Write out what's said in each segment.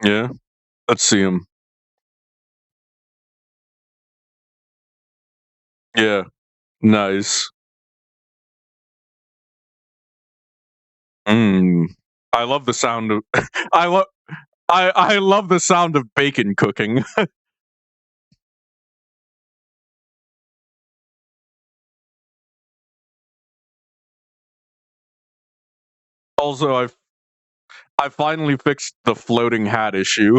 Yeah. Let's see him. Yeah. Nice. Mm. I love the sound of I love I love the sound of bacon cooking. Also, I finally fixed the floating hat issue,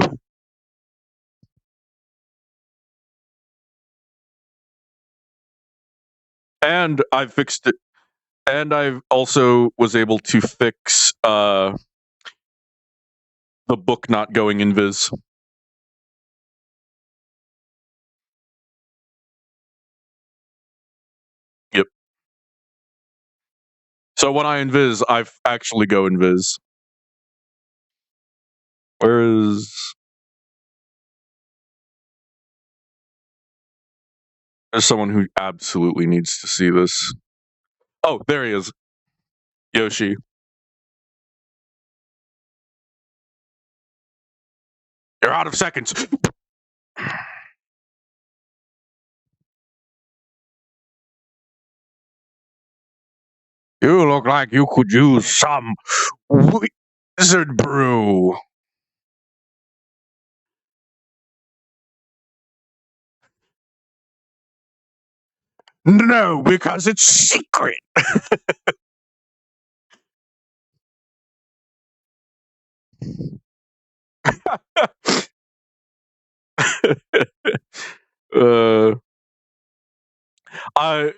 and I fixed it, and I also was able to fix the book not going invis. Yep. So when I invis, actually go invis. Whereas there's someone who absolutely needs to see this. Oh, there he is, Yoshi. You're out of seconds. You look like you could use some wizard brew. No, because it's secret. uh, I,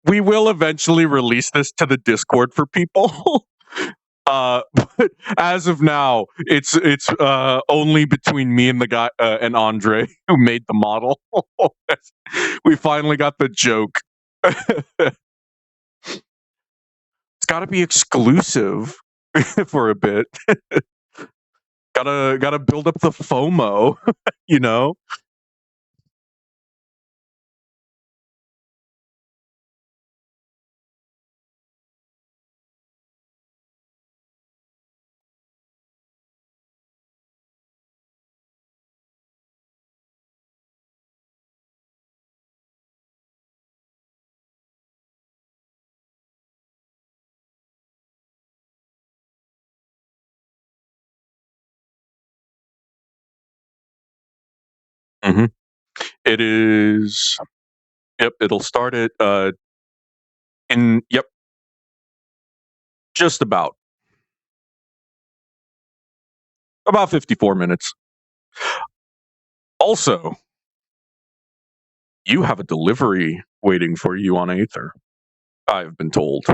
we will eventually release this to the Discord for people. But as of now, it's only between me and the guy and Andre who made the model. We finally got the joke. It's got to be exclusive for a bit. Gotta build up the FOMO, you know. hmm It is. Yep, it'll start at in yep, just about 54 minutes. Also, you have a delivery waiting for you on Aether. I've been told.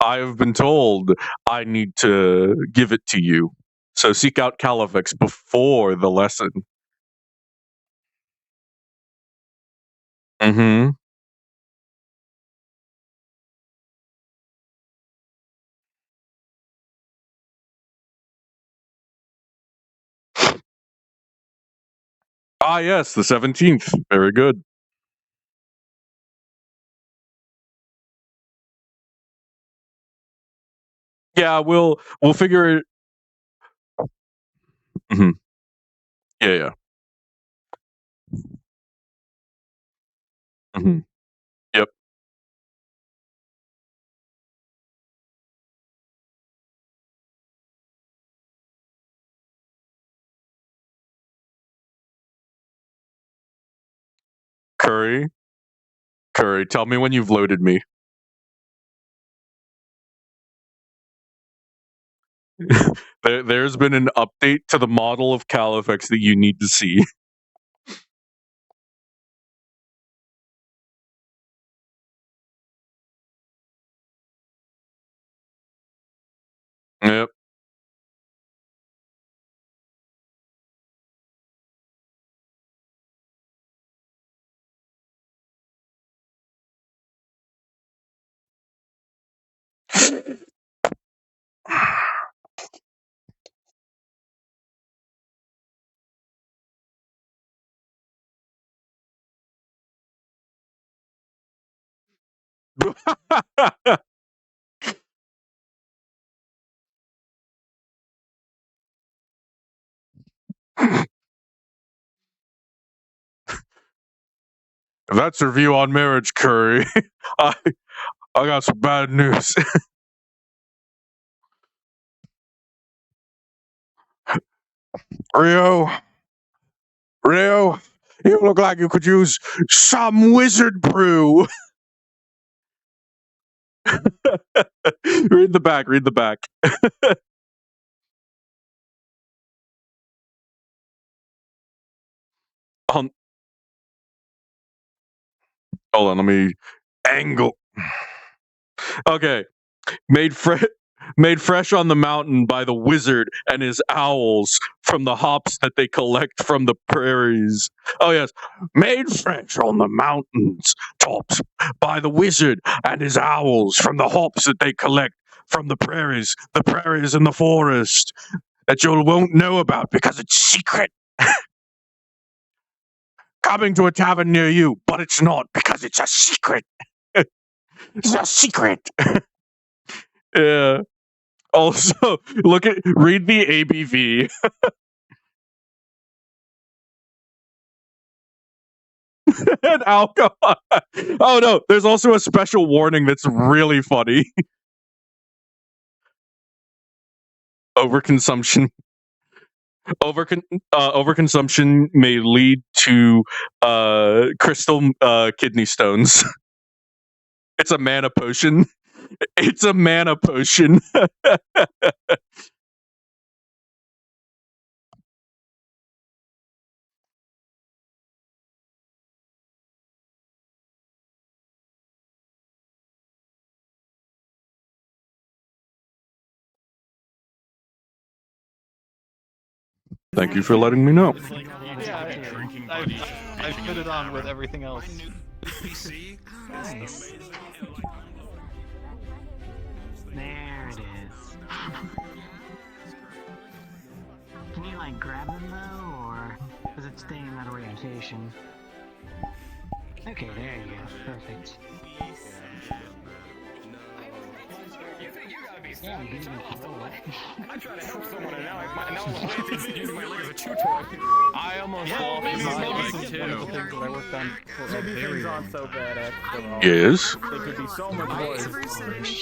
I've been told I need to give it to you. So seek out Califex before the lesson. Mm-hmm. Ah, yes, the 17th. Very good. Yeah, we'll figure it. Mhm. Yeah, yeah. Mhm. Yep. Curry, Curry. Tell me when you've loaded me. There's been an update to the model of Califex that you need to see. Yep. If that's your view on marriage, Curry, I got some bad news. Rio, you look like you could use some wizard brew. Read the back. Hold on, let me angle. Okay, made fresh on the mountain by the wizard and his owls from the hops that they collect from the prairies. Oh yes, made fresh on the mountains tops by the wizard and his owls from the hops that they collect from the prairies in the forest that you won't know about because it's secret. Coming to a tavern near you, but it's not because it's a secret. It's a secret. Yeah. Also, read the ABV. And alcohol. Oh no, there's also a special warning that's really funny. Overconsumption. Overconsumption may lead to crystal kidney stones. It's a mana potion. It's a mana potion. Thank you for letting me know. Yeah, I put it on with everything else. Nice. There it is. Can you like grab them though, or is it staying in that orientation? Okay, there you go. Perfect. Yeah, I'm being I'm trying to help someone and now I'm using my leg as a chew toy. I almost lost my leg too. I worked on Maybe things aren't so bad after all. Yes. They could be so much worse.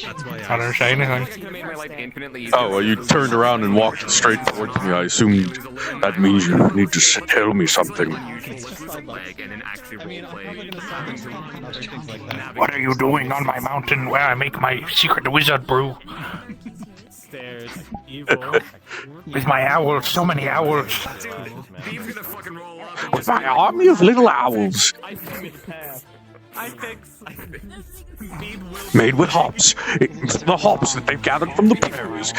That's why I don't say anything. It could have made my life infinitely easier. Oh, well, you turned around and walked straight towards me. I assumed that means you need to tell me something. What are you doing on my mountain where I make my secret wizard brew? Stairs. Evil. With my owls, so many owls. Beam's gonna fucking roll up. With my army of little owls. I fix. Made with hops. The hops that they've gathered from the prairies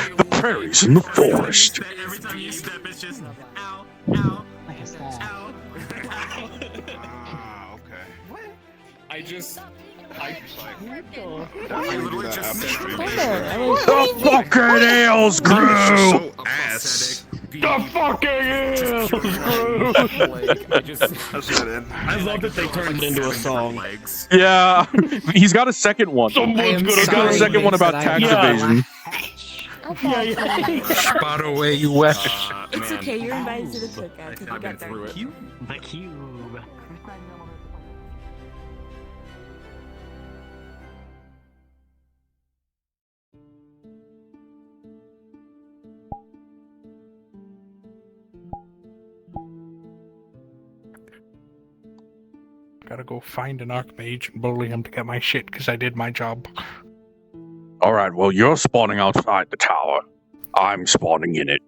in the forest. Every time you step, it's just ow, like a staff. ow. I literally just said The fucking ales grew! The fucking ales grew! I love that they turned it into a song. Yeah, he's got a second one. Someone's He's got a second one about tax evasion. Spot away, you west. It's okay, you're invited to the cookout because we got that. The cube. Gotta go find an archmage and bully him to get my shit because I did my job. Alright, well, you're spawning outside the tower. I'm spawning in it.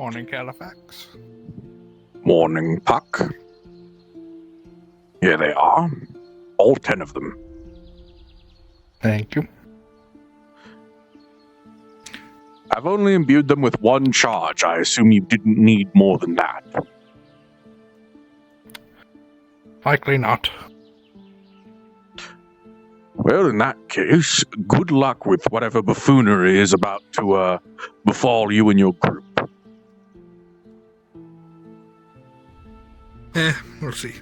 Morning, Califax. Morning, Puck. Here they are. All 10 of them. Thank you. I've only imbued them with one charge. I assume you didn't need more than that. Likely not. Well, in that case, good luck with whatever buffoonery is about to befall you and your group. We'll see.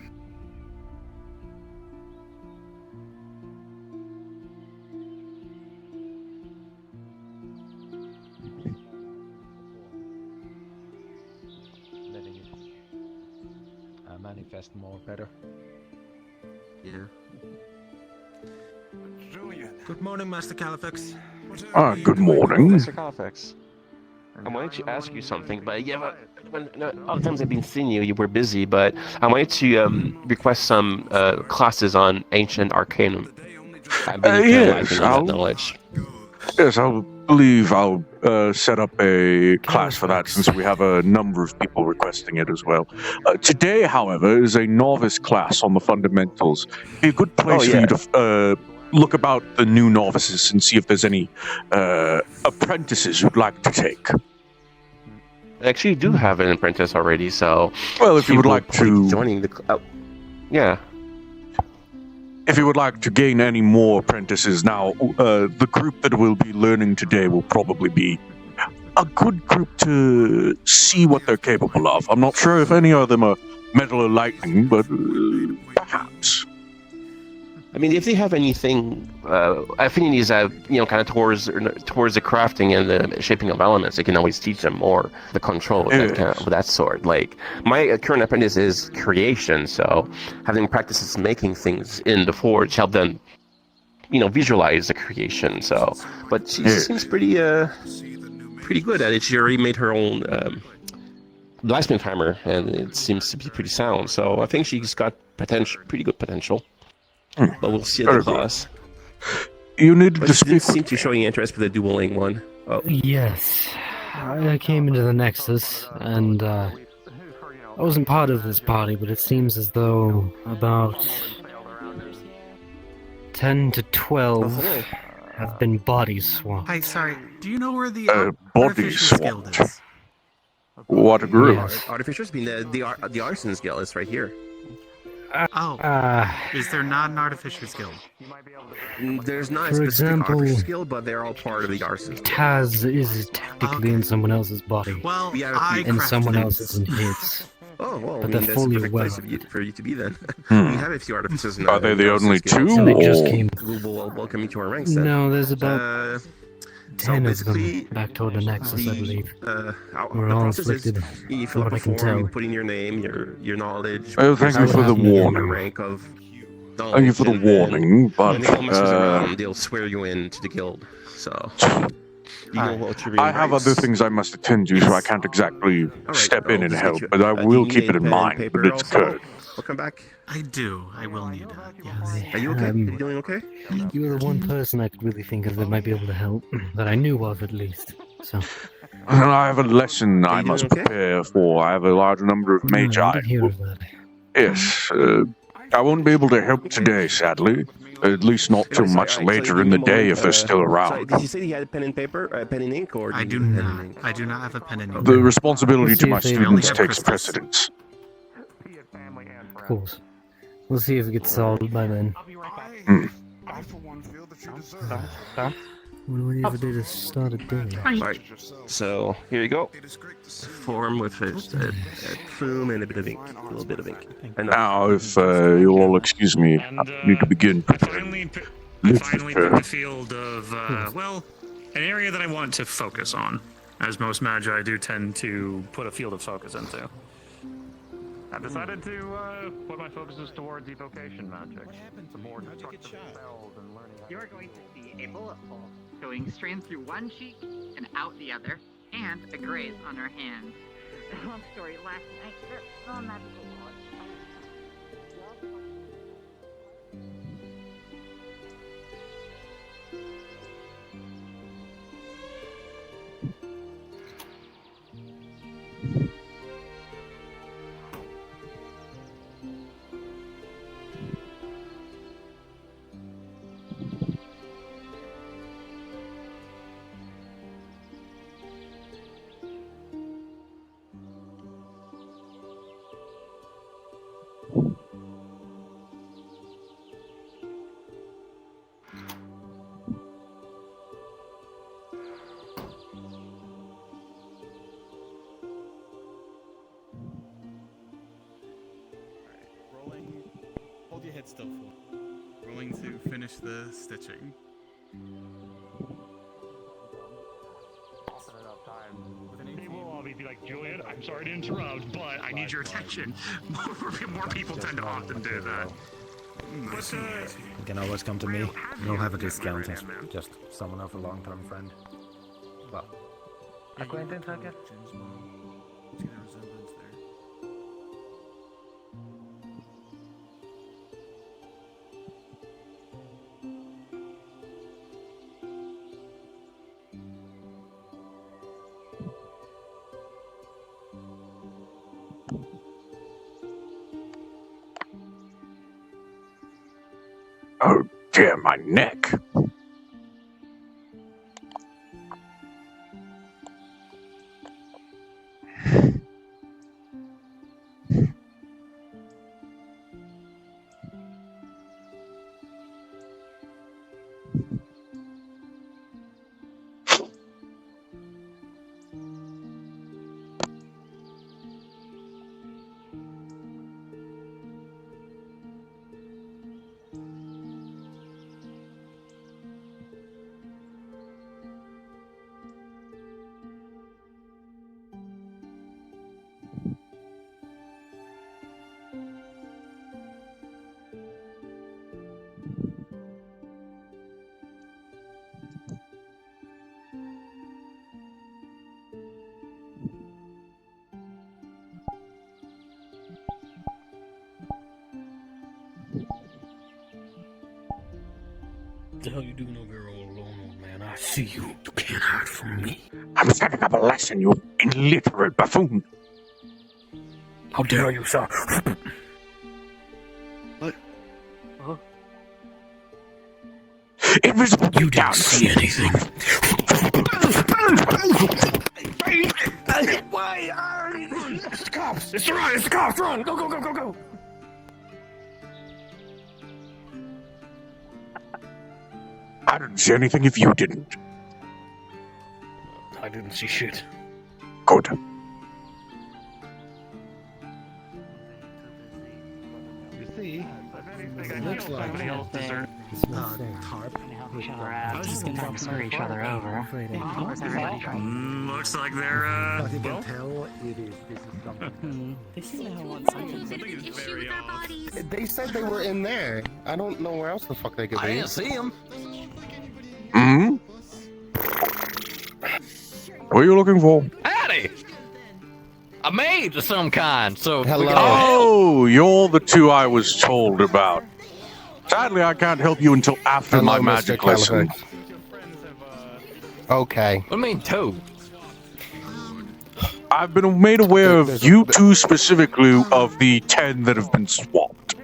Letting it manifest more better. Yeah. Good morning, Master Califax. Good morning. Mr. Carfax. I wanted to ask you something, but all the times I've been seeing you, you were busy, but I wanted to request some classes on Ancient Arcanum. I've been Yes, lacking in that knowledge. Yes, I believe I'll set up a class for that since we have a number of people requesting it as well. Today, however, is a novice class on the fundamentals. Be a good place for you to look about the new novices and see if there's any apprentices you'd like to take. I actually do have an apprentice already, so... Well, if you would like to... joining the... yeah. If you would like to gain any more apprentices now, the group that will be learning today will probably be a good group to see what they're capable of. I'm not sure if any of them are metal or lightning, but perhaps. I mean, if they have anything, affinities, kind of towards the crafting and the shaping of elements, they can always teach them more the control of that sort. Like, my current apprentice is creation, so having practices making things in the forge help them, visualize the creation. So, but she seems pretty good at it. She already made her own blacksmith hammer, and it seems to be pretty sound. So I think she's got pretty good potential. But we'll see at the class. You need to speak. Didn't seem to show any interest for the dueling one. Oh. Yes, I came into the Nexus, and I wasn't part of this party, but it seems as though about 10 to 12 have been body swapped. Hi, sorry. Do you know where the body Artificers Guild swapped? is? What a group. Yes. Artificers mean the Arson's Guild is right here. Is there not an Artificers Guild? There's not a For specific example, Artificers Guild, but they're all part of the Arson's Guild. Taz is technically in someone else's body, Well, Yeah, I and crafted someone it. else is in his. Oh, well, But I they're mean, that's fully a perfect place aware. for you to be then. Hmm. We have a few Artificers in Are they the only two? And they just or- came. We'll welcome you to our ranks then. No, there's about So 10 of basically, them back toward the Nexus, I believe. the We're all process is inflicted, you from fill up what a I can form, you tell. put in your name, your knowledge. Oh, thank you for the warning. Your rank of Thank you for the knowledge, and then warning, but when they come messes around, they'll swear you into the guild. So you know what to I have other things I must attend to, so I can't exactly step in and help, but I will keep it in mind that it's good. We'll come back. I do. I will need that. Yes. Are you okay? Are you doing okay? You were the one person I could really think of that might be able to help, that I knew of at least. So, I have a lesson Are I you must doing okay? prepare for. I have a large number of I magi. did hear of that. Yes, I won't be able to help today, sadly. At least not till much later in the day if they're still Sorry, around. did you say he had a pen and paper, pen and ink, or I do do you have pen and not. ink? I do not have a pen and ink. The responsibility Let's to see my if they only students have takes crystals. precedence. Of course. We'll see if it gets solved by then. I, for one, feel that you deserve What do we ever do to start a day? Alright, so here you go. Form with a plume and a bit of ink. A little bit of ink. Now, if you'll all excuse me, I need to begin preparing Finally picked the literature. field of, an area that I want to focus on, as most magi do tend to put a field of focus into. I've decided to put my focuses towards evocation magic. Some more destructive spells and learning. You're going to see a bullet hole going straight through one cheek and out the other, and a graze on her hand. Long story last night, oh, magical head's still full. Rolling to finish the stitching. They will all be like, Julian, I'm sorry to interrupt, but I need your attention. More people tend to often do that. But, You can always come to me. You'll have a discount as just someone of a long-term friend. Well, acquaintance, I guess. Oh dear, my neck. What the hell you doing over here all alone, old man? I see you. You can't hide from me. I'm setting up a lesson, you illiterate buffoon. How dare you, sir? What? Invisible, You didn't see anything. Why? It's the cops! It's the cops! Run! Go, go, go, go, go! I didn't see anything if you didn't. I didn't see shit. Good. You see? it looks like Tarp. Help each other out. Don't screw each other over. Everybody trying. Looks like they're, But you can well, tell it is. This is something. They seem to have want something. something is very off. They said they were in there. I don't know where else the fuck they could be. I didn't see him. Hmm? What are you looking for? Howdy! A mage of some kind, so... Hello. Oh, you're the two I was told about. Sadly, I can't help you until after Hello, my Mr. magic lesson. Caliphate. Okay. What do you mean, two? I've been made aware of you two specifically of the 10 that have been swapped.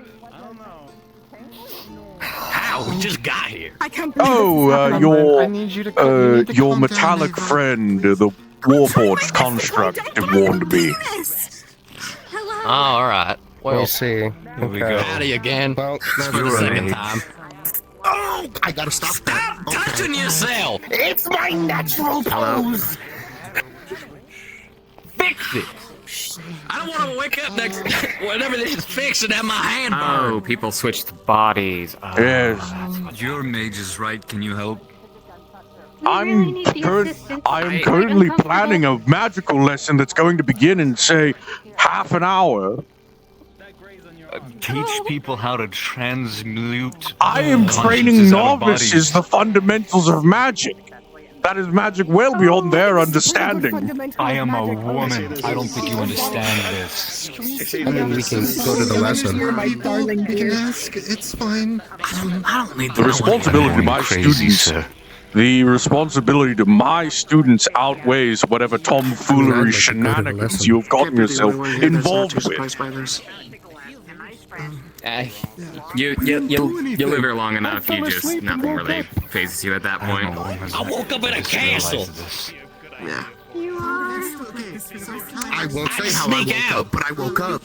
How? We just got here. I can't believe Oh, you your metallic friend, the Warforged construct, warned me. Oh, alright. Well, We'll see. we go. Okay. Howdy again. Well, That's for the second time. Oh! I gotta stop that. Stop touching yourself! it's my natural pose. Fix it! I don't want to wake up next whenever this is fixed and have my hand burned. Oh, people switched bodies. Oh, Yes. your mage is right. Can you help? I am currently planning a magical lesson that's going to begin in, say, half an hour. Teach people how to transmute. I am training novices the fundamentals of magic. That is magic well beyond their understanding. I am a woman. I don't think you understand this. I mean, we can go to the lesson. It's fine. I don't need The responsibility to my students. The responsibility to my students outweighs whatever tomfoolery shenanigans you've gotten yourself involved with. You live here long enough. You just nothing really phases you at that point. I woke up in a castle. Yeah. I won't say how I woke up, but I woke up.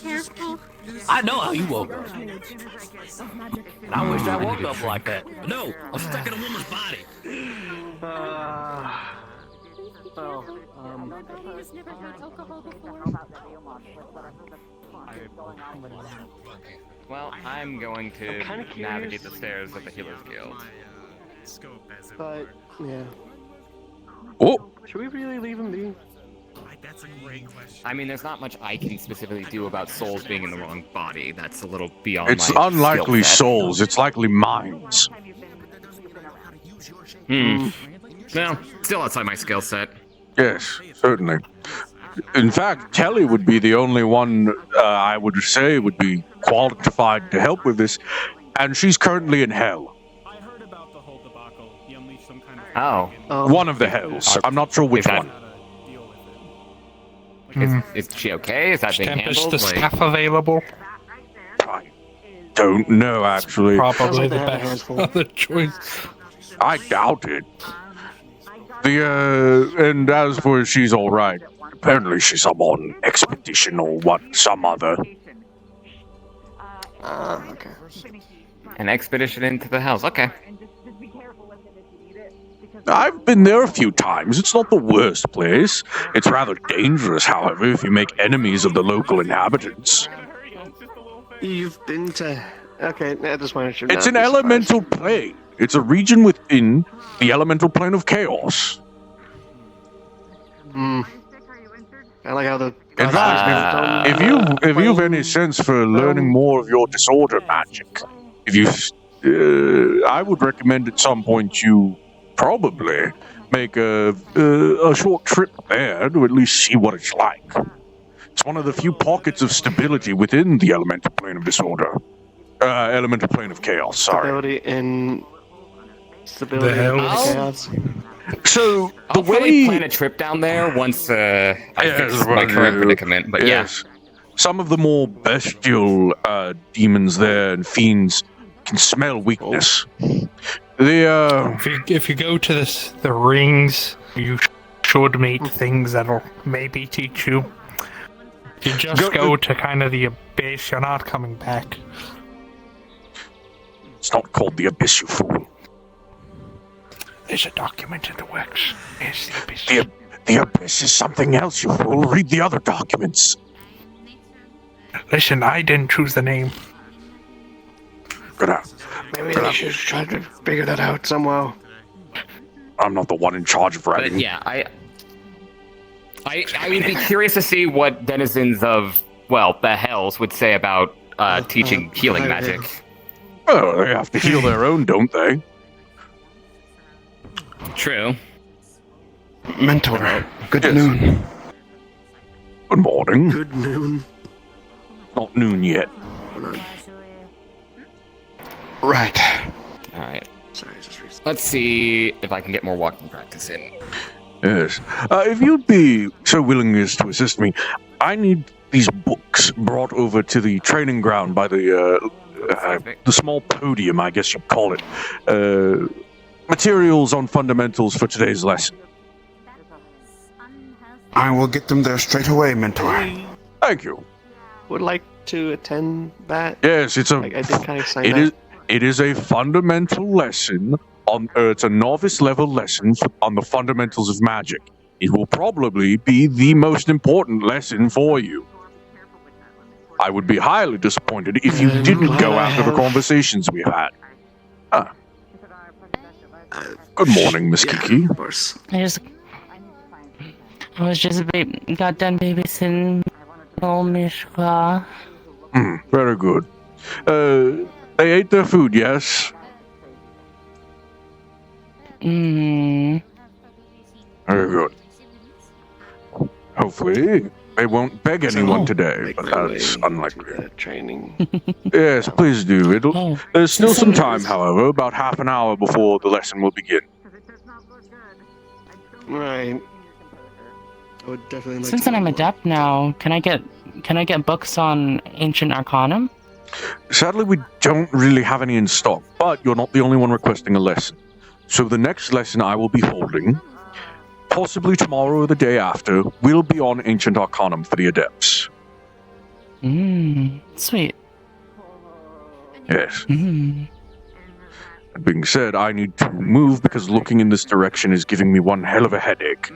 I know how you woke up. And I wish I woke up like that. But no, I'm stuck in a woman's body. Well, I'm going to kinda curious. navigate the stairs of the Healer's Guild. Scope as it But were. yeah, Oh, should we really leave him be? That's a great question. I mean, there's not much I can specifically do about souls being in the wrong body. That's a little beyond it's my unlikely skill set. souls. It's likely minds. Well, still outside my skill set. Yes, certainly. In fact, Kelly would be the only one I would say would be qualified to help with this, and she's currently in hell. I heard about the whole debacle. He unleashed some kind of Oh. One of the hells. I'm not sure which one. Is she okay? Is that being Tempest, handled? the staff available? I don't know, actually. Probably the they have a best handful. other choice. I doubt it. And as for she's all right, apparently she's on expedition or some other. Okay. An expedition into the hells. Okay. I've been there a few times. It's not the worst place. It's rather dangerous, however, if you make enemies of the local inhabitants. You've been to... Okay, I just wanted to... It's an elemental plane. It's a region within the elemental plane of chaos. I like how the... In fact, if you've any sense for learning more of your disorder magic, I would recommend at some point you probably make a short trip there to at least see what it's like. It's one of the few pockets of stability within the elemental plane of disorder. Elemental plane of chaos, sorry. Stability The and hells? chaos. So, I'll probably plan a trip down there once I fix my current predicament. But yes. Some of the more bestial demons there and fiends can smell weakness. If you go to the rings, you should meet things that'll maybe teach you. If you just go to kind of the abyss, you're not coming back. It's not called the abyss, you fool. There's a document in the works. It's the abyss. The abyss is something else, you fool. Read the other documents. Listen, I didn't choose the name. Maybe they should try to figure that out somehow. I'm not the one in charge of writing. But yeah, I would be curious to see what denizens of, well, the hells would say about teaching healing magic. Well, they have to heal their own, don't they? True. Mentor, good noon. Good morning. Good noon. Not noon yet. Right. Alright. Let's see if I can get more walking practice in. Yes. If you'd be so willing as to assist me, I need these books brought over to the training ground by the small podium, I guess you'd call it. Materials on fundamentals for today's lesson. I will get them there straight away, Mentor. Thank you. Would like to attend that. Yes, it's a. I did kind of sign that. It is a fundamental lesson on. It's a novice level lesson on the fundamentals of magic. It will probably be the most important lesson for you. I would be highly disappointed if you didn't go after the conversations we've had. Good morning, Miss Kiki. Of course. I was just got done babysitting old Mishka. Very good. They ate their food, yes? Very good. Hopefully, they won't beg anyone today, but that's unlikely. Training. Yes, please do. There's still some time, however, about half an hour before the lesson will begin. Right. I would definitely like Since I'm adept now, can I get books on ancient arcanum? Sadly, we don't really have any in stock, but you're not the only one requesting a lesson. So the next lesson I will be holding, possibly tomorrow or the day after, will be on ancient arcanum for the adepts. Sweet. Yes. That being said, I need to move because looking in this direction is giving me one hell of a headache.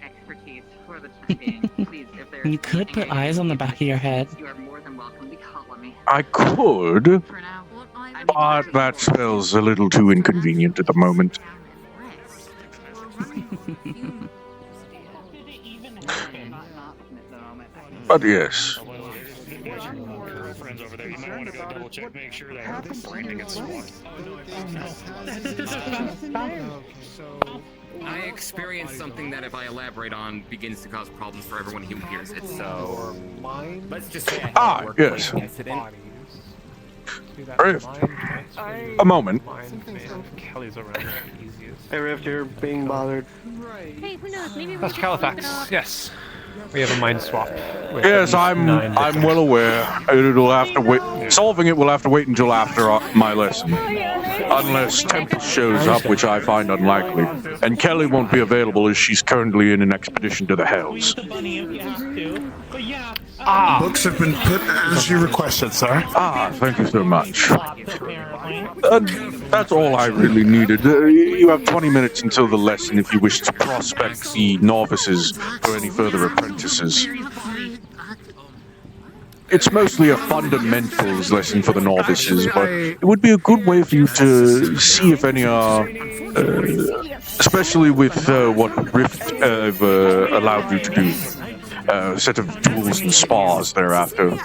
Expertise for the time being. Please, if You could put eyes on the back of your head. You are more than welcome to call on me. I could, For now, but that spells a little too inconvenient at the moment. But yes. Friends over there, you might want to go double check, make sure that branding gets swapped. I experienced something that, if I elaborate on, begins to cause problems for everyone who hears it. So let's just say I had a workplace incident. Rift. A moment. Hey, Rift, you're being bothered. Hey, who knows? Maybe That's Califax. Yes. We have a mind swap. Yes, I'm well aware. It'll have to wait. Solving it will have to wait until after my lesson. Unless Temple shows up, which I find unlikely. And Kelly won't be available as she's currently in an expedition to the Hells. Books have been put as you requested, sir. Thank you so much. That's all I really needed. You have 20 minutes until the lesson if you wish to prospect the novices for any further apprentices. It's mostly a fundamentals lesson for the novices, but it would be a good way for you to see if any are, especially with what Rift have allowed you to do. A set of duels and spars thereafter.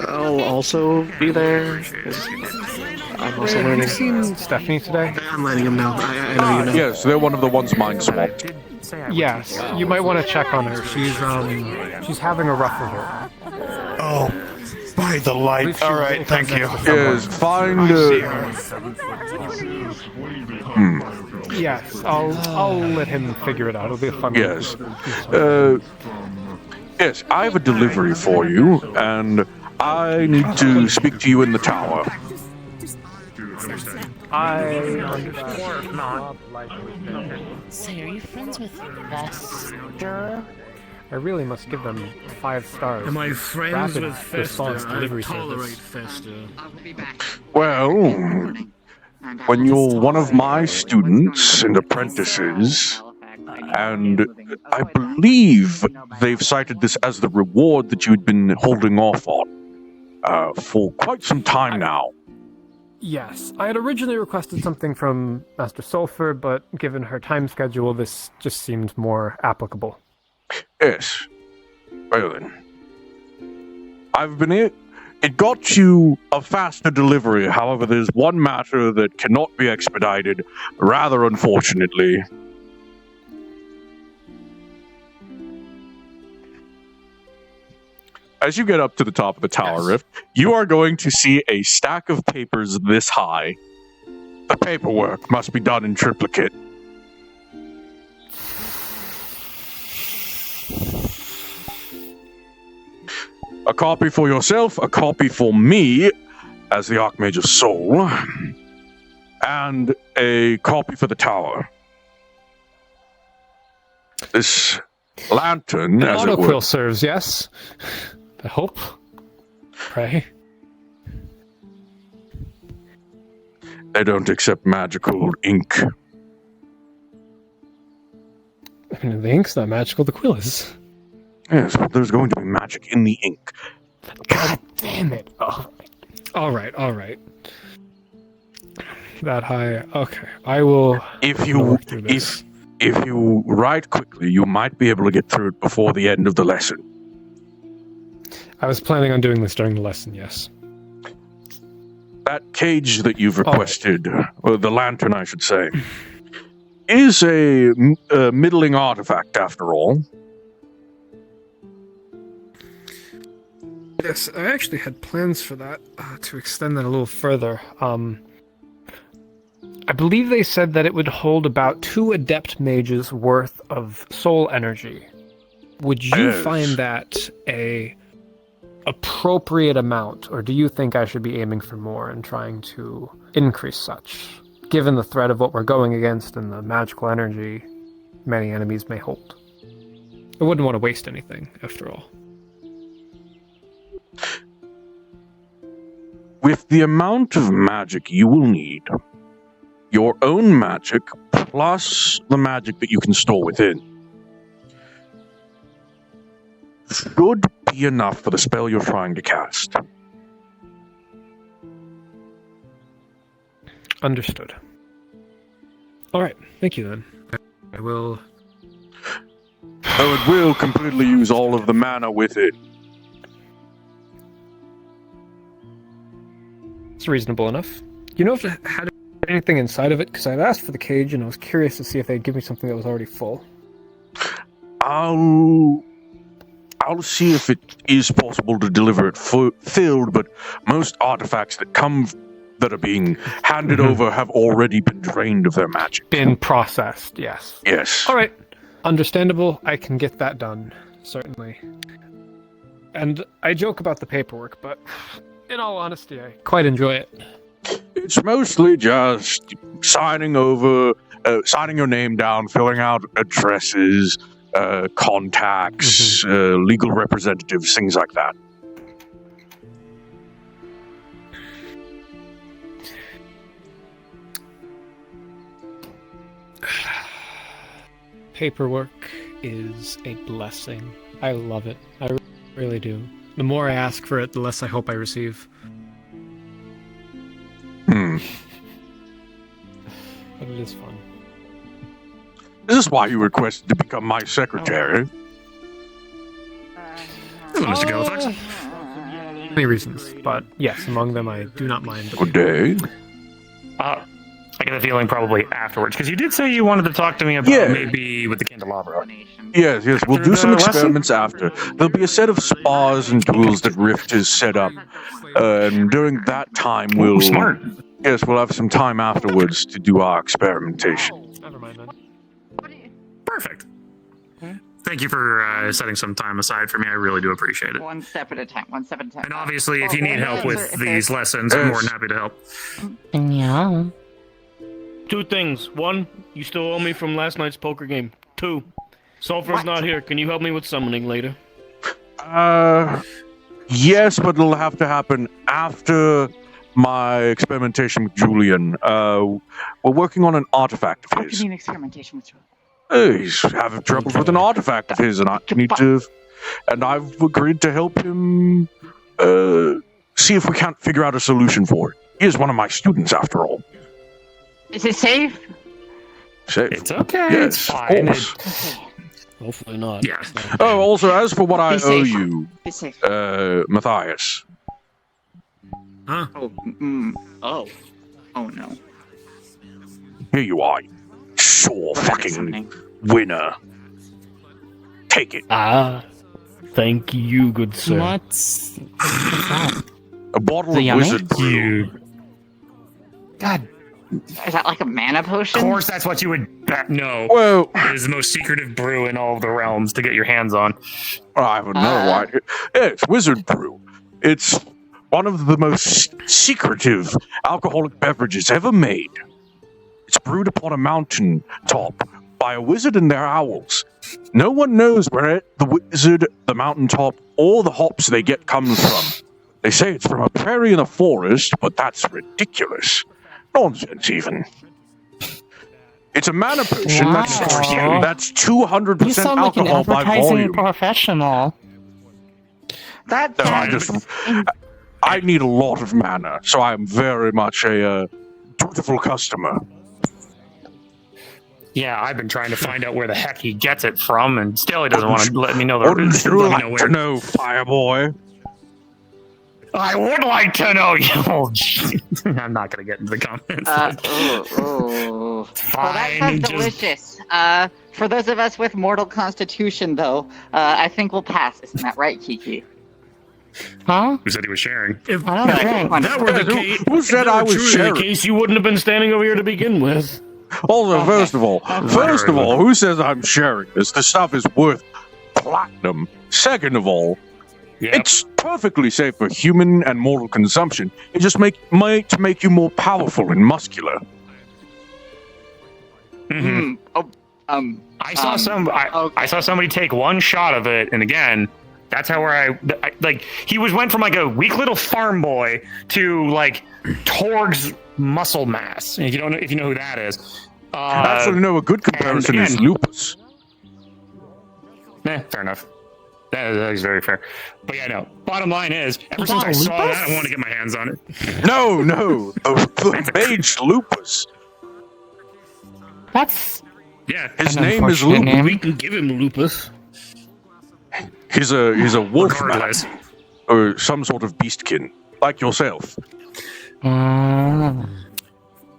I'll also be there. I'm also learning. Have you seen Stephanie today? I'm letting him know. I know you know. Yes, they're one of the ones mind swapped. Yes, you might want to check on her. She's having a rough of it. Oh, by the light. All right, thank you. Yes, find. Yes, I'll let him figure it out. It'll be a fun. Yes. Yes, I have a delivery for you, and I need to speak to you in the tower. I understand. Not. Say, are you friends with Fester? I really must give them 5 stars. Am I friends Rapid with Fester? response I delivery tolerate service. Fester. Well, when you're one of my students and apprentices, and I believe they've cited this as the reward that you'd been holding off on for quite some time now. Yes, I had originally requested something from Master Sulfur, but given her time schedule, this just seemed more applicable. Yes. Well then. It got you a faster delivery, however there's one matter that cannot be expedited, rather unfortunately. As you get up to the top of the tower rift, you are going to see a stack of papers this high. The paperwork must be done in triplicate. A copy for yourself, a copy for me, as the Archmage of Soul, and a copy for the tower. This lantern, as it autoquill were, serves, yes? I hope. Pray. they don't accept magical ink. I mean, the ink's not magical, the quill is. Yes, but there's going to be magic in the ink. God damn it. Oh. All right. That high. Okay, I will. If you write quickly, you might be able to get through it before the end of the lesson. I was planning on doing this during the lesson, yes. That cage that you've requested, or the lantern, I should say, is a middling artifact after all. Yes, I actually had plans for that, to extend that a little further. I believe they said that it would hold about 2 adept mages worth of soul energy. Would you find that a appropriate amount, or do you think I should be aiming for more and trying to increase such, given the threat of what we're going against and the magical energy many enemies may hold? I wouldn't want to waste anything, after all. With the amount of magic you will need, your own magic plus the magic that you can store within, should be enough for the spell you're trying to cast. Understood. All right, thank you then. I will. Oh, it will completely use all of the mana with it. It's reasonable enough. You know if it had anything inside of it? Because I'd asked for the cage, and I was curious to see if they'd give me something that was already full. I'll see if it is possible to deliver it filled, but most artifacts that are being handed over have already been drained of their magic. Been processed, yes. Yes. All right, understandable. I can get that done, certainly. And I joke about the paperwork, but in all honesty, I quite enjoy it. It's mostly just signing your name down, filling out addresses, contacts, legal representatives, things like that. Paperwork is a blessing. I love it. I really do. The more I ask for it, the less I hope I receive. But it is fun. Is this why you requested to become my secretary? Hello, Mr. Galafax. Many reasons, but yes, among them I do not mind. Good day. I get a feeling probably afterwards, because you did say you wanted to talk to me about maybe with the candelabra. Yes, we'll do some experiments after. There'll be a set of spas and tools that Rift has set up. And during that time, we'll... Smart. Yes, we'll have some time afterwards to do our experimentation. Never mind then. Perfect. Thank you for setting some time aside for me. I really do appreciate it. One step at a time. And obviously, if you need help with these lessons, I'm more than happy to help. Yeah. 2 things. 1, you still owe me from last night's poker game. 2, Sulfur's not here. Can you help me with summoning later? Yes, but it'll have to happen after my experimentation with Julian. We're working on an artifact of his. What do you mean experimentation with Julian? He's having troubles with an artifact of his, and I've agreed to help him see if we can't figure out a solution for it. He is one of my students, after all. Is it safe? Safe. It's okay. Yes, it's fine. of course. Hopefully not. Yeah. Oh, also, as for what I Be owe safe. you, Be safe. Matthias. Huh? Oh no. Here you are, you sore fucking winner. Take it. Thank you, good sir. What's that? A bottle The of yummy? wizard brew. God. Is that like a mana potion? Of course, that's what you would know. Well, it is the most secretive brew in all of the realms to get your hands on. I have another one. Yeah, it's wizard brew. It's one of the most secretive alcoholic beverages ever made. It's brewed upon a mountain top by a wizard and their owls. No one knows where the wizard, the mountaintop, or the hops they get comes from. They say it's from a prairie in a forest, but that's ridiculous. Nonsense, even. It's a mana potion that's 200% You sound like an alcohol by advertising volume. professional. I need a lot of mana, so I am very much a dutiful customer. Yeah, I've been trying to find out where the heck he gets it from, and still he doesn't want to let me know Wouldn't you let me like know to where. know, Fireboy? I would like to know you. I'm not going to get into the comments. Well, that sounds delicious. For those of us with mortal constitution, though, I think we'll pass. Isn't that right, Kiki? Huh? Who said he was sharing? If I don't drink. that were the case, Who said I was sharing? the case, you wouldn't have been standing over here to begin with. Also, first of all, who says I'm sharing this? The stuff is worth platinum. Second of all, it's perfectly safe for human and mortal consumption. It just might make you more powerful and muscular. I saw I saw somebody take one shot of it, and again, that's how he went from like a weak little farm boy to like Torg's muscle mass. If you know who that is. Actually, no. A good comparison is lupus. Fair enough. That is very fair. But yeah, no. Bottom line is, ever since I saw that, I want to get my hands on it. No, the mage lupus. That's yeah. His name is Lupus. We can give him lupus. He's a wolf man, or some sort of beastkin, like yourself.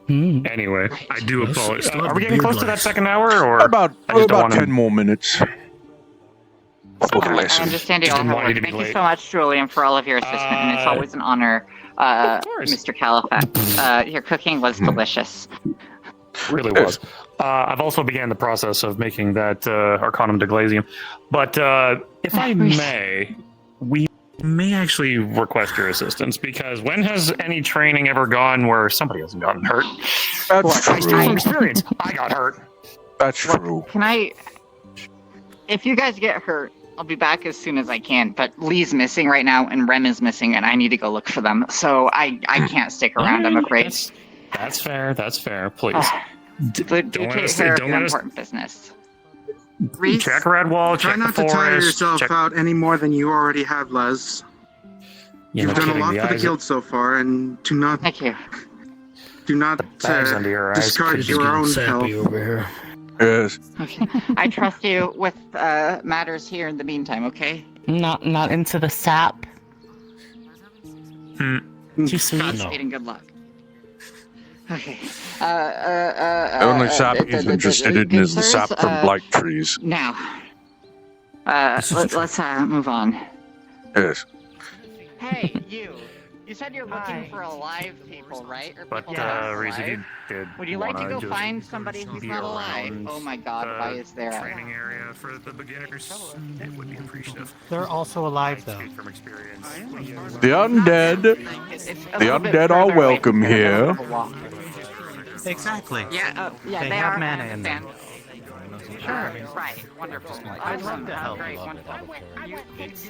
Anyway, I do apologize. Are we getting close to that second hour, or about 10 more minutes? For the I lesson. understand you all have work. Thank you so much, Julian, for all of your assistance, and it's always an honor, Mr. Califax. Your cooking was delicious. Really was. I've also began the process of making that Arcanum de Glacium. But if I may, we may actually request your assistance, because when has any training ever gone where somebody hasn't gotten hurt? That's true. I speak from experience. I got hurt. That's true. Can I... If you guys get hurt, I'll be back as soon as I can, but Lee's missing right now, and Rem is missing, and I need to go look for them, so I can't stick around, I'm afraid. That's fair. That's fair. Please. Do take care of your important business. Reese, check Redwall, Try check not the to tire forest, yourself check... out any more than you already have, Les. You're You've not done a kidding, lot the for the eyes- guild so far, and do not. Thank you. Do not bags under your eyes discard could your be own sappy health. over here. Yes. Okay. I trust you with matters here in the meantime, okay? Not into the sap. Too sweet. Godspeed and good luck. Okay. The only sap he's interested in is the sap from blight trees. Now, let's move on. Yes. Hey, you. You said you're looking for alive people, right? Or But people that are Reese, if alive? you did Would you like to wanna go just find somebody who's be not alive? around Oh my god, why is there? Training area for the beginners, it would be appreciative. They're also alive, though. From experience. The undead. The undead are welcome here. Exactly. Yeah, yeah, They they have are. mana in them. Sure, right, wonderful. I'd love to help. Great, wonderful.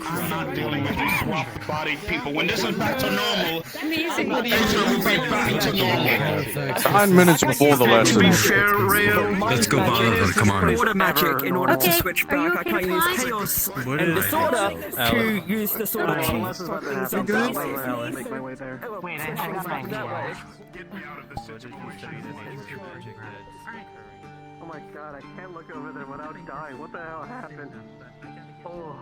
I'm not dealing with these swap-bodied people. When this is back to normal, Amazing. will be back to normal. 9 minutes before the lesson. Let's go, Bolivar. Come on. Order magic in order to Okay, switch are you back. I okay, can't use Clyde? chaos What and did I disorder do? to use disorder to You good? Make my way there. Wait, I got my idea. Oh my god, I can't look over there without dying. What the hell happened? Oh.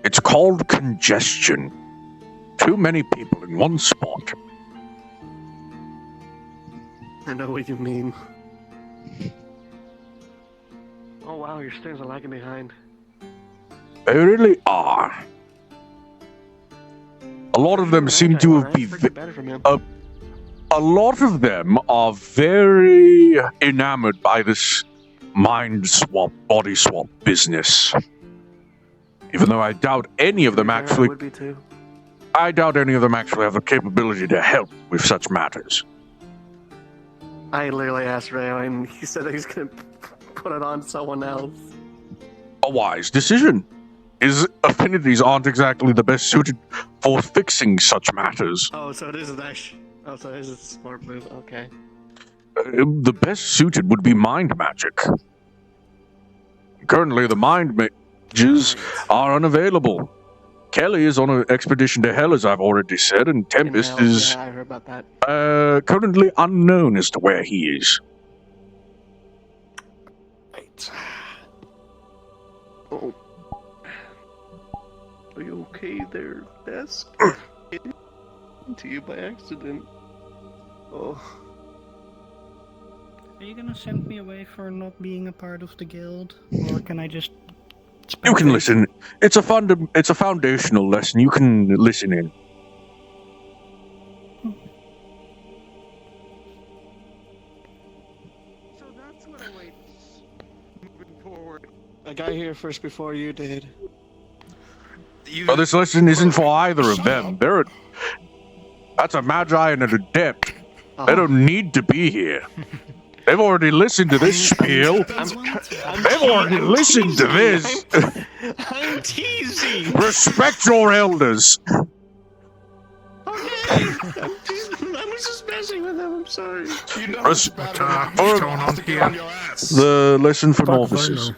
It's called congestion. Too many people in one spot. I know what you mean. Oh wow, your stairs are lagging behind. They really are. A lot of them seem to have been. A lot of them are very enamored by this mind swap, body swap business. Even though I doubt any of them actually. Would be too. I doubt any of them actually have the capability to help with such matters. I literally asked Rayo, and he said that he's gonna put it on someone else. A wise decision. His affinities aren't exactly the best suited for fixing such matters. Oh, so it is an actual. Oh, so it is a smart move. Okay. The best suited would be mind magic. Currently, the mind mages are unavailable. Kelly is on an expedition to Hell, as I've already said, and Tempest is Yeah, I heard about that. currently unknown as to where he is. Wait. Oh. Are you okay there, desk? To you by accident. Oh. Are you gonna send me away for not being a part of the guild, or can I just? You can listen. It's a foundational lesson. You can listen in. So that's what awaits moving forward. I got here first before you did. Well, this lesson isn't for either of them. That's a magi and an adept. They don't need to be here. They've already listened to this spiel. They've already listened to this. I'm teasing. Respect your elders. I was just messing with them. I'm sorry. You know The lesson for novices.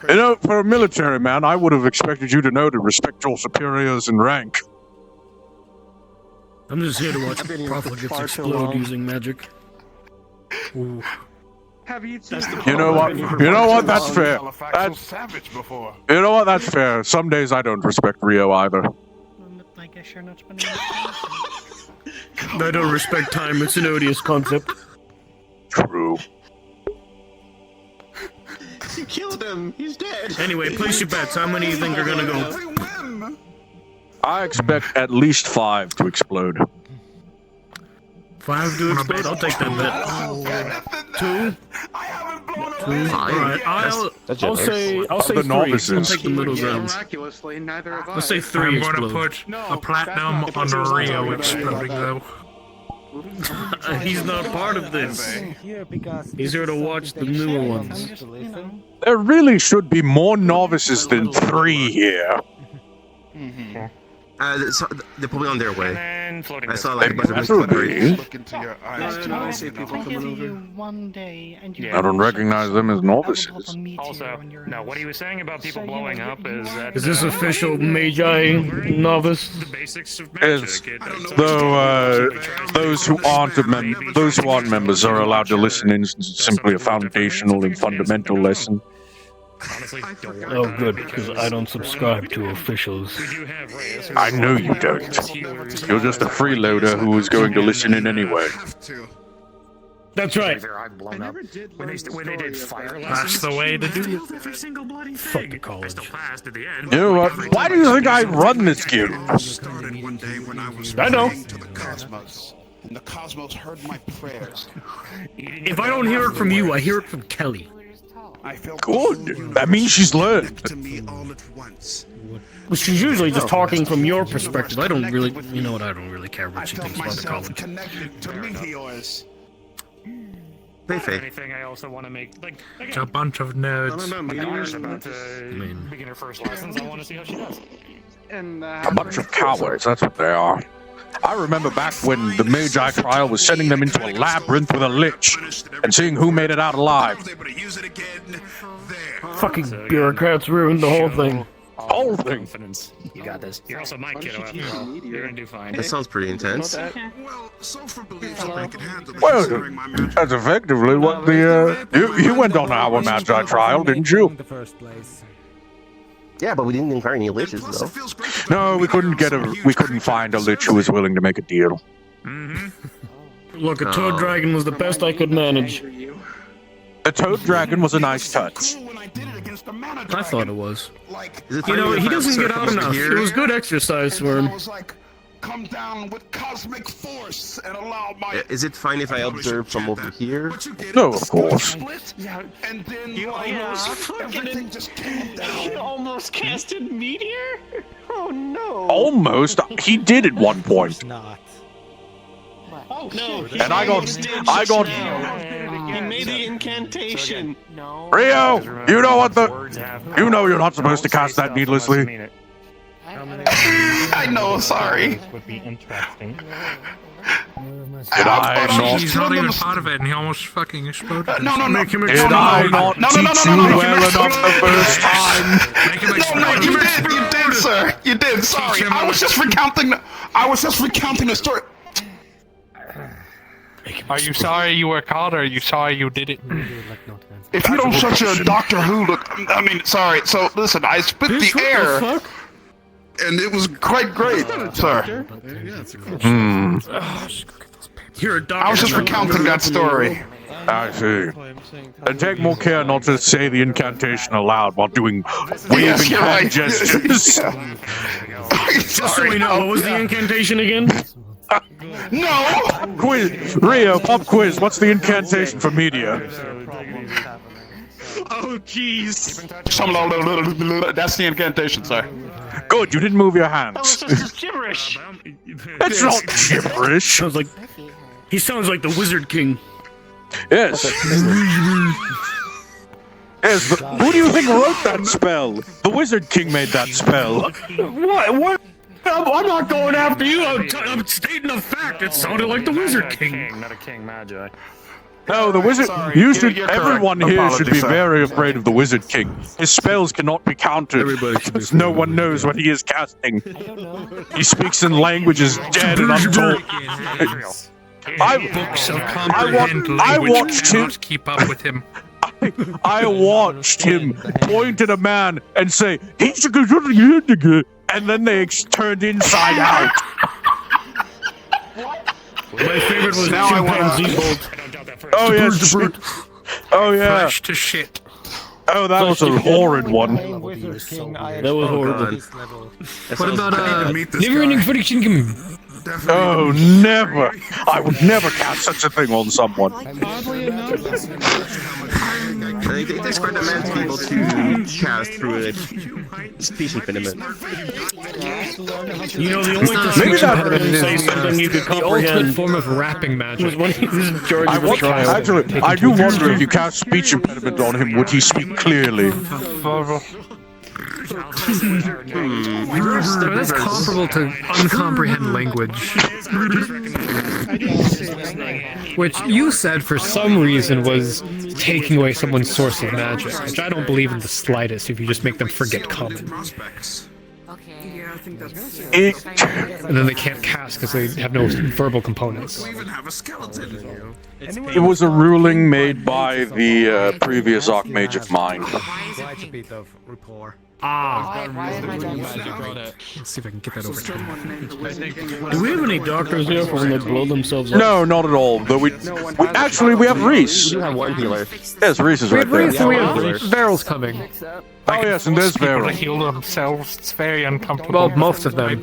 You know, for a military man, I would have expected you to know to respect your superiors in rank. I'm just here to watch I've been here profligates far too explode long. using magic. Ooh. Have you seen You know what? You know what? That's fair. That's savage before. You know what? That's fair. Some days I don't respect Rio either. I guess you're not spending enough I don't respect time. It's an odious concept. True. You killed him. He's dead. Anyway, place your bets. How many do you think are gonna go? I expect at least 5 to explode. 5 to explode? I'll take that bet. 2? 2? Alright, I'll say Of the 3. novices. I'll take the middle ground. Miraculously, neither have I. Let's say 3 I'm gonna explode. put a platinum on the Rio exploding though. He's not part of this. He's here to watch the newer ones. There really should be more novices than 3 here. They're probably on their way. I saw like a bunch of people. Look into your eyes. I give you one day and you I don't recognize them as novices. Also, no, what he was saying about people blowing up is that... Is this official Magi novice? The basics of Is though those who aren't members are allowed to listen in simply a foundational and fundamental lesson. Oh, good, because I don't subscribe to officials. I know you don't. You're just a freeloader who is going to listen in anyway. That's right. When they did fire lessons, That's the way to do it. every single bloody Fuck thing. the college. I still passed at the end. You know what? Why do you think I run this guild? Started one day when I was I know. praying to the cosmos, and the cosmos heard my prayers. If I don't hear it from you, I hear it from Kelly. I felt Good. That means she's learned. to me all at once. Well, she's usually just talking from your perspective. I don't really, you know what? I don't really care what she thinks about the Myself college. connected to meteors. Anything I also want to make, like, It's a bunch of nerds. my daughter's about to begin her first lessons. I want to see how she does. And A bunch of cowards, that's what they are. I remember back when the Magi trial was sending them into a labyrinth with a lich and seeing who made it out alive. Fucking bureaucrats ruined the whole thing. Whole thing. Confidence. You got this. You're also my kiddo after all. You're gonna do fine. That sounds pretty intense. Well, Sulfur believes that I can handle it. Well, considering my magic. that's effectively what the you went on our Magi trial, didn't you? Yeah, but we didn't encounter any liches though. No, we couldn't find a lich who was willing to make a deal. Look, a toad dragon was the best I could manage. The toad dragon was a nice touch. I thought it was. Is it You know, funny he if I doesn't observe get out from enough. here? It was good exercise for him. I was like, come down with cosmic force and allow my Is it fine if I observe from over here? No, of course. split, and then You almost everything just came down. You almost casted meteor? Oh no. Almost. He did at one point. Not. Oh no. And I got He made the incantation. No. Rio, you know what you know you're not supposed to cast that needlessly. I know, sorry. Would be interesting. Did I not? He's not even part of it, and he almost fucking exploded. No. Did I not teach you well enough the first time? Make him No, explode. you did, sir. You did. Sorry, I was just recounting the story. Are you sorry you were caught, or are you sorry you did it? If you don't shut your Doctor Who look, I mean, sorry. So listen, I spit the air, and it was quite great, sir. You're a doctor. I was just recounting that story. I see. And take more care not to say the incantation aloud while doing waving you're hand right. gestures. Just so we know, what was the incantation again? No! Quiz, Rio, pop quiz. What's the incantation for media? Oh, jeez. That's the incantation, sir. Good, you didn't move your hands. Just gibberish. It's not gibberish. He sounds like the Wizard King. Yes. Yes. Who do you think wrote that spell? The Wizard King made that spell. What? I'm not going after you. I'm stating a fact. It sounded like the Wizard King. Not a king magi. No, the wizard. Sorry, You should. you're correct. Everyone here should be Apologies, sir. very afraid of the Wizard King. His spells cannot be countered because no one knows what he is casting. He speaks in languages dead and untold. Books of comprehend language watched him. cannot keep up with him. I watched him point at a man and say, and then they turned inside out. My favorite was Now I wanna- chimpanzee bolt. Oh yes. Oh yeah. Fresh to shit. Oh, that was a horrid one. That was horrible. What about Never-ending friction. Oh, never! I would never cast such a thing on someone. They describe a man to be able to cast through a speech impediment. You know, the only time Maybe that impediment say something you could The ultimate comprehend form of rapping magic. was when he was in charge of a trial. Actually, I do wonder if you cast speech impediment on him, would he speak clearly? That's comparable to uncomprehend language. Which you said for some reason was taking away someone's source of magic, which I don't believe in the slightest if you just make them forget common. Yeah, I think that's And then they can't cast because they have no verbal components. It was a ruling made by the previous Archmage of mine. Quite a bit of rapport. Let's see if I can get that over to him. Do we have any doctors here for when they blow themselves up? No, not at all. Though we actually we have Reese. We do have one healer. Yes, Reese is We right have there. Reese and we have Veryl's coming. Oh yes, and there's People to Veryl. heal themselves. It's very uncomfortable. Well, most of them.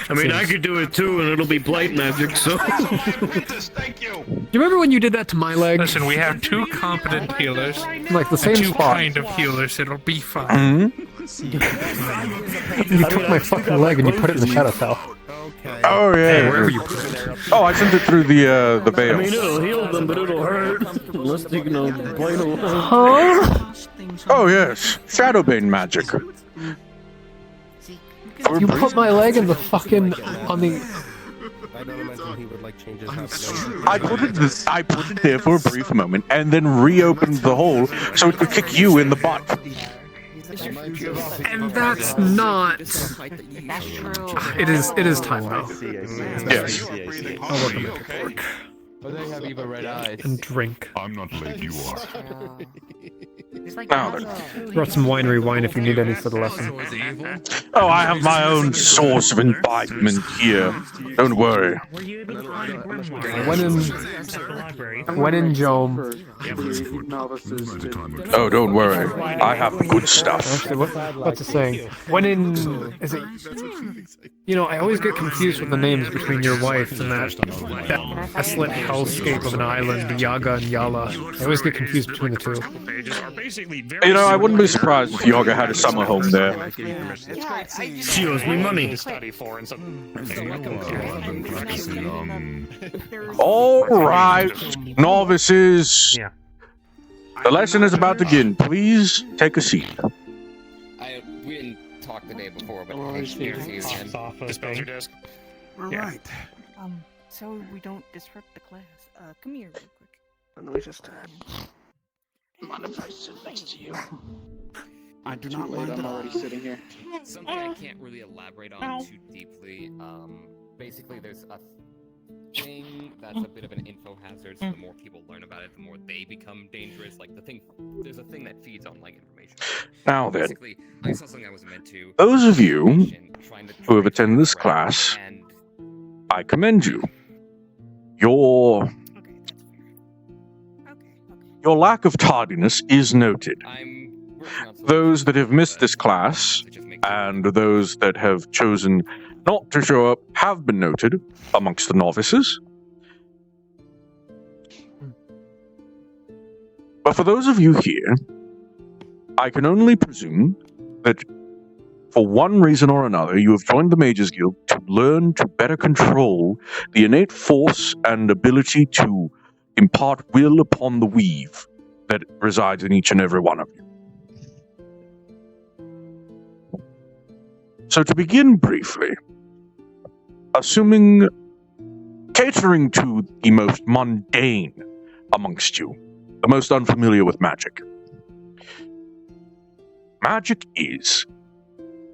I mean, I could do it too, and it'll be blight magic, so... Thank you. Do you remember when you did that to my leg? Listen, we have two competent healers. Like the same and two spot. kind of healers. It'll be fine. You took my fucking leg and you put it in the shadow cell. Oh yeah. Wherever you put it. Oh, I sent it through the I veil. mean, it'll heal them, but it'll hurt. Unless they can blight them. Huh? Oh yes, Shadowbane magic. You put my leg in the fucking on the. I don't imagine he would like change his house. I put it there for a brief moment, and then reopened the hole so it could kick you in the butt. And that's not. It is time now. Yes. I'll work on my paperwork. But they have even red eyes. And drink. I'm not late, you are. Now then. Brought some winery wine if you need any for the lesson. Oh, I have my own source of imbibement here. Don't worry. When in Jome. Oh, don't worry. I have the good stuff. Actually, what's it saying? When in is it? You know, I always get confused with the names between your wife and that desolate hellscape of an island, Yaga and Yala. I always get confused between the two. You know, I wouldn't be surprised if Yoga had a summer home there. She owes me money. All right, novices. The lesson is about to begin. Please take a seat. We didn't talk the day before, but hey, good to see you again. Dispose your disc. Right. So we don't disrupt the class. Come here real quick. Let me just. Mind if I sit next to you? I do not mind I'm at all. already sitting here. Something I can't really elaborate on too deeply. Basically, there's a thing that's a bit of an info hazard. So the more people learn about it, the more they become dangerous. Like there's a thing that feeds on like information. Now then, Basically, I saw something I was meant to. those of you who have attended this class, I commend you. Your lack of tardiness is noted. Those that have missed this class and those that have chosen not to show up have been noted amongst the novices. But for those of you here, I can only presume that for one reason or another, you have joined the Mages Guild to learn to better control the innate force and ability to impart will upon the weave that resides in each and every one of you. So to begin briefly, catering to the most mundane amongst you, the most unfamiliar with magic. Magic is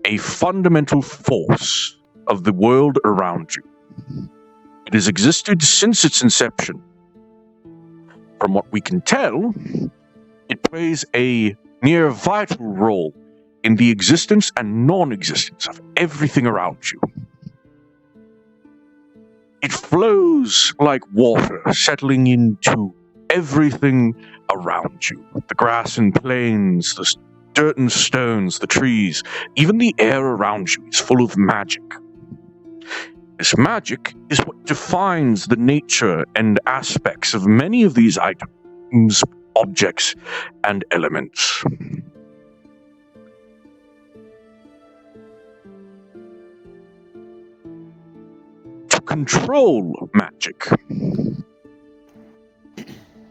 a fundamental force of the world around you. It has existed since its inception. From what we can tell, it plays a near vital role in the existence and non-existence of everything around you. It flows like water, settling into everything around you. The grass and plains, the dirt and stones, the trees, even the air around you is full of magic. This magic is what defines the nature and aspects of many of these items, objects, and elements. To control magic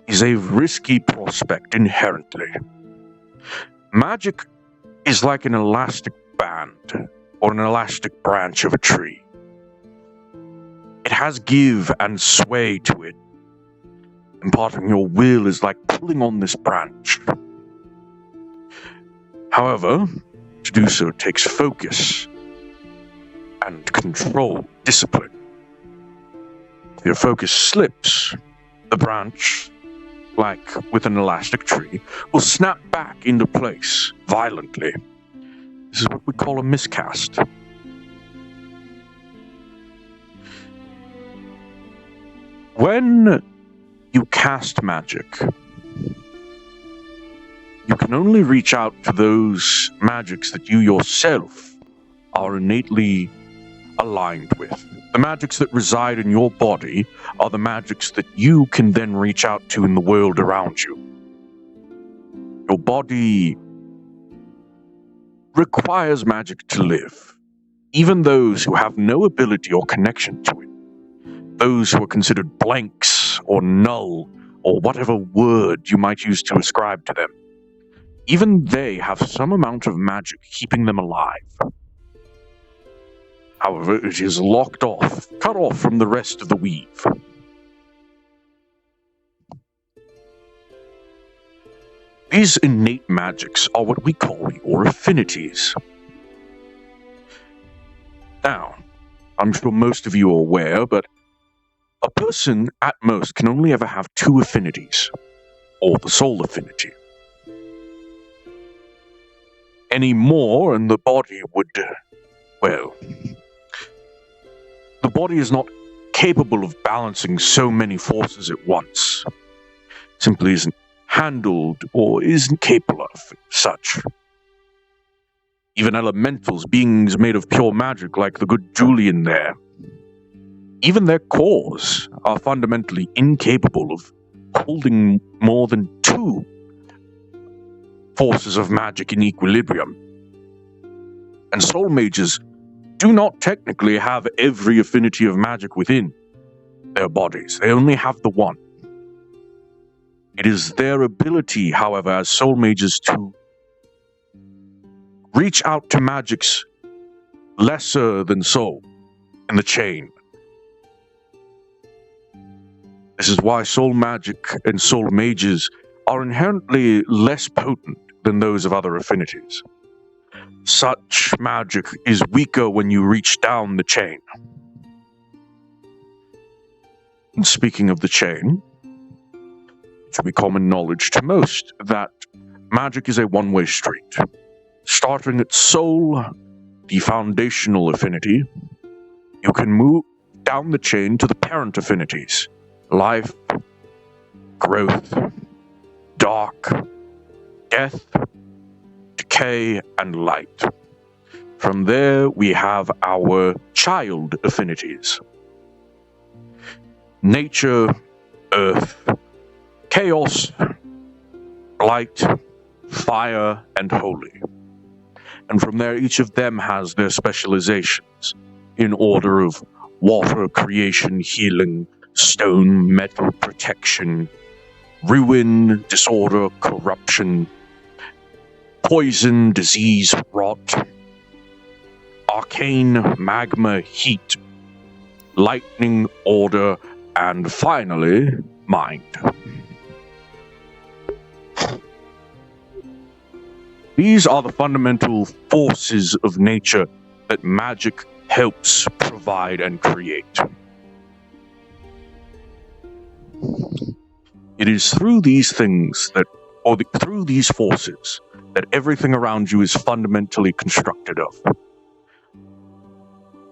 is a risky prospect inherently. Magic is like an elastic band or an elastic branch of a tree. It has give and sway to it. Imparting your will is like pulling on this branch. However, to do so takes focus and control, discipline. If your focus slips, the branch, like with an elastic tree, will snap back into place violently. This is what we call a miscast. When you cast magic, you can only reach out to those magics that you yourself are innately aligned with. The magics that reside in your body are the magics that you can then reach out to in the world around you. Your body requires magic to live. Even those who have no ability or connection to it, those who are considered blanks or null or whatever word you might use to ascribe to them, even they have some amount of magic keeping them alive. However, it is locked off, cut off from the rest of the weave. These innate magics are what we call your affinities. Now, I'm sure most of you are aware, but a person at most can only ever have 2 affinities, or the soul affinity. Any more and the body would, well, the body is not capable of balancing so many forces at once. Simply isn't handled or isn't capable of such. Even elementals, beings made of pure magic like the good Julian there, even their cores are fundamentally incapable of holding more than 2 forces of magic in equilibrium. And soul mages do not technically have every affinity of magic within their bodies. They only have the one. It is their ability, however, as soul mages to reach out to magics lesser than soul in the chain. This is why soul magic and soul mages are inherently less potent than those of other affinities. Such magic is weaker when you reach down the chain. And speaking of the chain, it should be common knowledge to most that magic is a one-way street. Starting at soul, the foundational affinity, you can move down the chain to the parent affinities: life, growth, dark, death, decay, and light. From there, we have our child affinities: nature, earth, chaos, light, fire, and holy. And from there, each of them has their specializations in order of water, creation, healing, stone, metal, protection, ruin, disorder, corruption, poison, disease, rot, arcane, magma, heat, lightning, order, and finally, mind. These are the fundamental forces of nature that magic helps provide and create. It is through these things through these forces that everything around you is fundamentally constructed of.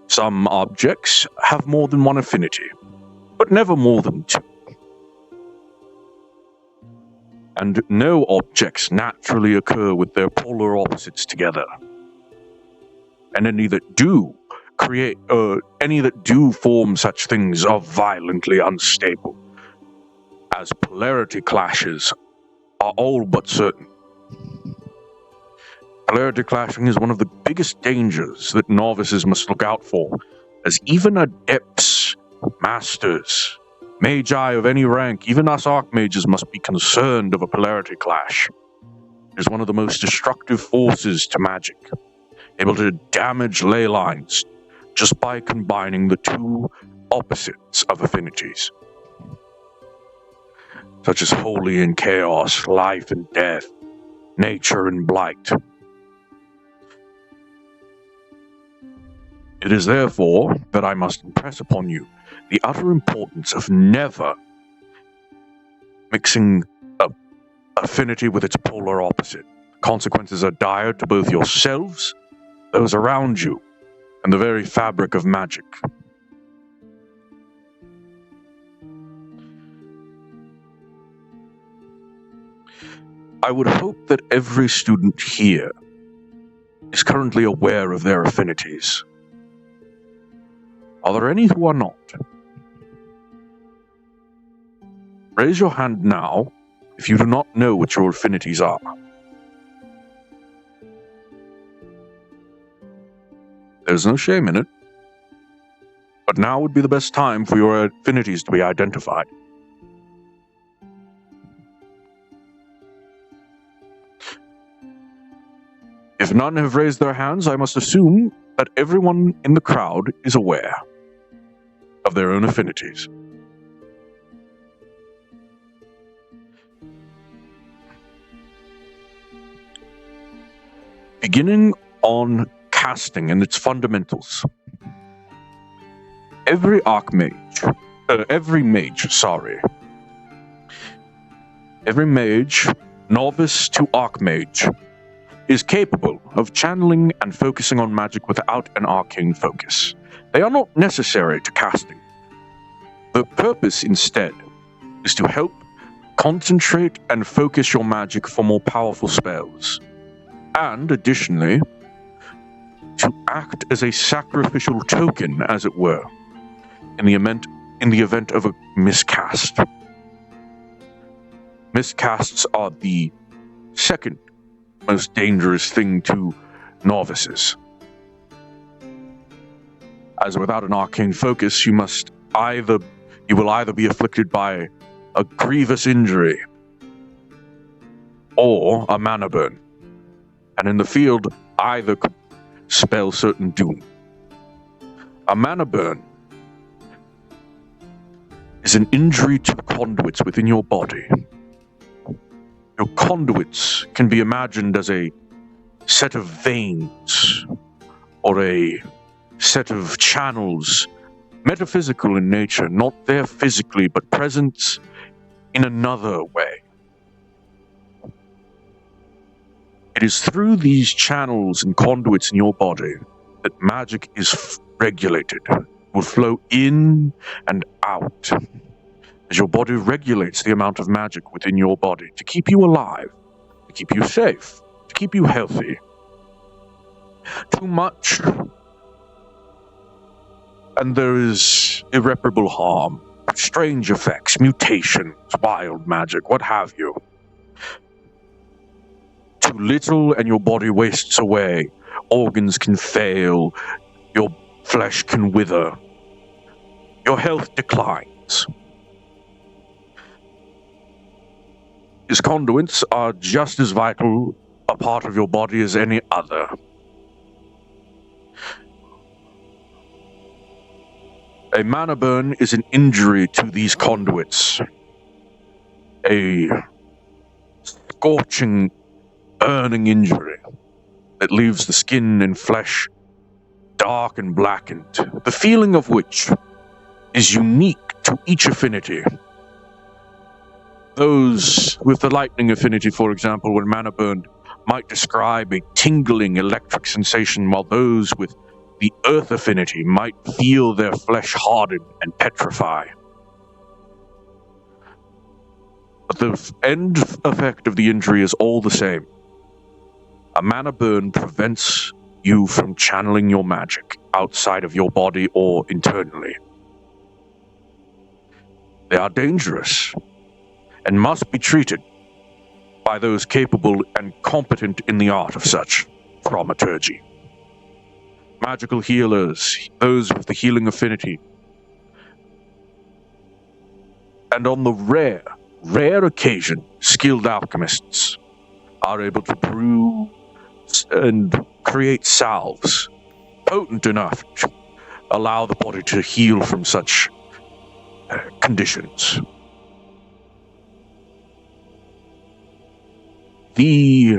Some objects have more than one affinity, but never more than two. And no objects naturally occur with their polar opposites together. And any that do form such things are violently unstable, as polarity clashes are all but certain. Polarity clashing is one of the biggest dangers that novices must look out for, as even adepts, masters, magi of any rank, even us archmages must be concerned of a polarity clash. It is one of the most destructive forces to magic, able to damage ley lines just by combining the two opposites of affinities, such as holy and chaos, life and death, nature and blight. It is therefore that I must impress upon you the utter importance of never mixing affinity with its polar opposite. Consequences are dire to both yourselves, those around you, and the very fabric of magic. I would hope that every student here is currently aware of their affinities. Are there any who are not? Raise your hand now if you do not know what your affinities are. There's no shame in it. But now would be the best time for your affinities to be identified. If none have raised their hands, I must assume that everyone in the crowd is aware of their own affinities. Beginning on casting and its fundamentals. Every mage, novice to archmage, is capable of channeling and focusing on magic without an arcane focus. They are not necessary to casting. The purpose, instead, is to help concentrate and focus your magic for more powerful spells, and additionally, to act as a sacrificial token, as it were, in the event of a miscast. Miscasts are the second most dangerous thing to novices, as without an arcane focus, you will either be afflicted by a grievous injury or a mana burn, and in the field, either could spell certain doom. A mana burn is an injury to the conduits within your body. Your conduits can be imagined as a set of veins or a set of channels, metaphysical in nature, not there physically, but present in another way. It is through these channels and conduits in your body that magic is regulated, will flow in and out, as your body regulates the amount of magic within your body to keep you alive, to keep you safe, to keep you healthy. Too much, and there is irreparable harm, strange effects, mutations, wild magic, what have you. Too little and your body wastes away, organs can fail, your flesh can wither, your health declines. These conduits are just as vital a part of your body as any other. A mana burn is an injury to these conduits. A scorching burning injury that leaves the skin and flesh dark and blackened, the feeling of which is unique to each affinity. Those with the lightning affinity, for example, when mana burned, might describe a tingling electric sensation, while those with the earth affinity might feel their flesh harden and petrify. But the end effect of the injury is all the same. A mana burn prevents you from channeling your magic outside of your body or internally. They are dangerous and must be treated by those capable and competent in the art of such thaumaturgy. Magical healers, those with the healing affinity, and on the rare occasion, skilled alchemists are able to brew and create salves potent enough to allow the body to heal from such conditions. The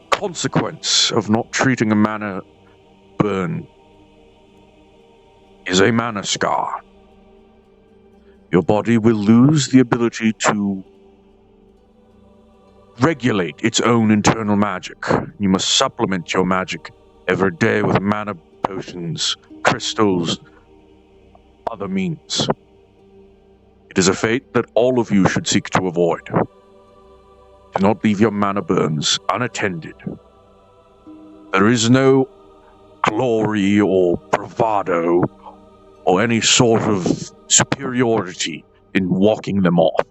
consequence of not treating a mana burn is a mana scar. Your body will lose the ability to regulate its own internal magic. You must supplement your magic every day with mana potions, crystals, other means. It is a fate that all of you should seek to avoid. Do not leave your mana burns unattended. There is no glory or bravado or any sort of superiority in walking them off.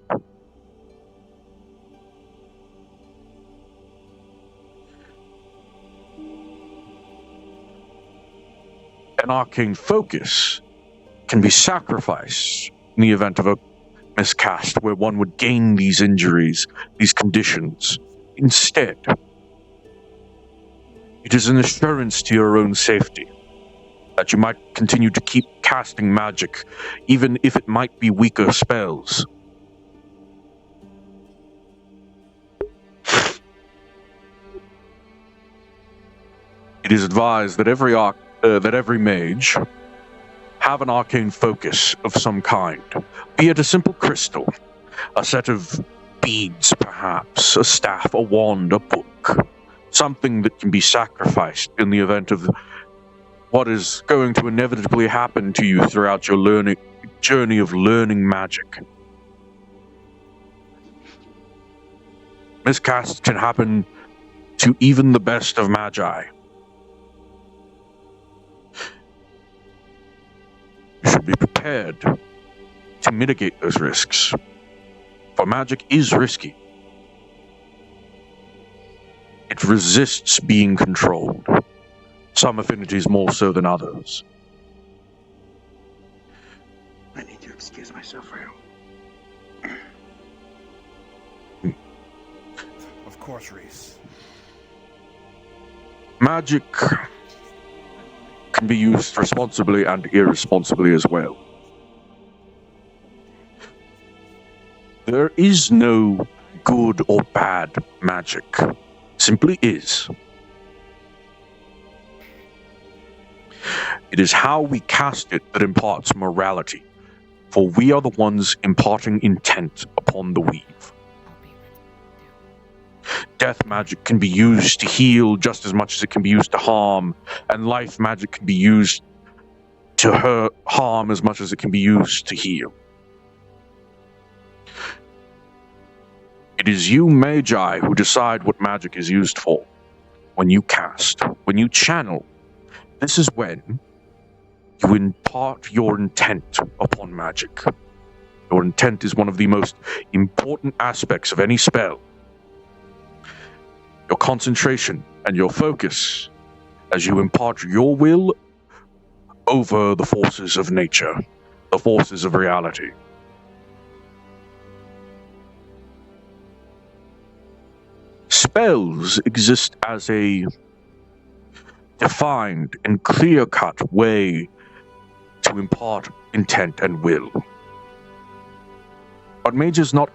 An arcane focus can be sacrificed in the event of a miscast where one would gain these injuries, these conditions. Instead, it is an assurance to your own safety that you might continue to keep casting magic, even if it might be weaker spells. It is advised that every mage have an arcane focus of some kind, be it a simple crystal, a set of beads perhaps, a staff, a wand, a book, something that can be sacrificed in the event of what is going to inevitably happen to you throughout your journey of learning magic. Miscasts can happen to even the best of magi. You should be prepared to mitigate those risks, for magic is risky. It resists being controlled, some affinities more so than others. I need to excuse myself for you. Of course, Reese. Magic can be used responsibly and irresponsibly as well. There is no good or bad magic. Simply is. It is how we cast it that imparts morality, for we are the ones imparting intent upon the weave. Death magic can be used to heal just as much as it can be used to harm, and life magic can be used to harm as much as it can be used to heal. It is you, Magi, who decide what magic is used for. When you cast, when you channel, this is when you impart your intent upon magic. Your intent is one of the most important aspects of any spell. Your concentration and your focus as you impart your will over the forces of nature, the forces of reality. Spells exist as a defined and clear-cut way to impart intent and will. But mages do not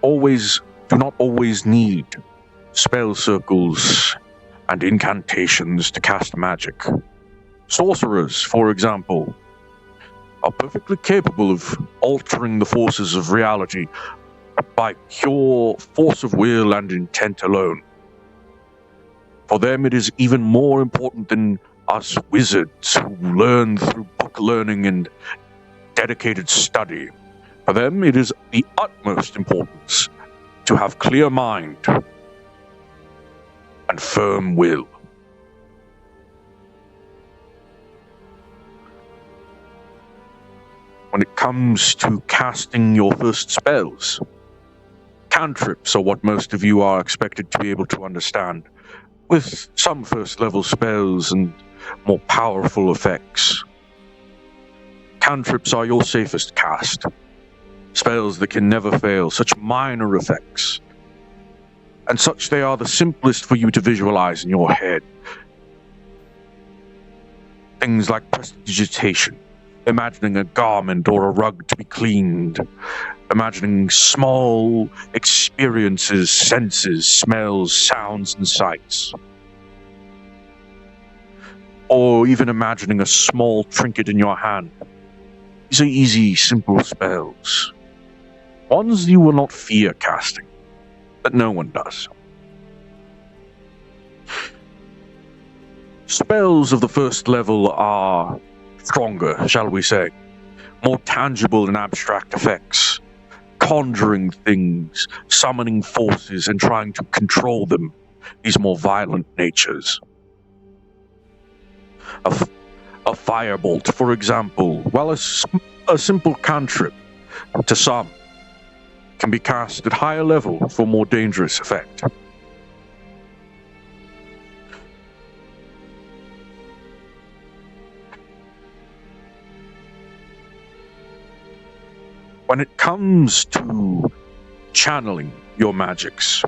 always need spell circles, and incantations to cast magic. Sorcerers, for example, are perfectly capable of altering the forces of reality by pure force of will and intent alone. For them, it is even more important than us wizards who learn through book learning and dedicated study. For them, it is the utmost importance to have clear mind and firm will. When it comes to casting your first spells, cantrips are what most of you are expected to be able to understand, with some first level spells and more powerful effects. Cantrips are your safest cast, spells that can never fail, such minor effects, and such they are the simplest for you to visualize in your head. Things like prestidigitation, imagining a garment or a rug to be cleaned, imagining small experiences, senses, smells, sounds, and sights. Or even imagining a small trinket in your hand. These are easy, simple spells. Ones you will not fear casting, but no one does. Spells of the first level are stronger, shall we say, more tangible and abstract effects, conjuring things, summoning forces, and trying to control them, these more violent natures. A firebolt, for example, while a simple cantrip to some, can be cast at higher level for more dangerous effect. When it comes to channeling your magics,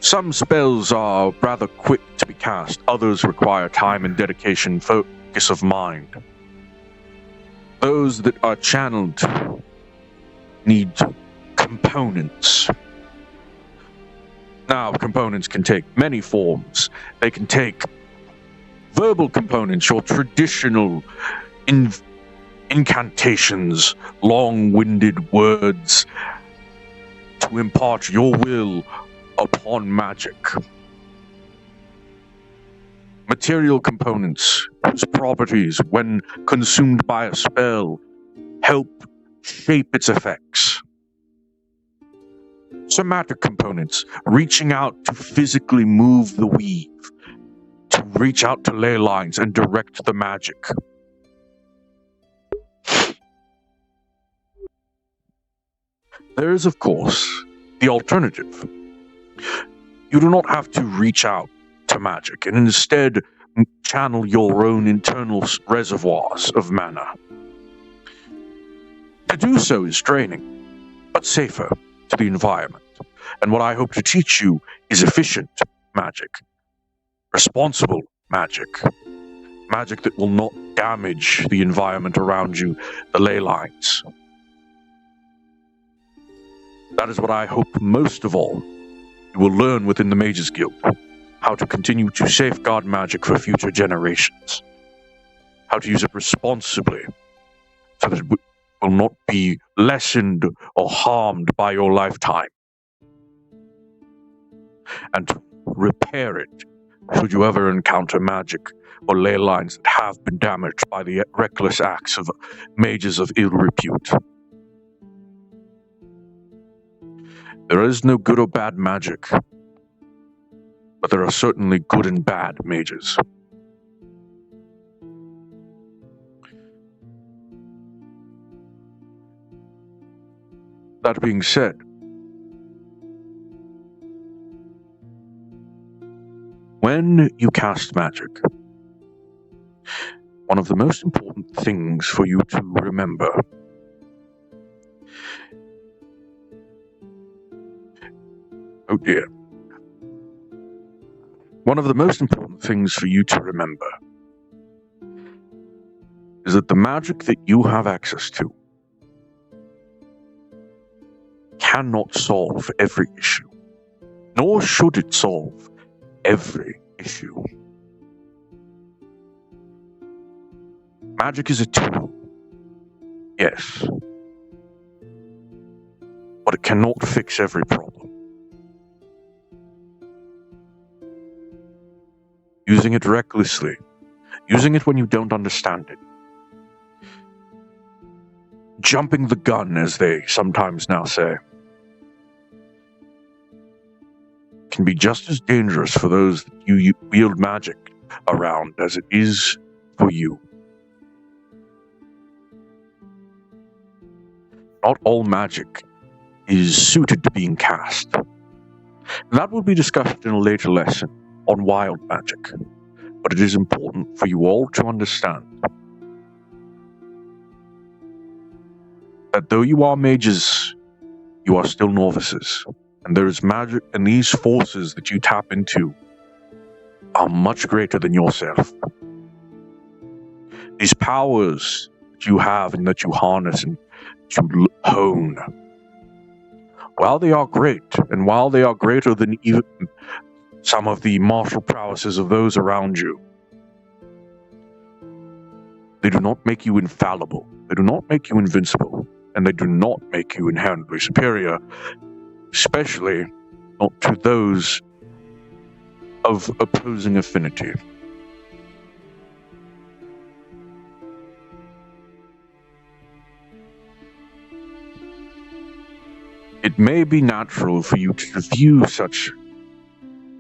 some spells are rather quick to be cast, others require time and dedication, focus of mind. Those that are channeled need components. Now, components can take many forms. They can take verbal components, your traditional incantations, long-winded words to impart your will upon magic. Material components whose properties, when consumed by a spell, help shape its effects. Somatic components, reaching out to physically move the weave, to reach out to ley lines and direct the magic. There is, of course, the alternative. You do not have to reach out to magic, and instead channel your own internal reservoirs of mana. To do so is draining, but safer to the environment. And what I hope to teach you is efficient magic, responsible magic, magic that will not damage the environment around you, the ley lines. That is what I hope most of all you will learn within the Mages Guild, how to continue to safeguard magic for future generations, how to use it responsibly so that it will not be lessened or harmed by your lifetime, and to repair it should you ever encounter magic or ley lines that have been damaged by the reckless acts of mages of ill repute. There is no good or bad magic, but there are certainly good and bad mages. That being said, when you cast magic, one of the most important things for you to remember One of the most important things for you to remember is that the magic that you have access to cannot solve every issue. nor should it solve every issue. Magic is a tool, yes, but it cannot fix every problem. Using it recklessly, using it when you don't understand it, jumping the gun, as they sometimes now say, can be just as dangerous for those that you wield magic around as it is for you. Not all magic is suited to being cast. That will be discussed in a later lesson on wild magic, but it is important for you all to understand that though you are mages, you are still novices, and there is magic, and these forces that you tap into are much greater than yourself. These powers that you have and that you harness and you hone, while they are great, and while they are greater than even some of the martial prowesses of those around you, they do not make you infallible, they do not make you invincible, and they do not make you inherently superior, especially not to those of opposing affinity. It may be natural for you to view such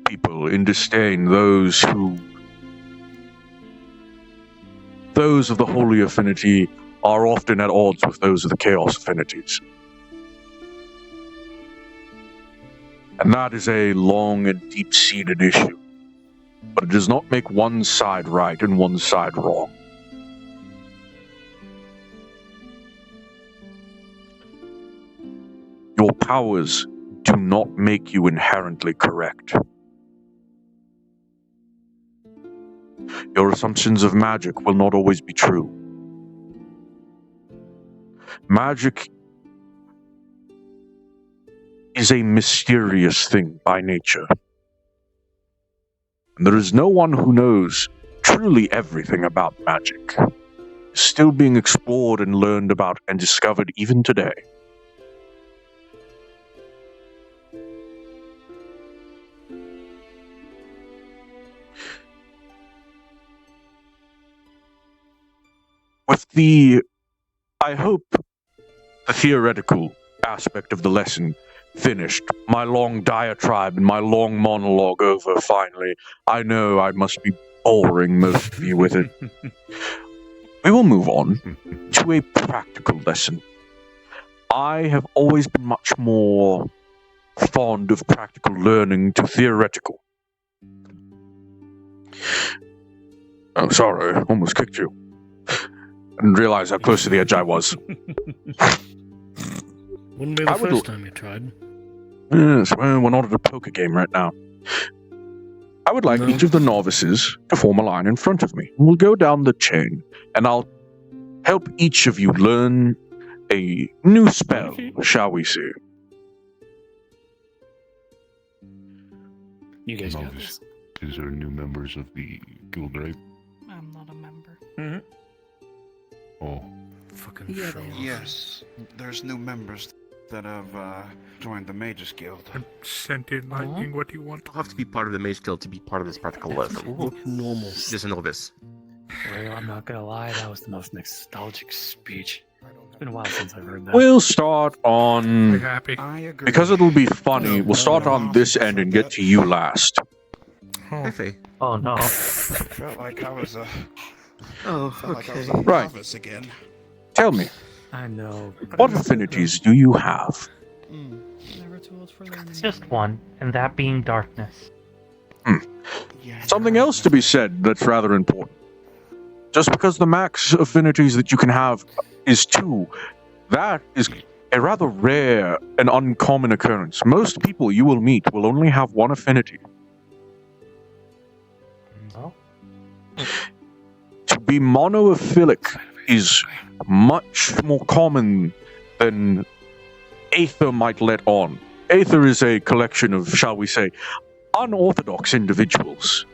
people in disdain, those of the holy affinity are often at odds with those of the chaos affinities. And that is a long and deep-seated issue. But it does not make one side right and one side wrong. Your powers do not make you inherently correct. Your assumptions of magic will not always be true. Magic is a mysterious thing by nature. And there is no one who knows truly everything about magic. It's still being explored and learned about and discovered even today. With I hope, the theoretical aspect of the lesson finished, my long diatribe and my long monologue over finally, I know I must be boring most of you with it. We will move on to a practical lesson. I have always been much more fond of practical learning to theoretical. Oh, sorry, I almost kicked you. I didn't realize how close to the edge I was. Wouldn't be the first time you tried. Yes, well, we're not at a poker game right now. I would like each of the novices to form a line in front of me. We'll go down the chain, and I'll help each of you learn a new spell, shall we say. You guys got this. Is there new members of the guild, right? I'm not a member. Mm-hmm. Oh. Fucking Yeah, show. Yes, there's new members that have joined the Mages Guild. Sentient lightning, what do you want? I'll have to be part of the Mage Guild to be part of this practical lesson. Look normal. Just a novice. Well, I'm not gonna lie, that was the most nostalgic speech. It's been a while since I've heard that. We'll start on... happy? Because it'll be funny, we'll start on this end and get to you last. Oh no. Felt like I was Right. novice again. Tell me, I know. what affinities do you have? Just one, and that being darkness. Something else to be said that's rather important. Just because the max affinities that you can have is 2, that is a rather rare and uncommon occurrence. Most people you will meet will only have 1 affinity. No? To be monophilic is much more common than Aether might let on. Aether is a collection of, shall we say, unorthodox individuals.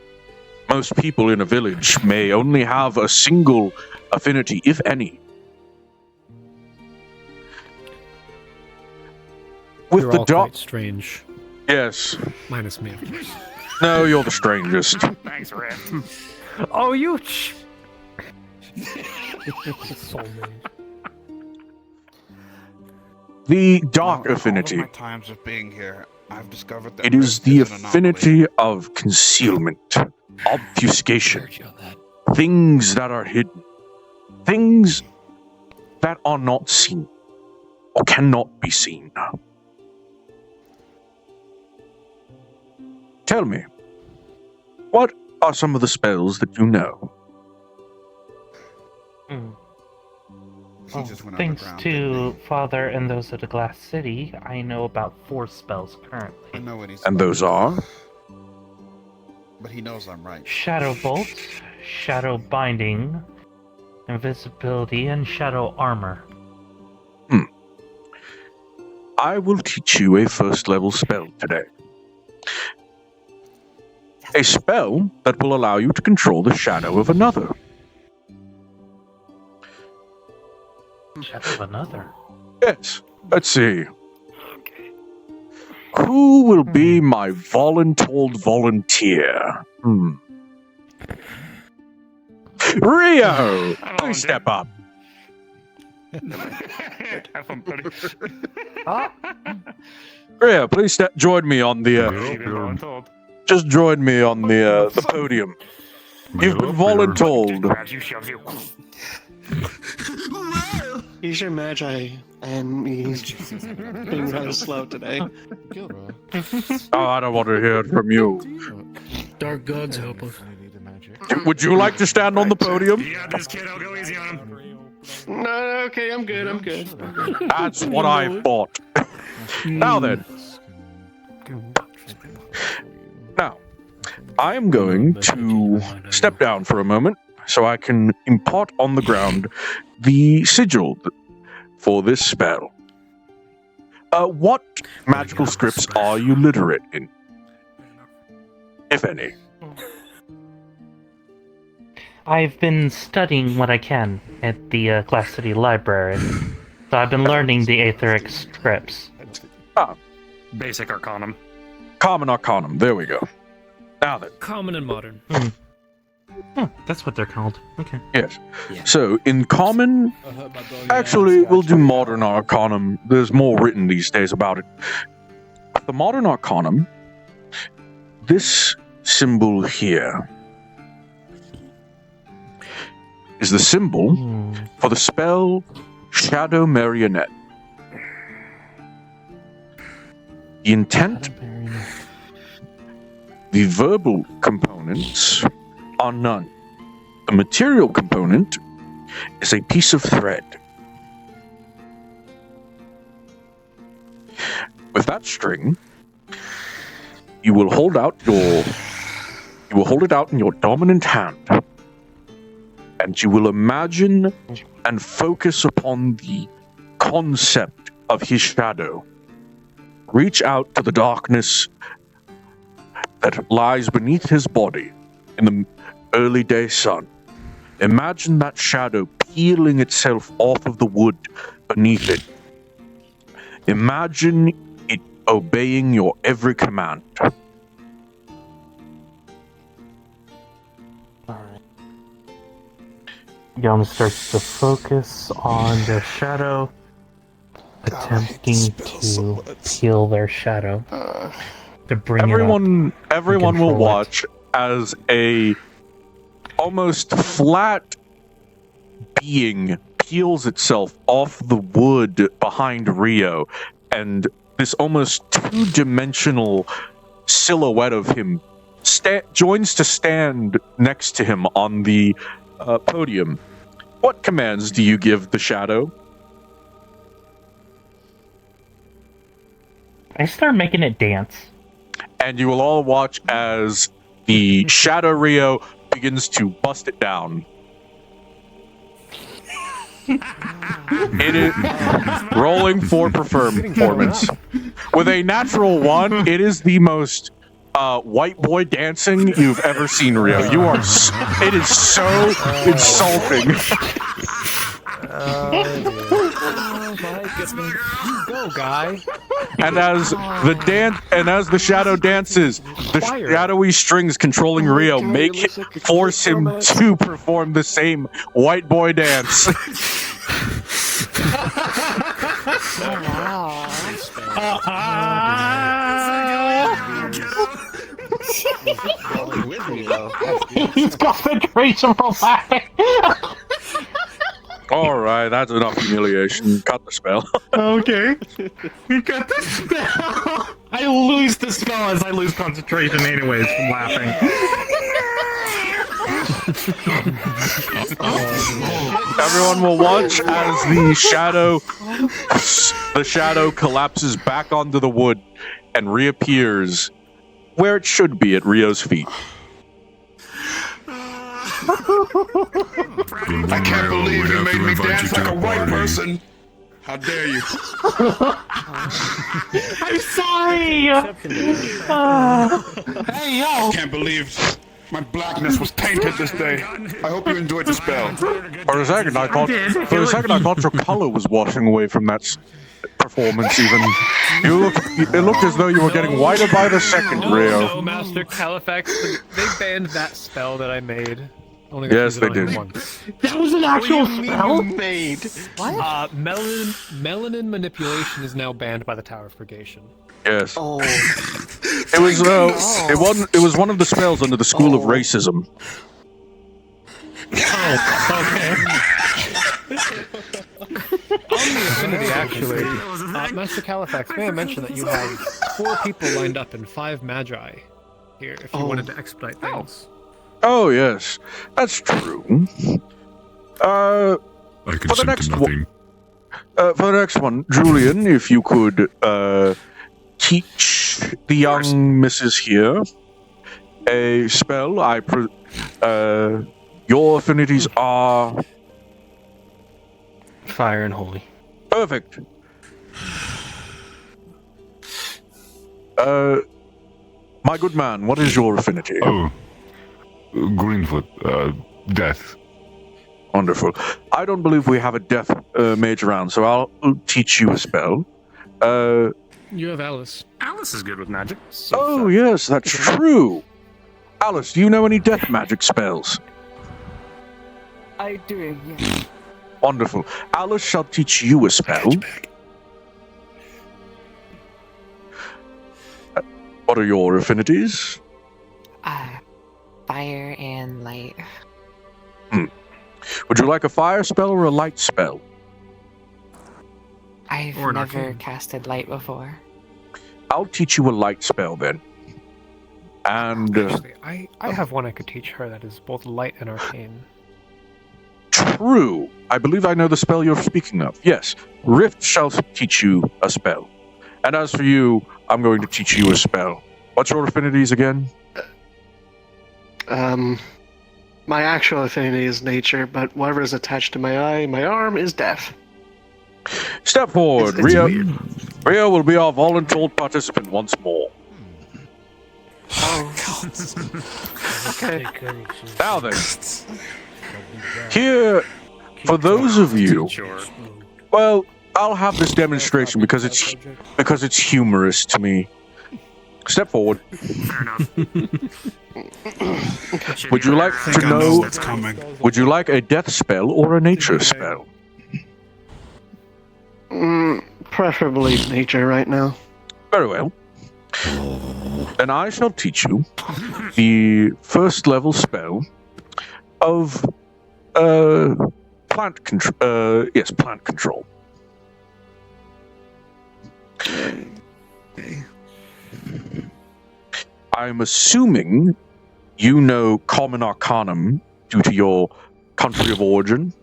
Most people in a village may only have a single affinity, if any. With You're the all dark, quite strange. yes. Minus me, of course. No, you're the strangest. Thanks, Rift. Oh, you. The dark Now, in affinity. all of my times of being here, I've discovered that It is Rift the is an anomaly. affinity of concealment, obfuscation, things that are hidden, things that are not seen or cannot be seen. Tell me, what are some of the spells that you know? He just went Thanks underground, to didn't Father and those at the Glass City, I know about 4 spells currently. I know what he's And those are? But he knows I'm right. Shadow Bolt, Shadow Binding, Invisibility, and Shadow Armor. I will teach you a first level spell today. A spell that will allow you to control the shadow of another. Shadow of another? Yes, let's see. Who will be my voluntold volunteer? Rio! Please step up. Have fun, buddy. Rio, please join me on the... just join me on the podium. You've been voluntold. He's your magi, and he's being rather slow today. Oh, I don't want to hear it from you. Dark gods help us. Would you like to stand on the podium? Yeah, this kid, I'll go easy on him. No, okay, I'm good. That's what I thought. Now then. Now, I am going to step down for a moment so I can impart on the ground the sigil for this spell. What magical scripts are you literate in? If any. I've been studying what I can at the Glass City Library, so I've been learning the Aetheric scripts. Basic Arcanum. Common Arcanum, there we go. Now then. Common and modern. Oh, that's what they're called. Okay. Yes. So, in common... Actually, we'll do Modern Arcanum. There's more written these days about it. The Modern Arcanum, this symbol here, is the symbol for the spell Shadow Marionette. The intent, the verbal components are none. The material component is a piece of thread. With that string, you will hold it out in your dominant hand, and you will imagine and focus upon the concept of his shadow. Reach out to the darkness that lies beneath his body in the early day sun. Imagine that shadow peeling itself off of the wood beneath it. Imagine it obeying your every command. Yum starts to focus on the shadow, attempting to peel their shadow. To bring everyone it up will watch as a almost flat being peels itself off the wood behind Rio, and this almost two-dimensional silhouette of him joins to stand next to him on the podium. What commands do you give the shadow? I start making it dance. And you will all watch as the Shadow Rio begins to bust it down. It is rolling for performance. With a natural 1, it is the most white boy dancing you've ever seen, Rio. You are. It is so insulting. Oh my goodness! Go, guy. And as the shadow dances, the shadowy strings controlling Rio force him to perform the same white boy dance. He's concentration from laughing. All right, that's enough humiliation. Cut the spell. Okay. We got the spell. I lose the spell as I lose concentration anyways from laughing. Everyone will watch as the shadow collapses back onto the wood and reappears where it should be, at Rio's feet. I can't believe you made me dance like a white person. How dare you? I'm sorry. Hey, yo! I can't believe my blackness was tainted this day. I hope you enjoyed the spell. For a second, I thought your color was washing away from that performance. Even it looked as though you were getting whiter by the second, Rio. No, Master Califax, they banned that spell that I made. Only got to Yes, use it they on him did. once. That was an actual spell. Made. What? Melanin manipulation is now banned by the Tower of Purgation. Yes. Oh. It was it was one of the spells under the school of racism. On the affinity, actually, Master Califax, may I mention that you have 4 people lined up and 5 magi here if you wanted to expedite things. Oh yes, that's true. I can for the sink next to nothing. for the next one, Julian, if you could teach the young Mrs. here a spell. Your affinities are Fire and holy. perfect. My good man, what is your affinity? Oh, Greenfoot, death. Wonderful. I don't believe we have a death mage around, so I'll teach you a spell. You have Alice. Alice is good with magic. Oh, yes, that's true. Alice, do you know any death magic spells? I do, yes. Wonderful. Alice shall teach you a spell. What are your affinities? Fire and light. Would you like a fire spell or a light spell? I've Or an never arcane. casted light before. I'll teach you a light spell then. And Actually, I have one I could teach her that is both light and arcane. true. I believe I know the spell you're speaking of. Yes, Rift shall teach you a spell. And as for you, I'm going to teach you a spell. What's your affinities again? My actual affinity is nature, but whatever is attached to my eye, my arm is death. Step forward. It's Rio. weird. Rio will be our voluntold participant once more. Oh, okay. Now then, here, for those of you, well, I'll have this demonstration because it's humorous to me. Step forward. Fair enough. Would you like think to I know know? what's coming. Would you like a death spell or a nature spell? Preferably nature right now. Very well. Then I shall teach you the first level spell of plant control. Yes, plant control. I'm assuming you know Common Arcanum due to your country of origin.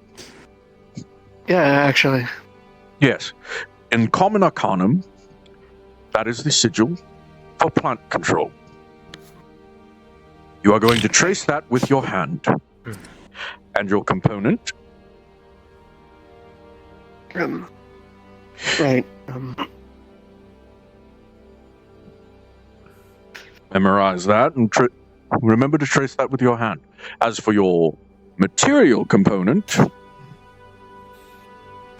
Yeah, actually. Yes. In Common Arcanum, that is the sigil for plant control. You are going to trace that with your hand. And your component Right. Memorize that and remember to trace that with your hand. As for your material component,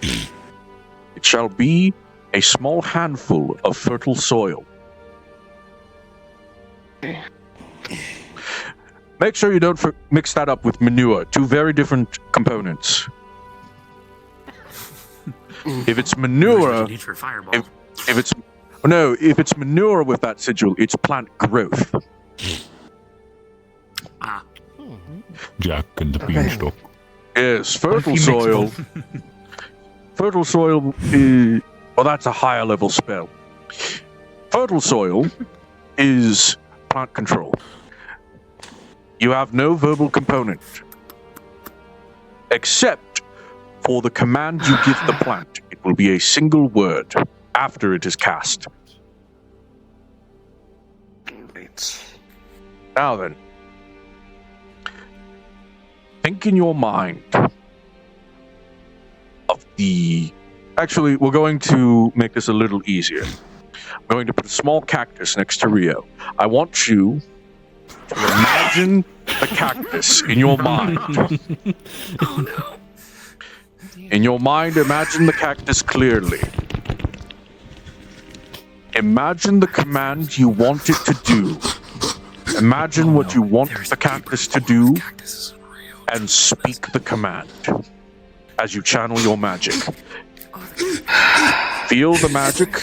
it shall be a small handful of fertile soil. Make sure you don't mix that up with manure. Two very different components. If it's manure, if it's manure with that sigil, it's plant growth. Jack and the beanstalk. Yes, fertile soil. Fertile soil is, well, that's a higher level spell. Fertile soil is plant control. You have no verbal component, except for the command you give the plant. It will be a single word after it is cast. Now then, think in your mind of the... Actually, we're going to make this a little easier. I'm going to put a small cactus next to Rio. I want you to imagine the cactus in your mind. Oh no. In your mind, imagine the cactus clearly. Imagine the command you want it to do. Imagine what you want the cactus to do, and speak the command as you channel your magic. Feel the magic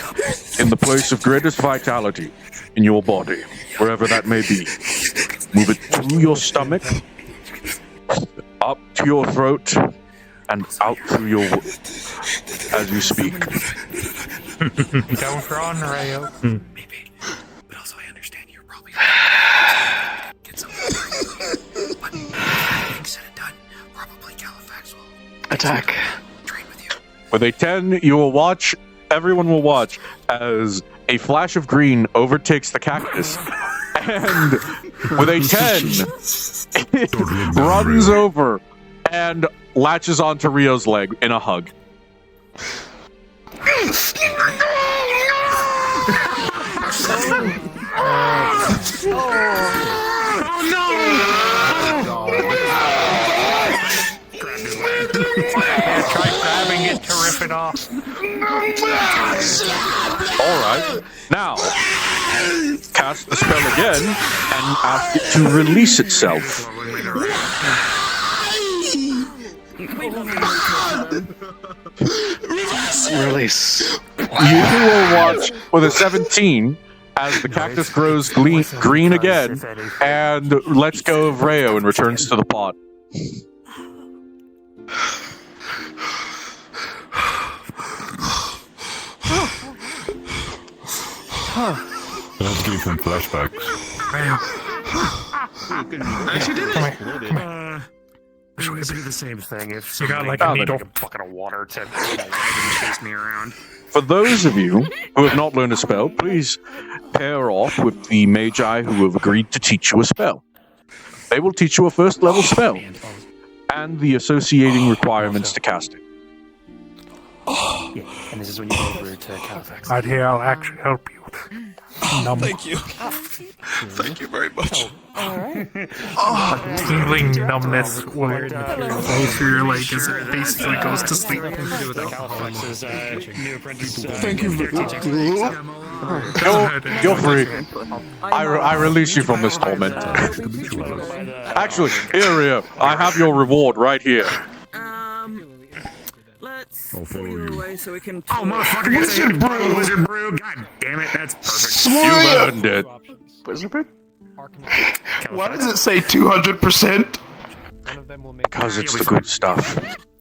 in the place of greatest vitality in your body, wherever that may be. Move it through your stomach, up to your throat, and out through your as you speak. Don't run, Rayo. Maybe. But also I understand you're probably get some but being said and done, probably Califax will attack. Train with you. With a 10, you will watch, everyone will watch, as a flash of green overtakes the cactus. And with a 10, it runs over and latches onto Rio's leg in a hug. Try grabbing it to rip it off. Alright, now, cast the spell again and ask it to release itself. Release. You will watch with a 17 as the cactus grows green again and lets go of Rayo and returns to the pot. Let's give him flashbacks. Actually did it. I would do the same thing if You got somebody like a gave me needle. a bucket of water to chase me around. For those of you who have not learned a spell, please pair off with the magi who have agreed to teach you a spell. They will teach you a first level spell and the associating requirements to cast it. Yeah, and this is when you go over to Califax. Right here, I'll actually help you. Numb. Thank you. Thank you very much. Tingling numbness where it goes through your leg as it basically goes to sleep. Thank you. You're free. I release you from this torment. Actually, here, Rio, I have your reward right here. Let's put you away so we can. Oh, motherfucker! Wizard brew. Wizard brew! God damn it! That's perfect. You've earned it. Wizard brew? Why does it say 200%? Because it's the good stuff.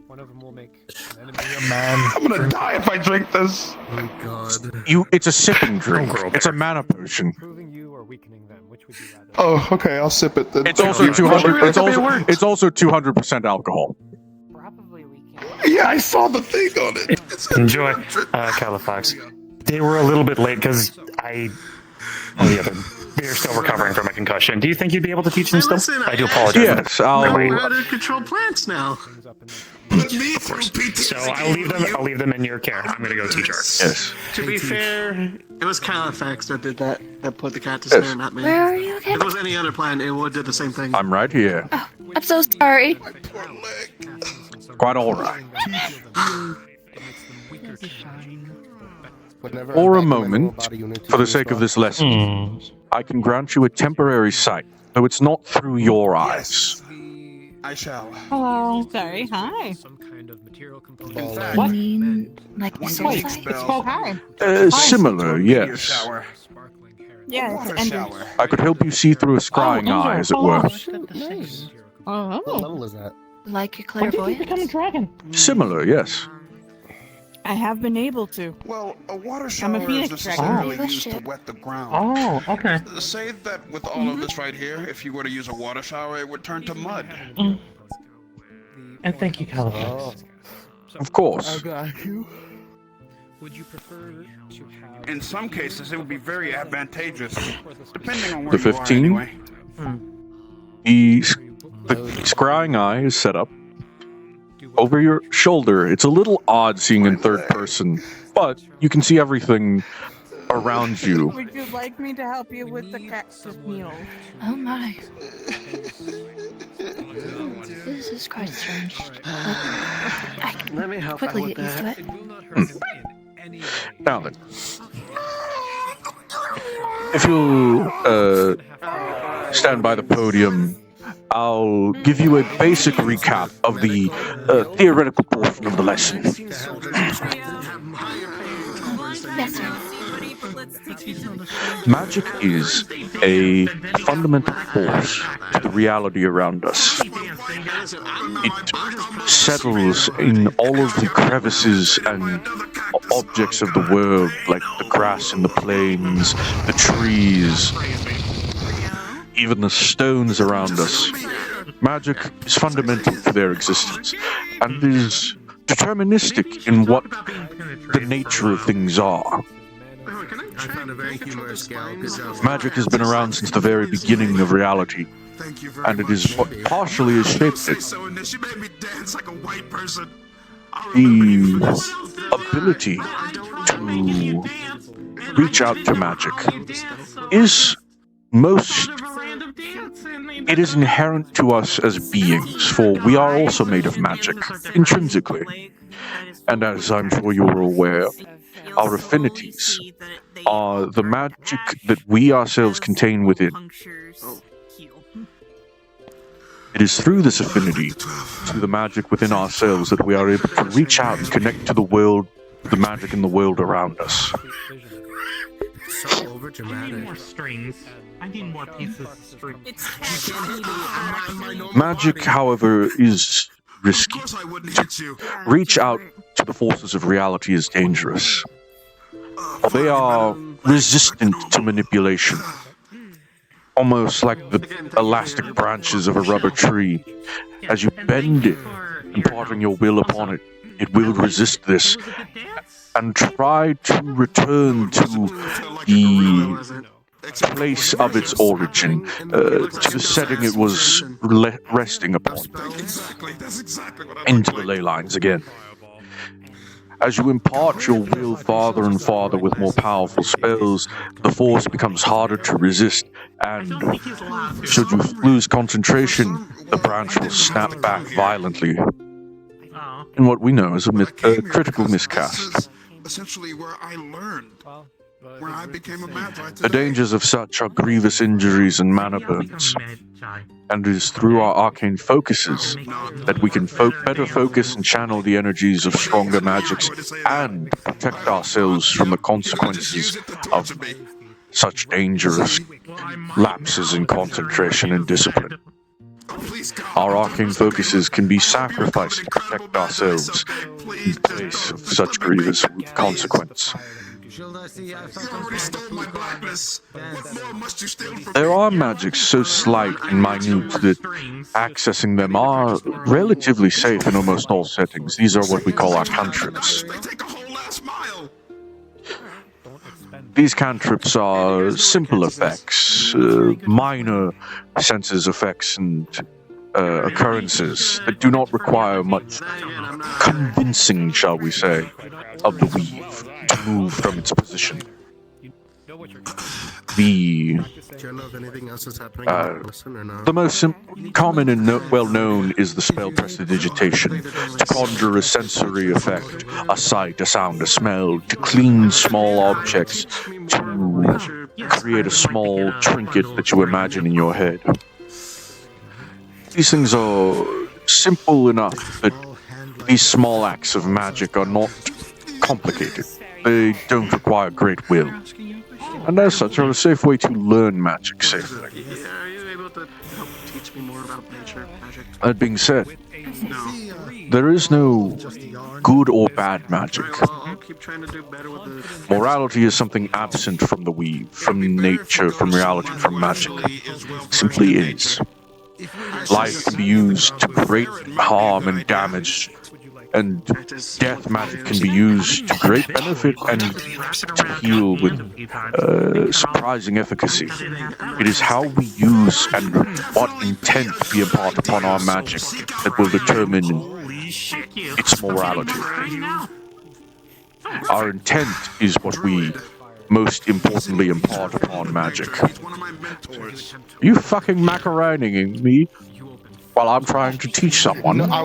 One of them will make an enemy A man. I'm gonna die if I drink this. Oh god. It's a sipping drink. It's a mana potion. improving you or weakening them. Which would you rather? Oh, okay, I'll sip it then. It's also 200. It's also 200% alcohol. Probably we can. Yeah, I saw the thing on it. Enjoy, Califax. They were a little bit late because I. Oh, yeah, You're still recovering from a concussion. Do you think you'd be able to teach them Hey, still? listen, I do apologize. Yes, I I'll. know how to control plants now. So I'll leave them in your care. I'm gonna go teach her. Yes. To be fair, it was Califax that did that. That put the cat to Yes. snare, not me. Where are you again? If it was any other plant, it would do the same thing. I'm right here. I'm so sorry. Quite all right. Whenever For a I'm back in my moment, normal body unit, for the you sake of stop. this lesson, I can grant you a temporary sight, though it's not through your eyes. I shall. Hello. Sorry. Hi. I mean, like soul sight? Hi. Similar, yes. Shower. Yeah, it's ended. I could help you see through a scrying eye, as it were. Nice. Oh. What level is that? Like your When did you clairvoyance? become a dragon? Similar, yes. I have been able to. Well, a water I'm shower a is phoenix necessarily dragon. used to wet the ground. Oh, okay. Say that with all of this right here, if you were to use a water shower, it would turn to mud. And thank you, Califax. Of course. got you. Would you prefer to have In some cases, it would be very advantageous, depending on The where you are 15? anyway. The scrying eye is set up over your shoulder. It's a little odd seeing in third person, but you can see everything around you. Would you like me to help you with the cactus meal? Oh my. This is quite strange. I can Let me help out quickly with get used to that. it. Now then, if you stand by the podium, I'll give you a basic recap of the theoretical portion of the lesson. Yes, sir. Magic is a fundamental force to the reality around us. It settles in all of the crevices and objects of the world, like the grass in the plains, the trees, even the stones around us. Magic is fundamental to their existence, and is deterministic in what the nature of things are. I found a very humorous gal. Good job. Magic has been around since the very beginning of reality, Thank you very and it is what much. partially has shaped it. So in this, she made me dance like a white person. The ability to reach out to magic is it is inherent to us as beings, for we are also made of magic, intrinsically. And as I'm sure you're aware, our affinities are the magic that we ourselves contain within. It is through this affinity to the magic within ourselves that we are able to reach out and connect to the world, the magic in the world around us. So overdramatic. I need more strings. I need more pieces of string. Magic, however, is risky. To reach out to the forces of reality is dangerous. They are resistant to manipulation, almost like the elastic branches of a rubber tree. As you bend it, imparting your will upon it, it will resist this and try to return to the place of its origin, to the setting it was resting upon, into the ley lines again. As you impart your will farther and farther with more powerful spells, the force becomes harder to resist, and should you lose concentration, the branch will snap back violently in what we know as a critical miscast. Essentially where I learned, where I became a magi. The dangers of such are grievous injuries and mana burns, and it is through our arcane focuses that we can better focus and channel the energies of stronger magics and protect ourselves from the consequences of such dangerous lapses in concentration and discipline. Our arcane focuses can be sacrificed to protect ourselves in place of such grievous consequence. There are magics so slight and minute that accessing them are relatively safe in almost all settings. These are what we call our cantrips. These cantrips are simple effects, minor senses effects and occurrences that do not require much convincing, shall we say, of the weave to move from its position. The most common and well-known is the spell prestidigitation, to conjure a sensory effect, a sight, a sound, a smell, to clean small objects, to create a small trinket that you imagine in your head. These things are simple enough that these small acts of magic are not complicated. They don't require great will. And as such, are a safe way to learn magic safely. Are you able to help teach me more about nature magic? That being said, No. there is no good or bad magic. I'll keep trying to do better with the... Morality is something absent from the weave, from nature, from reality, from magic. It simply is. Life can be used to great harm and damage, and death magic can be used to great benefit and to heal with surprising efficacy. It is how we use and what intent we impart upon our magic that will determine its morality. Our intent is what we most importantly impart upon magic. You fucking macaroning me while I'm trying to teach someone. I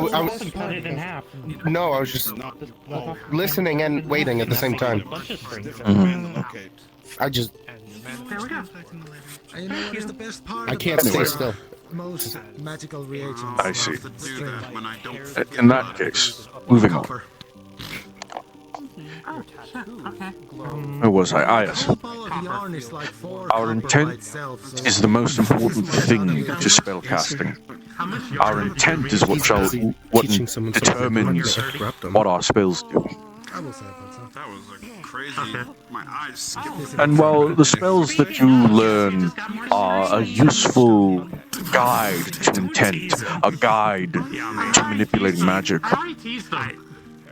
was just listening and waiting at the same time. I just... I can't stay still. Most magical reagents. I see. In that case, moving on. Where was I? Ah, yes. Our intent is the most important thing to spellcasting. Our intent is what determines what our spells do. That was a crazy. My eyes skipped. And while the spells that you learn are a useful guide to intent, a guide to manipulating magic,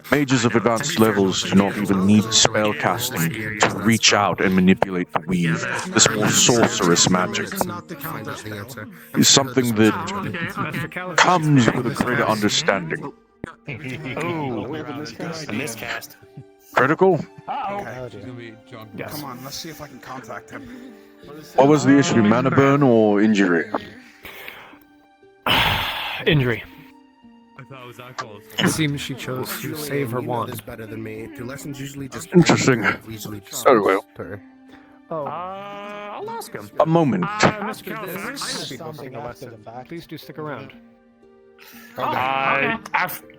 mages of advanced levels do not even need spellcasting to reach out and manipulate the weave. This more sorcerous magic is something that comes with a greater understanding. Oh, a miscast. Critical? Come on, let's see if I can contact him. What was the issue? Mana burn or injury? Injury. It seems she chose to save her wand. Is better than me. The lessons usually just... Interesting. Oh well. I'll ask him. A moment. Please do stick around.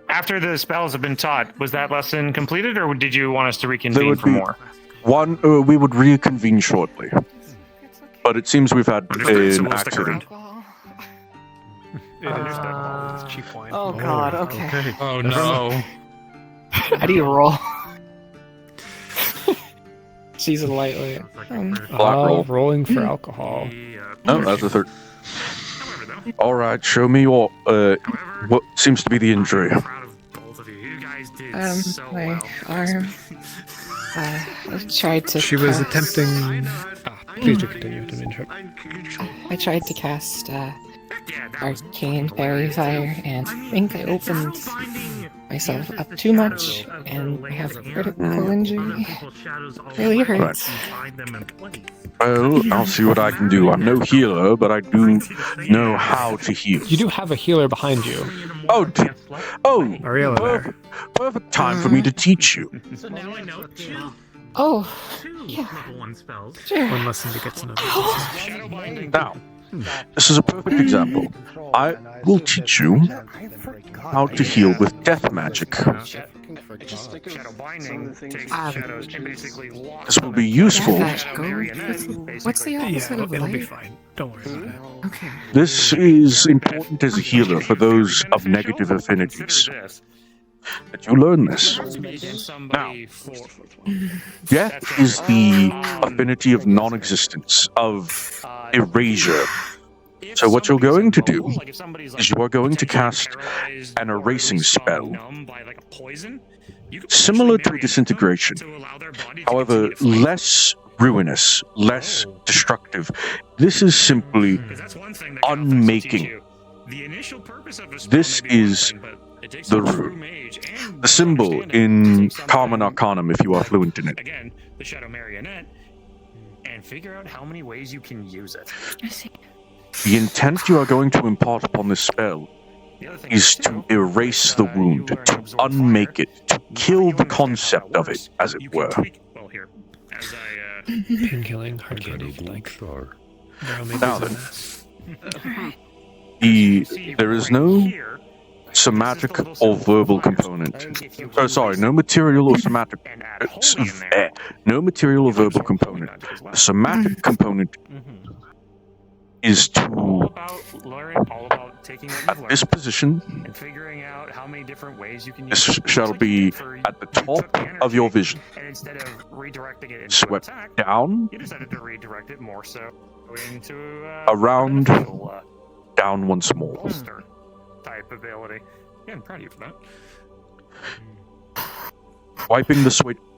After the spells have been taught, was that lesson completed, or did you want us to There reconvene would for be more? one. We would reconvene shortly, but it seems we've had an accident. It's cheap wine. Oh god, okay. Oh no. How do you roll? She's a lightweight. Rolling for alcohol. Oh, that's a third. All right, show me your what seems to be the injury. My arm. I tried to. She was cast- attempting. Please do continue to interrupt. I tried to cast Arcane Fairy Fire, and I think I opened myself up too much, and I have critical injury. Really hurts. Well, I'll see what I can do. I'm no healer, but I do know how to heal. You do have a healer behind you. Oh, Ariella there. Perfect time for me to teach you. So now I know two. Oh, yeah. Level 1 spells. Sure. One lesson to get to know. Now, this is a perfect example. I will teach you how to heal with death magic. Shadow binding takes shadows and basically locks This will be useful. What's the opposite of It'll be light? fine. Don't worry about it. Okay. This is important as a healer for those of negative affinities. That you learn this. Now, death is the affinity of non-existence, of erasure. So what you're going to do is you are going to cast an erasing spell, similar to disintegration, however less ruinous, less destructive. This is simply unmaking. This is the symbol in Common Arcanum, if you are fluent in it. Again, the Shadow Marionette, and figure out how many ways you can use it. I see. The intent you are going to impart upon this spell is to erase the wound, to unmake it, to kill the concept of it, as it were. Well, here, as Painkilling, hard candy, like. Now then, there is no somatic or verbal component. Oh, sorry, no material or somatic. No material or verbal component. The somatic component is to, at this position, and figuring out how many different ways you can this shall be at the top of your vision. And instead of redirecting it into Swept attack, down, you decided to redirect it more so into around, down once more. holster type ability. Yeah, I'm proud of you for that. Wiping the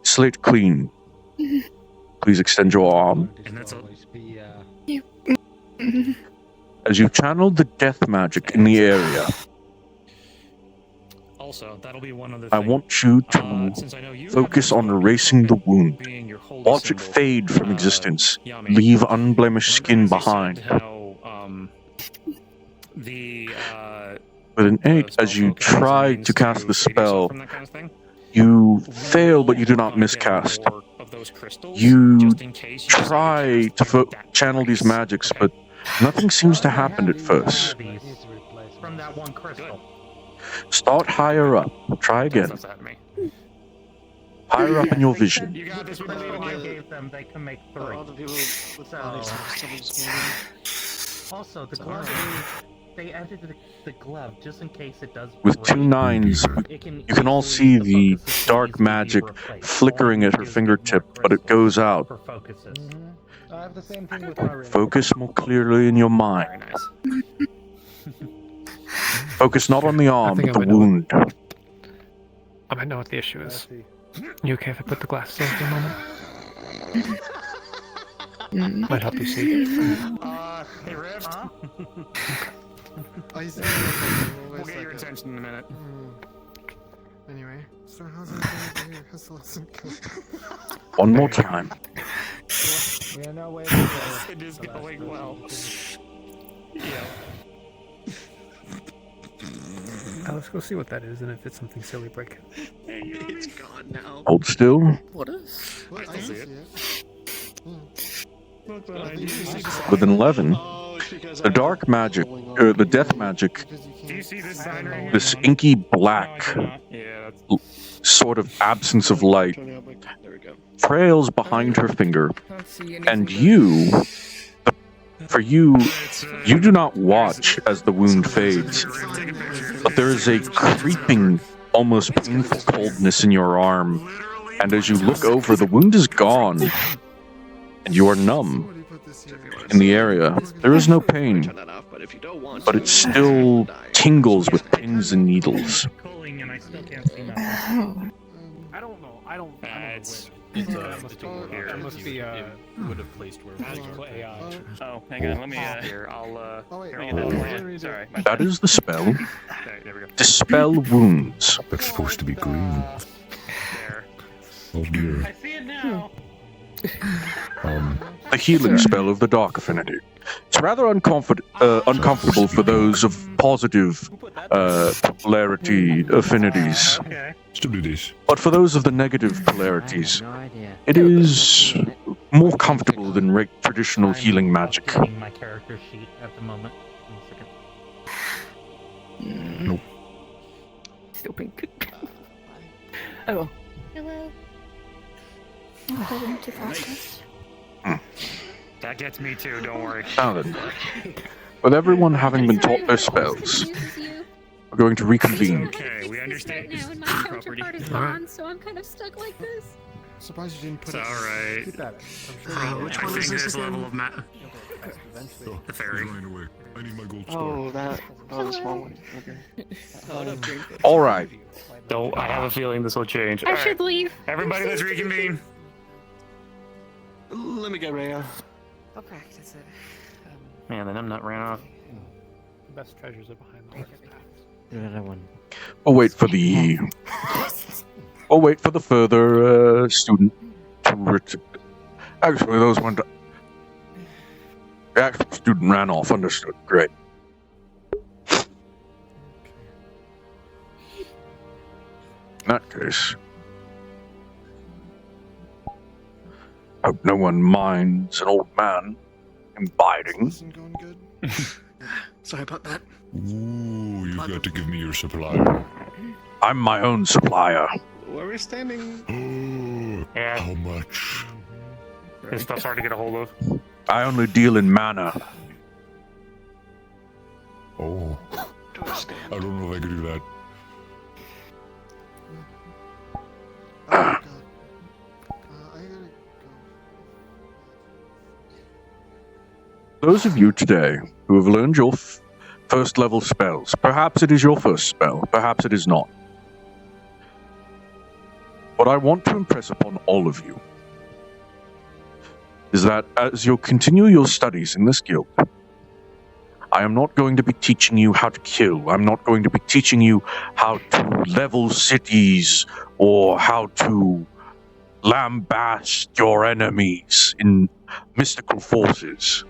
slate clean. Please extend your arm. And that's As you've channeled the death magic in the area, also, that'll be one of the I want you to focus on erasing the wound. Watch it fade from existence. Leave unblemished skin behind. With an 8, as you try to cast the spell, you fail, but you do not miscast. You try to channel these magics, but nothing seems to happen at first. From that one crystal. Start higher up. Try again. Higher up in your vision. You got this. I gave them. They can make 3. Also, the glove. They added the glove just in case it does. With 2 9s, you can all see the dark magic flickering at her fingertip, but it goes out. I have the same thing with my Focus more clearly in your mind. Focus not on the arm, but the wound. I might know what the issue is. You okay if I put the glasses on for a moment? Might help you see. Hey, Rift. We'll get your attention in a minute. Anyway, so how's it going here? How's the lesson going? One more time. Yeah, no way. It is going well. Yeah. Let's go see what that is, and if it's something silly, break it. It's gone now. Hold still. What is? I still see it. With an 11, the dark magic, the death magic, Do you see this sign right here? this inky black sort of absence of light, trails behind her finger, and for you do not watch as the wound fades, but there is a creeping, almost painful coldness in your arm, and as you look over, the wound is gone, and you are numb in the area. There is no pain, but it still tingles with pins and needles. I don't know. I don't. That must be would have placed where magical AI. Oh, hang on. Let me. Here, I'll. Sorry. That is the spell. Okay, there we go. Dispel wounds. That's supposed to be green. There. Oh dear. I see it now. The healing spell of the Dark Affinity. It's rather uncomfortable for those of positive polarity affinities. But for those of the negative polarities, it is more comfortable than traditional healing magic. My character sheet at the moment. One second. Nope. Still pink. Oh. Hello. Too fast. That gets me too. Don't worry. Now then, with everyone having been taught their spells, we're going to reconvene. Okay, we understand. Now, and my counterpart is gone, so I'm kind of stuck like this. Surprised you didn't put It's it. alright. Keep at it. I'm sure Which one is this level of The fairy. I need my gold Oh, that. Oh, the small one. Okay. All right. Don't. I have a feeling this will change. I should leave. Everybody, let's reconvene. Let me get Rhea. I'll practice it. Man, the numbnut ran off. The best treasures are behind the darkest paths. Another one. I'll wait for the. I'll wait for the further student to return. Actually, those went. The actual student ran off. Understood. Great. In that case, hope no one minds an old man imbibing. Isn't going good. Sorry about that. Ooh, you've got to give me your supplier. I'm my own supplier. Where are we standing? Oh, Yeah. how much? This stuff's hard to get a hold of. I only deal in mana. Oh. I don't know if I could do that. Oh god. I gotta go. Those of you today who have learned your first level spells, perhaps it is your first spell, perhaps it is not. What I want to impress upon all of you is that as you continue your studies in this guild, I am not going to be teaching you how to kill. I'm not going to be teaching you how to level cities or how to lambaste your enemies in mystical forces.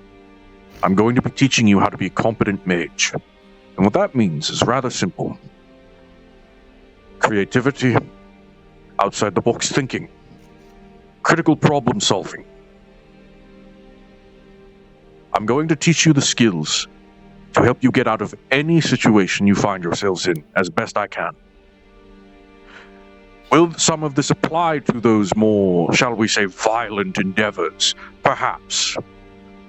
I'm going to be teaching you how to be a competent mage. And what that means is rather simple. Creativity, outside the box thinking, critical problem solving. I'm going to teach you the skills to help you get out of any situation you find yourselves in as best I can. Will some of this apply to those more, shall we say, violent endeavors? Perhaps.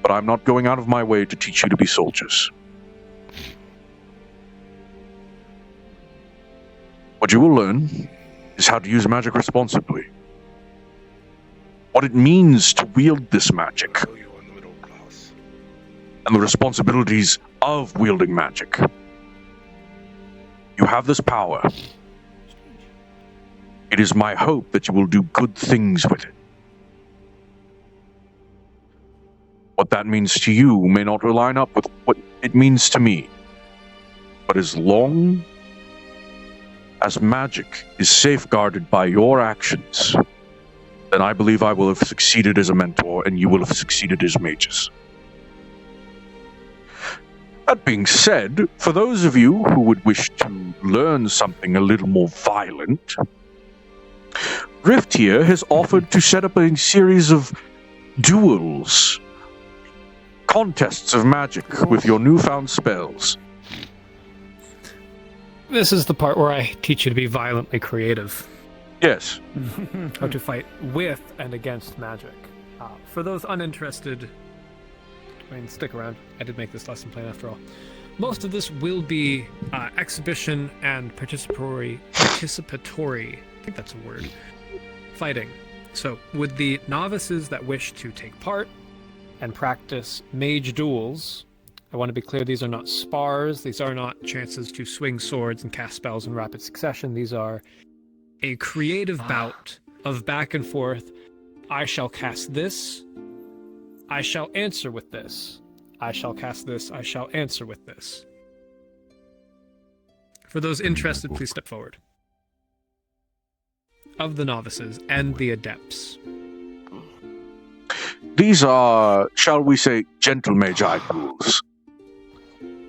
But I'm not going out of my way to teach you to be soldiers. What you will learn is how to use magic responsibly. What it means to wield this magic. And the responsibilities of wielding magic. You have this power. It is my hope that you will do good things with it. What that means to you may not line up with what it means to me. But as long as magic is safeguarded by your actions, then I believe I will have succeeded as a mentor and you will have succeeded as mages. That being said, for those of you who would wish to learn something a little more violent, Rift here has offered to set up a series of duels, contests of magic with your newfound spells. This is the part where I teach you to be violently creative. Yes. How to fight with and against magic. For those uninterested, I mean, stick around. I did make this lesson plan after all. Most of this will be exhibition and participatory, I think that's a word, fighting. So, with the novices that wish to take part and practice mage duels, I want to be clear, these are not spars, these are not chances to swing swords and cast spells in rapid succession. These are a creative bout of back and forth. I shall cast this, I shall answer with this. I shall cast this, I shall answer with this. For those interested, please step forward. Of the novices and the adepts. These are, shall we say, gentle magi duels.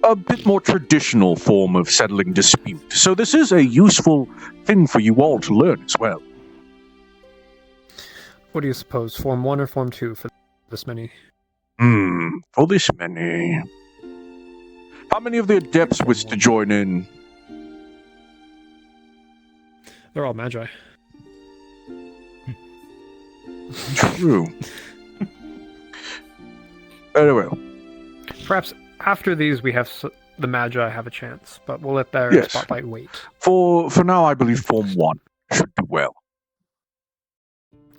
A bit more traditional form of settling dispute. So this is a useful thing for you all to learn as well. What do you suppose, Form 1 or Form 2 for this many? For this many. How many of the adepts wish to join in? They're all magi. True. Very well. Perhaps after these we have the magi have a chance, but we'll let their spotlight wait. For now, I believe Form 1 should do well.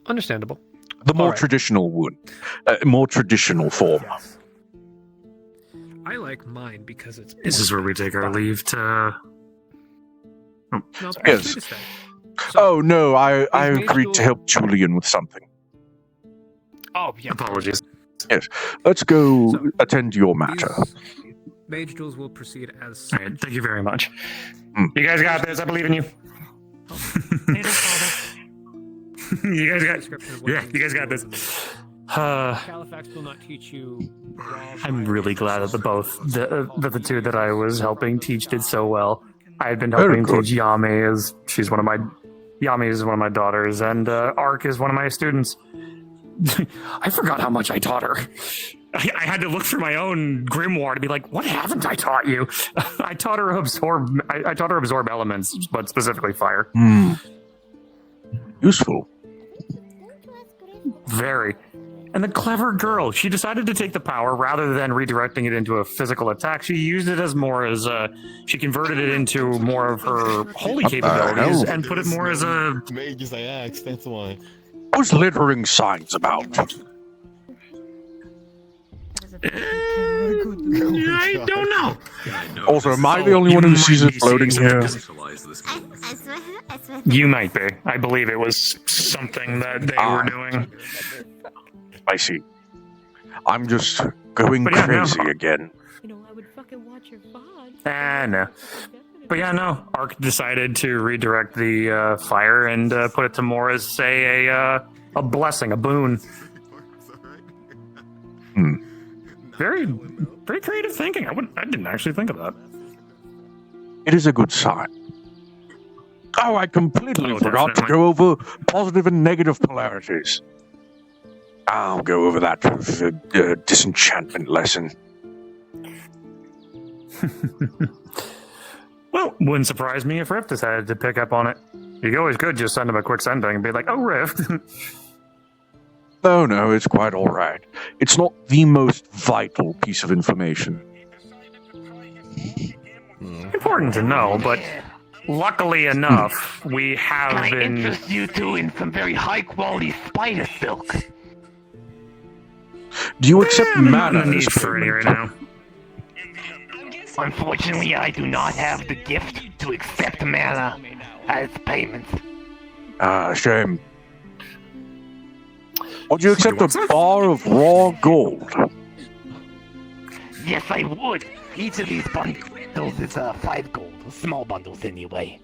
Understandable. The more traditional one. More traditional form. Yes. I like mine because it's. This is where we take our leave to. No, Yes. Oh no, I agreed to help Julian with something. Oh yeah. Apologies. Yes. Let's go attend to your matter. Mage duels will proceed as. All right, thank you very much. You guys got this. I believe in you. You guys got. Yeah, you guys got this. Califax will not teach you. I'm really glad that the two that I was helping teach did so well. I had been helping teach Yami, as Yami is one of my daughters, and Ark is one of my students. I forgot how much I taught her. I had to look through my own grimoire to be like, what haven't I taught you? I taught her absorb elements, but specifically fire. Useful. Very. And the clever girl, she decided to take the power rather than redirecting it into a physical attack. She used it as more as she converted it into more of her holy capabilities and put it more as a. Mages, I asked. That's why. What's littering signs about? I don't know. Also, am I the only one who sees it floating here? You might be. I believe it was something that they were doing. I see. I'm just going crazy again. No. But yeah, no. Ark decided to redirect the fire and put it to more as, say, a blessing, a boon. Very, very creative thinking. I didn't actually think of that. It is a good sign. Oh, I completely forgot to go over positive and negative polarities. I'll go over that for the disenchantment lesson. Well, wouldn't surprise me if Rift decided to pick up on it. You always could just send him a quick sending and be like, oh, Rift. No, it's quite all right. It's not the most vital piece of information. Important to know, but luckily enough, we have been... interest you two in some very high-quality spider silk? Do you accept mana the need for any right now. Unfortunately, I do not have the gift to accept mana as payment. Shame. Would you accept a bar of raw gold? Yes, I would. Each of these bundles is 5 gold. Small bundles, anyway.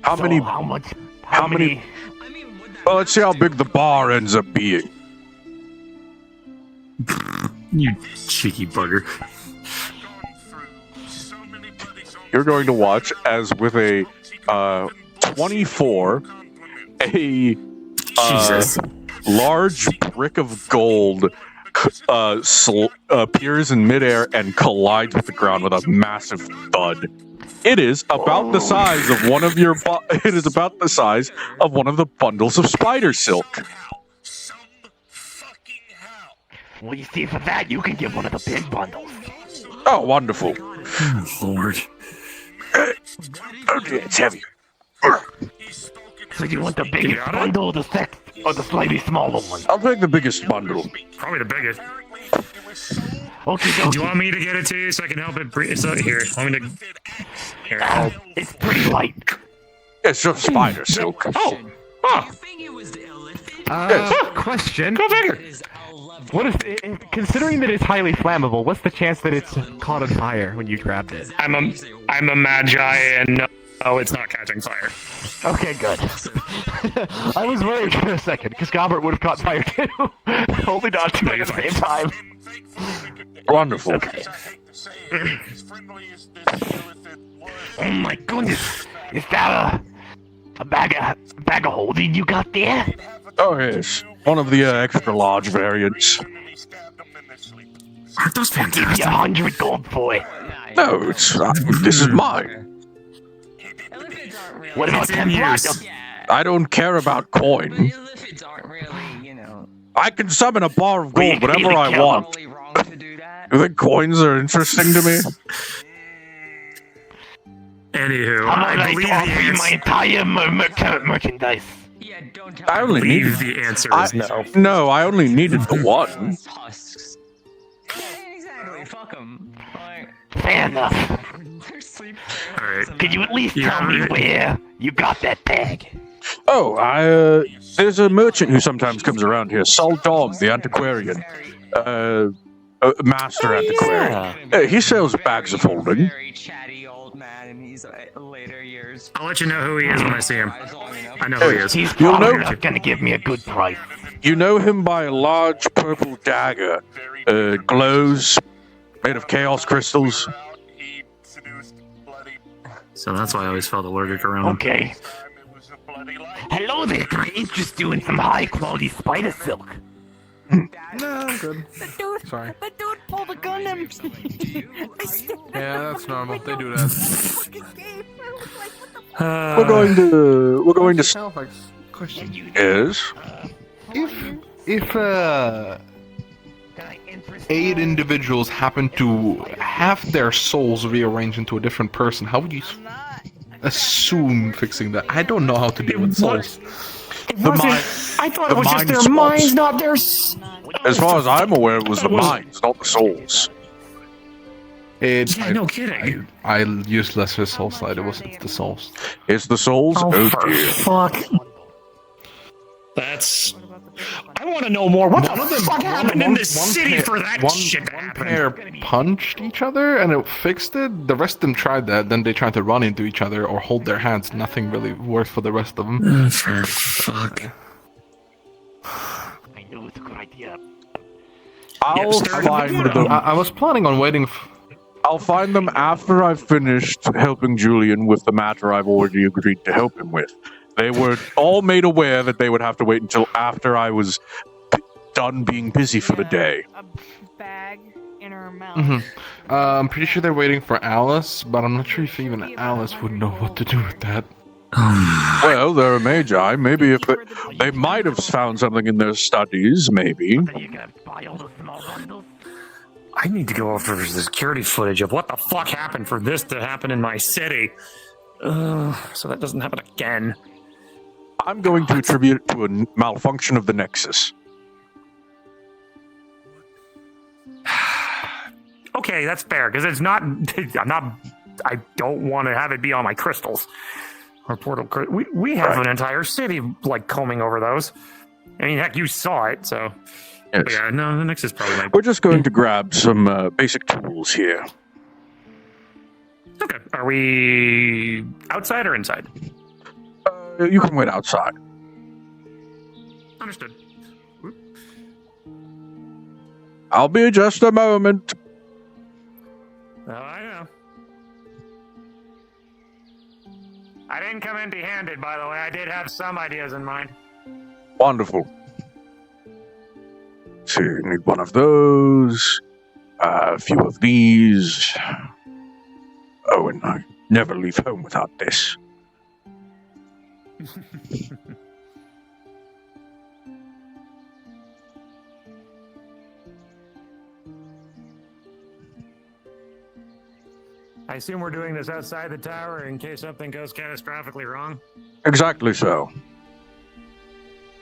How many? How many? Well, let's see how big the bar ends up being. You cheeky bugger. You're going to watch as with a 24, a Jesus. Large brick of gold appears in midair and collides with the ground with a massive thud. It is about the size of one of your. It is about the size of one of the bundles of spider silk. Well, you see, for that, you can get one of the big bundles. Oh, wonderful. Lord. Okay, it's heavy. So you want the biggest bundle or the slightly smaller one? I'll take the biggest bundle. Probably the biggest. Okay, do you want me to get it to you so I can help it breathe? So here, want me to... Here, it's pretty light. It's just spider silk. Question. Go figure. What if, considering that it's highly flammable, what's the chance that it's caught on fire when you grabbed it? I'm a magi and no, it's not catching fire. Okay, good. I was worried for a second, because Gobert would have caught fire too. Only not two at the same time. Wonderful. Okay. Oh my goodness! Is that a bag of holding you got there? Oh yes, one of the extra large variants. Aren't those fantastic? Give you 100 gold for it. No, it's this is mine. What about 10 platinum? I don't care about coin. I can summon a bar of gold whenever I want. You think coins are interesting to me? Anywho, I believe my entire merchandise. I only needed the answer is no. No, I only needed the one. Exactly, fuck them. Fair enough. All right. Could you at least tell me where you got that bag? Oh, there's a merchant who sometimes comes around here, Sol Dom, the antiquarian. Master antiquarian. He sells bags of holding. I'll let you know who he is when I see him. I know who he is. He's probably not gonna give me a good price. You know him by a large purple dagger. Glows, made of chaos crystals. So that's why I always felt allergic around him. Okay. Hello there, guys. Just doing some high quality spider silk. No, I'm good. Sorry. The dude pulled a gun at me. Yeah, that's normal. They do that. We're going to Question. Is If 8 individuals happen to have their souls rearranged into a different person, how would you assume fixing that? I don't know how to deal with souls. I thought it was just their minds, not their. As far as I'm aware, it was the minds, not the souls. No kidding. I used lesser soul slide. It's the souls. It's the souls. Oh, for dear. fuck! That's. I want to know more. What the fuck happened in this city pair- for that shit to One happen? pair punched each other and it fixed it. The rest of them tried that. Then they tried to run into each other or hold their hands. Nothing really worked for the rest of them. For fuck. I knew it was a good idea. I'll find them. I was planning on waiting. I'll find them after I've finished helping Julian with the matter I've already agreed to help him with. They were all made aware that they would have to wait until after I was done being busy for the day. A bag in her mouth. I'm pretty sure they're waiting for Alice, but I'm not sure if even Alice would know what to do with that. Well, they're a magi. Maybe if they might have found something in their studies, maybe. I need to go over the security footage of what the fuck happened for this to happen in my city. So that doesn't happen again. I'm going to attribute it to a malfunction of the Nexus. Okay, that's fair, because it's not... I don't want to have it be on my crystals. Or portal... We have an entire city, like, combing over those. I mean, heck, you saw it, so... Yes. But yeah, no, the Nexus probably might... We're just going to grab some basic tools here. Okay, are we outside or inside? You can wait outside. Understood. I'll be just a moment. Oh, I know. I didn't come empty-handed, by the way. I did have some ideas in mind. Wonderful. So you need one of those, a few of these. Oh, and I never leave home without this. I assume we're doing this outside the tower in case something goes catastrophically wrong? Exactly so.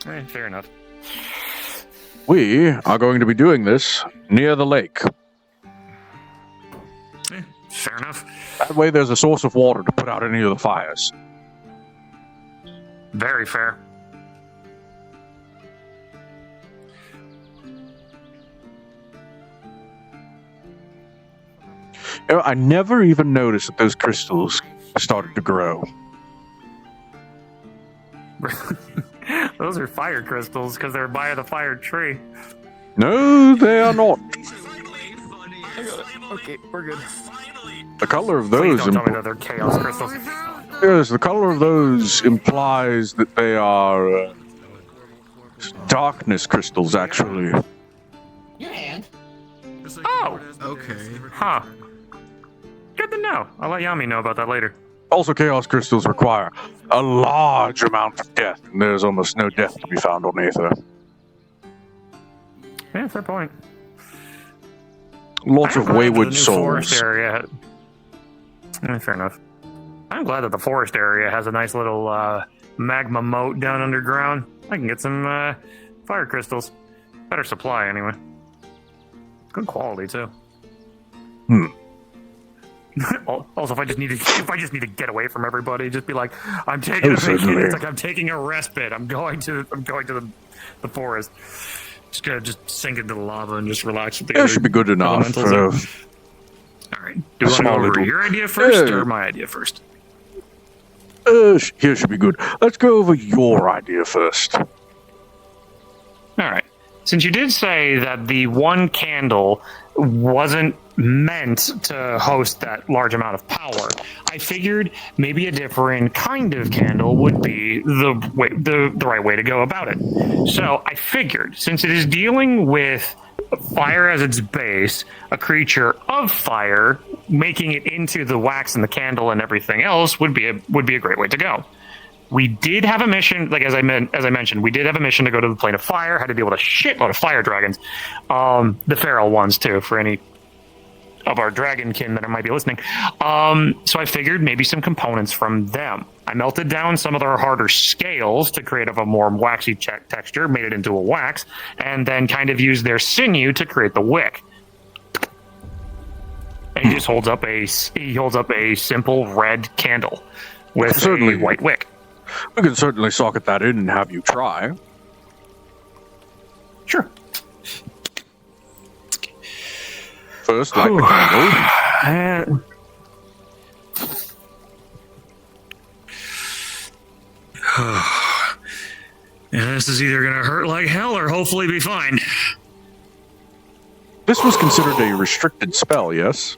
Fair enough. We are going to be doing this near the lake. Fair enough. That way there's a source of water to put out any of the fires. Very fair. You know, I never even noticed that those crystals started to grow. Those are fire crystals because they're by the fire tree. No, they are not. Okay, we're good. The color of Please those don't tell me that they're chaos crystals. yes, the color of those implies that they are darkness crystals, actually. Your hand. Oh! Okay. Huh. Good to know. I'll let Yami know about that later. Also, chaos crystals require a large amount of death, and there's almost no death to be found on Aether. Yeah, fair point. Lots of I'm glad wayward the new souls. Forest area. Fair enough. I'm glad that the forest area has a nice little magma moat down underground. I can get some fire crystals. Better supply, anyway. Good quality, too. Also, if I just need to get away from everybody, just be like, I'm taking certainly. it's like I'm taking a respite. I'm going to the forest. Just gonna sink into the lava and just relax with the That other should be good enough. elementals. All right. Do you want to go over your idea first or my idea first? Here should be good. Let's go over your idea first. All right. Since you did say that the one candle wasn't meant to host that large amount of power, I figured maybe a different kind of candle would be the right way to go about it. So I figured, since it is dealing with fire as its base, a creature of fire, making it into the wax and the candle and everything else would be a great way to go. We did have a mission, like as I mentioned, we did have a mission to go to the plane of fire. Had to deal with a shitload of fire dragons, the feral ones too, for any of our dragonkin that might be listening. So I figured maybe some components from them. I melted down some of their harder scales to create a more waxy texture, made it into a wax, and then kind of used their sinew to create the wick. And he just holds up a simple red candle with a white wick. We can certainly socket that in and have you try. Sure. First, light the candle. Yeah, this is either going to hurt like hell or hopefully be fine. This was considered a restricted spell, yes?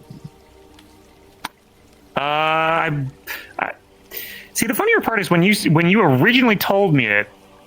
See, the funnier part is when you originally told me it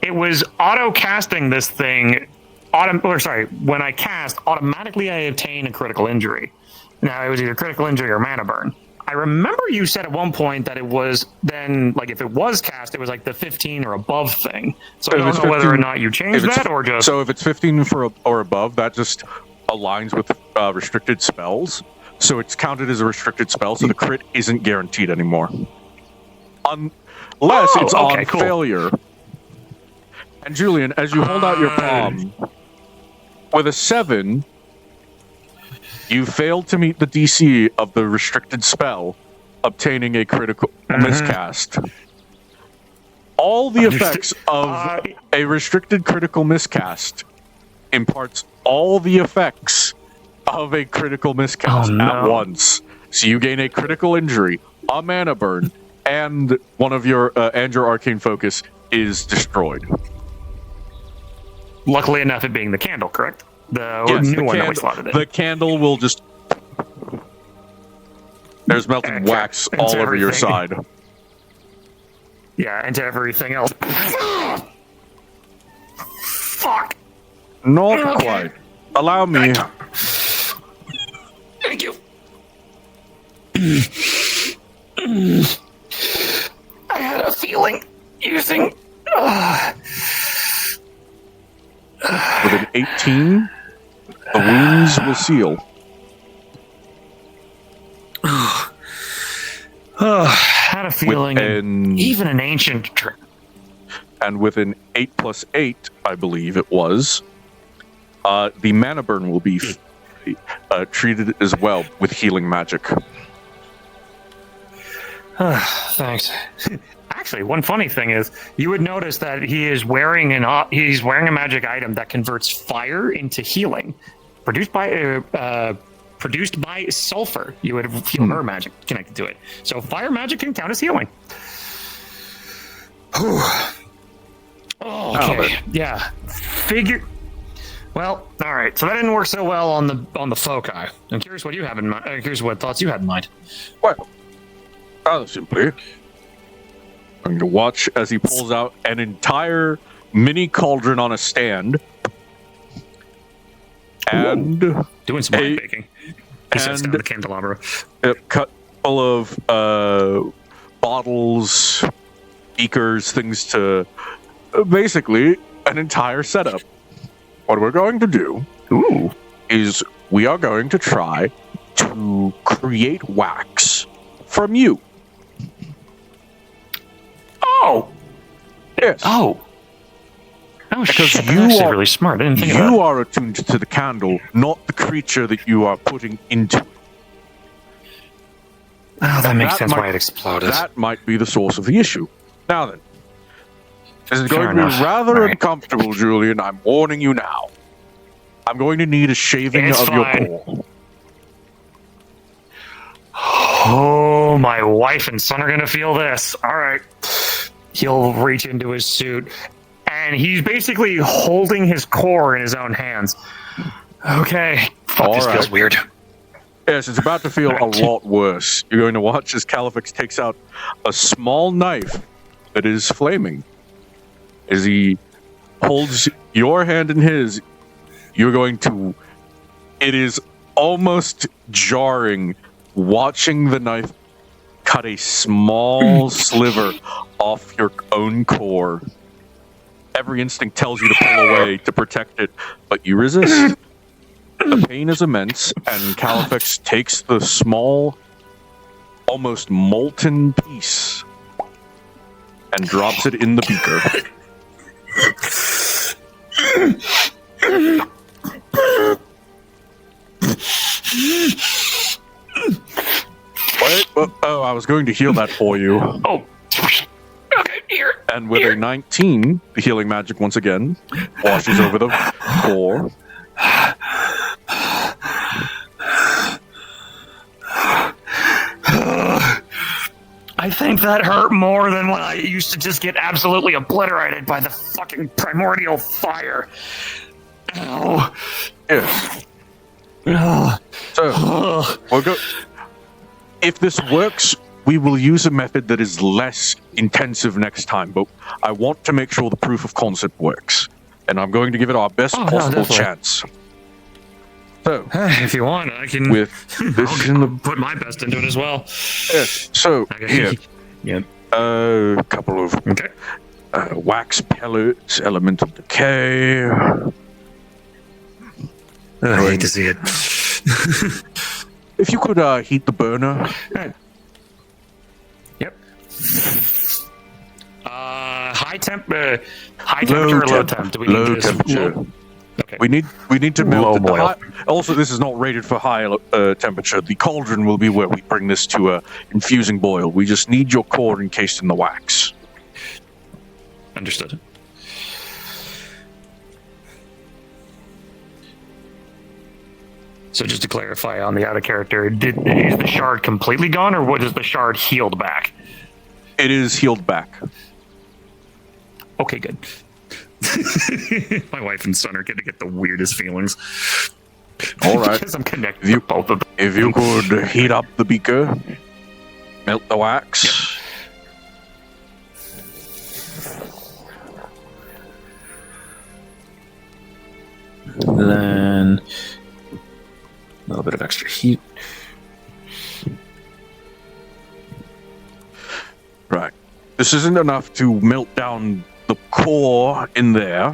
was auto casting this thing. When I cast, automatically I obtain a critical injury. Now it was either critical injury or mana burn. I remember you said at one point that it was then, like, if it was cast, it was like the 15 or above thing. So I don't know whether or not you changed that or just. So if it's 15 or above, that just aligns with restricted spells. So it's counted as a restricted spell, so the crit isn't guaranteed anymore. Unless it's on failure. And Julian, as you hold out your palm, with a 7, you failed to meet the DC of the restricted spell, obtaining a critical miscast. All the effects of a restricted critical miscast imparts all the effects of a critical miscast at once. So you gain a critical injury, a mana burn, and one of your arcane focus is destroyed. Luckily enough, it being the candle, correct? The new one that we slotted in. The candle will just. There's melted wax all over your side. Yeah, and to everything else. Fuck. Not quite. Allow me. Thank you. I had a feeling using. With an 18, the wounds will seal. Had a feeling even an ancient trick. And with an 8+8, I believe it was, the mana burn will be treated as well with healing magic. Thanks. Actually, one funny thing is, you would notice that he is wearing a magic item that converts fire into healing, produced by sulfur. You would feel her magic connected to it. So fire magic can count as healing. Okay. Yeah. Well, all right. So that didn't work so well on the foci. I'm curious what you have in mind. Curious what thoughts you had in mind. Well, rather simply, I'm going to watch as he pulls out an entire mini cauldron on a stand, and doing some light baking. He sets down the candelabra. Cut full of bottles, beakers, things to basically an entire setup. What we're going to do is we are going to try to create wax from you. Oh. Yes. Oh, because shit, that's actually really smart. I didn't think of that. You are attuned to the candle, not the creature that you are putting into it. Oh, that makes sense might, why it exploded. That might be the source of the issue. Now then, this is going Fair to be enough. rather Right. uncomfortable, Julian. I'm warning you now. I'm going to need a shaving It's of your fine. core. Oh, my wife and son are gonna feel this. All right. He'll reach into his suit, and he's basically holding his core in his own hands. Okay. Fuck, this feels weird. Yes, it's about to feel a lot worse. You're going to watch as Califix takes out a small knife that is flaming. As he holds your hand in his, you're going to... It is almost jarring watching the knife cut a small sliver off your own core. Every instinct tells you to pull away to protect it, but you resist. The pain is immense, and Califix takes the small, almost molten piece and drops it in the beaker. Wait, oh, I was going to heal that for you. Oh, okay, here. And with a 19, the healing magic once again washes over the core. I think that hurt more than when I used to just get absolutely obliterated by the fucking primordial fire. Ow. Yes. Ugh. So, we'll go. If this works, we will use a method that is less intensive next time, but I want to make sure the proof of concept works, and I'm going to give it our best possible definitely. chance. So, If you want, I can. with this in the put my best into it as well. yes, so here, Yep. a couple of wax pellets, elemental decay. I hate to see it. If you could heat the burner. High temperature or low temp? Do we low need this? temperature. Low? Okay. We need to melt Low it. boil. Also, this is not rated for high temperature. The cauldron will be where we bring this to a infusing boil. We just need your core encased in the wax. Understood. So just to clarify on the outer character, is the shard completely gone, or what is the shard healed back? It is healed back. Okay, good. My wife and son are going to get the weirdest feelings. All right. Because I'm connected to both of them. If you could heat up the beaker, melt the wax. Then a little bit of extra heat. Right. This isn't enough to melt down the core in there.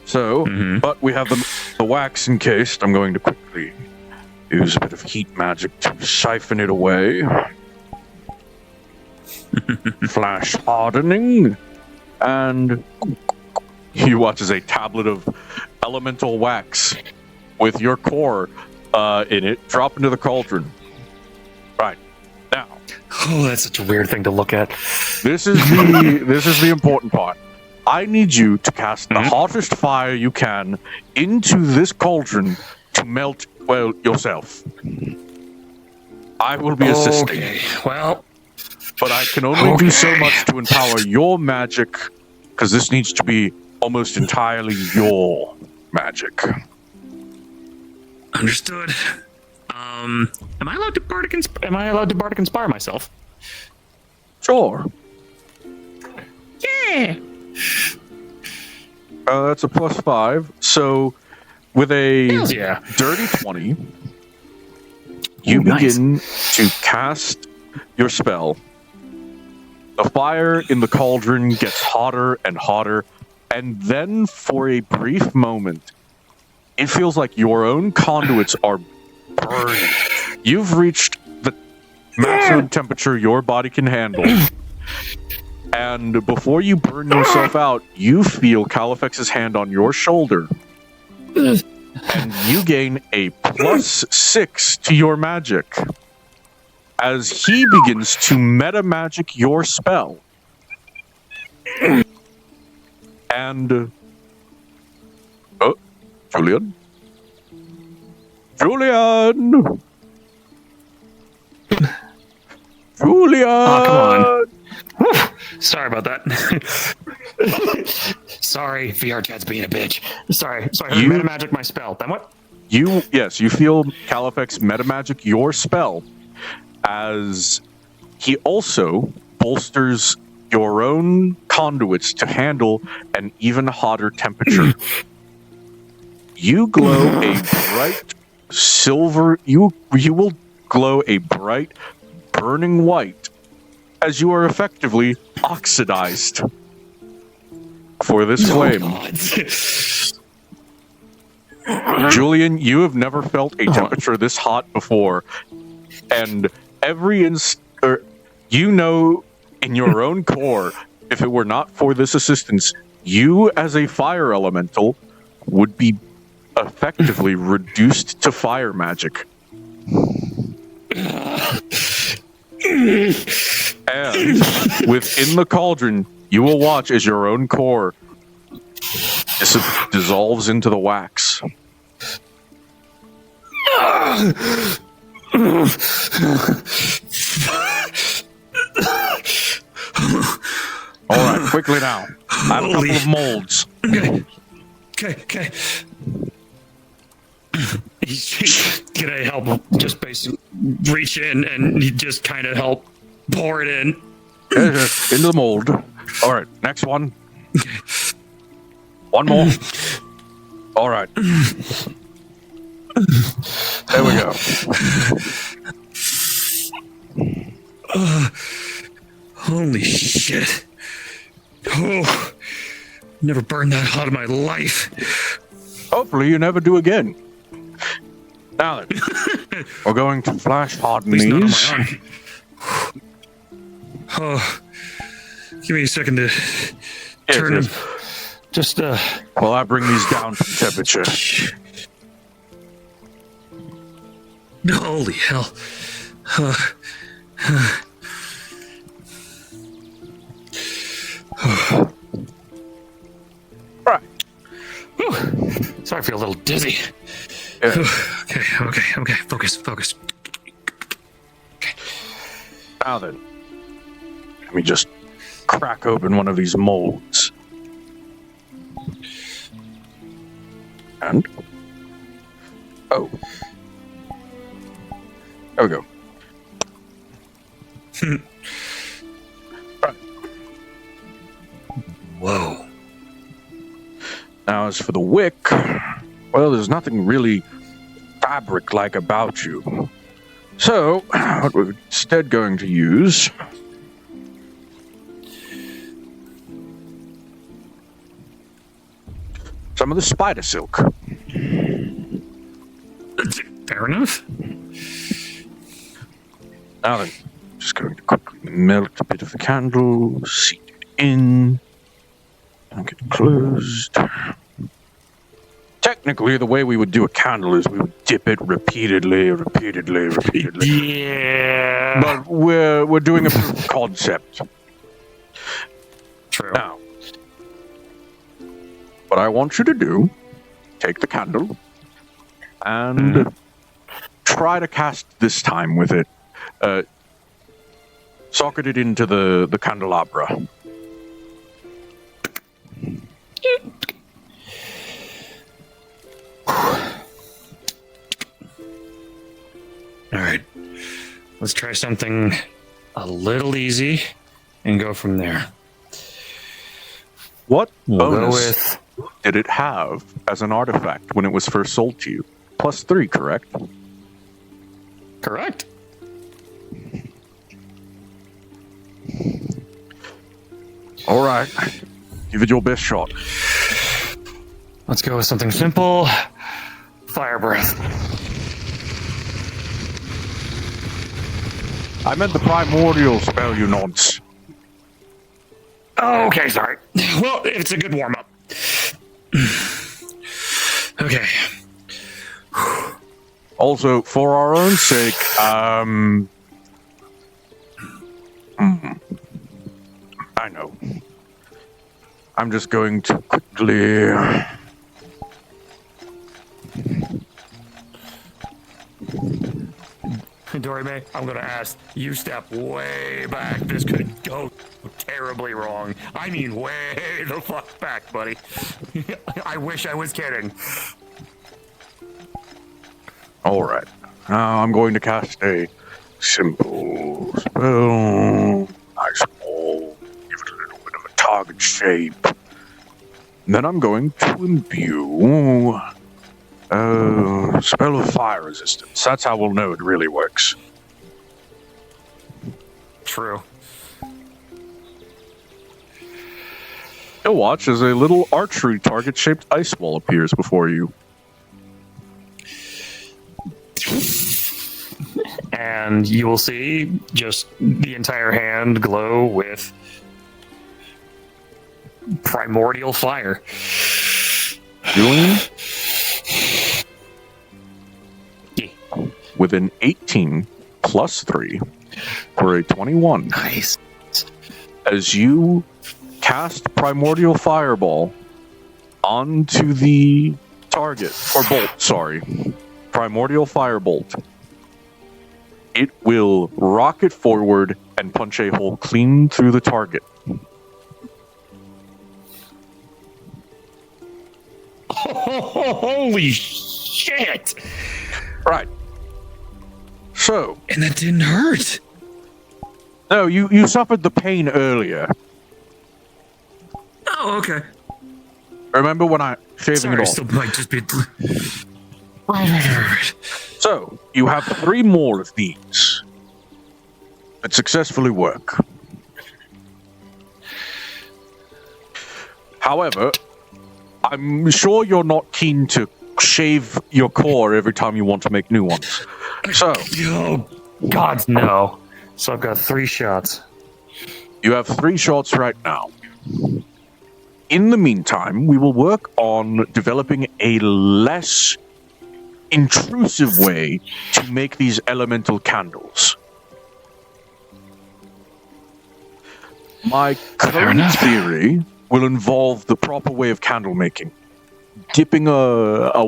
So, but we have the wax encased. I'm going to quickly use a bit of heat magic to siphon it away. Flash hardening. And you watch as a tablet of elemental wax with your core in it drop into the cauldron. Right. Now. Oh, that's such a weird thing to look at. This is the important part. I need you to cast the hottest fire you can into this cauldron to melt, well, yourself. I will be assisting. Okay, well. But I can only do so much to empower your magic, because this needs to be almost entirely your magic. Understood. Am I allowed to bardic inspire myself? Sure. Yeah. That's a +5. So, with a Hells yeah. dirty 20, you begin to cast your spell. The fire in the cauldron gets hotter and hotter, and then for a brief moment, it feels like your own conduits are burning. You've reached the maximum temperature your body can handle. And before you burn yourself out, you feel Califex's hand on your shoulder. And you gain a +6 to your magic. as he begins to meta magic your spell. And oh, Julian. Julian! Julian! Oh, come on. Whew. Sorry about that. Sorry, VR chat's being a bitch. Sorry, I heard meta magic my spell. Then what? You feel Califex meta magic your spell as he also bolsters your own conduits to handle an even hotter temperature. You glow a bright silver. You will glow a bright, burning white as you are effectively oxidized for this flame. Julian, you have never felt a temperature this hot before, and you know in your own core, if it were not for this assistance, you as a fire elemental would be effectively reduced to fire magic. And within the cauldron, you will watch as your own core dissolves into the wax. All right, quickly now. I have a couple of molds. Okay. Can I help? Just basically reach in and you just kind of help pour it in. Into the mold. All right, next one. One more. All right. There we go. Holy shit. Oh, never burned that hot in my life. Hopefully you never do again. Now then, we're going to flash harden these. Oh, give me a second to turn them. Just while I bring these down to temperature. Holy hell. Right. Sorry, I feel a little dizzy. Yeah. Okay. Focus. Okay. Now then, let me just crack open one of these molds. And oh, there we go. Right. Whoa. Now, as for the wick, well, there's nothing really fabric-like about you. So, what we're instead going to use some of the spider silk. Fair enough. Now then, just going to quickly melt a bit of the candle, seat it in, and get it closed. Technically, the way we would do a candle is we would dip it repeatedly. Yeah. But we're doing a proof of concept. True. Now, what I want you to do, take the candle and try to cast this time with it. Socket it into the candelabra. Alright. Let's try something a little easy and go from there. What We'll bonus did it have as an artifact when it was first sold to you? +3, correct? Correct. All right. Give it your best shot. Let's go with something simple. Fire breath. I meant the primordial spell, you nonce. Oh, okay, sorry. Well, it's a good warm-up. Okay. Also, for our own sake, I know. I'm just going to quickly... Dorime, I'm gonna ask you step way back. This could go terribly wrong. I mean, way the fuck back, buddy. I wish I was kidding. Alright. Now I'm going to cast a simple spell. Nice ball. Give it a little bit of a target shape. Then I'm going to imbue spell of fire resistance. That's how we'll know it really works. True. You'll watch as a little archery target-shaped ice wall appears before you. And you will see just the entire hand glow with primordial fire. Julian? With an 18 plus 3 for a 21. Nice. As you cast Primordial Fireball onto the target, or bolt, sorry. Primordial Firebolt. It will rocket forward and punch a hole clean through the target. Holy shit! Right. So. And that didn't hurt. No, you suffered the pain earlier. Oh, okay. Remember when I shaving it off? Still might just be. Right. So you have 3 more of these that successfully work. However, I'm sure you're not keen to shave your core every time you want to make new ones. So, oh, God, no. So I've got 3 shots. You have 3 shots right now. In the meantime, we will work on developing a less intrusive way to make these elemental candles. My current theory will involve the proper way of candle making. Dipping a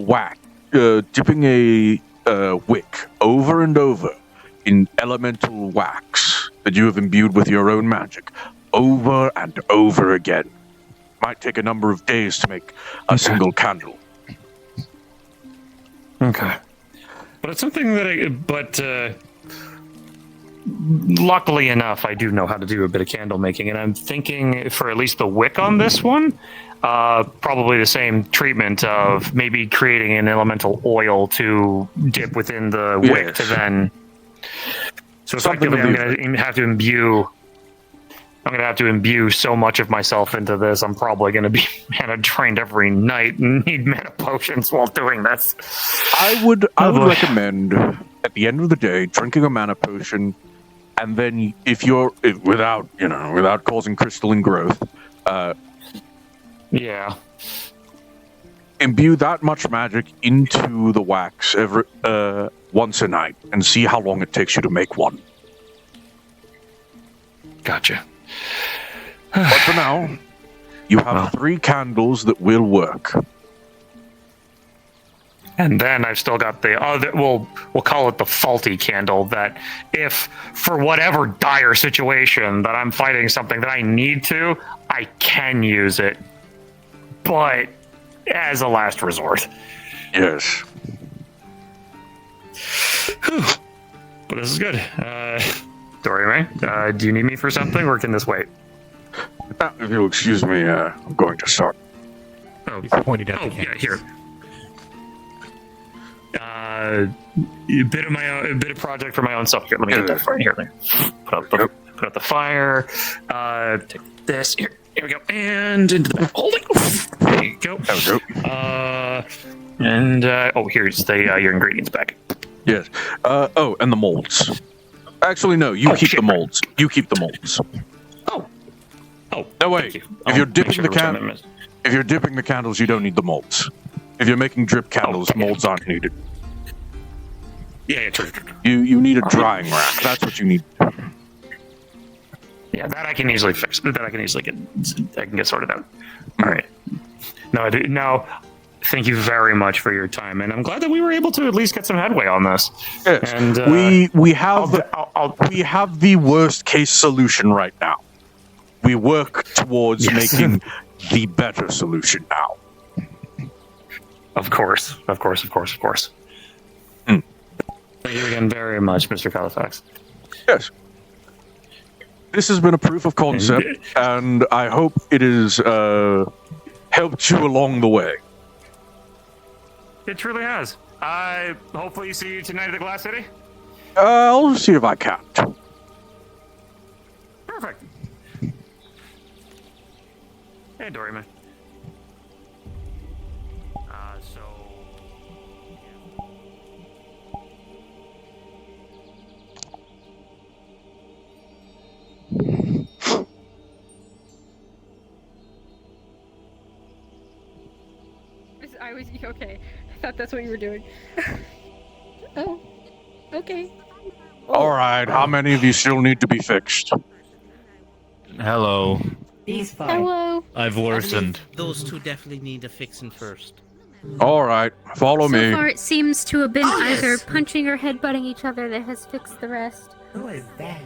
wick over and over in elemental wax that you have imbued with your own magic, over and over again. Might take a number of days to make a single candle. Okay. But it's something that luckily enough, I do know how to do a bit of candle making, and I'm thinking for at least the wick on this one, probably the same treatment of maybe creating an elemental oil to dip within the wick to then. So effectively, I'm going to have to imbue. I'm going to have to imbue so much of myself into this. I'm probably going to be mana drained every night and need mana potions while doing this. I would recommend at the end of the day drinking a mana potion, and then without causing crystalline growth, imbue that much magic into the wax once a night and see how long it takes you to make one. Gotcha. But for now, you have 3 candles that will work. And then I've still got the other, we'll call it the faulty candle, that if for whatever dire situation that I'm fighting something that I need to, I can use it. But as a last resort. Yes. But this is good. Dory, do you need me for something, or can this wait? If you'll excuse me, I'm going to start. Oh, pointed out. Oh, yeah, here. A bit of project for my own stuff. Here, let me get that fire here. Put out the fire. Take this. Here we go. And into the holding. There you go. There we go. And here's your ingredients back. Yes. And the molds. Actually, no. You keep the molds. You keep the molds. Oh. No, wait. If you're dipping the candles, you don't need the molds. If you're making drip candles, molds aren't needed. Yeah, true. You need a drying rack. That's what you need. Yeah, that I can easily fix. That I can easily get sorted out. All right. No, I do. No, thank you very much for your time, and I'm glad that we were able to at least get some headway on this. Yes. And we have we have the worst case solution right now. We work towards making the better solution now. Of course. Mm. Thank you again very much, Mr. Califax. Yes. This has been a proof of concept, and I hope it has helped you along the way. It truly has. I hopefully see you tonight at the Glass City. I'll see if I can. Perfect. Hey, Dory, man. I was okay. I thought that's what you were doing. Oh, okay. All right, how many of you still need to be fixed? Hello. He's fine. Hello. I've worsened. Those two definitely need a fixing first. All right, follow me. So far, it seems to have been either punching or headbutting each other that has fixed the rest. Who is that?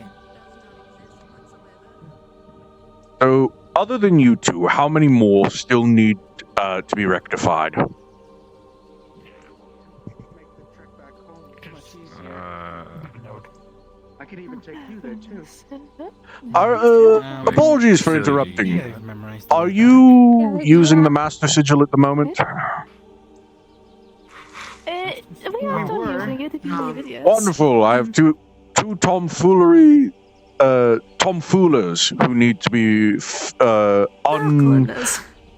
So, other than you two, how many more still need to be rectified? I could even take you there too. Apologies for interrupting. Are you using the Master Sigil at the moment? We are done using it if you leave it, yes. Wonderful. I have two tomfoolers who need to be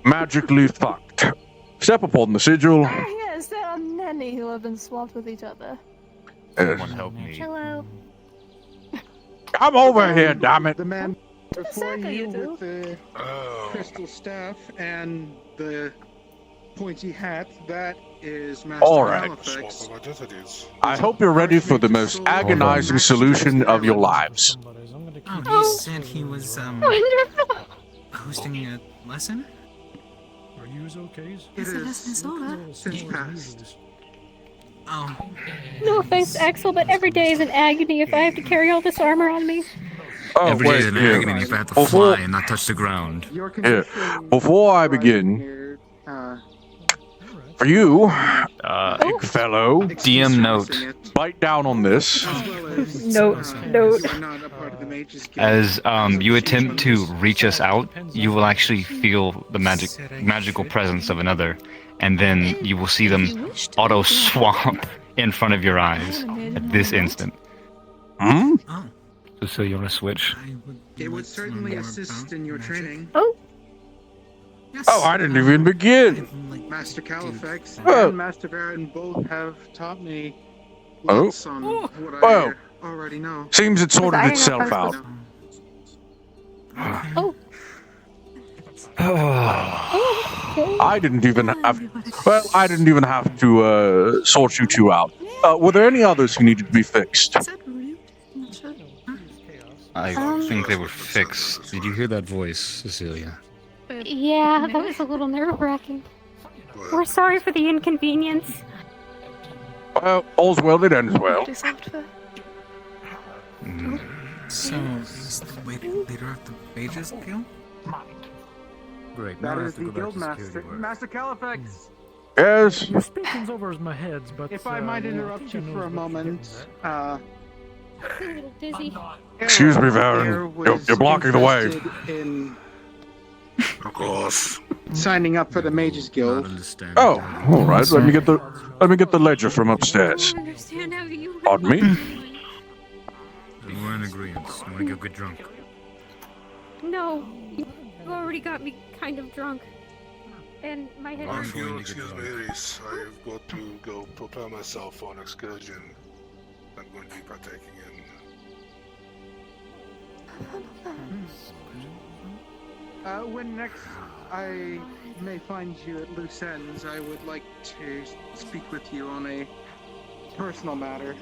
magically fucked. Step upon the sigil. Yes, there are many who have been swamped with each other. Someone help me. Hello. Come over here, damn it. The man before you with the crystal staff and the pointy hat, that is Master All right. Halifax. I hope you're ready for the most agonizing solution of your lives. Oh, he said he was Wonderful. hosting a lesson? Are you okay? It is since past. Oh. No offense, Axel, but every day is an agony if I have to carry all this armor on me. Oh, Every day is an wait, agony if I have to fly and not touch the ground. Here, before I begin, for you, big fellow, DM note. bite down on this. Note. As you attempt to reach us out, you will actually feel the magical presence of another, and then you will see them auto swamp in front of your eyes at this instant. Hmm? So you want to switch? It would certainly assist in your training. Oh. Oh, I didn't even begin. Master Califax Oh. and Master Baron both have taught me Oh. lots on what Well, I already know. seems it sorted itself out. Oh. I didn't even have to sort you two out. Were there any others who needed to be fixed? I think they were fixed. Did you hear that voice, Cecilia? Yeah, that was a little nerve-wracking. We're sorry for the inconvenience. Well, all's well that ends well. So, is the leader of the Mages Guild? Great. That is the guild master, Master Califax. Yes. You're speaking over my head, but If I might interrupt you for a moment, A little dizzy. Excuse me, Baron. You're blocking the way. In Of course. signing up for the Mages Guild. Oh, all right. Let me get the ledger from upstairs. Pardon me. We're in agreement. I want to get good drunk. No, you've already got me kind of drunk. And my head hurts. Excuse me, ladies. I've got to go prepare myself for an excursion I'm going to be partaking in. When next I may find you at loose ends, I would like to speak with you on a personal matter.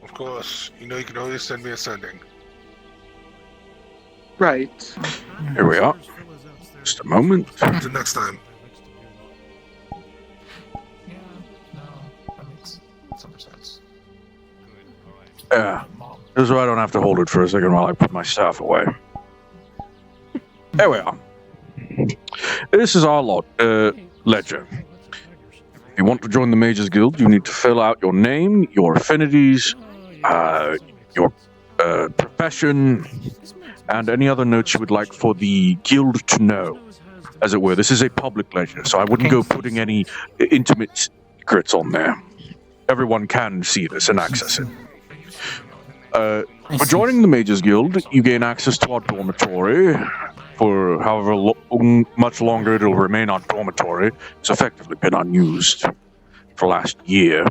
Of course, you know you can always send me a sending. Right. Here we are. Just a moment. Until next time. Yeah. This is why I don't have to hold it for a second while I put my staff away. There we are. This is our ledger. If you want to join the Mages Guild, you need to fill out your name, your affinities, your profession, and any other notes you would like for the guild to know, as it were. This is a public ledger, so I wouldn't go putting any intimate secrets on there. Everyone can see this and access it. For joining the Mages Guild, you gain access to our dormitory for however much longer it'll remain on dormitory. It's effectively been unused for last year.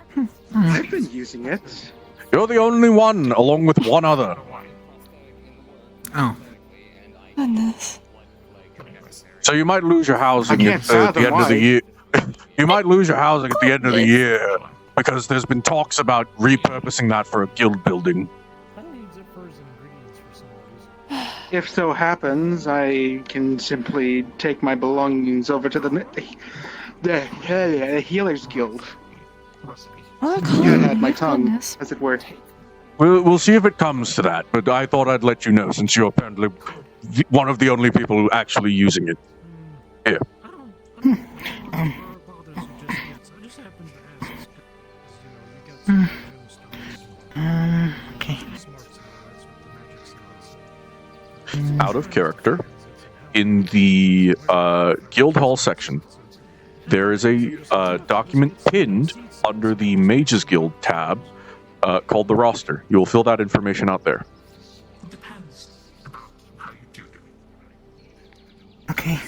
I've been using it. You're the only one, along with one other. Oh. Goodness. So you might lose your housing at the end of the year. You might lose your housing at the end of the year because there's been talks about repurposing that for a guild building. If so happens, I can simply take my belongings over to the Healers Guild. Oh, You had my tongue, as it were. We'll see if it comes to that, but I thought I'd let you know since you're apparently one of the only people who actually using it. Here. Okay. Out of character, in the guild hall section, there is a document pinned under the Mages Guild tab called the roster. You will fill that information out there. Okay.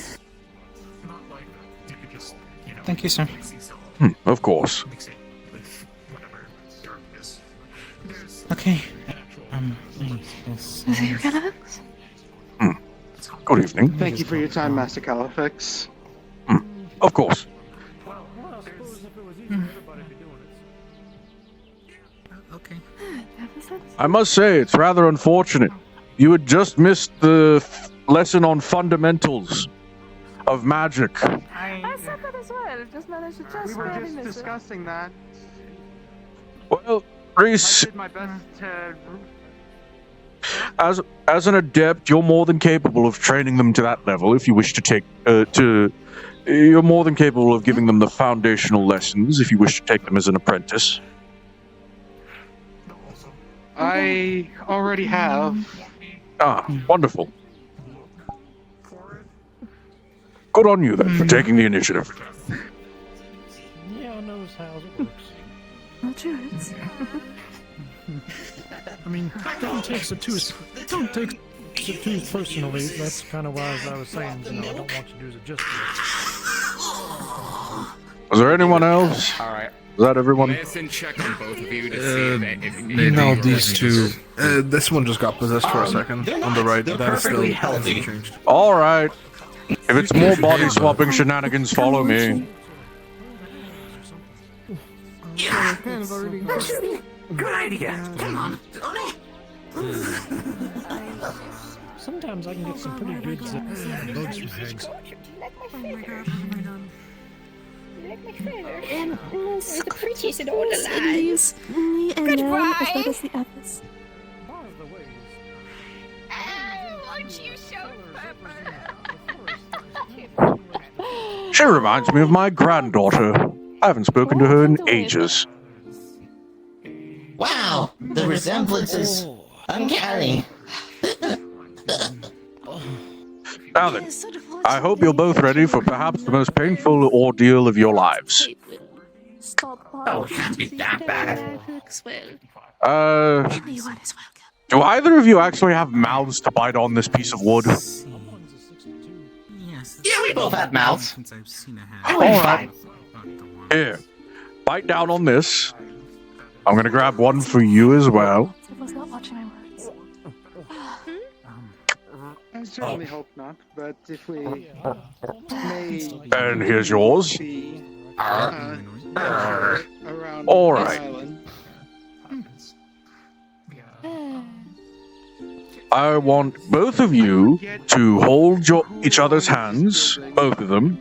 Thank you, sir. Of course. Okay. Is it your kind of Good evening. Thank you for your time, Master Califix. Of course. Okay. I must say, it's rather unfortunate. You had just missed the lesson on fundamentals of magic. I said that as well. Just managed to just We were barely just miss it. discussing that. Well, I Reese, did my best to. as an adept, you're more than capable of training them to that level. If you wish to take you're more than capable of giving them the foundational lessons if you wish to take them as an apprentice. I already have. Ah, wonderful. Good on you then for taking the initiative. Yeah, knows how it works. Well, true. I mean, don't take it too personally. That's kind of why I was saying, I don't want you to use it just Was there anyone else? All right. Is that everyone? Medicine check on both of you to see if No, these two. This one just got possessed for a second. On the right, that is still hasn't changed. All right. If it's more body swapping shenanigans, follow me. Yeah, kind of already. Good idea. Come on, sometimes I can get some pretty good bugs from eggs. Oh my god, oh my god. And It's the prettiest in all the land. Indies only, and then as well as the others. Aren't you so She reminds me of my granddaughter. I haven't spoken to her in ages. Wow, the resemblance is uncanny. Now then, I hope you're both ready for perhaps the most painful ordeal of your lives. Oh, it can't be that bad. Do either of you actually have mouths to bite on this piece of wood? Yeah, we both have mouths. Since I've seen a hat. All right. Here, bite down on this. I'm gonna grab one for you as well. I was not watching my words. I certainly hope not, but if we may. And here's yours. Around All the right. island. I want both of you to hold each other's hands, both of them.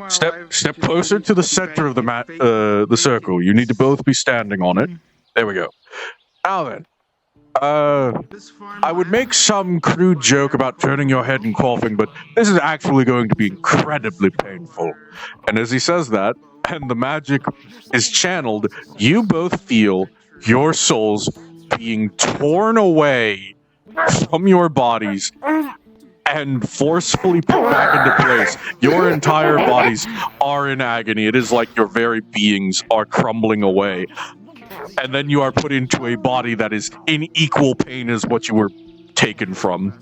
Step closer to the center of the circle. You need to both be standing on it. There we go. Now then, I would make some crude joke about turning your head and coughing, but this is actually going to be incredibly painful. And as he says that, and the magic is channeled, you both feel your souls being torn away from your bodies and forcefully put back into place. Your entire bodies are in agony. It is like your very beings are crumbling away. And then you are put into a body that is in equal pain as what you were taken from.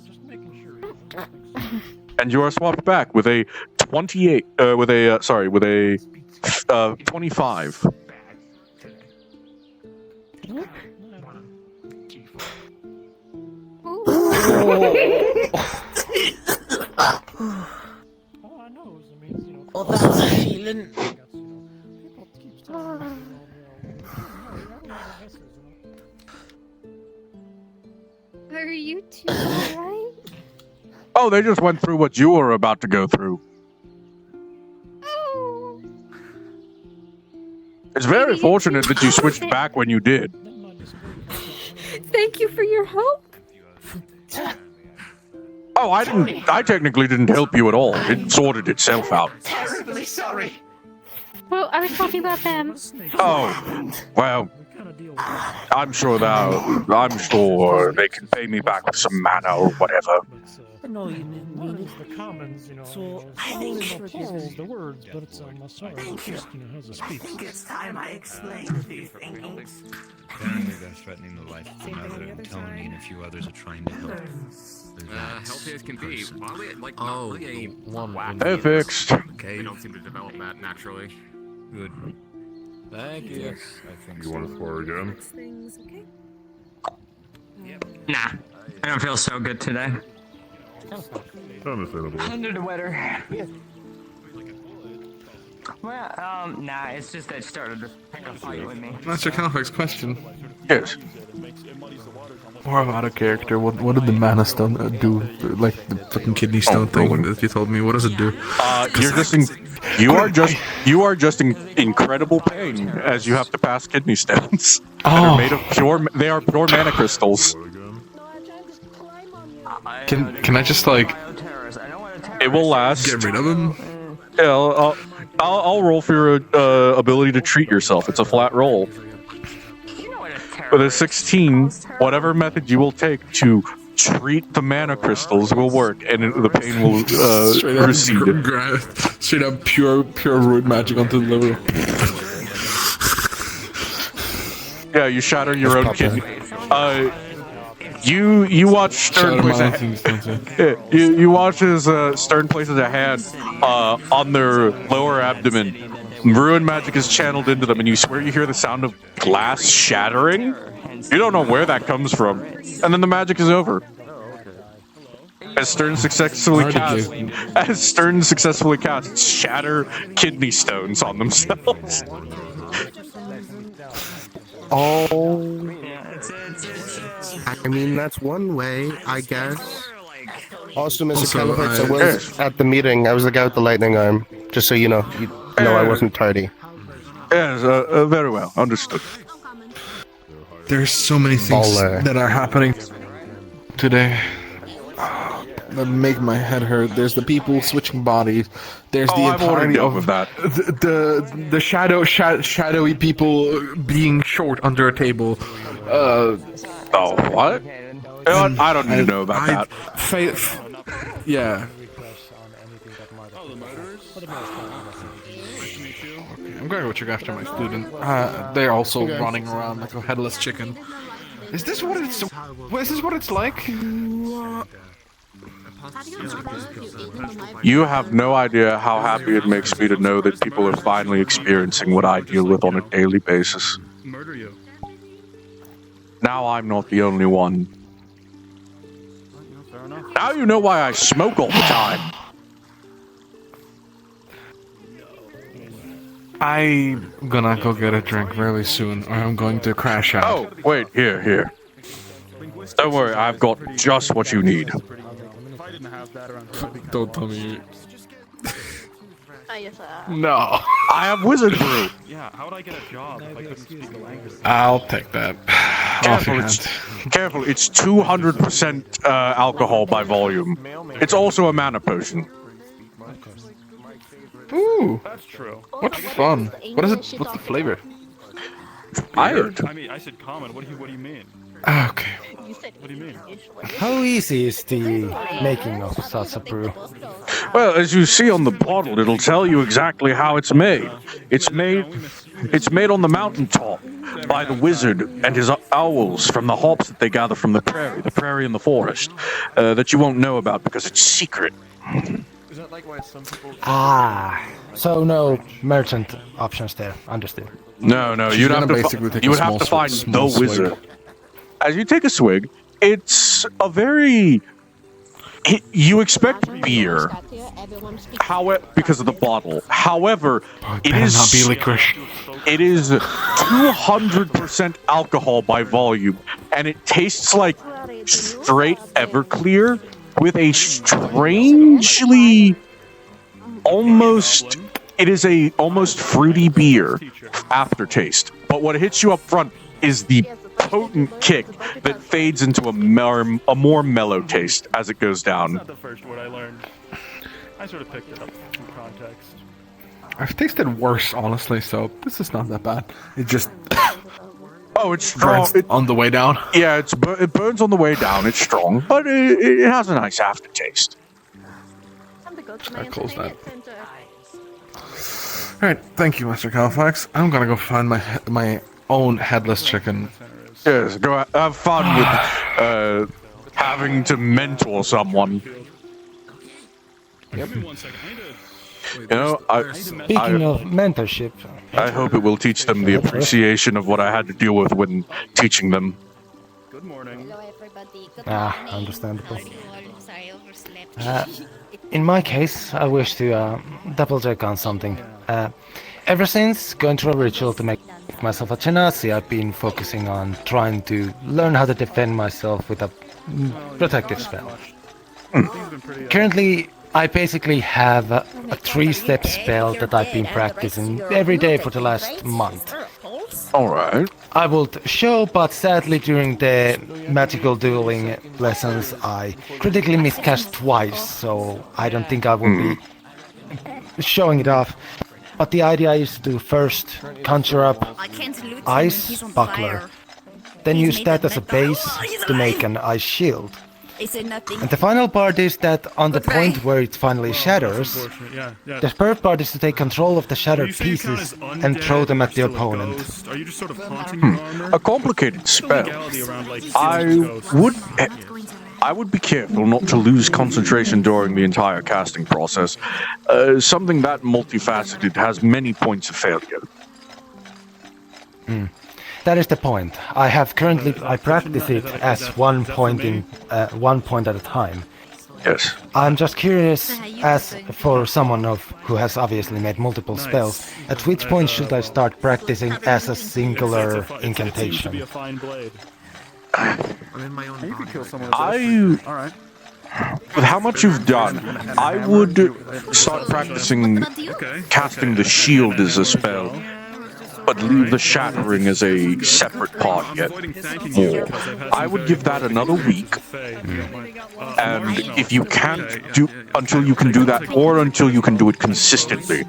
And you are swapped back with a 28, with a 25. Oh, that's a feeling. Are you two alright? Oh, they just went through what you were about to go through. Oh. It's very fortunate that you switched back when you did. Thank you for your help. Oh, I technically didn't help you at all. It sorted itself out. Terribly sorry. Well, I was talking about them. Oh, well, I'm sure they can pay me back with some mana or whatever. No, you mean the commons, So I think the words, but it's sorry. It's just, how's it speak? I think it's time I explain a few things. Apparently they're threatening the life of another, and Tony and a few others are trying to help. Healthy as can be. Oddly, like, not really any whack. They're fixed. Okay. They don't seem to develop that naturally. Good. Thank you. Yes, I think you want to spar again? Things, okay? Nah, I don't feel so good today. Understandable. Under the weather. Well, nah, it's just that she started to pick a fight with me. Master Califex, question. Yes. More out of character. What did the mana stone do? Like the fucking kidney stone thing that you told me. What does it do? You are just in incredible pain as you have to pass kidney stones. Oh. They are pure mana crystals. Can I just like? It will last. Get rid of them. Yeah, I'll roll for your ability to treat yourself. It's a flat roll. With a 16, whatever method you will take to treat the mana crystals will work, and the pain will recede. Straight up pure root magic onto the liver. Yeah, you shatter your own kidney. You watch Stern you watch as Stern places a hand on their lower abdomen. Ruin magic is channeled into them, and you swear you hear the sound of glass shattering. You don't know where that comes from, and then the magic is over. As Stern successfully casts shatter kidney stones on themselves. Oh. I mean, that's one way, I guess. Also, Mr. Califex, I was at the meeting. I was the guy with the lightning arm. Just so you know. I wasn't tardy. Yes, very well. Understood. There's so many things that are happening today that make my head hurt. There's the people switching bodies. There's the entirety of that. The shadowy people being short under a table. What? I don't need to know about that. Yeah. I'm going to go after my student. They're also running around like a headless chicken. Is this what it's like? You have no idea how happy it makes me to know that people are finally experiencing what I deal with on a daily basis. Now I'm not the only one. Now you know why I smoke all the time. I'm gonna go get a drink really soon, or I'm going to crash out. Oh, wait, here. Don't worry, I've got just what you need. Don't tell me. Ah, No. I have wizard brew. Yeah, how would I get a job if I couldn't speak the language? I'll take that. Careful, it's 200% alcohol by volume. It's also a mana potion. Ooh. That's true. What fun. What is it? What's the flavor? Weird. I mean, I said common. What do you mean? Okay. What do you mean? How easy is the making of such a brew? Well, as you see on the bottle, it'll tell you exactly how it's made. It's made on the mountaintop by the wizard and his owls from the hops that they gather from the prairie and the forest, that you won't know about because it's secret. Is that like why some people? So no merchant options there. Understood. No, you'd have to find the wizard. As you take a swig, it's a very... You expect beer, because of the bottle. However, it is not be licorice. It is 200% alcohol by volume, and it tastes like straight Everclear with a strangely almost... It is a almost fruity beer aftertaste. But what hits you up front is the potent kick that fades into a more mellow taste as it goes down. That's not the first word I learned. I sort of picked it up from context. I've tasted worse, honestly, so this is not that bad. It just... Oh, it's strong. On the way down? Yeah, it burns on the way down. It's strong, but it has a nice aftertaste. I close that. Alright, thank you, Mr. Califax. I'm gonna go find my own headless chicken. Yes, go have fun with having to mentor someone. Yep. You know, Speaking of mentorship, I hope it will teach them the appreciation of what I had to deal with when teaching them. Good morning. Understandable. In my case, I wish to double check on something. Ever since going through a ritual to make myself a Genasi, I've been focusing on trying to learn how to defend myself with a protective spell. Currently, I basically have a 3-step spell that I've been practicing every day for the last month. Alright. I would show, but sadly during the magical dueling lessons I critically miscast twice, so I don't think I will be showing it off. But the idea is to first conjure up Ice Buckler, then use that as a base to make an Ice Shield. And the final part is that on the point where it finally shatters, the third part is to take control of the shattered pieces and throw them at the opponent. Are you just sort of haunting your armor? A complicated spell. I would be careful not to lose concentration during the entire casting process. Something that multifaceted has many points of failure. That is the point. I practice it as one point at a time. Yes. I'm just curious, as for someone who has obviously made multiple spells, at which point should I start practicing as a singular incantation? With how much you've done, I would start practicing casting the shield as a spell, but leave the shattering as a separate part yet more. I would give that another week, and if you can't do until you can do that, or until you can do it consistently,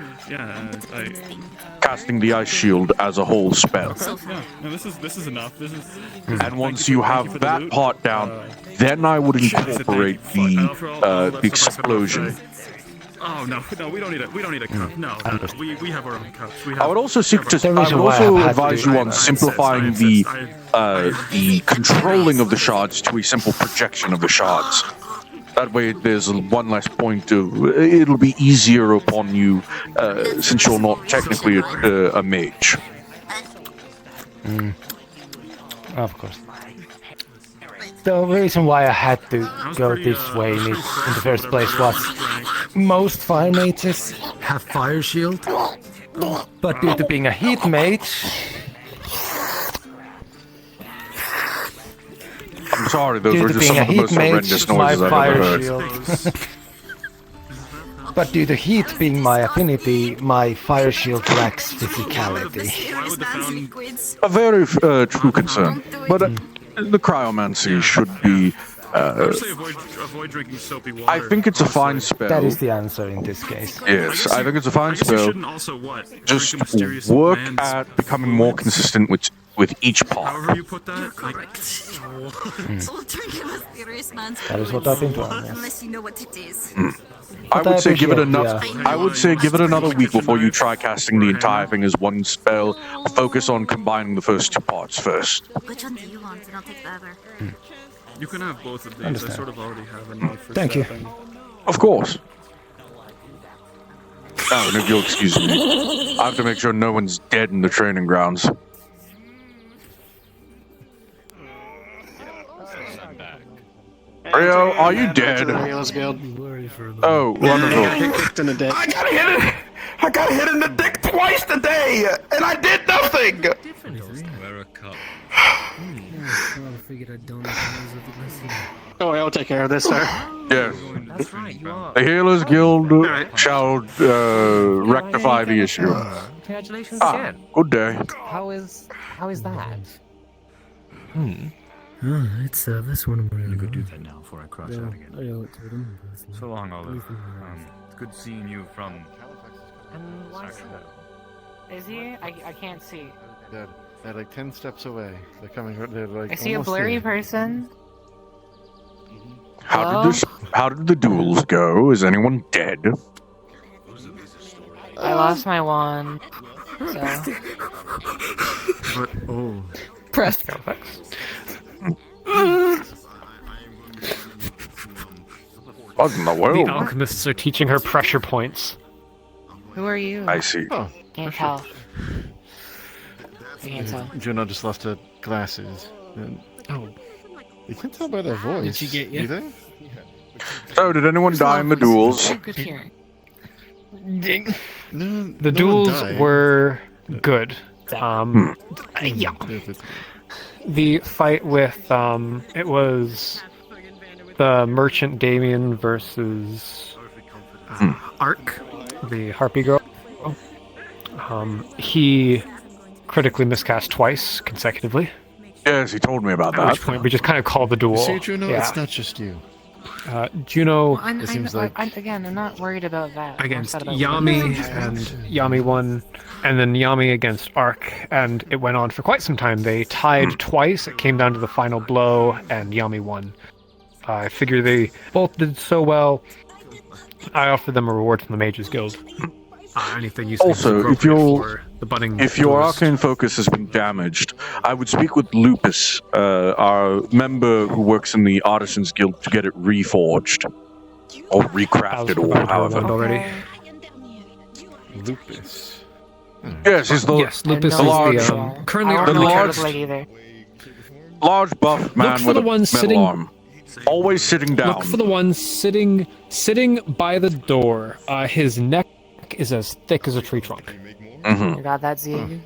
casting the ice shield as a whole spell. No, this is enough. And once you have that part down, then I would incorporate the explosion. Oh no, we don't need a cup. No, we have our own cups. I would also advise you on simplifying the controlling of the shards to a simple projection of the shards. That way, there's one less point it'll be easier upon you, since you're not technically a mage. Of course. The reason why I had to go this way in the first place was most fire mages have fire shield, but due to being a heat mage, I'm sorry, those Due were to just being some a of the most heat mage, horrendous my noises I've fire ever heard. shield. But due to heat being my affinity, my fire shield lacks physicality. A very true concern. But the cryomancy should be. I would say avoid drinking soapy water. I think it's a fine spell. That is the answer in this case. Yes, I think it's a fine I guess you spell. shouldn't also what? Just Drink a mysterious work man's at becoming more consistent with each part. However you put that. That is what I think. Unless you know what it is. I But I would say give it appreciate another. the, I would say give it another week before you try casting the entire thing as one spell. Focus on combining the first two parts first. Which one do you want? And I'll take the other. You can have both of these. Understand. I sort of already have enough for Thank you. staffing. Of course. Oh, and if you'll excuse me, I have to make sure no one's dead in the training grounds. Rio, are you dead? Oh, wonderful. I got hit it. I got hit in the dick twice today, and I did nothing. Wear a cup. Oh, I'll take care of this, sir. Yes. That's right, you are. The Healers Guild shall rectify the issue. Congratulations again. Good day. How is that? It's this one. I'm gonna go do that now before I cross out again. So long, Olive. It's good seeing you from. And what's is he? I can't see. They're like 10 steps away. They're coming. They're like. I see a blurry person. How did the duels go? Is anyone dead? I lost my wand. So. But Press. What in the world? The alchemists are teaching her pressure points. Who are you? I see. Can't tell. I can't tell. Juno just left her glasses. Oh. You can't tell by their voice. Did she get you? Either? So, did anyone die in the duels? Good hearing. The duels were good. Yeah. The fight with it was the merchant Damien versus Ark, the harpy girl. He critically miscast twice consecutively. Yes, he told me about At that. which point we just kind of called the duel. See, Juno, Yeah. it's not just you. Juno Again, I'm not worried about that. I'm against upset about Yami, what- and Yami won, and then Yami against Ark, and it went on for quite some time. They tied twice. It came down to the final blow, and Yami won. I figure they both did so well. I offered them a reward from the Mages Guild. Anything you Also, if your duelist. arcane focus has been damaged, I would speak with Lupus, our member who works in the Artisans Guild, to get it reforged or recrafted, or however. Already. Lupus. Yes, he's the Lupus the large, is the currently I don't the know what large, it looks like either. large buff man for with the a one metal sitting- arm, always sitting down. Look for the one sitting by the door. His neck is as thick as a tree trunk. You got that, Z?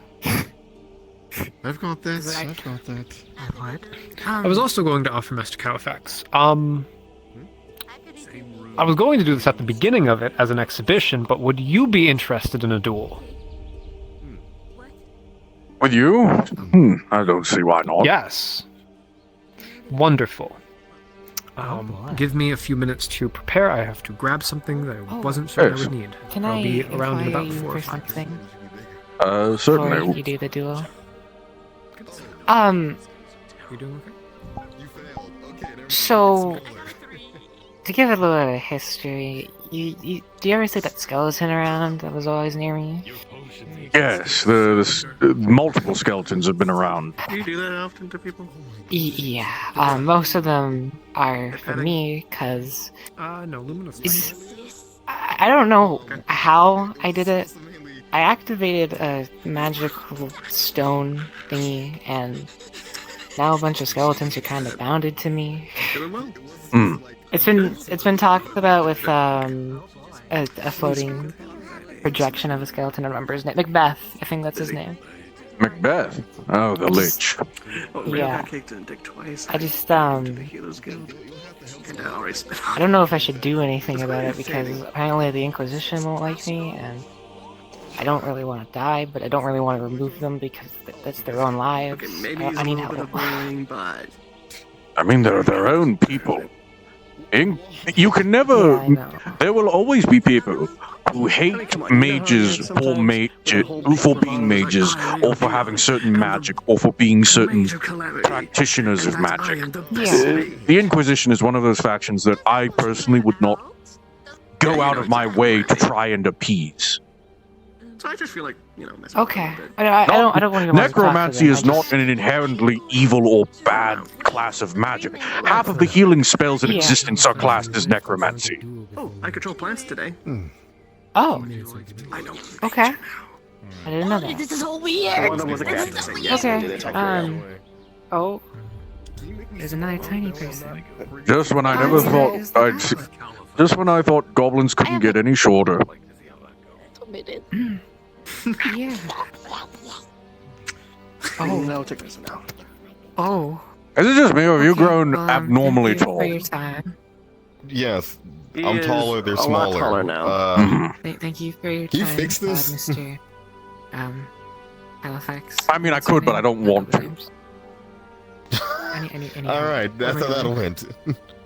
I've got that. I've got that. What? I was also going to offer Master Califax. I was going to do this at the beginning of it as an exhibition, but would you be interested in a duel? With you? I don't see why not. Yes. Wonderful. Give me a few minutes to prepare. I have to grab something that I wasn't certain I would need. Can I'll I be around in inquire about you 4 or for 5 minutes. something? Before Certainly. you do the duel. You doing okay? So to give it a little bit of history, do you ever see that skeleton around that was always near me? Yes, the multiple skeletons have been around. Do you do that often to people? Yeah, most of them are for me, because no, Luminous. I don't know how I did it. I activated a magical stone thingy, and now a bunch of skeletons are kind of bounded to me. It's been talked about with a floating projection of a skeleton. I remember his name, Macbeth. I think that's his name. Macbeth? Oh, the Lich. Yeah. Cake didn't dig twice. I just Heroes Guild. And I already spent. I don't know if I should do anything about it because apparently the Inquisition won't like me, and I don't really want to die, but I don't really want to remove them because that's their own lives. Okay, maybe I need a help. little bit of bullying, but I mean, they're their own people. You can never. There will always be people who hate mages for being mages, or for having certain magic, or for being certain practitioners of magic. The Inquisition is one of those factions that I personally would not go out of my way to try and appease. so I just feel like Okay. I don't want to. Necromancy is not an inherently evil or bad class of magic. Half of the healing spells in existence are classed as necromancy. Oh, I control plants today. Oh. I know. Okay. I didn't know that. This is all weird. One of them was a cat. Okay. Oh. There's another tiny person. Just when I never thought I'd see, just when I thought goblins couldn't get any shorter. Yeah. Oh, no, check this out. Oh. Is it just me, or have you grown abnormally tall? For your time. Yes, He I'm is taller. They're a lot smaller. taller now. Thank you for your Can time. you fix this? Mr. Halifax. I mean, I could, but I don't want to. All right, that's how that went.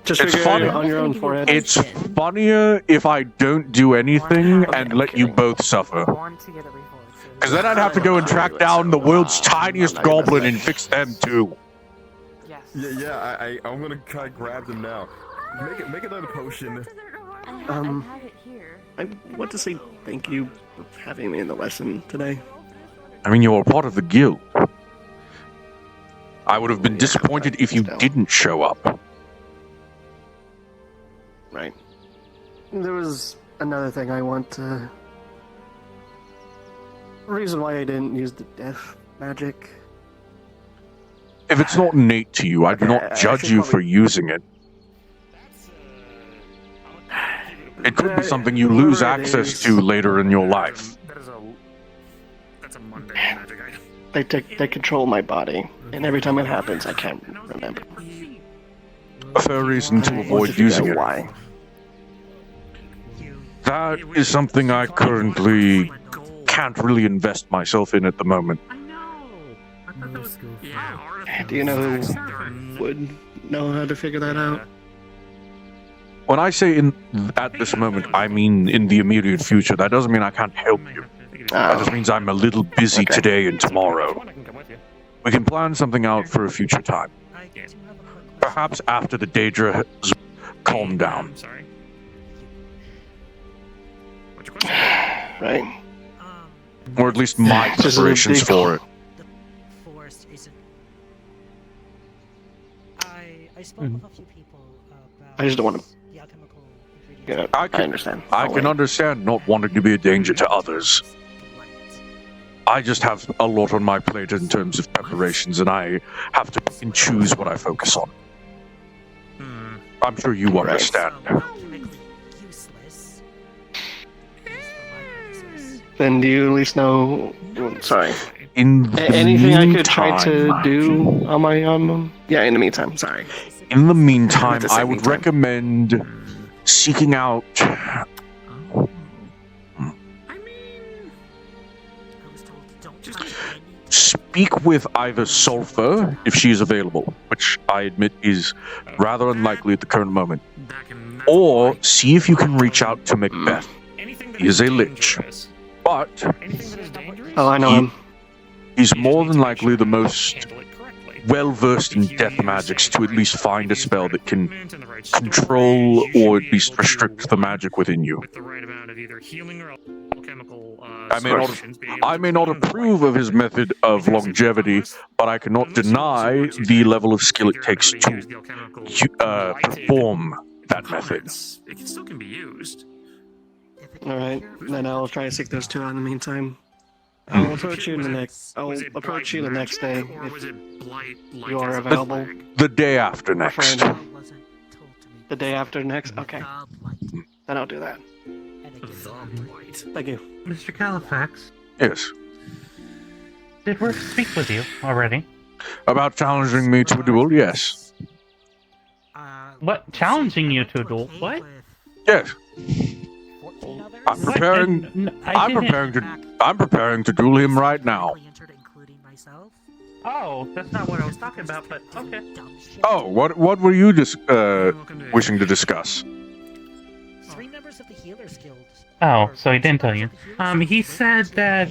Just It's figure funny. it on your own forehead. It's funnier if I don't do anything and let you both suffer. Because then I'd have to go and track down the world's tiniest goblin and fix them too. Yeah. I'm gonna try to grab them now. Make another potion. I want to say thank you for having me in the lesson today. I mean, you're a part of the guild. I would have been disappointed if you didn't show up. Right. There was another thing I want to. Reason why I didn't use the death magic. If it's not innate to you, I do not judge you for using it. It could be something you lose access to later in your life. That's a mundane magic item. They control my body, and every time it happens, I can't remember. A fair reason to avoid using it. Why? That is something I currently can't really invest myself in at the moment. Do you know who would know how to figure that out? When I say at this moment, I mean in the immediate future. That doesn't mean I can't help you. That just means I'm a little busy today and tomorrow. We can plan something out for a future time. Perhaps after the Daedra has calmed down. Right. Or at least my preparations for it. Forest isn't. I spoke with a few people about. I just don't want to. The alchemical ingredients. Yeah, I understand. I can understand not wanting to be a danger to others. I just have a lot on my plate in terms of preparations, and I have to pick and choose what I focus on. I'm sure you understand. Then do you at least know? Sorry. In the anything I could try to meantime- do on my own? Yeah, in the meantime. Sorry. In the meantime, At the same I would time. recommend seeking out. Speak with either Sulfur, if she is available, which I admit is rather unlikely at the current moment, or see if you can reach out to Macbeth. He is a lich, but Oh, I know him. he's more than likely the most well-versed in death magics to at least find a spell that can control or at least restrict the magic within you. I may not approve of his method of longevity, but I cannot deny the level of skill it takes to perform that method. It still can be used. All right. Then I'll try to seek those two out in the meantime. I'll approach you the next. I'll approach you the next day if you are available. The day after next. The day after next. Okay. Then I'll do that. Thank you. Mr. Califax, Yes. Did Worth speak with you already? About challenging me to a duel, yes. What? Challenging you to a duel? What? Yes. I'm preparing. I'm preparing to duel him right now. Oh, that's not what I was talking about, but okay. Oh, what were you just wishing to discuss? 3 members of the Healers Guild. Oh, so he didn't tell you. He said that,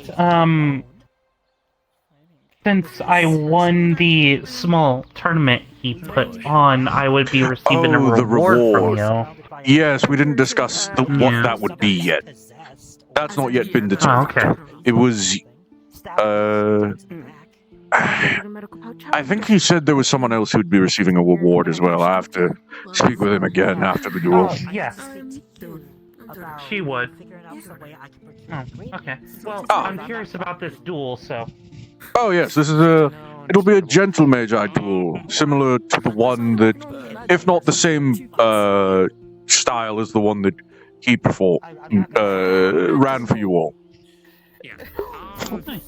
since I won the small tournament he put on, I would be receiving a reward from you. Yes, we didn't discuss what that would be yet. That's not yet been determined. Oh, okay. It was, I think he said there was someone else who'd be receiving a reward as well. I have to speak with him again after the duel. Oh, yes. She would. Oh, okay. Well, I'm curious about this duel, so... Oh yes, this is it'll be a gentle magi duel, similar to the one that, if not the same style as the one that he ran for you all. Yeah. Now,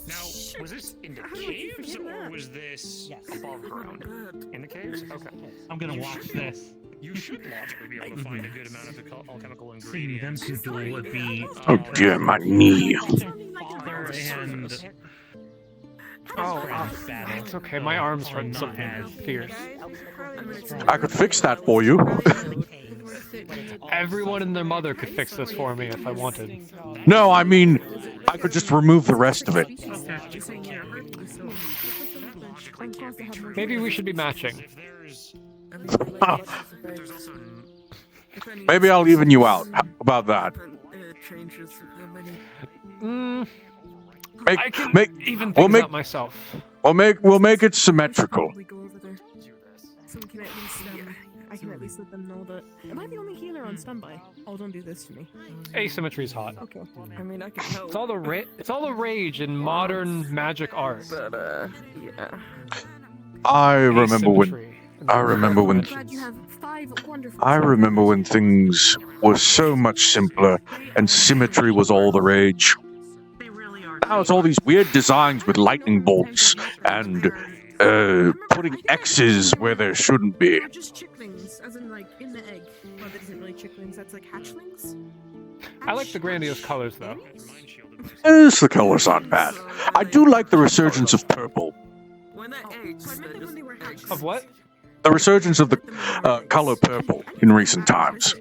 was this in the caves or was this above ground? In the caves? Okay. I'm gonna watch this. You should logically be able to find a good amount of alchemical ingredients. Them two duel would be... Oh dear, my knee. Father and... Oh, it's okay. My arm's hurting something fierce. I could fix that for you. Everyone and their mother could fix this for me if I wanted. No, I mean, I could just remove the rest of it. Maybe we should be matching. Maybe I'll even you out. How about that? I can even things out myself. We'll make it symmetrical. I can at least let them know that. Am I the only healer on standby? Oh, don't do this to me. Asymmetry's hot. Okay. I mean, I can help. It's all the rage in modern magic art. But yeah. I remember when things were so much simpler and symmetry was all the rage. Now it's all these weird designs with lightning bolts and putting X's where there shouldn't be. Just chicklings, as in like in the egg. Well, that isn't really chicklings, that's like hatchlings. I like the grandiose colors though. Yes, the colors aren't bad. I do like the resurgence of purple. Of what? The resurgence of the color purple in recent times.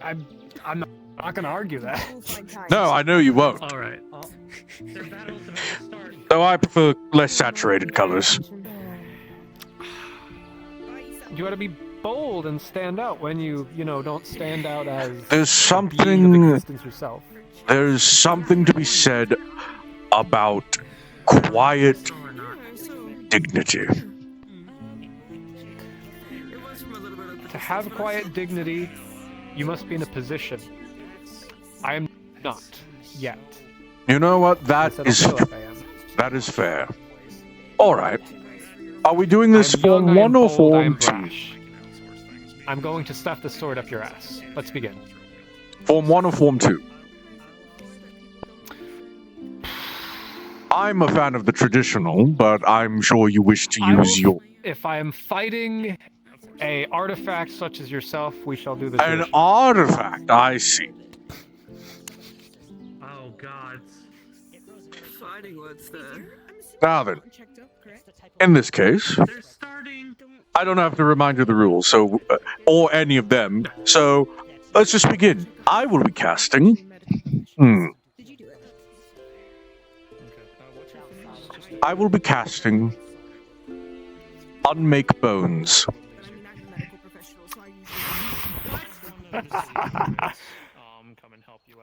I'm not gonna argue that. No, I know you won't. All right. Though I prefer less saturated colors. You gotta be bold and stand out when you don't stand out as There's yourself. There's something to be said about quiet dignity. To have quiet dignity, you must be in a position. I am not yet. You know what? That is fair. All right. Are we doing this Form 1 or Form 2? I'm going to stuff the sword up your ass. Let's begin. Form 1 or Form 2? I'm a fan of the traditional, but I'm sure you wish to use your... If I am fighting a artifact such as yourself, we shall do the An traditional. artifact, I see. Oh god. Now then, in this case, I don't have to remind you of the rules, so or any of them. So let's just begin. I will be casting. I will be casting Unmake Bones.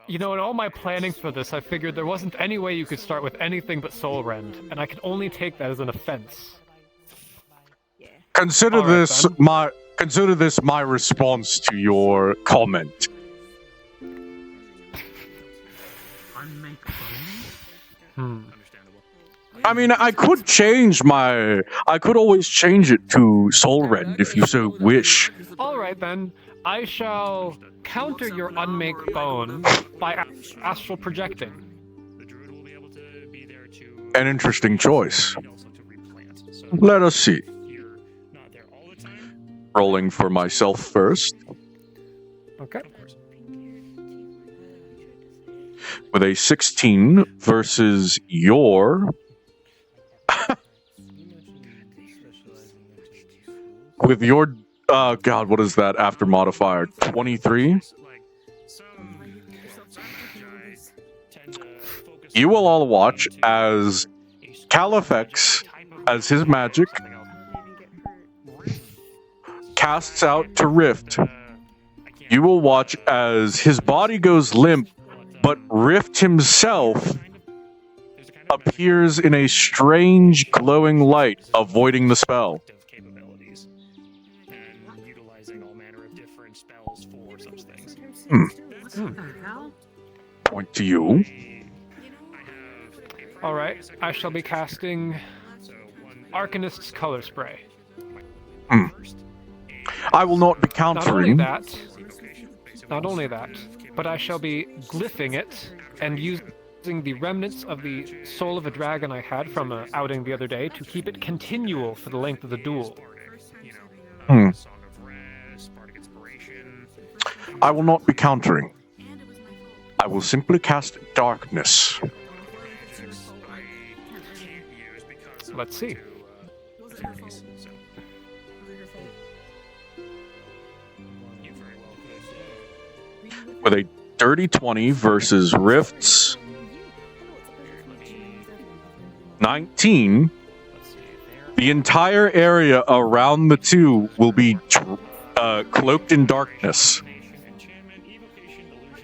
You know, in all my planning for this, I figured there wasn't any way you could start with anything but Soul Rend, and I could only take that as an offense. Consider this my response to your comment. I mean, I could always change it to Soul Rend if you so wish. Alright then, I shall counter your Unmake Bone by astral projecting. An interesting choice. Let us see. Rolling for myself first. Okay. With a 16 versus your... with your... God, what is that after modifier? 23? You will all watch as Califex, as his magic, casts out to Rift. You will watch as his body goes limp, but Rift himself appears in a strange glowing light, avoiding the spell. Point to you. Alright, I shall be casting Arcanist's Color Spray. I will not be countering. Not only that, but I shall be glyphing it and using the remnants of the soul of a dragon I had from an outing the other day to keep it continual for the length of the duel. I will not be countering. I will simply cast Darkness. Let's see. With a dirty 20 versus Rift's 19, the entire area around the two will be cloaked in darkness.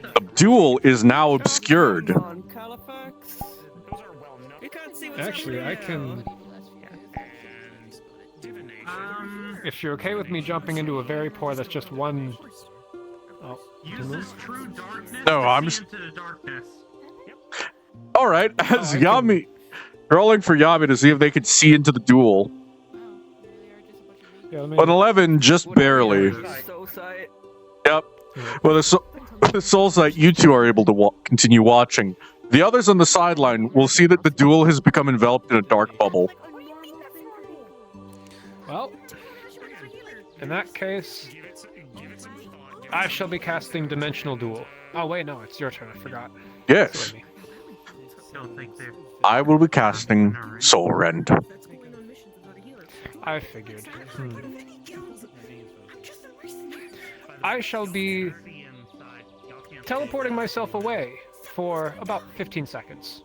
The duel is now obscured. Actually, I can... If you're okay with me jumping into a very poor that's just one... Oh, no, I'm just... Alright, as Yami... Rolling for Yami to see if they could see into the duel. An 11, just barely. Yep. Well, the soul sight, you two are able to continue watching. The others on the sideline will see that the duel has become enveloped in a dark bubble. Well, in that case, I shall be casting Dimensional Duel. Oh wait, no, it's your turn, I forgot. Yes. I will be casting Soul Rend. I figured. I shall be teleporting myself away for about 15 seconds.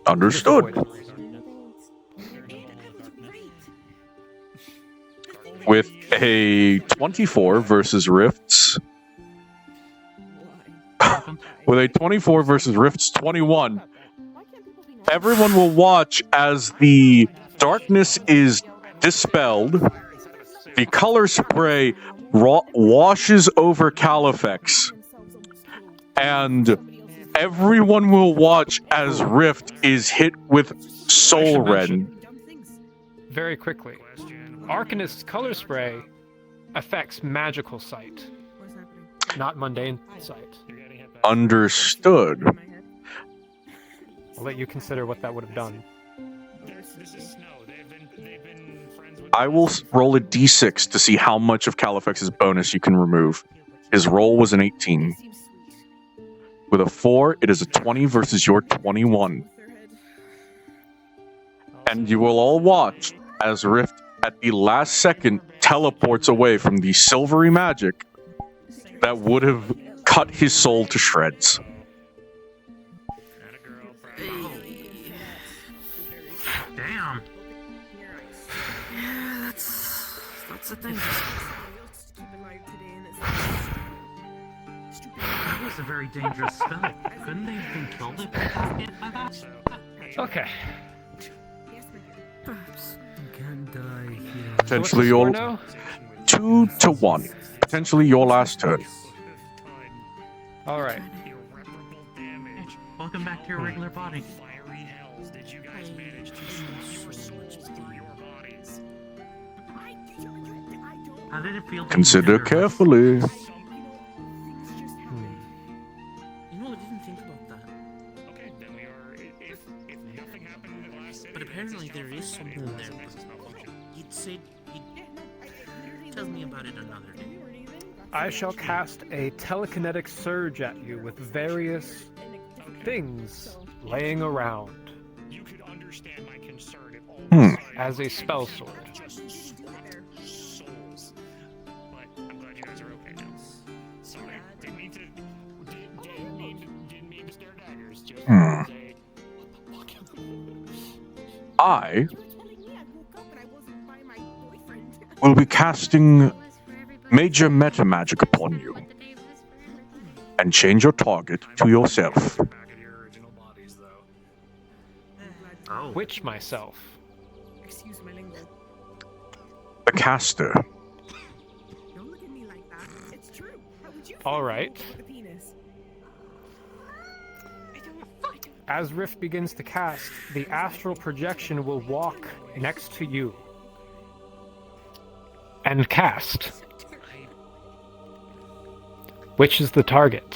Understood. With a 24 versus Rifts. With a 24 versus Rifts 21. Everyone will watch as the darkness is dispelled. The color spray washes over Califex. And everyone will watch as Rift is hit with Soul Rend. Very quickly. Arcanist's Color Spray affects magical sight, not mundane sight. Understood. I'll let you consider what that would have done. I will roll a d6 to see how much of Califex's bonus you can remove. His roll was an 18. With a 4, it is a 20 versus your 21. And you will all watch as Rift, at the last second, teleports away from the silvery magic that would have cut his soul to shreds. Damn. Yeah, that's the thing. That was a very dangerous spell. Couldn't they have been killed if they got hit by that? Okay. Can't die here. Potentially your 2-1. Potentially your last turn. Alright. Welcome back to your regular body. How did it feel? Consider carefully. You know, I didn't think about that. Okay, then we are. If nothing happened in the last I shall cast a telekinetic surge at you with various things laying around. You could understand my concern if all As a spell sword. souls. But I'm glad you guys are okay now. Sorry, didn't mean to stare daggers. Just say, I will be casting major meta magic upon you and change your target to yourself. Which myself? Excuse my lingo. The caster. Don't look at me like that. It's true. How would you All right. the penis? As Rift begins to cast, the astral projection will walk next to you and cast. Which is the target?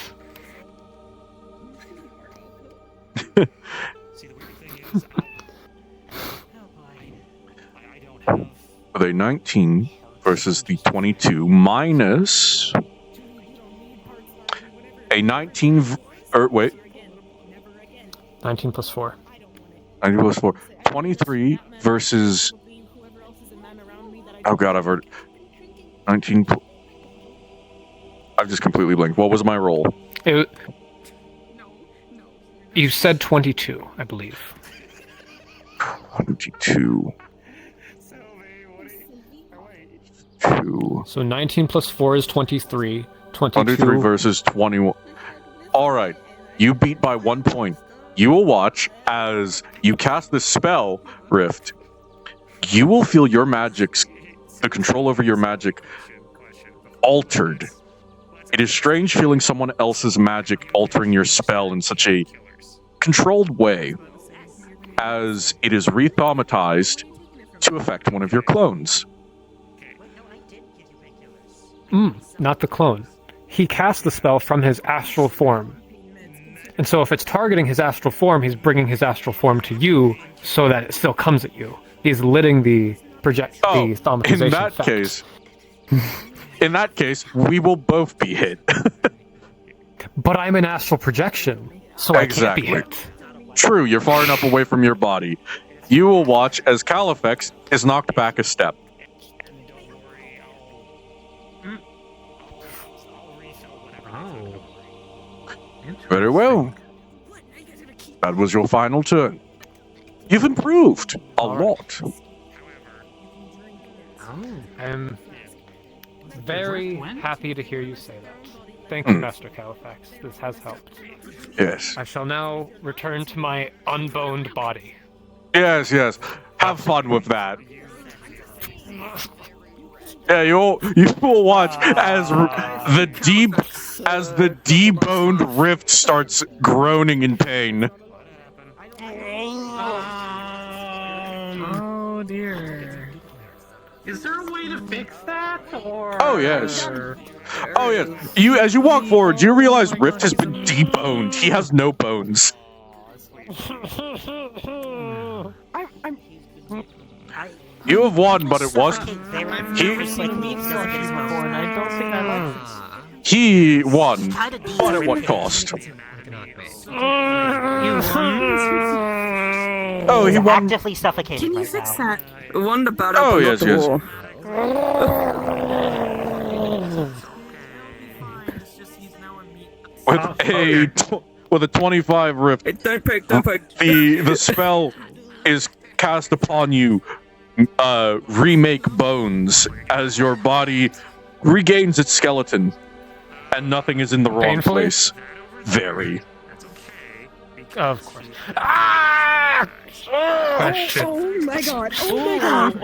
With a 19 versus the 22 minus a 19 wait. 19 plus 4. 19 plus 4. 23 versus... Oh god, I've heard... 19... I've just completely blanked. What was my roll? You said 22, I believe. 22. 2. So 19 plus 4 is 23. 23 versus 21. Alright. You beat by 1 point. You will watch as you cast this spell, Rift. You will feel your magic's... the control over your magic altered. It is strange feeling someone else's magic altering your spell in such a controlled way, as it is re-thaumatized to affect one of your clones. Not the clone. He cast the spell from his astral form. And so if it's targeting his astral form, he's bringing his astral form to you so that it still comes at you. He's letting the the thaumatization in that effect. case... In that case, we will both be hit. But I'm an astral projection, so exactly. I can't be hit. True, you're far enough away from your body. You will watch as Califex is knocked back a step. Very well. That was your final turn. You've improved a lot. I'm very happy to hear you say that. Thank you, Master Califax. This has helped. Yes. I shall now return to my unboned body. Yes, yes. Have fun with that. Yeah, you will watch as the deboned Rift starts groaning in pain. Oh dear. Is there a way to fix that? Or... Oh yes. Oh yes. As you walk forward, you realize Rift has been deboned. He has no bones. You have won, but it was he won, but at what cost? Oh, he won. Actively suffocating. Can you fix that? One about Oh yes, the yes. wall. With a 25 Rift, don't poke. the spell is cast upon you. Remake bones as your body regains its skeleton, and nothing is in the wrong place. Very. Of course. Question. Oh my god. Oh my god.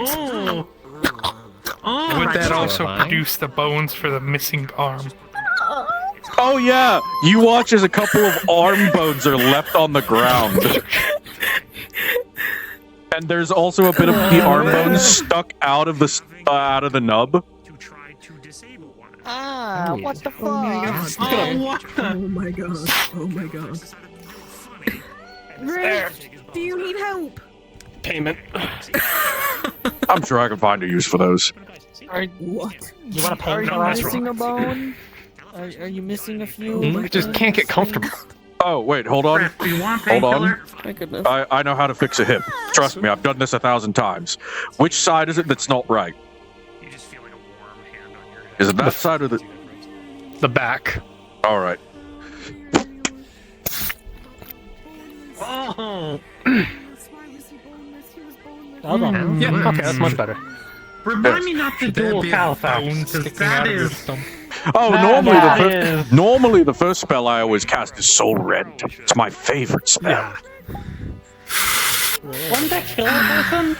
Would that also produce the bones for the missing arm? Oh yeah, you watch as a couple of arm bones are left on the ground. And there's also a bit of the arm bones stuck out of the nub. What the fuck? Oh my god. Oh my god. Rift, do you need help? Payment. I'm sure I can find a use for those. What? You want to pay? Are you for that? missing a bone? Are you missing a few? I just can't get comfortable. Oh, wait, hold on. Do you want Hold on. painkiller? My goodness. I know how to fix a hip. Trust me, I've done this 1,000 times. Which side is it that's not right? Is it that side or the back? All right. Oh. Yeah, okay, that's much better. Remind me not to dual Califax, because that is... Oh, normally the first spell I always cast is Soul Rend. It's my favorite spell. Wouldn't that kill a person?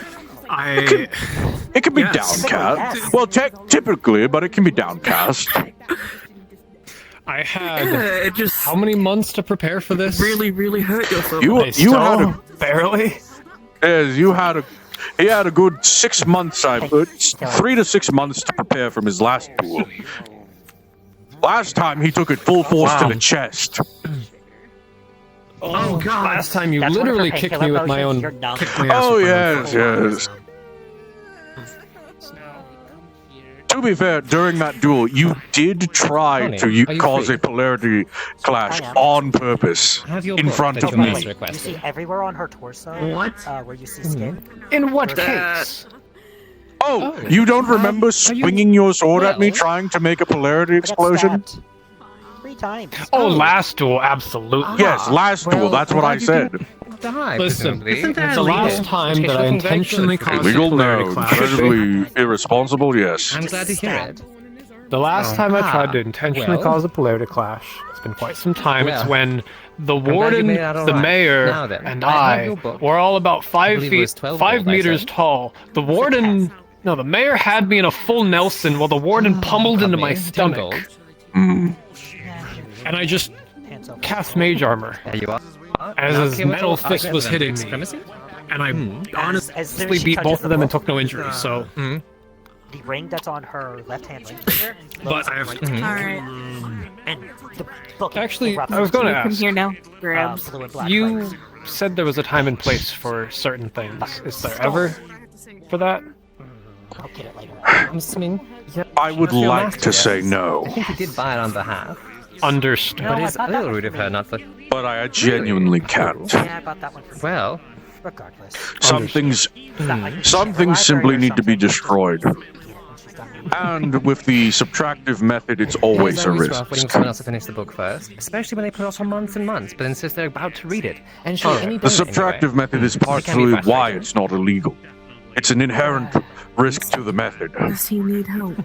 It can be downcast. Well, typically, but it can be downcast. I had how many months to prepare for this? Really, really hurt yourself. You had a barely. Yes, he had a good 6 months. 3 to 6 months to prepare from his last duel. Last time he took it full force to the chest. Oh God! Last time you literally kicked me with my own. Oh yes. To be fair, during that duel, you did try to cause a polarity clash on purpose in front of me. You see everywhere on her torso. What? Where you see skin. In what case? Oh, you don't remember swinging your sword at me trying to make a polarity explosion? 3 times. Oh, last duel, absolutely. Yes, last duel, that's what I said. Listen, the last time that I intentionally caused a Illegal, polarity no. clash. Incredibly irresponsible, yes. I'm glad to hear it. The last time I tried to intentionally cause a polarity clash, it's been quite some time. It's when the warden, the mayor, and I were all about 5 meters tall. The warden, no, the mayor had me in a full Nelson while the warden pummeled into my stomach. And I just cast mage armor. There you are. As his metal fist was hitting me. And I honestly beat both of them and took no injuries, so... The ring that's on her left-hand ring finger. But I have... Alright. And the book. Actually, I was going to ask. Here now. Grabs. You said there was a time and place for certain things. Is there ever for that? I'll get it later. I'm assuming... I would like to say no. I think he did buy it on behalf. Understood. But it's a little rude of her not to... But I genuinely can't. Yeah, I bought that one for Well... Regardless. Some things simply need to be destroyed. And with the subtractive method, it's always a risk. Waiting for someone else to finish the book first, especially when they put it off for months and months, but insist they're about to read it and show any The subtractive method is partly why it's not illegal. It's an inherent risk to the method. Does he need help?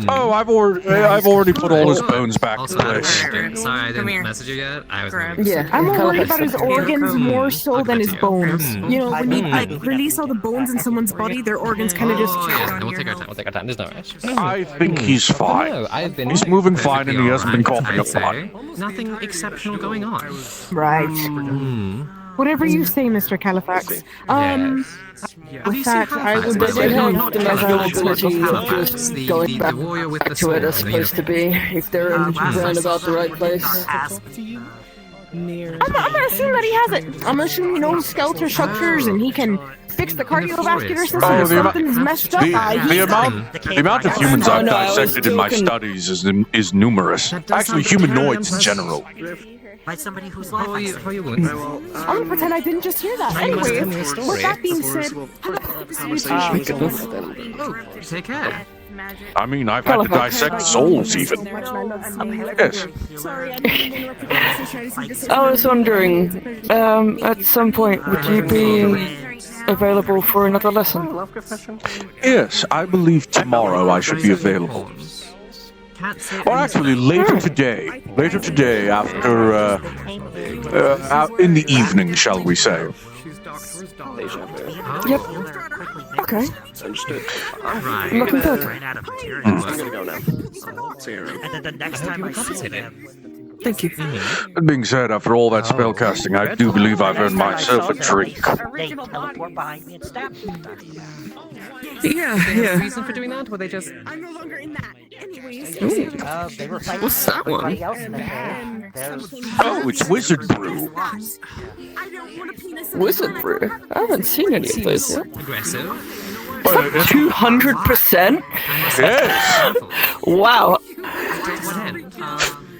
Oh, I've already put all his bones back in place. Sorry, I didn't message you yet. I was Yeah, I'm more worried about his organs more so than his bones. You know, when you release all the bones in someone's body, their organs kind of just. Yeah, we'll take our time. We'll take our time. There's no rush. I think he's fine. He's moving fine, and he hasn't been coughing a lot. Nothing exceptional going on. Right. Whatever you say, Mr. Califax. With that, I would They have the availability of just going back to where they're supposed to be, if they're in round about the right place. I'm gonna assume that he has it. I'm gonna assume he knows skeletal structures and he can fix the cardiovascular system if something's messed up. The amount of humans I've dissected in my studies is numerous. Actually, humanoids in general. By somebody who's life. I'm gonna pretend I didn't just hear that. Anyways, with that being said, Take care. I mean, I've had to dissect souls even. Yes. I was wondering, at some point, would you be available for another lesson? Yes, I believe tomorrow I should be available. Or actually, later today. Later today, after, in the evening, shall we say. Yep. Okay. Understood. I'm looking forward to it. I'm gonna go now. And then the next time I see him. Thank you. That being said, after all that spellcasting, I do believe I've earned myself a drink. They teleport behind me and stab me. Yeah. Reason for doing that? Were they just? I'm no longer in that. Anyways. They were fighting What's that one? everybody else in the cave. Oh, it's Wizard Brew. Wizard Brew? I haven't seen any of those yet. Aggressive. 200%? Yes. Wow.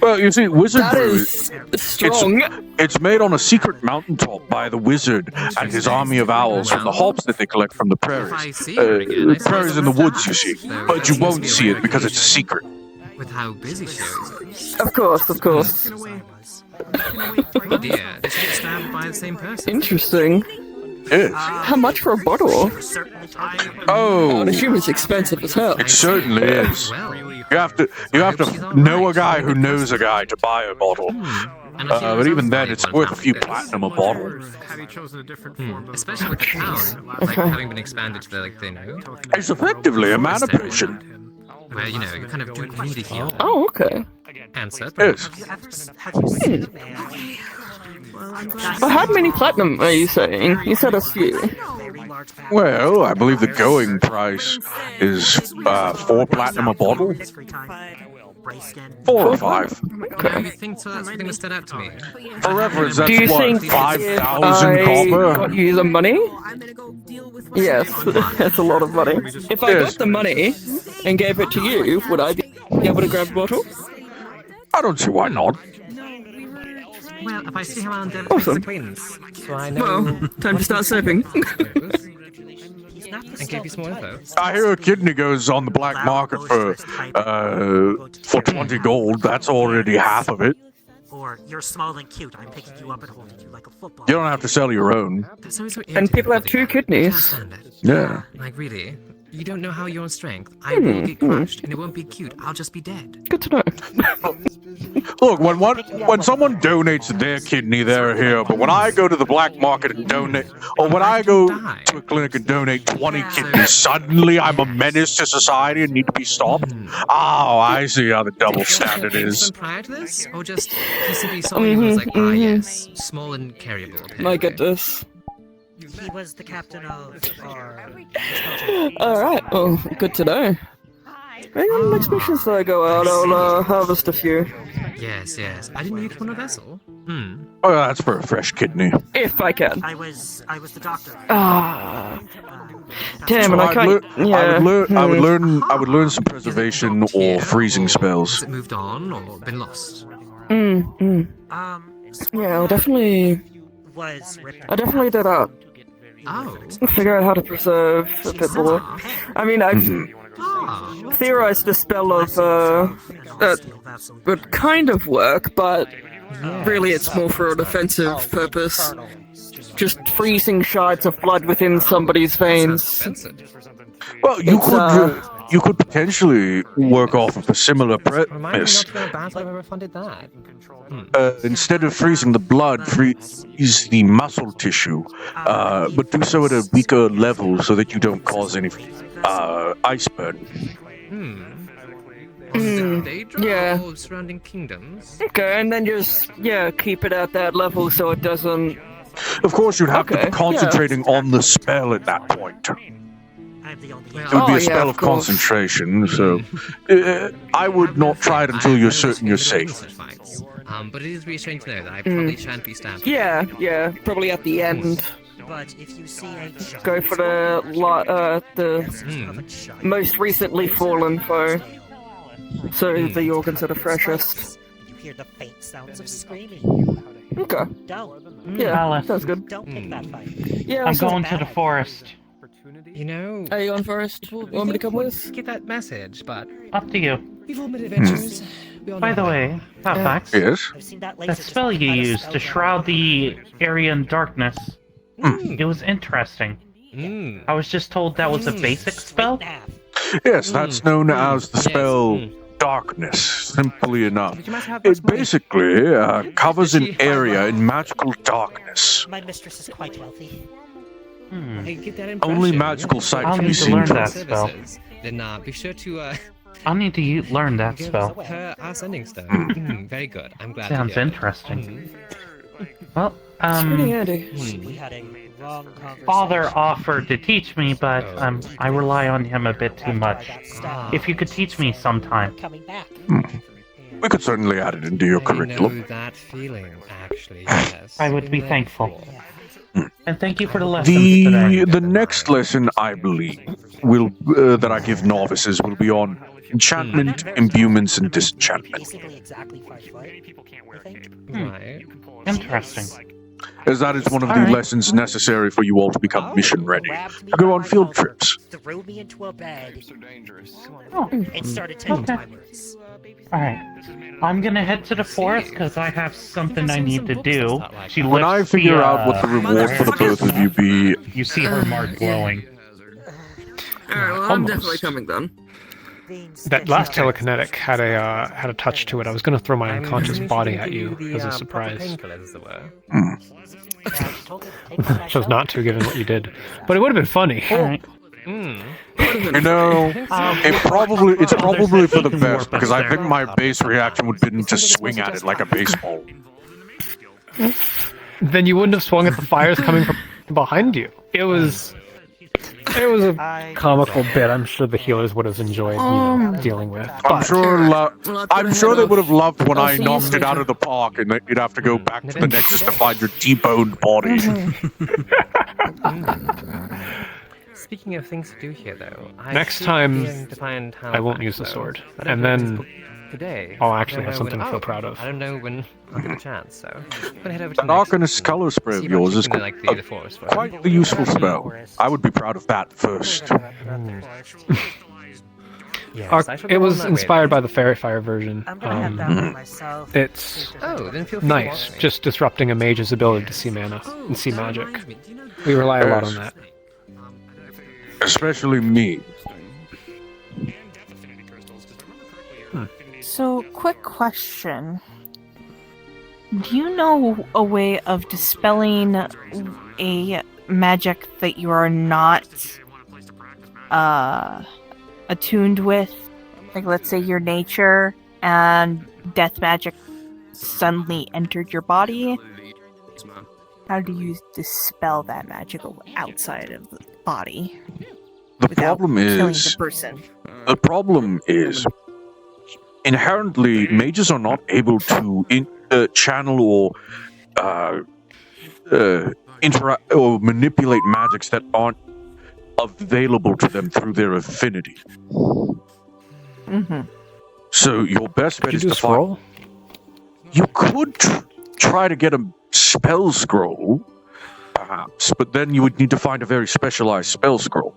Well, you see, wizard That brew, is strong. It's made on a secret mountaintop by the wizard and his army of owls from the hops that they collect from the prairies. Prairies in the woods, you see. But you won't see it because it's a secret. With how busy she is. Of course, of course. Oh dear, did she get stabbed by the same person? Interesting. Yes. How much for a bottle? Oh, I'd assume it's expensive as hell. it certainly is. You have to know a guy who knows a guy to buy a bottle. But even then, it's worth a few platinum a bottle. Have you chosen a different form? Especially with the town, like having been expanded to the It's effectively a mana potion. where you kind of do community heal. Oh, okay. And so. Yes. Well, how many platinum are you saying? You said a few. Well, I believe the going price is 4 platinum a bottle. 4 or 5. Okay. You think so? That's something that stood out to me. For reference, that's Do you think 5,000 I copper. got you the money? Yes, that's a lot of money. If I got the money and gave it to you, would I be able to grab a bottle? I don't see why not. Well, if I see how Alan David Awesome. makes acquaintance, so I know. Well, time to start saving. And give you some more info. I hear a kidney goes on the black market for 20 gold. That's already half of it. Or you're small and cute. I'm picking you up and holding you like a football. You don't have to sell your own. And people have 2 kidneys. Yeah. Like really, you don't know how your own strength. I will get crushed, and it won't be cute. I'll just be dead. Good to know. Look, when someone donates their kidney, they're here. But when I go to the black market and donate, or when I go to a clinic and donate 20 kidneys, suddenly I'm a menace to society and need to be stopped. Oh, I see how the double standard is. Prior to this, or just he simply saw you and was like, yes, small and carryable. My goodness. He was the captain of our... Alright, well, good to know. Maybe on the next missions that I go out, I'll harvest a few. Yes. I didn't know you come on a vessel. Oh, that's for a fresh kidney. If I can. I was the doctor. Ah. Damn, and I can't. I would learn some preservation or freezing spells. Has it moved on or been lost? Yeah, I'll definitely do that. Oh. Figure out how to preserve a bit more. I mean, I've theorized a spell of that would kind of work, but really it's more for a defensive purpose. Just freezing shards of blood within somebody's veins. Well, you could potentially work off of a similar premise. Instead of freezing the blood, freeze the muscle tissue, but do so at a weaker level so that you don't cause any ice burn. Yeah. Surrounding kingdoms. Okay, and then just keep it at that level so it doesn't. Of course, you'd have to be concentrating on the spell at that point. It would be a spell of concentration, so I would not try it until you're certain you're safe. But it is reassuring to know that I probably shan't be stabbed. Yeah, probably at the end. But if you see a Go for the most recently fallen foe, so the organs are the freshest. You hear the faint sounds of screaming. Okay. Don't. Yeah, Alice. sounds good. Don't pick that fight. Yeah, I'm going to the forest. You know. Are you going first? You want me to come with? Get that message, but Up to you. we've all made adventures. We all By know the that. way, Fax, Yes? that spell you used to shroud the area in darkness, it was interesting. I was just told that was a basic spell. Yes, that's known as the spell Darkness, simply enough. It basically covers an area in magical darkness. My mistress is quite wealthy. I get that Only impression. magical sight I'll can be need to seen learn from. that spell. Then be sure to I'll need to learn that give spell. her our sending stone. Very good. I'm glad. Sounds to hear. interesting. Well, It's pretty handy. We had a long conversation. Father offered to teach me, but I rely on him a bit too much. Ah. If you could teach me sometime. Coming back. We could certainly add it into your I know curriculum. that feeling, actually. Yes. I would be thankful. And thank you for the lessons today. The next lesson, I believe, will that I give novices will be on enchantment, imbuements, and disenchantment. Basically exactly 5 foot. Right. Interesting. As that is one of the lessons necessary for you all to become mission ready, to go on field trips. Threw me into a bed. So dangerous. And started telling my words. Alright. I'm gonna head to the forest because I have something I need to do. When I figure out what the reward for the both of you be... You see her mark glowing. Alright, well, I'm definitely coming then. That last telekinetic had a touch to it. I was going to throw my unconscious body at you as a surprise. Chose not to, given what you did, but it would have been funny. You know, it's probably for the best, because I think my base reaction would have been to swing at it like a baseball. Then you wouldn't have swung at the fires coming from behind you. It was a comical bit. I'm sure the healers would have enjoyed dealing with. I'm sure they would have loved when I knocked it out of the park and you'd have to go back to the Nexus to find your deboned body. Speaking of things to do here, though, next time I won't use the sword, and then I'll actually have something to feel proud of. I don't know when I'll get a chance, so I'm gonna head over to That Arcanist color spray of yours is quite the useful spell. I would be proud of that first. It was inspired by the Fairy Fire version. I'm gonna have that one myself. It's nice, just disrupting a mage's ability to see mana and see magic. We rely a lot on that. Especially me. So, quick question. Do you know a way of dispelling a magic that you are not attuned with? Like, let's say your nature and death magic suddenly entered your body. How do you dispel that magic outside of the body? The problem is, inherently, mages are not able to channel or interact or manipulate magics that aren't available to them through their affinity. Mm-hmm. So your best bet is to find. You could try to get a spell scroll, perhaps, but then you would need to find a very specialized spell scroll.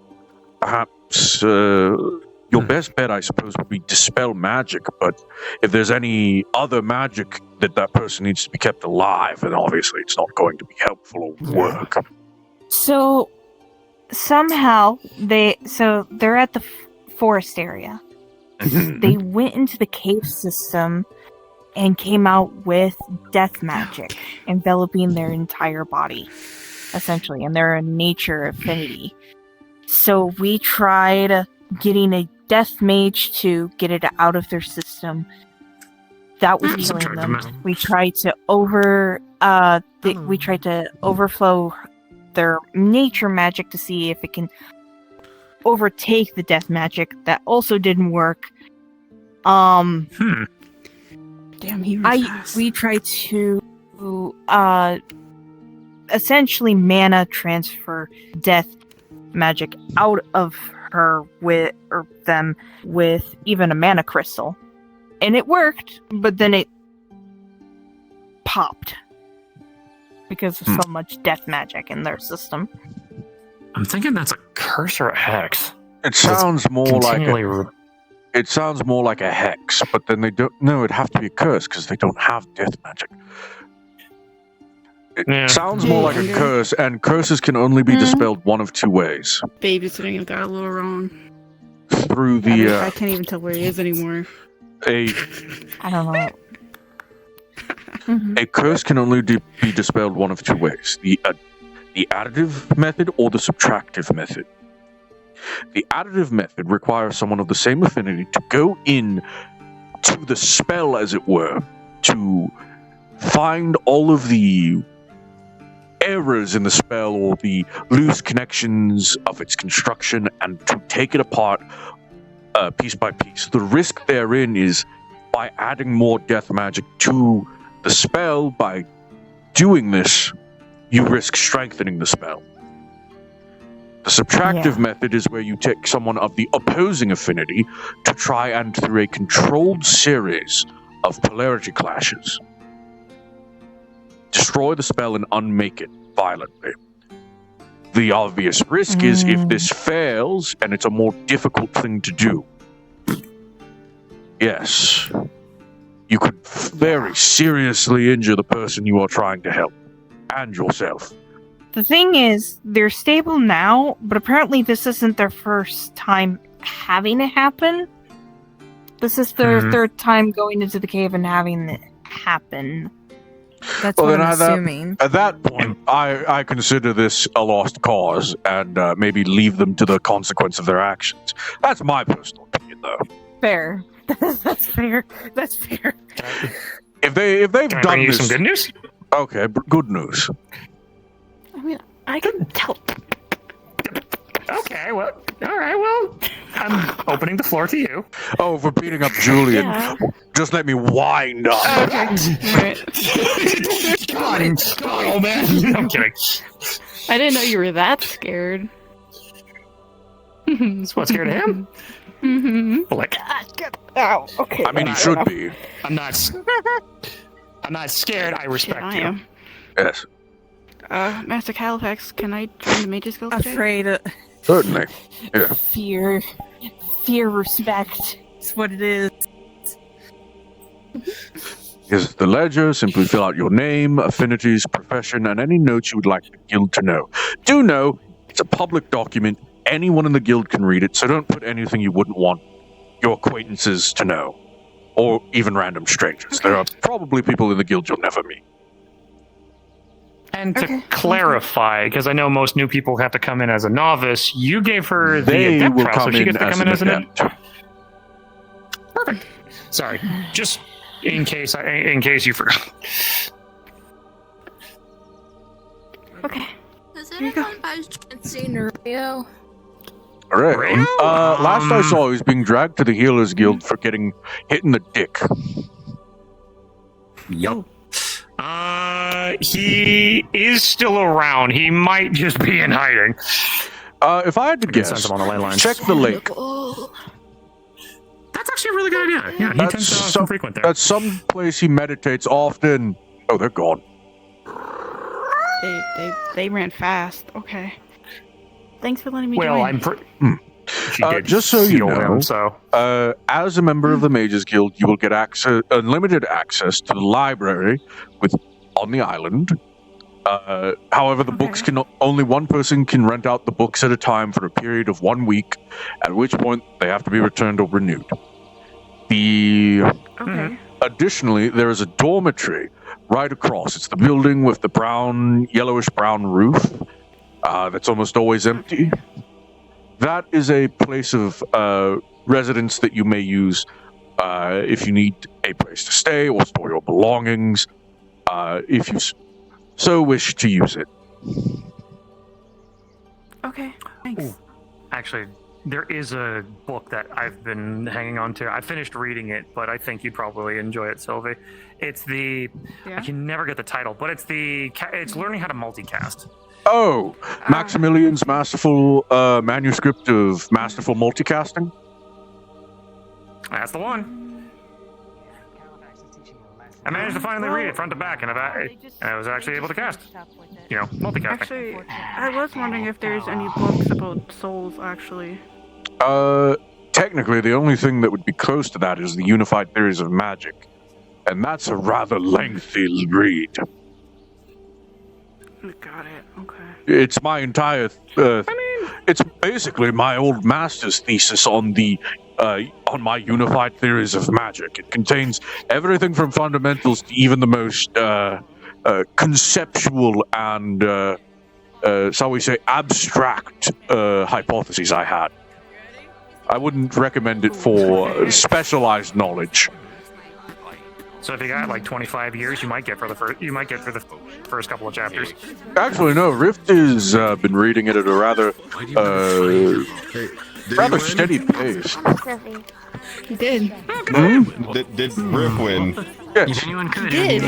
Perhaps your best bet, I suppose, would be dispel magic, but if there's any other magic that person needs to be kept alive, then obviously it's not going to be helpful or work. So, somehow, they're at the forest area. They went into the cave system and came out with death magic, enveloping their entire body, essentially, and their nature affinity. So we tried getting a death mage to get it out of their system. That was killing them. We tried to overflow their nature magic to see if it can overtake the death magic. That also didn't work. Damn, he was fast. We tried to essentially mana transfer death magic out of her with even a mana crystal, and it worked, but then it popped because of so much death magic in their system. I'm thinking that's a curse or a hex. It sounds more like a hex, but then they don't. No, it'd have to be a curse because they don't have death magic. It sounds more like a curse, and curses can only be dispelled one of two ways. Babysitting, I got a little wrong. Through the. I can't even tell where he is anymore. I don't know. A curse can only be dispelled one of two ways: the additive method or the subtractive method. The additive method requires someone of the same affinity to go in to the spell, as it were, to find all of the errors in the spell or the loose connections of its construction and to take it apart piece by piece. The risk therein is by adding more death magic to the spell, by doing this, you risk strengthening the spell. The subtractive method is where you take someone of the opposing affinity to try and, through a controlled series of polarity clashes, destroy the spell and unmake it violently. The obvious risk is if this fails, and it's a more difficult thing to do, yes, you could very seriously injure the person you are trying to help, and yourself. The thing is, they're stable now, but apparently this isn't their first time having it happen. This is their third time going into the cave and having it happen. That's what I'm assuming. At that point, I consider this a lost cause and maybe leave them to the consequence of their actions. That's my personal opinion, though. Fair. That's fair. That's fair. If they've done you this, some good news? Okay, good news. I mean, I can tell. Okay, well, all right, well, I'm opening the floor to you. Oh, for beating up Julian, just let me wind up. Come on, old man. I'm kidding. I didn't know you were that scared. That's what scared of him. Mm-hmm. Like, ow. Okay. I mean, he should be. I'm not scared. I respect I you. am. Yes. Master Califax, can I join the Mage's Guild today? Afraid. Certainly. Yeah. Fear, respect. It's what it is. Here's the ledger. Simply fill out your name, affinities, profession, and any notes you would like the guild to know. Do know, it's a public document. Anyone in the guild can read it, so don't put anything you wouldn't want your acquaintances to know. Or even random strangers. There are probably people in the guild you'll never meet. And to clarify, because I know most new people have to come in as a novice, you gave her the adept trial, so she gets to come in as an adept. Perfect. Sorry, just in case you forgot. Okay. Has anyone by chance seen Rio? Alright. Last I saw, he was being dragged to the Healers Guild for getting hit in the dick. Yup. He is still around. He might just be in hiding. If I had to guess, Send him on the ley lines. check the lake. That's actually a really good idea. Yeah, he tends to often frequent there. That's some place he meditates often. Oh, they're gone. They ran fast. Okay. Thanks for letting me Well, join. I'm pretty. Just so you know, him, so. As a member of the Mages Guild, you will get unlimited access to the library on the island. However, the books only one person can rent out the books at a time for a period of 1 week, at which point they have to be returned or renewed. Additionally, there is a dormitory right across. It's the building with the yellowish-brown roof that's almost always empty. That is a place of residence that you may use if you need a place to stay or store your belongings, if you so wish to use it. Okay, thanks. Ooh. Actually, there is a book that I've been hanging on to. I finished reading it, but I think you'd probably enjoy it, Sylvie. It's I can never get the title, but it's learning how to multicast. Oh, Maximilian's masterful manuscript of masterful multicasting? That's the one. I managed to finally read it front to back, and I was actually able to cast. Multicasting. Actually, I was wondering if there's any books about souls, actually. Technically, the only thing that would be close to that is the Unified Theories of Magic. And that's a rather lengthy read. Got it, okay. It's my entire... it's basically my old master's thesis on my Unified Theories of Magic. It contains everything from fundamentals to even the most conceptual and, shall we say, abstract hypotheses I had. I wouldn't recommend it for specialized knowledge. So if you got like 25 years, you might get for the first couple of chapters. Actually, no. Rift has been reading it at a rather steady pace. He did. Did Rift win? Yes. He did.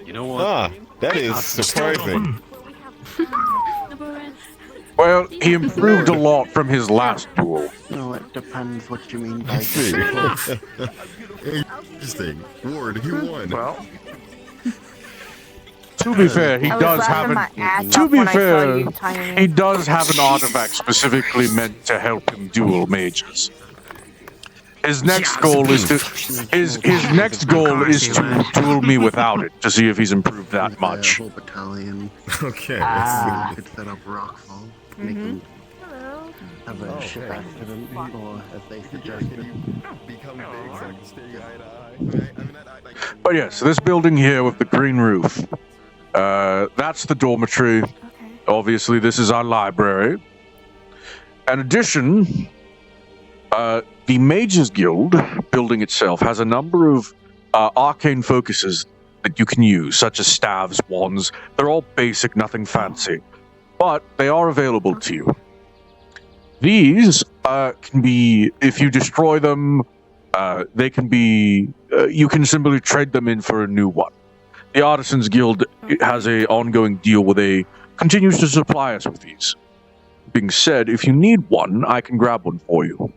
You know what? That is surprising. Well, he improved a lot from his last duel. No, it depends what you mean by Fair enough. Interesting. Ward, he won. Well, to be fair, he I was does have laughing an. my ass To off be when I saw fair, you tiny. he does have an artifact specifically meant to help him duel mages. His next goal is to his next goal is to duel me without it to see if he's improved that much. Whole battalion. Okay. We could set up rockfall. Make them have a ship accident, or as they suggested. Become big so I can stay eye to eye. But yes, this building here with the green roof, that's the dormitory. Obviously, this is our library. In addition, the Mages Guild building itself has a number of arcane focuses that you can use, such as staves, wands. They're all basic, nothing fancy, but they are available to you. These can be, if you destroy them, they can be, you can simply trade them in for a new one. The Artisans Guild has an ongoing deal where they continues to supply us with these. Being said, if you need one, I can grab one for you.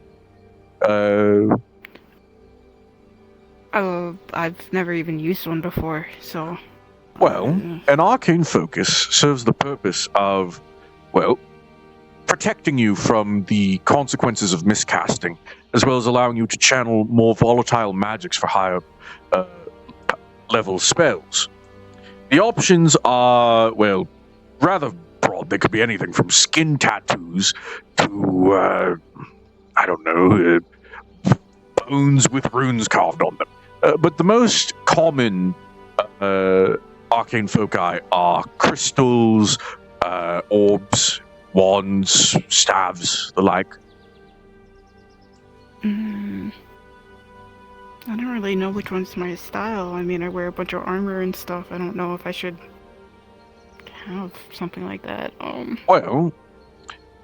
I've never even used one before, so. Well, an arcane focus serves the purpose of, well, protecting you from the consequences of miscasting, as well as allowing you to channel more volatile magics for higher level spells. The options are, well, rather broad. They could be anything from skin tattoos to, I don't know, bones with runes carved on them. But the most common arcane foci are crystals, orbs, wands, staves, the like. I don't really know which one's my style. I mean, I wear a bunch of armor and stuff. I don't know if I should have something like that. Well,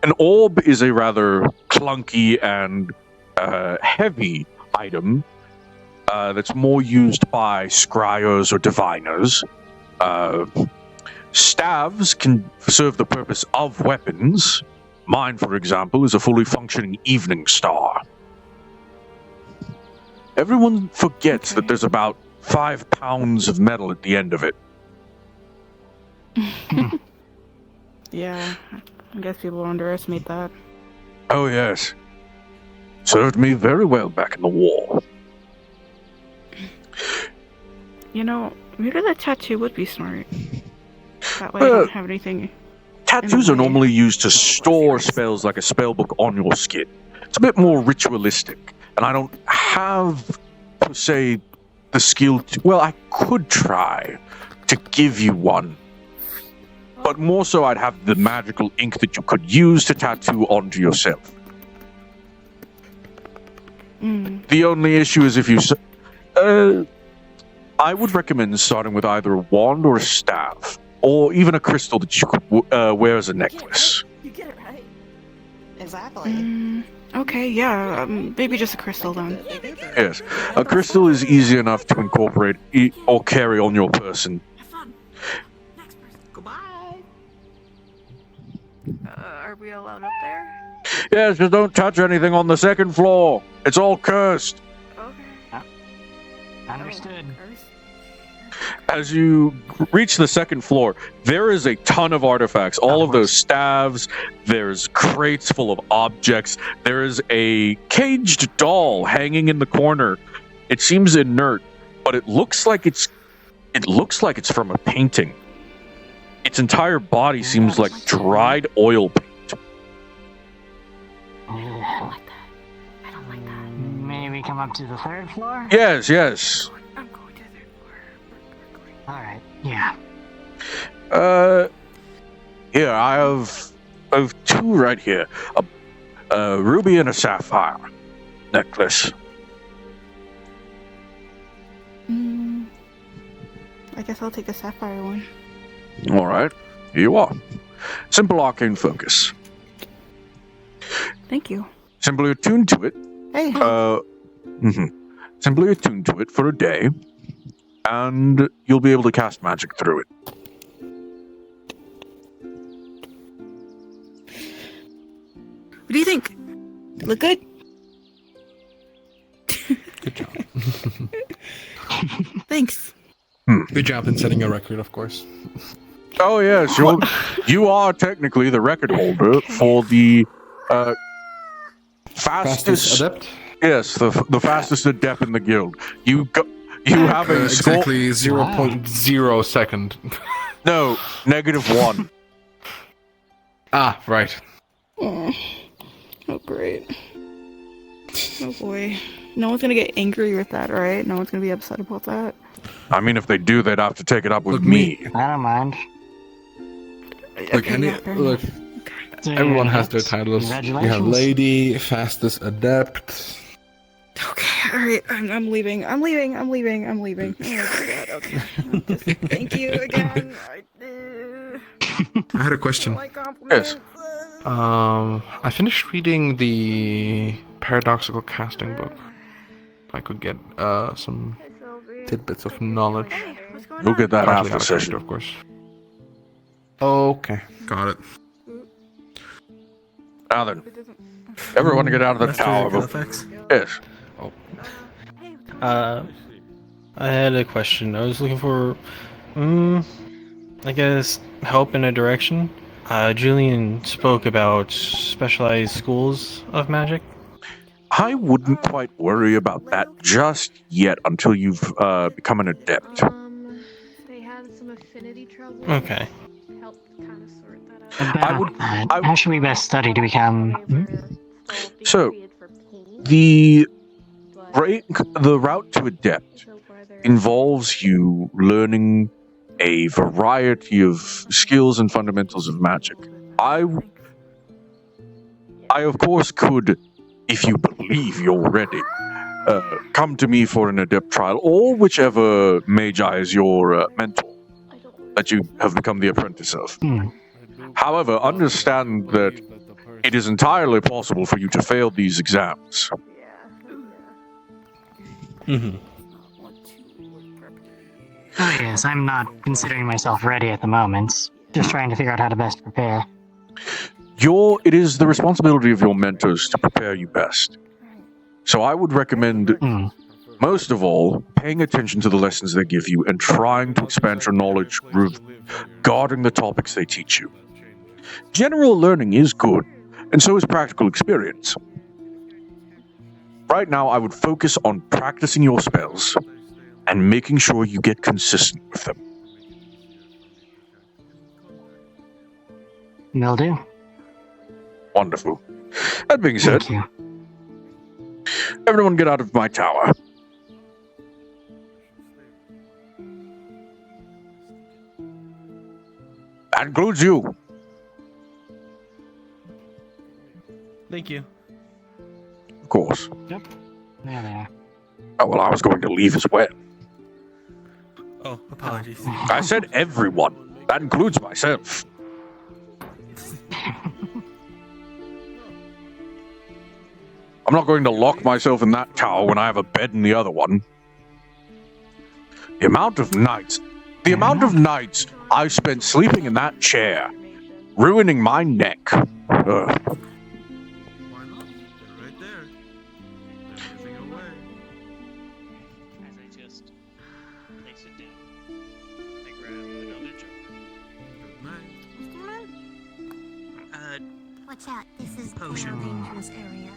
an orb is a rather clunky and heavy item that's more used by scryers or diviners. Staves can serve the purpose of weapons. Mine, for example, is a fully functioning evening star. Everyone forgets that there's about 5 pounds of metal at the end of it. Yeah, I guess people underestimate that. Oh, yes. Served me very well back in the war. You know, maybe the tattoo would be smart. That way I don't have anything. Tattoos are normally used to store spells like a spellbook on your skin. It's a bit more ritualistic, and I don't have, per se, the skill to... Well, I could try to give you one, but more so I'd have the magical ink that you could use to tattoo onto yourself. The only issue is if you... I would recommend starting with either a wand or a staff, or even a crystal that you could wear as a necklace. You get it right. Exactly. Okay, yeah, maybe just a crystal then. Yes, a crystal is easy enough to incorporate or carry on your person. Are we allowed up there? Yes, just don't touch anything on the second floor. It's all cursed. Understood. As you reach the second floor, there is a ton of artifacts. All of those staves, there's crates full of objects. There is a caged doll hanging in the corner. It seems inert, but it looks like it's from a painting. Its entire body seems like dried oil paint. May we come up to the third floor? Yes, yes. Alright, yeah. Here, I have two right here. A ruby and a sapphire necklace. I guess I'll take the sapphire one. All right, here you are. Simple arcane focus. Thank you. Simply attune to it. Hey. Simply attune to it for a day, and you'll be able to cast magic through it. Look good. Good job. Thanks. Good job in setting a record, of course. Oh yes, you are technically the record holder for the fastest adept. Yes, the fastest adept in the guild. You have a score Exactly 0.0 second. No, -1. Ah, right. Oh, great. Oh boy. No one's gonna get angry with that, right? No one's gonna be upset about that. I mean, if they do, they'd have to take it up with me. I don't mind. Look, everyone has their titles. You have lady, fastest adept. Okay, alright, I'm leaving. I'm leaving. Oh my god, okay. Thank you again. I had a question. Yes. I finished reading the Paradoxical Casting book. I could get some tidbits of knowledge. You'll get that after session, of course. Okay, got it. Now then, everyone get out of the tower. Yes. I had a question. I was looking for, I guess, help in a direction. Julian spoke about specialized schools of magic. I wouldn't quite worry about that just yet until you've become an adept. They had some affinity trouble. Okay. How should we best study to become? So, the route to adept involves you learning a variety of skills and fundamentals of magic. I of course could, if you believe you're ready, come to me for an adept trial, or whichever magi is your mentor that you have become the apprentice of. However, understand that it is entirely possible for you to fail these exams. Oh yes, I'm not considering myself ready at the moment. Just trying to figure out how to best prepare. It is the responsibility of your mentors to prepare you best. So I would recommend, most of all, paying attention to the lessons they give you and trying to expand your knowledge regarding the topics they teach you. General learning is good, and so is practical experience. Right now, I would focus on practicing your spells and making sure you get consistent with them. Will do. Wonderful. That being said, everyone get out of my tower. That includes you. Thank you. Of course. Yep. There they are. Oh, well, I was going to leave as well. Oh, apologies. I said everyone. That includes myself. I'm not going to lock myself in that tower when I have a bed in the other one. The amount of nights I spent sleeping in that chair, ruining my neck. Ugh. Watch out, this is potion dangerous area.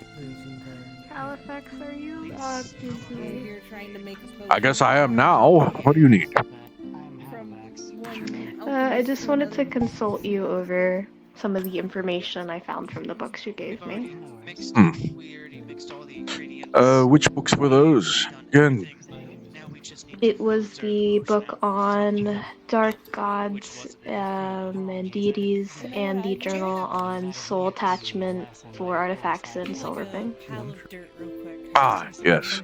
Halifax, are you You're trying to make a potion. I guess I am now. What do you need? I just wanted to consult you over some of the information I found from the books you gave me. Which books were those? Again. It was the book on dark gods and deities, and the journal on soul attachment for artifacts and soul ripping. Ah, yes.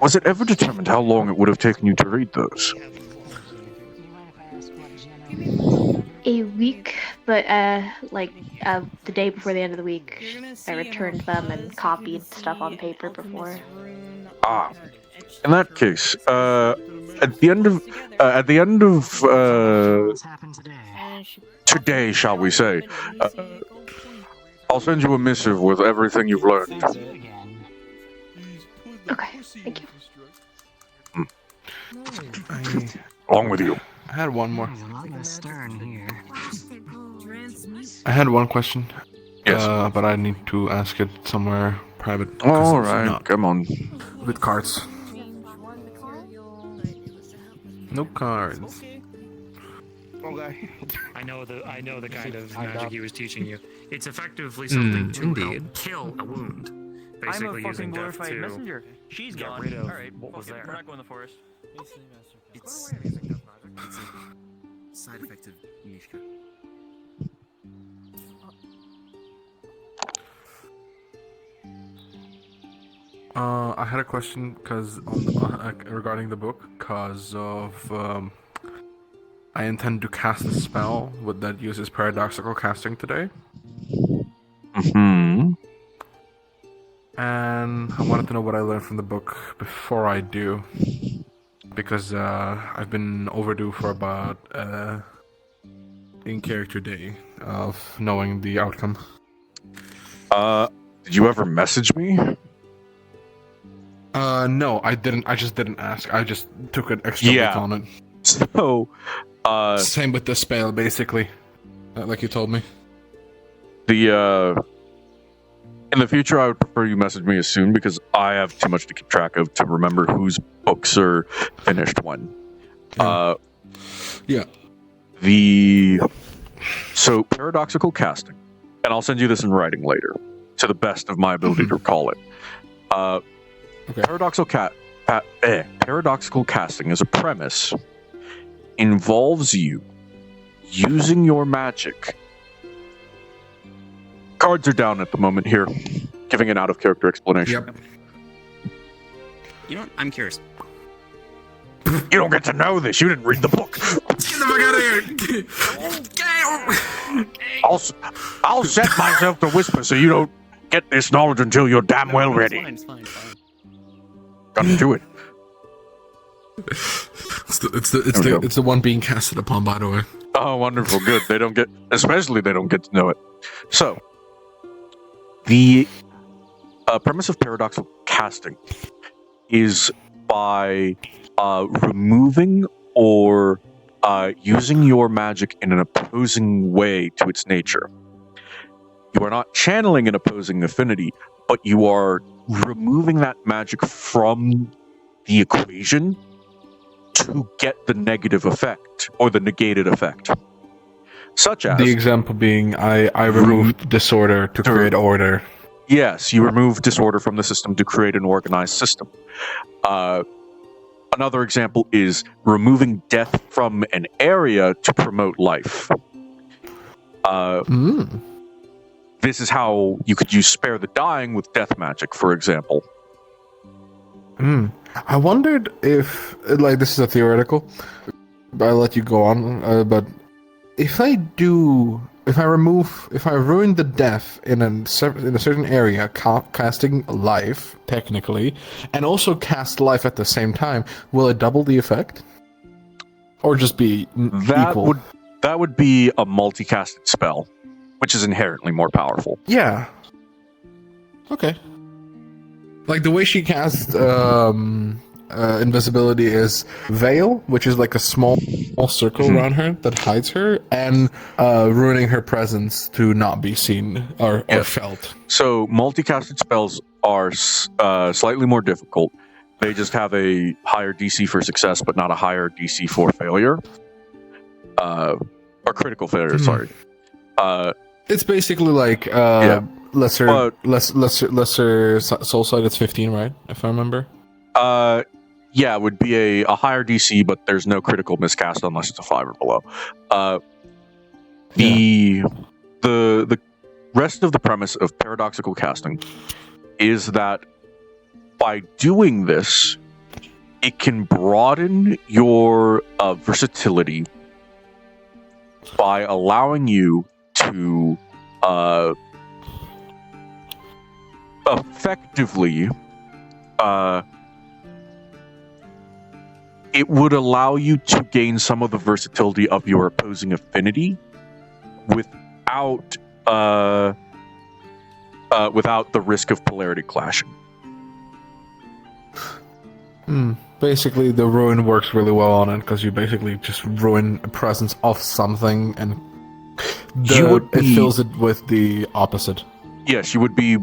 Was it ever determined how long it would have taken you to read those? A week, but the day before the end of the week, I returned them and copied stuff on paper before. Ah, in that case, at the end of today, shall we say. I'll send you a missive with everything you've learned. Okay, thank you. Along with you. I had one more. There's a lot of stern here. I had one question. Yes. But I need to ask it somewhere private. All right, come on. With cards. No cards. Okay. I know the kind of magic he was teaching you. It's effectively something to help kill a wound. Basically using death to messenger. She's get gone. rid of Alright, what was there. We're not going to the forest. It's a side effect of Mishka. I had a question because regarding the book, because of I intend to cast a spell that uses paradoxical casting today. Mm-hmm. And I wanted to know what I learned from the book before I do, because I've been overdue for about in-character day of knowing the outcome. Did you ever message me? No, I didn't. I just didn't ask. I just took an extra look on it. So, same with the spell, basically, like you told me. In the future, I would prefer you message me as soon because I have too much to keep track of to remember whose books are finished when. Yeah. So paradoxical casting, and I'll send you this in writing later, to the best of my ability to recall it. Paradoxical casting as a premise involves you using your magic. Cards are down at the moment here, giving an out-of-character explanation. Yep. You know what? I'm curious. You don't get to know this. You didn't read the book. Get the fuck out of here! I'll set myself to whisper so you don't get this knowledge until you're damn well ready. It's fine. Gotta do it. It's the one being casted upon, by the way. Oh, wonderful. Good. They don't get to know it. So, the premise of paradoxical casting is by removing or using your magic in an opposing way to its nature. You are not channeling an opposing affinity, but you are removing that magic from the equation to get the negative effect or the negated effect. Such as the example being, I removed disorder to create order. Yes, you remove disorder from the system to create an organized system. Another example is removing death from an area to promote life. This is how you could use Spare the Dying with death magic, for example. I wondered if, like, this is a theoretical, but I'll let you go on, but if I ruin the death in a certain area, casting life, technically, and also cast life at the same time, will it double the effect? Or just be equal? That would be a multicasted spell, which is inherently more powerful. Yeah. Okay. Like, the way she casts invisibility is Veil, which is like a small circle around her that hides her, and ruining her presence to not be seen or felt. So multicasted spells are slightly more difficult. They just have a higher DC for success, but not a higher DC for failure. Or critical failure, sorry. It's basically like lesser soul side. It's 15, right? If I remember. Yeah, it would be a higher DC, but there's no critical miscast unless it's a 5 or below. The rest of the premise of paradoxical casting is that by doing this, it can broaden your versatility by allowing you to effectively it would allow you to gain some of the versatility of your opposing affinity without the risk of polarity clashing. Basically, the ruin works really well on it because you basically just ruin a presence of something, and it fills it with the opposite. Yes, you would be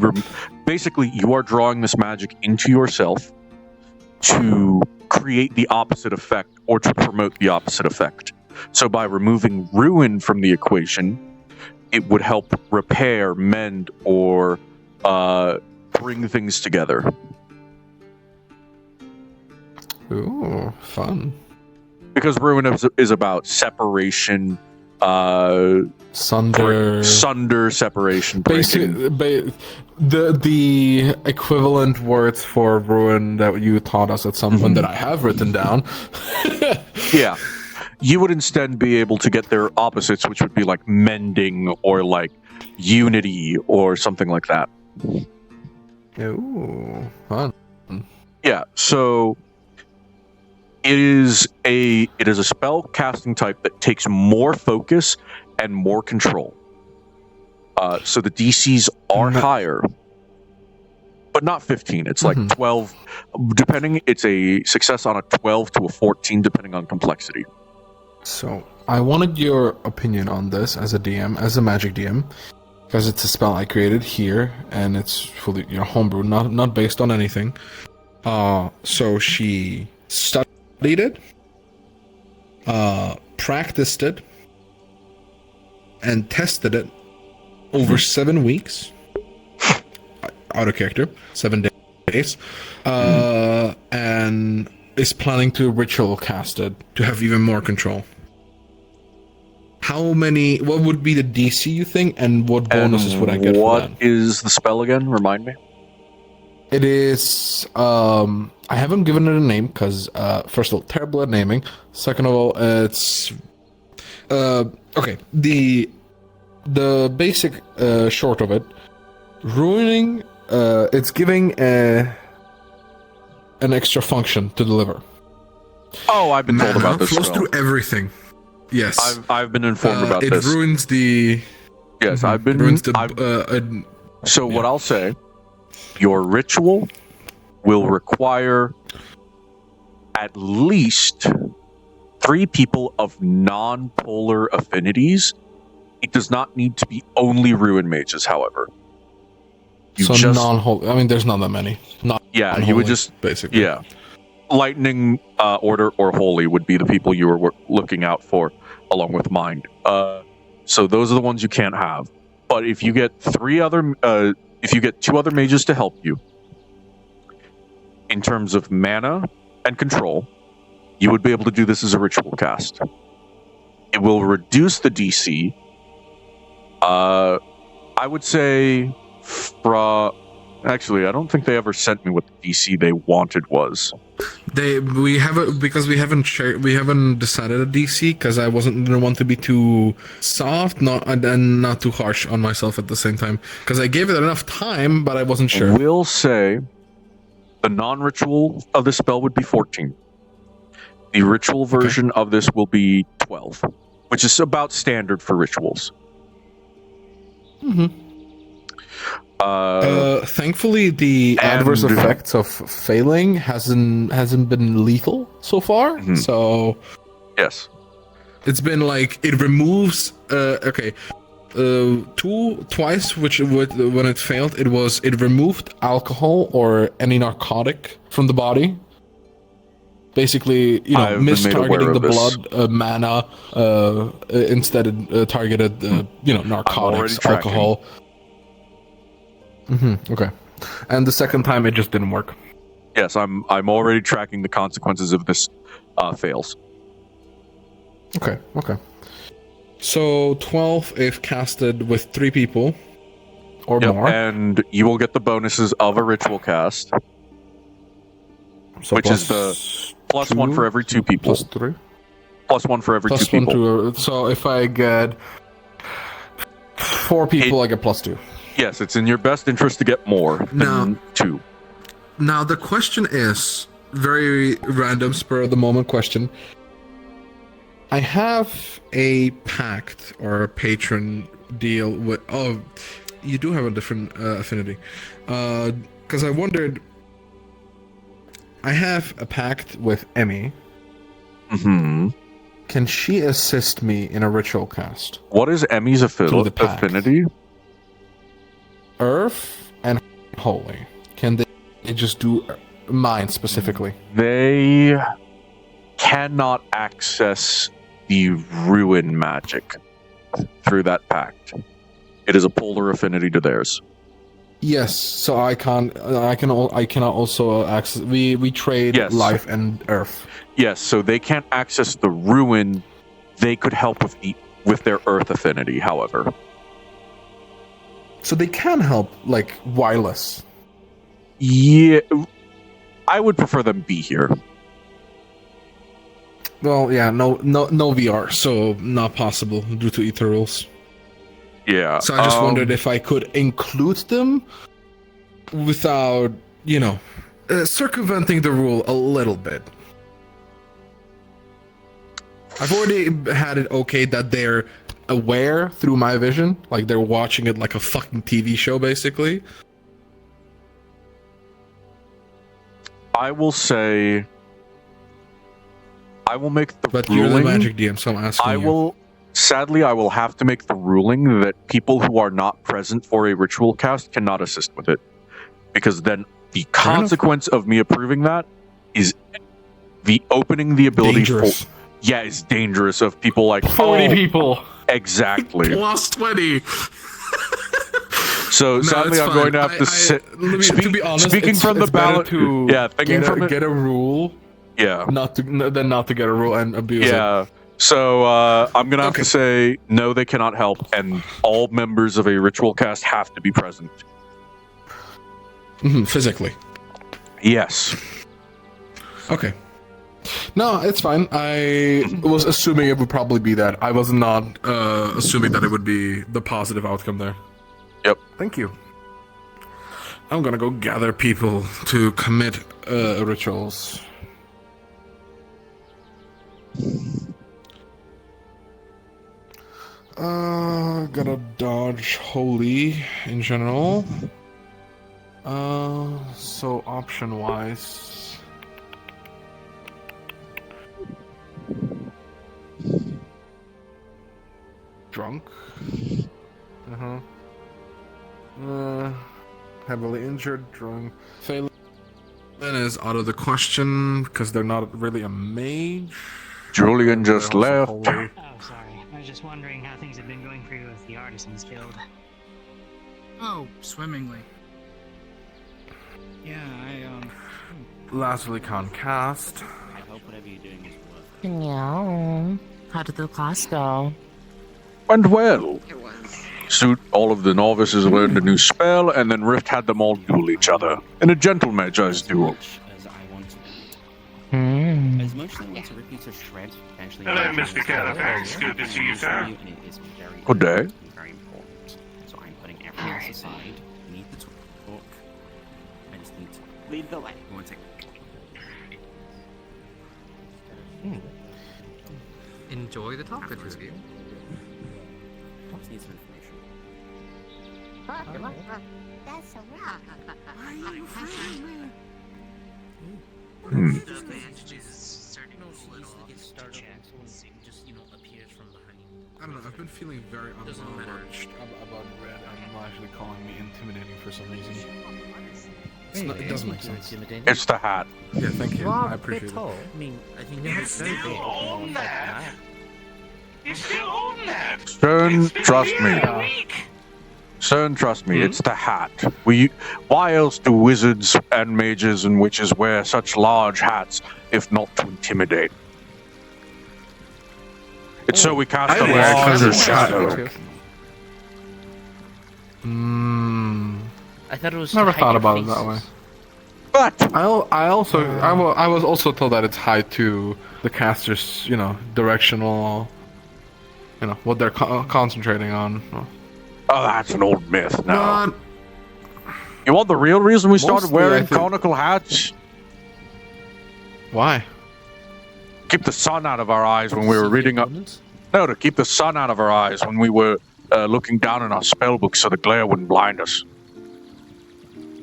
basically you are drawing this magic into yourself to create the opposite effect or to promote the opposite effect. So by removing ruin from the equation, it would help repair, mend, or bring things together. Ooh, fun. Because ruin is about separation, sunder, separation. Basically, the equivalent words for ruin that you taught us at some point that I have written down. Yeah. You would instead be able to get their opposites, which would be like mending or like unity or something like that. Ooh, fun. Yeah, so it is a spell casting type that takes more focus and more control. So the DCs are higher, but not 15. It's like 12, depending. It's a success on a 12 to a 14, depending on complexity. So I wanted your opinion on this as a DM, as a magic DM, because it's a spell I created here, and it's fully homebrewed, not based on anything. So she studied it, practiced it, and tested it over 7 weeks. Out of character, 7 days, and is planning to ritual cast it to have even more control. What would be the DC, you think, and what bonuses would I get for that? What is the spell again? Remind me. It is, I haven't given it a name because, first of all, terrible at naming. Second of all, it's, okay, the basic short of it, ruining, it's giving an extra function to deliver. Oh, I've been told about this flows spell. through everything. Yes, I've been informed about this. It ruins the. Yes, I've been. Ruins the. So what I'll say, your ritual will require at least 3 people of non-polar affinities. It does not need to be only ruin mages, however. Non-holy. I mean, there's not that many. You would just basically. Yeah. Lightning, Order, or Holy would be the people you were looking out for, along with Mind. So those are the ones you can't have. But if you get 2 other mages to help you, in terms of mana and control, you would be able to do this as a ritual cast. It will reduce the DC. I would say, actually, I don't think they ever sent me what the DC they wanted was. We haven't decided a DC because I didn't want to be too soft, not too harsh on myself at the same time. Because I gave it enough time, but I wasn't sure. We'll say the non-ritual of this spell would be 14. The ritual version of this will be 12, which is about standard for rituals. Thankfully, the adverse effects of failing hasn't been lethal so far. So yes, it's been like it removes. Twice, when it failed, it removed alcohol or any narcotic from the body. Basically, mistargeting the blood, mana, instead it targeted, narcotics, alcohol. Okay. And the second time, it just didn't work. Yes, I'm already tracking the consequences if this fails. Okay. So 12 if casted with 3 people or more. And you will get the bonuses of a ritual cast. So which is the plus 1 for every 2 people. Plus 3? Plus 1 for every 2 people. So if I get 4 people, I get plus 2. Yes, it's in your best interest to get more than 2. Now the question is, very random, spur of the moment question. I have a pact or a patron deal with. Oh, you do have a different affinity. Because I wondered. I have a pact with Emmy. Mm-hmm. Can she assist me in a ritual cast? What is Emmy's affinity? Earth and Holy. Can they just do mine specifically? They cannot access the ruin magic through that pact. It is a polar affinity to theirs. Yes, so I cannot also access. We trade life and earth. Yes, so they can't access the ruin. They could help with their earth affinity, however. So they can help, like, wireless. Yeah, I would prefer them be here. Well, yeah, no VR, so not possible due to Aether rules. Yeah. So I just wondered if I could include them without, circumventing the rule a little bit. I've already had it okay that they're aware through my vision, like they're watching it like a fucking TV show, basically. I will say, I will make the But ruling. you're the magic DM, so I'm asking you. Sadly, I will have to make the ruling that people who are not present for a ritual cast cannot assist with it. Because then the consequence of me approving that is opening the ability dangerous. It's dangerous of people like 40 people. Exactly. Plus 20. So sadly, I'm going to have to sit. To be honest, speaking from the ballot, to get a rule. Yeah. Not to get a rule and abuse it. Yeah. So I'm gonna have to say no, they cannot help, and all members of a ritual cast have to be present. Physically. Yes. Okay. No, it's fine. I was assuming it would probably be that. I was not assuming that it would be the positive outcome there. Yep. Thank you. I'm gonna go gather people to commit rituals. Gonna dodge holy in general. So option wise. Drunk. Heavily injured, drunk. Phelan is out of the question because they're not really a mage. Julian just left. Oh, sorry. I was just wondering how things have been going for you with the Artisans Guild. Oh, swimmingly. Yeah, Lastly, can't cast. I hope whatever you're doing is worth it. Yeah. How did the class go? Went well. Soon, all of the novices learned a new spell, and then Rift had them all duel each other in a gentle magi's duel. As much as I want to rip you to shreds, potentially. Hello, Mr. Califax. Good to see you, sir. Good day. Very important. So I'm putting everything else aside. I need to talk. I just need to lead the way. One second. Enjoy the topic review. Fox needs some information. That's a rock. Why are you afraid, man? I don't know, I've been feeling very unlarged about Red and actually calling me intimidating for some reason. It doesn't make sense. It's the hat. Yeah, thank you. I appreciate it. I mean, I think You still own that. You still own that. Stern, trust me. Stern, trust me. It's the hat. Why else do wizards and mages and witches wear such large hats if not to intimidate? It's so we cast a larger shadow. I thought it was Never to hide thought your about it faces. that way. But I was also told that it's tied to the caster's, directional, what they're concentrating on. Oh, that's an old myth now. You want the real reason we started Mostly, I wearing think- conical hats? Why? keep the sun out of our eyes when we were reading up. No, to keep the sun out of our eyes when we were looking down in our spell book so the glare wouldn't blind us.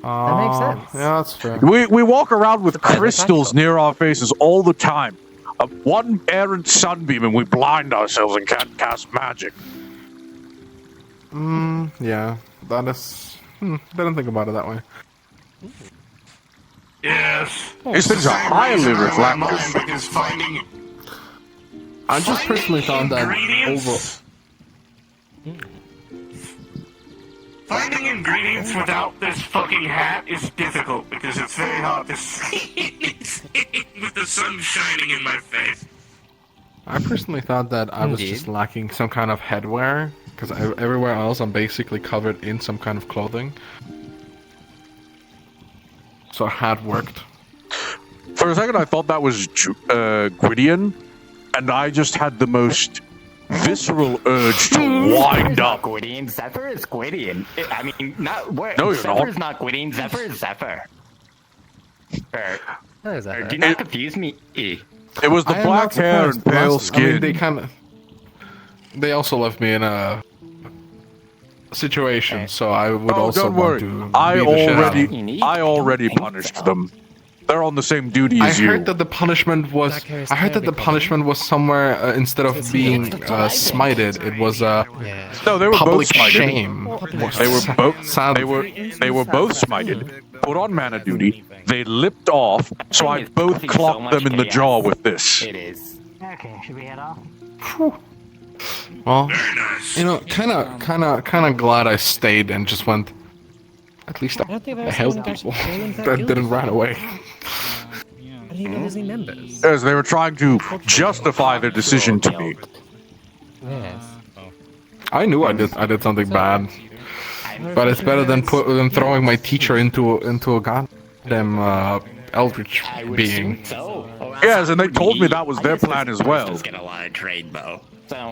That makes sense. Yeah, that's fair. We walk around with crystals near our faces all the time. One errant sunbeam and we blind ourselves and can't cast magic. Yeah, that is... didn't think about it that way. Yes. These things are highly reflective. Because finding I just personally found that finding ingredients without this fucking hat is difficult because it's very hard to see with the sun shining in my face. I personally thought that I was just lacking some kind of headwear, because everywhere else I'm basically covered in some kind of clothing. So a hat worked. For a second I thought that was Gwydion, and I just had the most visceral urge to wind up. Gwydion. Zephyr is Gwydion. I mean, not where. No, you're Zephyr not. is not Gwydion. Zephyr is Zephyr. Zephyr. Do not confuse me. It was the I am black not hair surprised. and pale skin. I mean, they also left me in a situation, so I would also don't want worry. to I already punished them. They're on the same duty I as you. heard that the punishment was. I heard that the punishment was somewhere instead of being smited, it was No, they were public both smited. shame. They were both. They were both smited. Put on mana duty. They lipped off, so I both clocked them in the jaw with this. It is. Okay, should we head off? Well, you know, kind of glad I stayed and just went. At least I helped people that didn't run away. I didn't even have any members. As they were trying to justify their decision to me. Yes. I knew I did something bad, but it's better than throwing my teacher into a goddamn eldritch being. Yes, and they told me that was their plan as well. Get a lot of trade, Bo.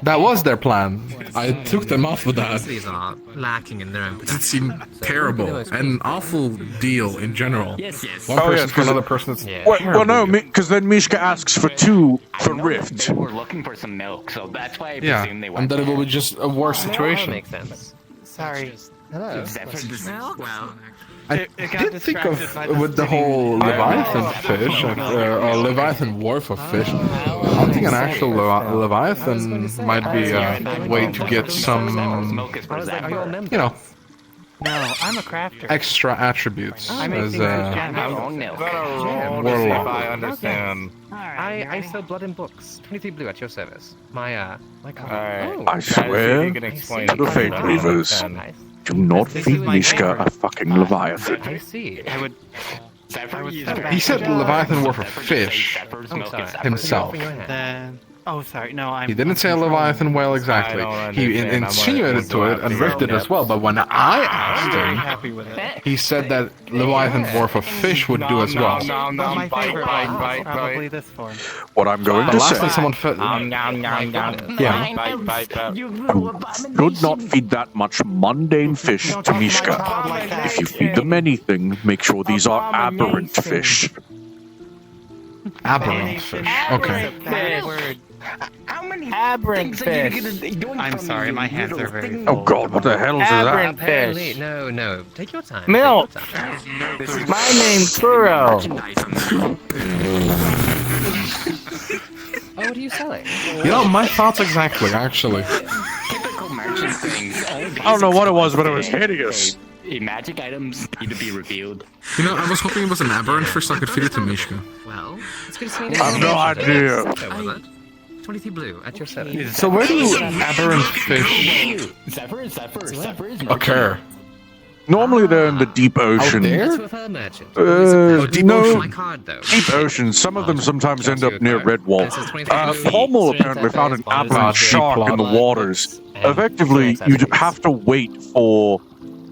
That was their plan. I took them off with that. These are lacking in their own. It seemed terrible. An awful deal in general. Yes, yes. One person for another person. Well, no, because then Mishka asks for 2 for Rift. They were looking for some milk, so that's why I Yeah, presume they went. and then it will be just a worse situation. That makes sense. Sorry. Hello. Well, I did think of with the whole Leviathan fish, or Leviathan wharf of fish. Hunting an actual Leviathan might be a way to get some, you know, No, I'm a crafter. extra attributes I make as things with jam. warlock. I understand. I sell blood and books. 23 blue at your service. My card. Oh. I swear to the Fate Weavers, do not feed Mishka a fucking Leviathan. I see. He said Leviathan wharf of fish himself. Oh, sorry. No, I'm. He didn't say a Leviathan whale exactly. He insinuated to it and riffed it as well, but when I asked him, he said that Leviathan wharf of fish would do as well. My favorite one. Probably this form. What I'm going The to last say, time someone fed... Yeah. do not feed that much mundane fish to Mishka. If you feed them anything, make sure these are aberrant fish. Aberrant fish. Okay. How many Aberrant fish. I'm sorry, my hands are very. Oh god, what the hell is that? Aberrant Apparently, fish. no. Take your time. Milk. Take your time. My name's Kuro. Oh, what are you selling? You know, my thoughts exactly, actually. typical merchant things? I don't know what it was, but it was hideous. Magic items need to be revealed. You know, I was hoping it was an aberrant fish so I could feed it to Mishka. Well, it's good to see you. I have no idea. So was it? 23 blue at your service. So where do aberrant fish Zephyr is occur? Normally they're in the deep ocean. there? That's with her merchant. No, My card, though. deep ocean. Some of them sometimes end up near Redwall. Pommel apparently found an aberrant shark in the waters. Effectively, you have to wait for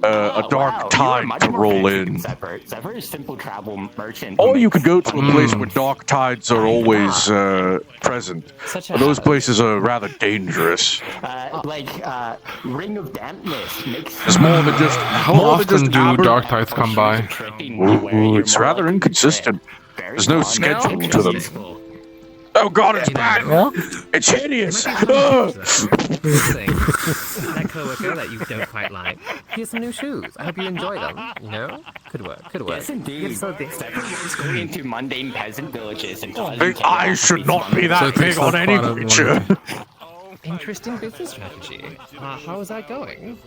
a dark tide to roll in. Zephyr is simple travel merchant. Or you could go to a place where dark tides are always present. But those places are rather dangerous. Ring of Dampness makes. It's more than just. How more than often just do dark tides come by? Ooh, it's rather inconsistent. There's no schedule to them. Oh god, it's back! It's hideous! Ugh. That coworker that you don't quite like. Here's some new shoes. I hope you enjoy them. You know? Could work. Yes, indeed. It's going into mundane peasant villages and I should not be that big on any creature. Interesting business strategy. How is that going?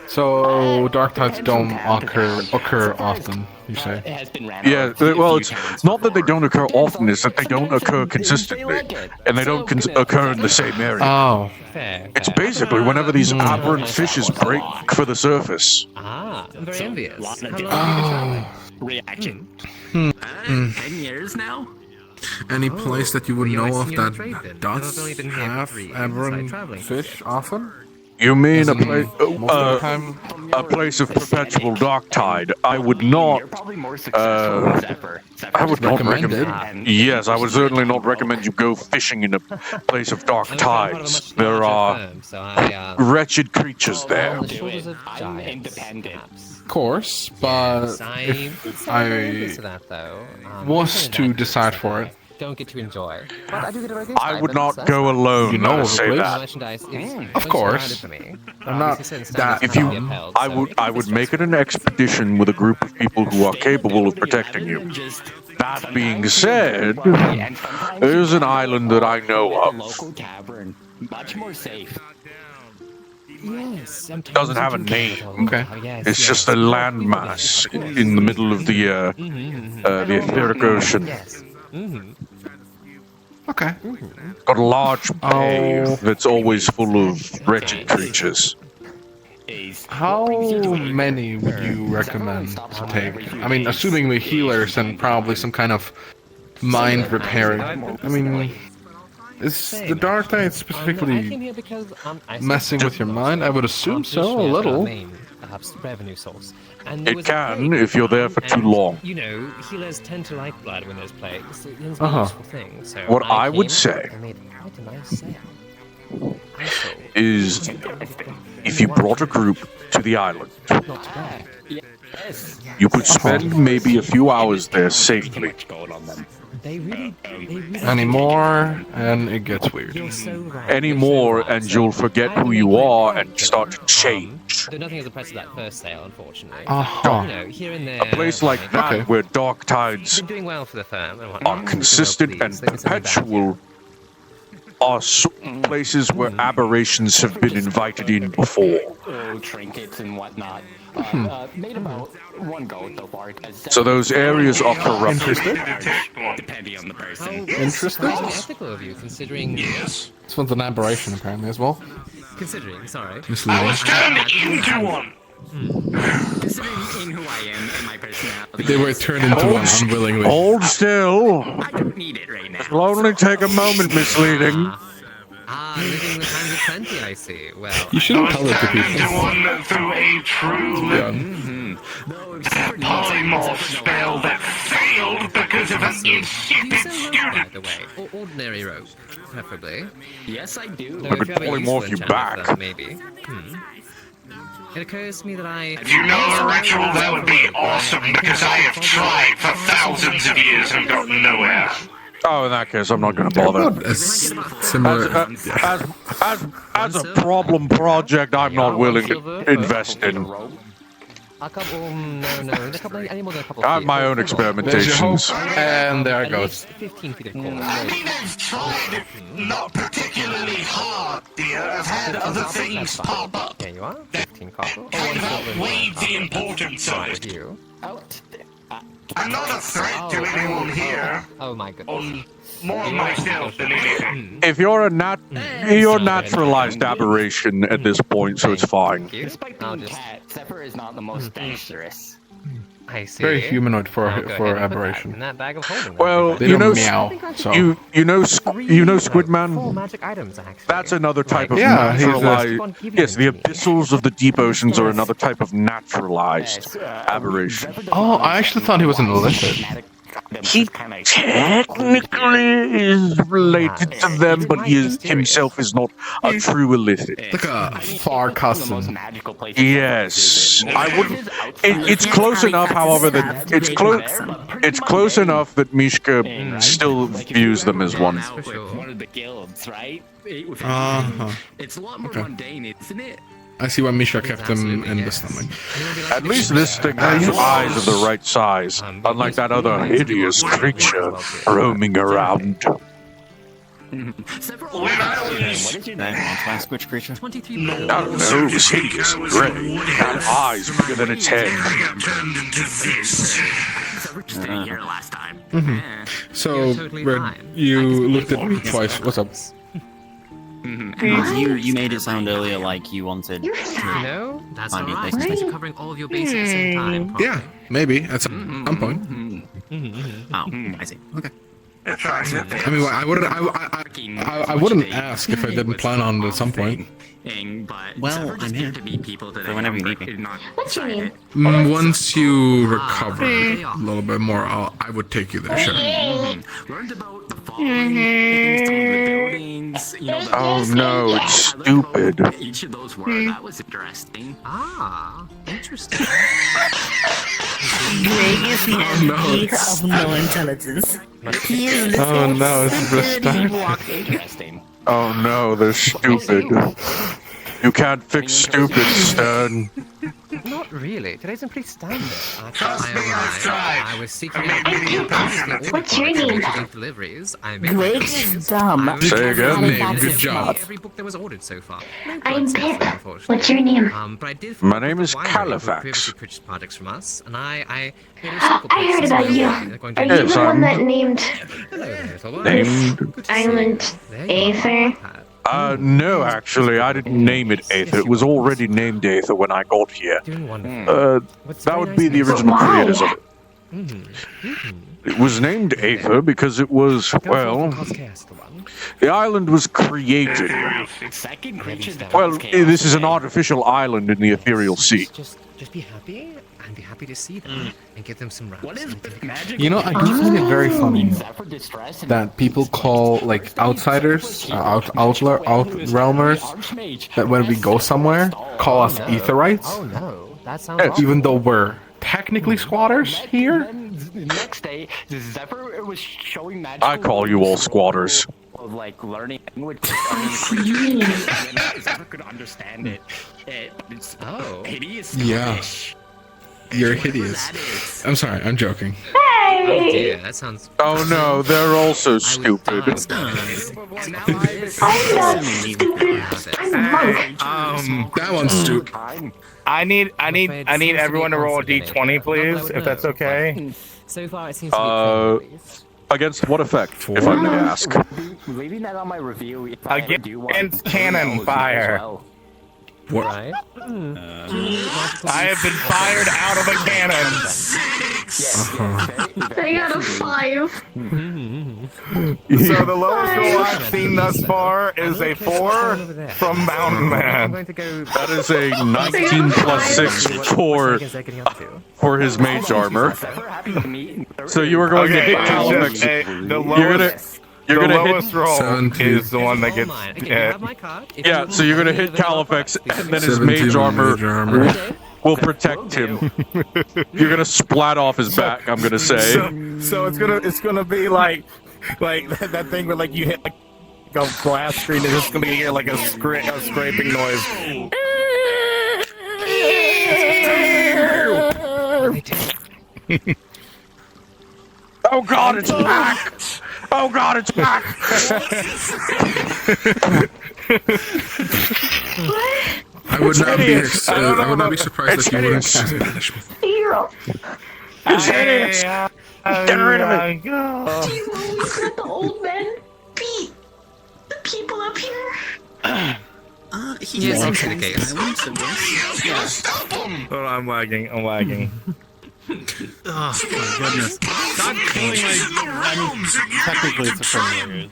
So dark tides don't occur often, you say? It has been ran Yeah, well, it's not that they don't occur often, it's that they don't occur consistently. And they don't occur in the same area. Oh. It's basically whenever these aberrant fishes break for the surface. Ah, I'm very envious. How long Oh. Reaction. 10 years now? Any place that you would know of you're that trade then. does I've only been here have for 3 years, aberrant traveling. fish often? You mean a Most place, of the time? a place of perpetual dark tide? I would not. I would not recommend. Yes, I would certainly not recommend you go fishing in a place of dark tides. There are wretched creatures there. I'm independent. Of course, but if I was to decide for it, don't get to enjoy. But I do get a very I would not go alone. You know I of a say place? that. Merchandise is Of course. I'm not that. If you, I would make it an expedition with a group of people who are capable of protecting you. That being said, there's an island that I know of. Local tavern, much more safe. Yes, Doesn't have a name. Okay. It's just a landmass in the middle of the Etheric Ocean. Okay. Got a large bay that's always full of wretched creatures. How many would you recommend to take? I mean, assuming the healers and probably some kind of mind repairing. I mean, is the dark tide specifically messing with your mind? I would assume so, a little. Perhaps revenue source. And It can if you're there for too long. You know, healers tend to like blood when there's plagues. It is a useful thing. So What I would say I made quite a nice sale. is if you brought a group to the island, you could spend maybe a few hours there safely. Any more, and it gets weird. Any more, and you'll forget who you are and start to change. Though nothing has the price of that first sale, unfortunately. Uh-huh. You know, here and there. A place like that, where dark tides Been doing well for the firm. And are consistent and perpetual, are places where aberrations have been invited in before. Trinkets and whatnot. Made about one goal so far. So those areas are corrupt. Depending on the person. Interesting. Ethical of you, considering. Yes. This one's an aberration, apparently, as well. Considering, sorry. Misleading. I was turned into one. Considering in who I am and my personality. They were turned into one unwillingly. Hold still. I don't need it right now. It'll only take a moment, misleading. Living the times of plenty, I see. Well, You shouldn't tell it to people. Into one through a true polymorph spell that failed because of an insipid student. by the way, ordinary rope, preferably. Yes, I do. I could polymorph you back. Maybe. It occurs to me that If you know a ritual, that would be awesome, because I have tried for thousands of years and gotten nowhere. Oh, in that case, I'm not going to bother. Similar. As a problem project, I'm not willing to invest in. a couple, any more than a couple. I have my own experimentations. And there it goes. 15 feet of core. I've tried not particularly hard, dear. I've had other things pop up. There you are. 15 copper. Kind of outweighed the importance of it. You. I'm not a threat to anyone here. Oh my goodness. More of myself than anything. If you're you're a naturalized aberration at this point, so it's fine. Despite being cat, Zephyr is not the most dexterous. I see. Very humanoid for I'll go ahead and put that aberration. in that bag of holding. Well, They you know, don't meow, so. you know Squidman. Full magic items, actually. That's another type of Yeah, he's a- naturalized. Yes, the abyssals of the deep oceans are another type of naturalized aberration. Oh, I actually thought he was an illicit. he technically is related to them, but he is, himself is not a true illicit. Like a far cousin. Yes, I wouldn't. It's close enough, however, that it's close. It's close enough that Mishka still views them as one. One of the guilds, right? It's a lot more mundane, isn't it? I see why Misha kept him in the stomach. At least this thing has eyes of the right size, unlike that other hideous creature roaming around. What is your name? Last which creature? 23. I don't know, it was hideous and grey. Had eyes bigger than its head. Here last time. So, Red, you looked at me twice. What's up? You made it sound earlier like you wanted to No, that's find alright. your You're covering all of your bases at the same time. Yeah, maybe at some point. Oh, I see. Okay. I mean, I wouldn't ask if I didn't plan on it at some point. Well, I'm here for whenever you need me. What's your name? Once you recover a little bit more, I would take you there, sure. Learned about the following, some of the buildings, Oh no, it's stupid. each of those were. That was interesting. Ah, interesting. Greg is the enemy of no intelligence. He is Oh no, it's restarted. Interesting. Oh no, they're stupid. You can't fix stupid, Stern. Not really. Today's been pretty standard. I was seeking out What's your name? deliveries. Greg is dumb. Say again. Good job. Every book that was ordered so far. I'm Pip. What's your name? But I did My name is previously Califax. purchased products from us, and I I heard about you. Are you the one that named Island Aether? No, actually, I didn't name it Aether. It was already named Aether when I got here. That would be the original creators of it. It was named Aether because it was, well, the island was created. Well, this is an artificial island in the ethereal sea. Just be happy, and be happy to see them, and give them some rest. What is You know, I do find it very funny that people call, like, outsiders, outrealmers, that when we go somewhere, call us Aetherites. Oh no, that sounds Even though we're technically squatters here. The next day, Zephyr was showing magic. I call you all squatters. Of like learning language. Zephyr could understand it. It's hideous. Yeah. You're hideous. I'm sorry, I'm joking. Hey! Oh dear, that sounds. Oh no, they're also stupid. I'm not stupid. I'm a monk. That one's stupid. I need everyone to roll a d20, please, if that's okay. So far, it seems to be Against what effect, if I may ask? Leaving that on my review. If I ever do one, Against cannon fire. What? right. I have been fired out of a cannon. I got a 5. So the lowest roll I've seen thus far is a 4 from Mountain Man. That is a 19 plus 6 for his mage armor. So you are going to hit Califax. The lowest roll is the one that gets hit. Yeah, so you're gonna hit Califax, and then his mage armor will protect him. You're gonna splat off his back. I'm gonna say. So it's gonna be like that thing where like you hit like a glass screen and it's gonna hear like a scraping noise. Oh God, it's back! Oh God, it's back! I would not be surprised if you wouldn't cast banishment. Hero. It's hideous. Get rid of it. Do you always let the old men beat the people up here? Yes, actually the case. Hold on, I'm lagging. Oh my goodness. not killing I mean, technically it's a familiar.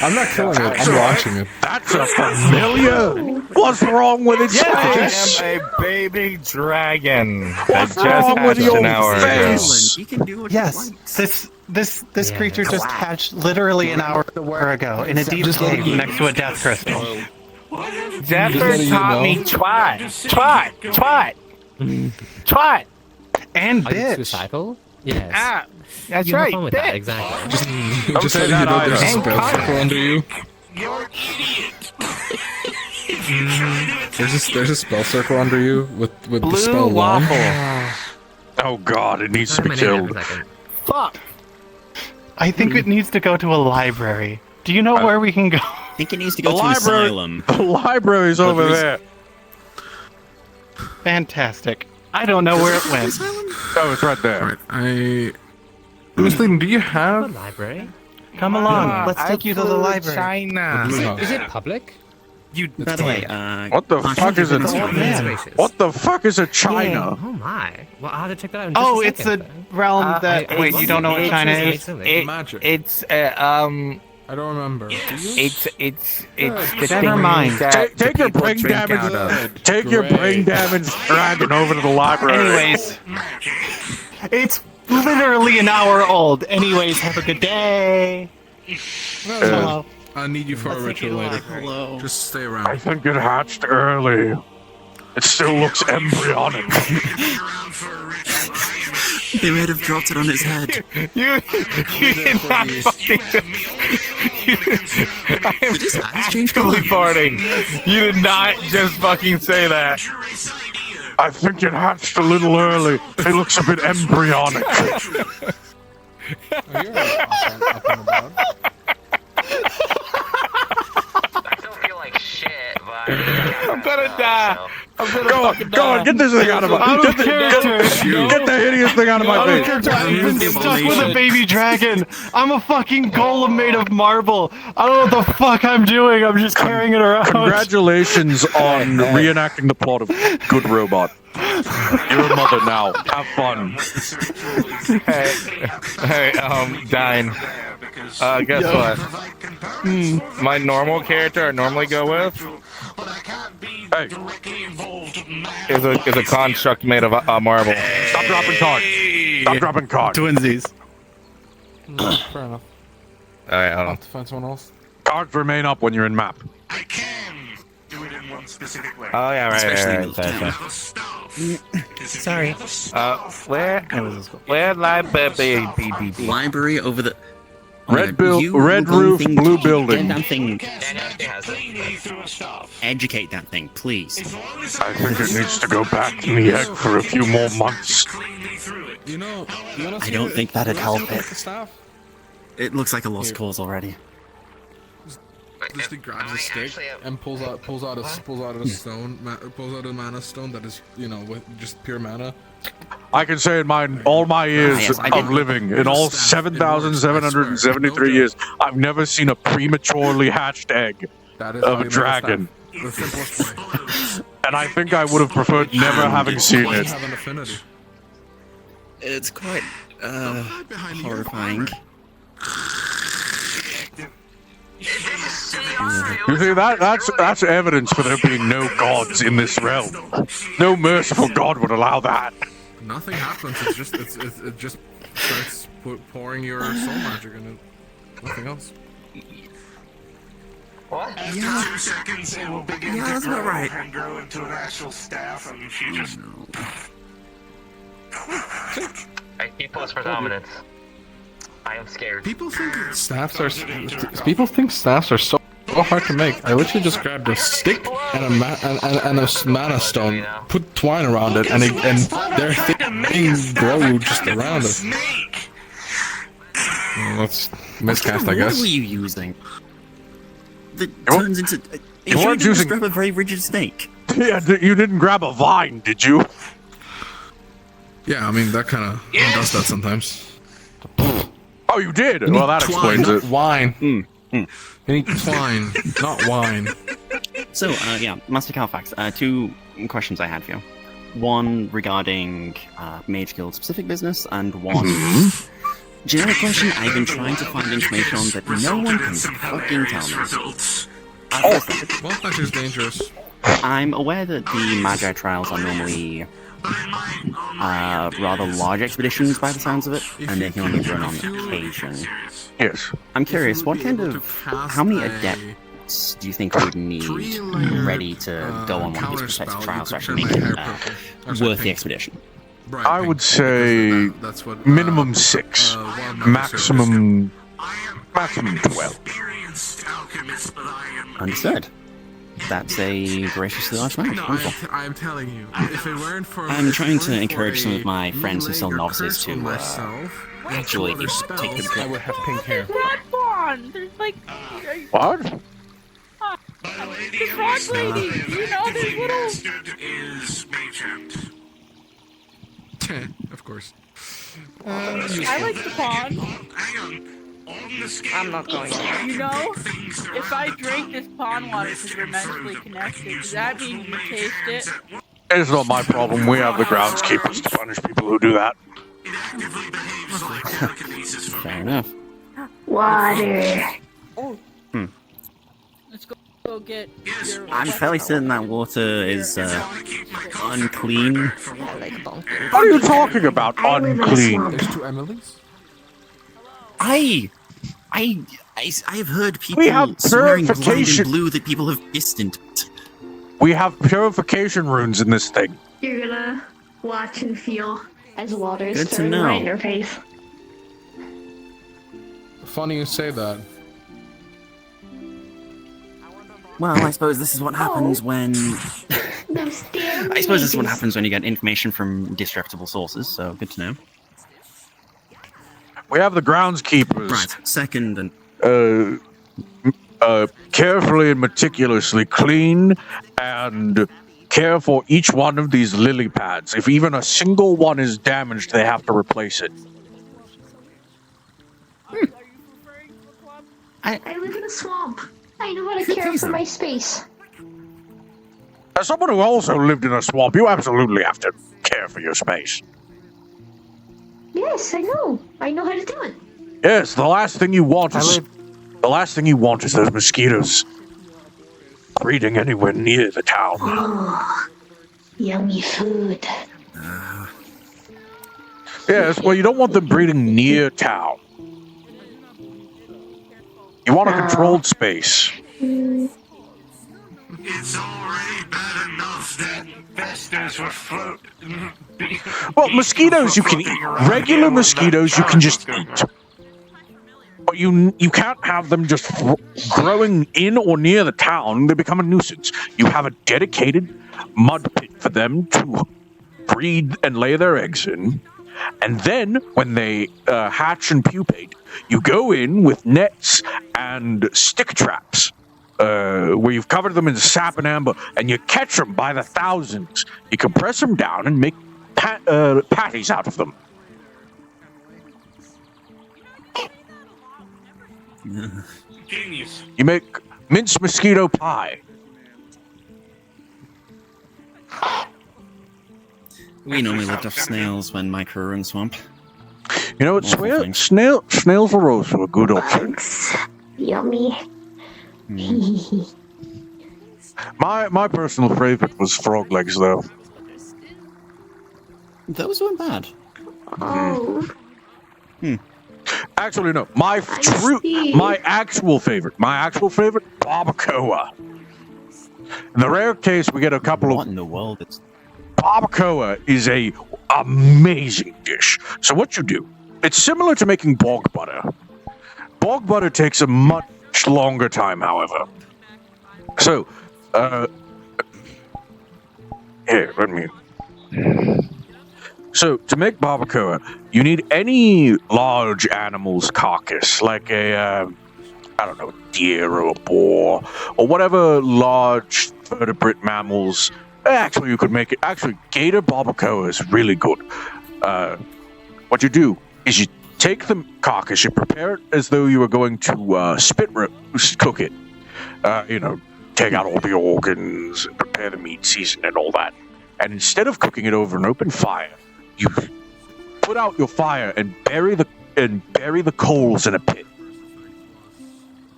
I'm not killing it. I'm watching it. That's a familiar. What's wrong with its face? I am a baby dragon. What's that just wrong with hatched your an hour ago. face? Yes, this creature just hatched literally an hour ago in a deep cave next to a death crystal. Zephyr taught me twat, and Are you bitch. suicidal? Yes. Ah, that's you have right. fun with that, exactly. Just so you know, there's a And spell Connor. circle under you. There's a spell circle under you with the Blue spell waffle. wand. Oh god, it needs to be killed. Fuck. I think it needs to go to a library. Do you know where we can go? I think it needs to The go to library- asylum. The library's over there. Fantastic. I don't know where it went. Oh, it's right there. Alright, Miss Layton, do you have... library? Come along. Let's take you to the library. China. Is it public? By the way, What the fuck is it? What the fuck is a China? Oh my. Well, I'll have to check that out in Oh, just a it's second, a realm that. Wait, you don't know what China is? Magic. It's I don't remember. Do you? it's the Never thing mind. that Take the your people brain drink damage. out of. Take your brain damage dragon over to the library. Anyways, it's literally an hour old. Anyways, have a good day. Hello. I need you for a ritual later. Hello. Just stay I around. think it hatched early. It still looks embryonic. they might have dropped it on his head. You did not fucking. I am Did his eyes change totally color? farting. You did not just fucking say that. I think it hatched a little early. It looks a bit embryonic. Oh, you're up and about. I'm gonna die. I'm gonna Go on, fucking go on, die. get this thing out of my Out of get the hideous thing out of my face. I've been stuck with a baby dragon. I'm a fucking golem made of marble. I don't know what the fuck I'm doing. I'm just carrying it around. Congratulations on reenacting the plot of Good Robot. You're a mother now. Have fun. Hey, Dine. Guess what? My normal character I normally go with Hey, is a construct made of marble. stop dropping cards. Stop dropping cards. Twinsies. Fair enough. Alright, hold I'll on. have to find someone else. Cards remain up when you're in map. I can do it in one specific way. Oh yeah, right. Sorry. Where library? Library over the. Red bill, roof, blue building. That thing. Educate that thing, please. I think it needs to go back in the egg for a few more months. You know I don't think that'd help it. Staff? It looks like a lost cause already. Just he grabs a stick and pulls out a stone, pulls out a mana stone that is, with just pure mana. I can say in all my years yes, I of did- living, in all 7,773 years, I've never seen a prematurely hatched egg That is of how a you make dragon. staff. The simplest way. And I think I would have preferred never having seen You it. have an affinity. It's quite horrifying. You see, that's evidence for there being no gods in this realm. No merciful god would allow that. Nothing happens. It just starts pouring your soul magic in it. Nothing else. What? After 2 seconds, it will begin to grow and grow into an actual staff, and she just. I keep post for dominance. I am scared. People think staffs are so hard to make. I literally just grabbed a stick and a mana stone, put twine around it, and their things grow just around it. That's miscast, I guess. What were you using? That turns into. You weren't just using- grab a very rigid snake. Yeah, you didn't grab a vine, did you? Yeah, I mean, that kind of does that sometimes. Oh, you did? You Well, need that twine, explains not it. Wine. You need twine, not wine. So, Master Calfax, 2 questions I had for you. one regarding Mage Guild specific business, and one generic question I've been trying to find information on that no one can fucking tell me. That is dangerous. I'm aware that the Magi trials are normally rather large expeditions by the sounds of it, and they can only run on occasion. Yes. I'm curious, how many adepts do you think we would need ready to go on one of these protected trials to actually make it worth the expedition? I would say minimum 6, maximum 12. Understood. That's a graciously large amount. Wonderful. I'm telling you, if it weren't for I'm trying to encourage some of my friends who still novices to actually take the I would have pink hair. There's like. What? The frog lady! You know, there's little. Is Magent. Of course. I like the pond. I'm not going to. You know, if I drink this pond water because we're mentally connected, does that mean you taste it? It's not my problem. We have the groundskeepers to punish people who do that. Fair enough. Water. Let's go get your. I'm fairly certain that water is unclean. What are you talking about, unclean? There's 2 Emilys? I've heard people We have swearing blind and purification. blue that people have distant. We have purification runes in this thing. You're gonna watch and feel as water is Good to throwing know. right in your face. Funny you say that. Well, I suppose this is what happens when. I suppose this is what happens when you get information from disreputable sources. So good to know. We have the groundskeepers. Right. Second and. Carefully and meticulously clean and care for each one of these lily pads. If even a single one is damaged, they have to replace it. I live in a swamp. I know how to care for my space. As someone who also lived in a swamp, you absolutely have to care for your space. Yes, I know. I know how to do it. Yes, the last thing you want is those mosquitoes breeding anywhere near the town. Oh, yummy food. Yes, well, you don't want them breeding near town. You want a controlled space. It's already bad enough that investors were floating. Well, mosquitoes you can eat. Regular mosquitoes you can just eat. But you can't have them just growing in or near the town. They become a nuisance. You have a dedicated mud pit for them to breed and lay their eggs in. And then, when they hatch and pupate, you go in with nets and stick traps, where you've covered them in sap and amber, and you catch them by the thousands. You compress them down and make patties out of them. Genius. You make minced mosquito pie. We normally lived off snails when my crew were in the swamp. You know what? Snails are also a good option. Yummy. My personal favorite was frog legs, though. Those weren't bad. Oh. Actually, no. My actual favorite, barbacoa. In the rare case, we get a couple of. What in the world? Barbacoa is a amazing dish. So what you do? It's similar to making bog butter. Bog butter takes a much longer time, however. So, here, let me. So, to make barbacoa, you need any large animal's carcass, like a, I don't know, deer or a boar, or whatever large vertebrate mammals. Actually, you could make it. Actually, gator barbacoa is really good. What you do is you take the carcass, you prepare it as though you were going to spit roast cook it. Take out all the organs, and prepare the meat, season, and all that. And instead of cooking it over an open fire, you put out your fire and bury the coals in a pit.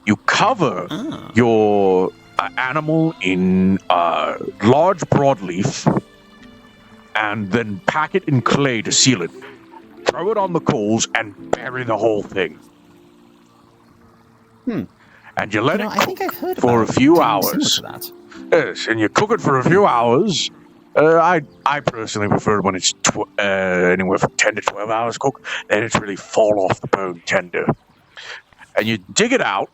You cover your animal in large broadleaf, and then pack it in clay to seal it. Throw it on the coals and bury the whole thing. And you let it cook for a few hours. Yes, and you cook it for a few hours. I personally prefer it when it's anywhere from 10 to 12 hours cooked. Then it's really fall off the bone tender. And you dig it out,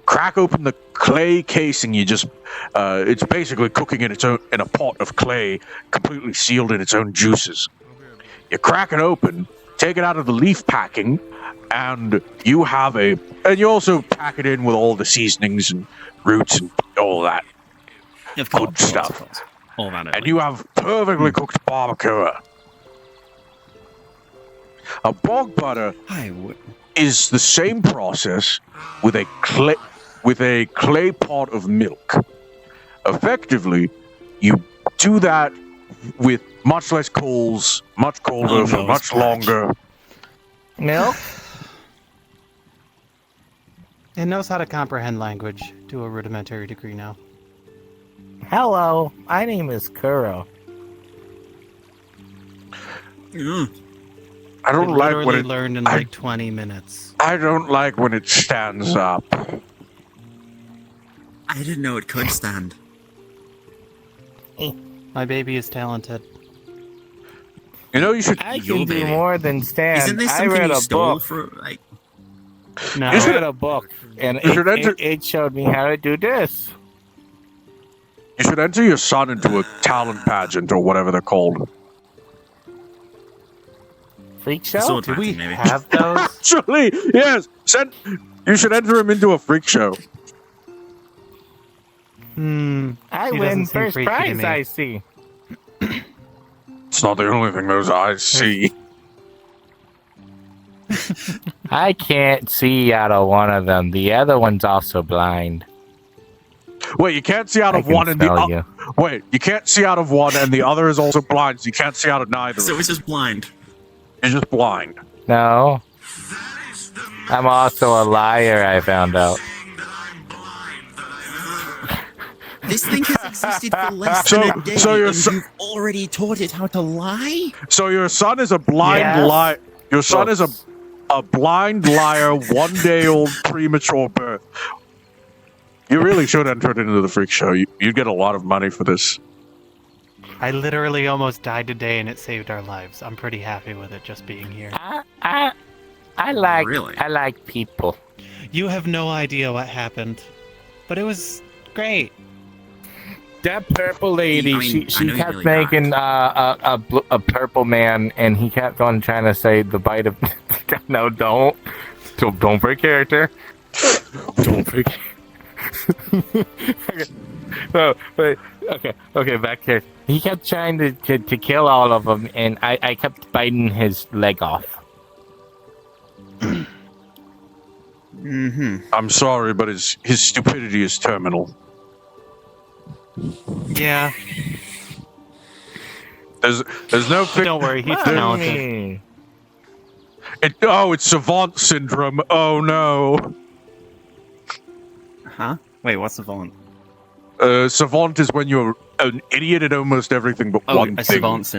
crack open the clay casing. You just it's basically cooking in a pot of clay, completely sealed in its own juices. You crack it open, take it out of the leaf packing, and you also pack it in with all the seasonings and roots and all that good stuff. All that. And you have perfectly cooked barbacoa. A bog butter is the same process with a clay pot of milk. Effectively, you do that with much less coals, much colder for much longer. Milk? It knows how to comprehend language to a rudimentary degree now. Hello, my name is Kuro. I don't like when it learned in like 20 minutes. I don't like when it stands up. I didn't know it could stand. My baby is talented. You know, you should. I can do more than stand. Isn't this I something read you a stole book. No. I read a book, and it showed me how to do this. You should enter your son into a talent pageant or whatever they're called. Freak show? Do we have those? Actually, yes. You should enter him into a freak show. I He win doesn't seem first freaky to prize, me. I see. It's not the only thing those eyes see. I can't see out of one of them. The other one's also blind. Wait, you can't see out of one and the other. Wait, you can't see out of one and the other is also blind, so you can't see out of neither. So it's just blind. You're just blind. No. I'm also a liar, I found out. This thing has existed for less than a day, and you've already taught it how to lie? So your son is a blind liar. Your son is a blind liar, 1 day old premature birth. You really should enter it into the freak show. You'd get a lot of money for this. I literally almost died today and it saved our lives. I'm pretty happy with it just being here. I like people. You have no idea what happened, but it was great. That purple lady, I mean, she I know you kept really making a purple man, and he kept on trying to say the bite of. No, don't break character. Don't break. No, wait. Okay, back here. He kept trying to kill all of them, and I kept biting his leg off. I'm sorry, but his stupidity is terminal. Yeah. There's no fix. Don't worry, he's talented. It's savant syndrome. Oh no. Huh? Wait, what's savant? Savant is when you're an idiot at almost everything but one thing. Savant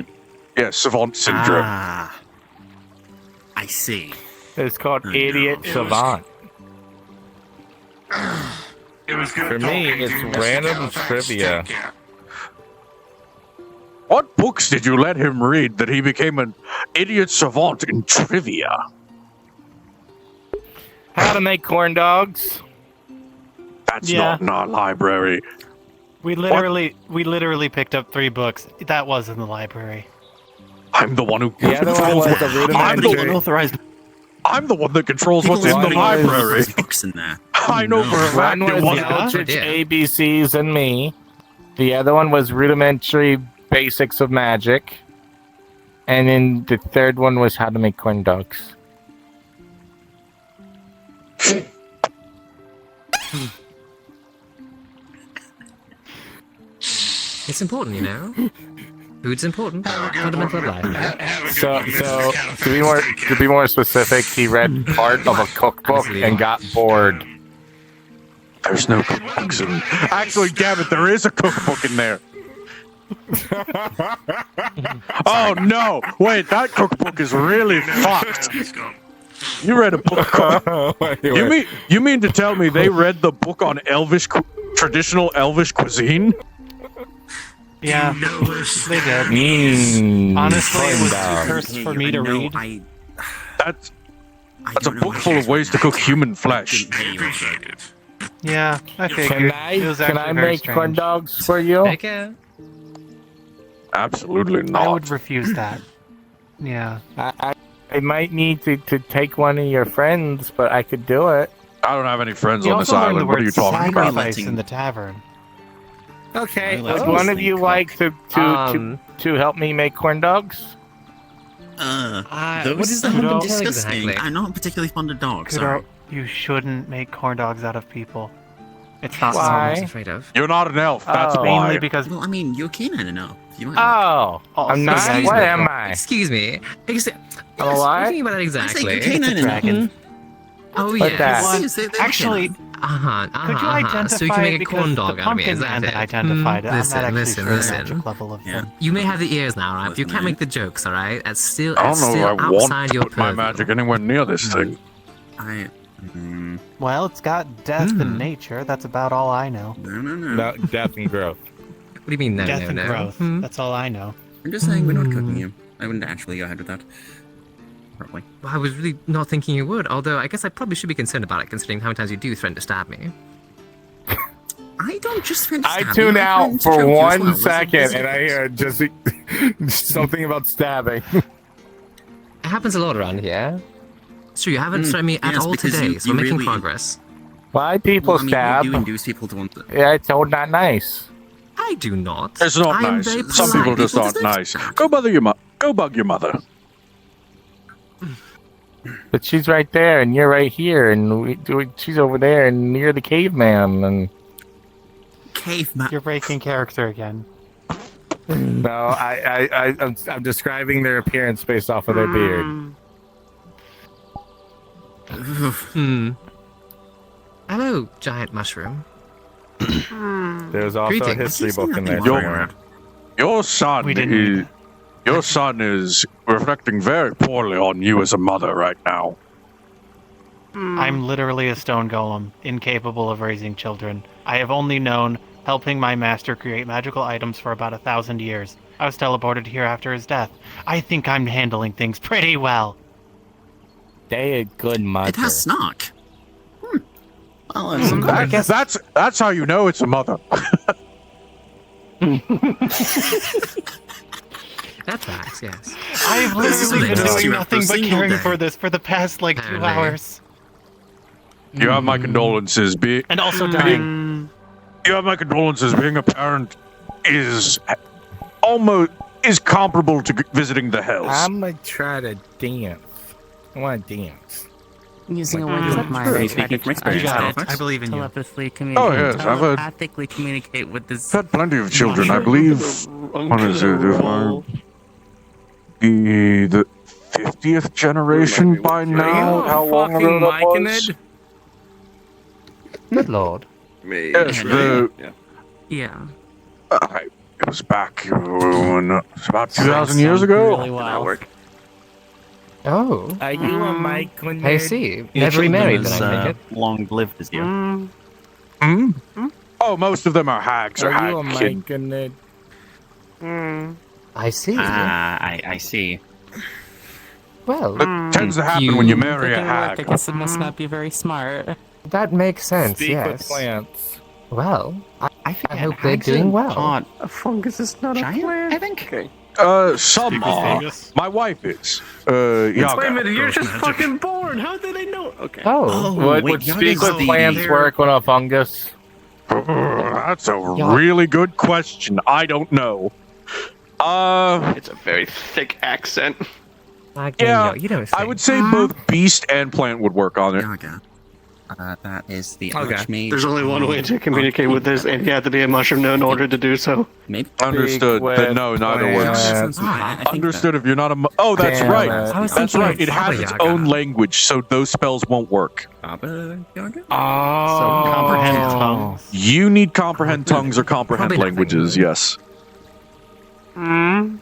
Yeah, savant syndrome. Ah. I see. It's called idiot savant. It was good For me, talking it's to you, Mr. random Califax. trivia. Take care. What books did you let him read that he became an idiot savant in trivia? How to make corn dogs. That's not in our library. We literally picked up 3 books. That was in the library. I'm the one who The other one was a rudimentary. I'm the one that controls what's in the library. Books in there. I know for a fact One it was wasn't. Eldritch ABCs and me. The other one was rudimentary basics of magic. And then the third one was how to make corn dogs. It's important, you know. Food's important. Fundamental of life. So to be more specific, he read part of a cookbook and got bored. There's no cookbooks in. Actually, damn it, there is a cookbook in there. Oh no! Wait, that cookbook is really fucked. You read a book called. You mean to tell me they read the book on traditional Elvish cuisine? Yeah, they did. Honestly, it was too cursed for me to read. That's a book full of ways to cook human flesh. Yeah, I figured. Can I make corn dogs for you? Absolutely not. I would refuse that. Yeah. I might need to take one of your friends, but I could do it. I don't have any friends on this island. What are you talking about? Sacrifice in the tavern. Okay, would one of you like to help me make corn dogs? Those sound disgusting. I'm not particularly fond of dogs. Sorry. You shouldn't make corn dogs out of people. It's not Why? what I was afraid of. You're not an elf. That's why. Mainly because. Well, I mean, you're canine enough. You Oh, I'm not. What am I? Excuse me. I'm alive? Speaking about that exactly. I think you're canine enough. Oh What's yeah. that? Actually, could you identify so you can make it a corn because dog the out of me, is pumpkin that man it? identified it. Listen, I'm not listen, actually listen. sure the magic level of them. You may have the ears now, right? But you can't make the jokes, all right? That's still, I don't know if I want outside to your put my magic anywhere near this thing. Well, it's got death and nature. That's about all I know. No, death and growth. What do you mean, no, Death no, and no? growth. That's all I know. I'm just saying we're not cooking you. I wouldn't actually go ahead with that. Probably. Well, I was really not thinking you would, although I guess I probably should be concerned about it, considering how many times you do threaten to stab me. I don't just threaten to I stab tune you, out threaten to for choke you as 1 well. second, and I hear just something about stabbing. It happens a lot around here. It's true, you haven't threatened me at all today, so we're making progress. Why people stab? You induce people to want to. Yeah, it's all not nice. I do not. It's not I am nice. very Some people polite. just aren't nice. Go bug your mother. But she's right there, and you're right here, and she's over there, and you're the caveman, and... Caveman? You're breaking character again. No, I'm describing their appearance based off of their beard. Hello, giant mushroom. There's also a Greetings. history book in there. Your son is reflecting very poorly on you as a mother right now. I'm literally a stone golem, incapable of raising children. I have only known helping my master create magical items for about 1,000 years. I was teleported here after his death. I think I'm handling things pretty well. They a good mother. It has snark. Well, I guess that's how you know it's a mother. That's facts, yes. I've literally been doing nothing but caring day. for this for the past, 2 hours. You have my condolences. And also dying. You have my condolences. Being a parent is comparable to visiting the hells. I'm gonna try to dance. I want to dance. Using a word like mine, I try to I believe in you. telepathically communicate. Oh yes, I've telepathically communicate with this. had plenty of children. I believe. What is it? The 50th generation by now. How long ago that was? Good lord. Yes, Yeah. it was back it's about 2,000 years ago. Really well. Oh. Are you a Mike? I see. Never remarried, then I take it. Long-lived as you. Oh, most of them are hags or Are you a hag Mike? kid. I see. I see. Well, It tends to happen when you marry a hag. I guess it must not be very smart. that makes sense, Speak with yes. plants. Well, I hope they're doing well. A fungus is not a plant. I think. Okay. Some are. My wife is. Wait a Yaga. minute, you're just fucking born. How did I know? Okay. Oh, Would wait, speak Yaga's with the- plants work on a fungus? That's a really good question. I don't know. It's a very thick accent. Yeah, you know, I would say both beast and plant would work on it. Yaga. That is the Okay. Archmage. There's only one way to communicate with this, and you have to be a mushroom in order to do so. Maybe. Understood. Then no, neither works. Understood. If you're not a. Oh, that's Damn right. it. That's right. It has its own language, so those spells won't work. Baba Yaga? So comprehend tongues. You need comprehend tongues or comprehend Probably languages. Yes. I'm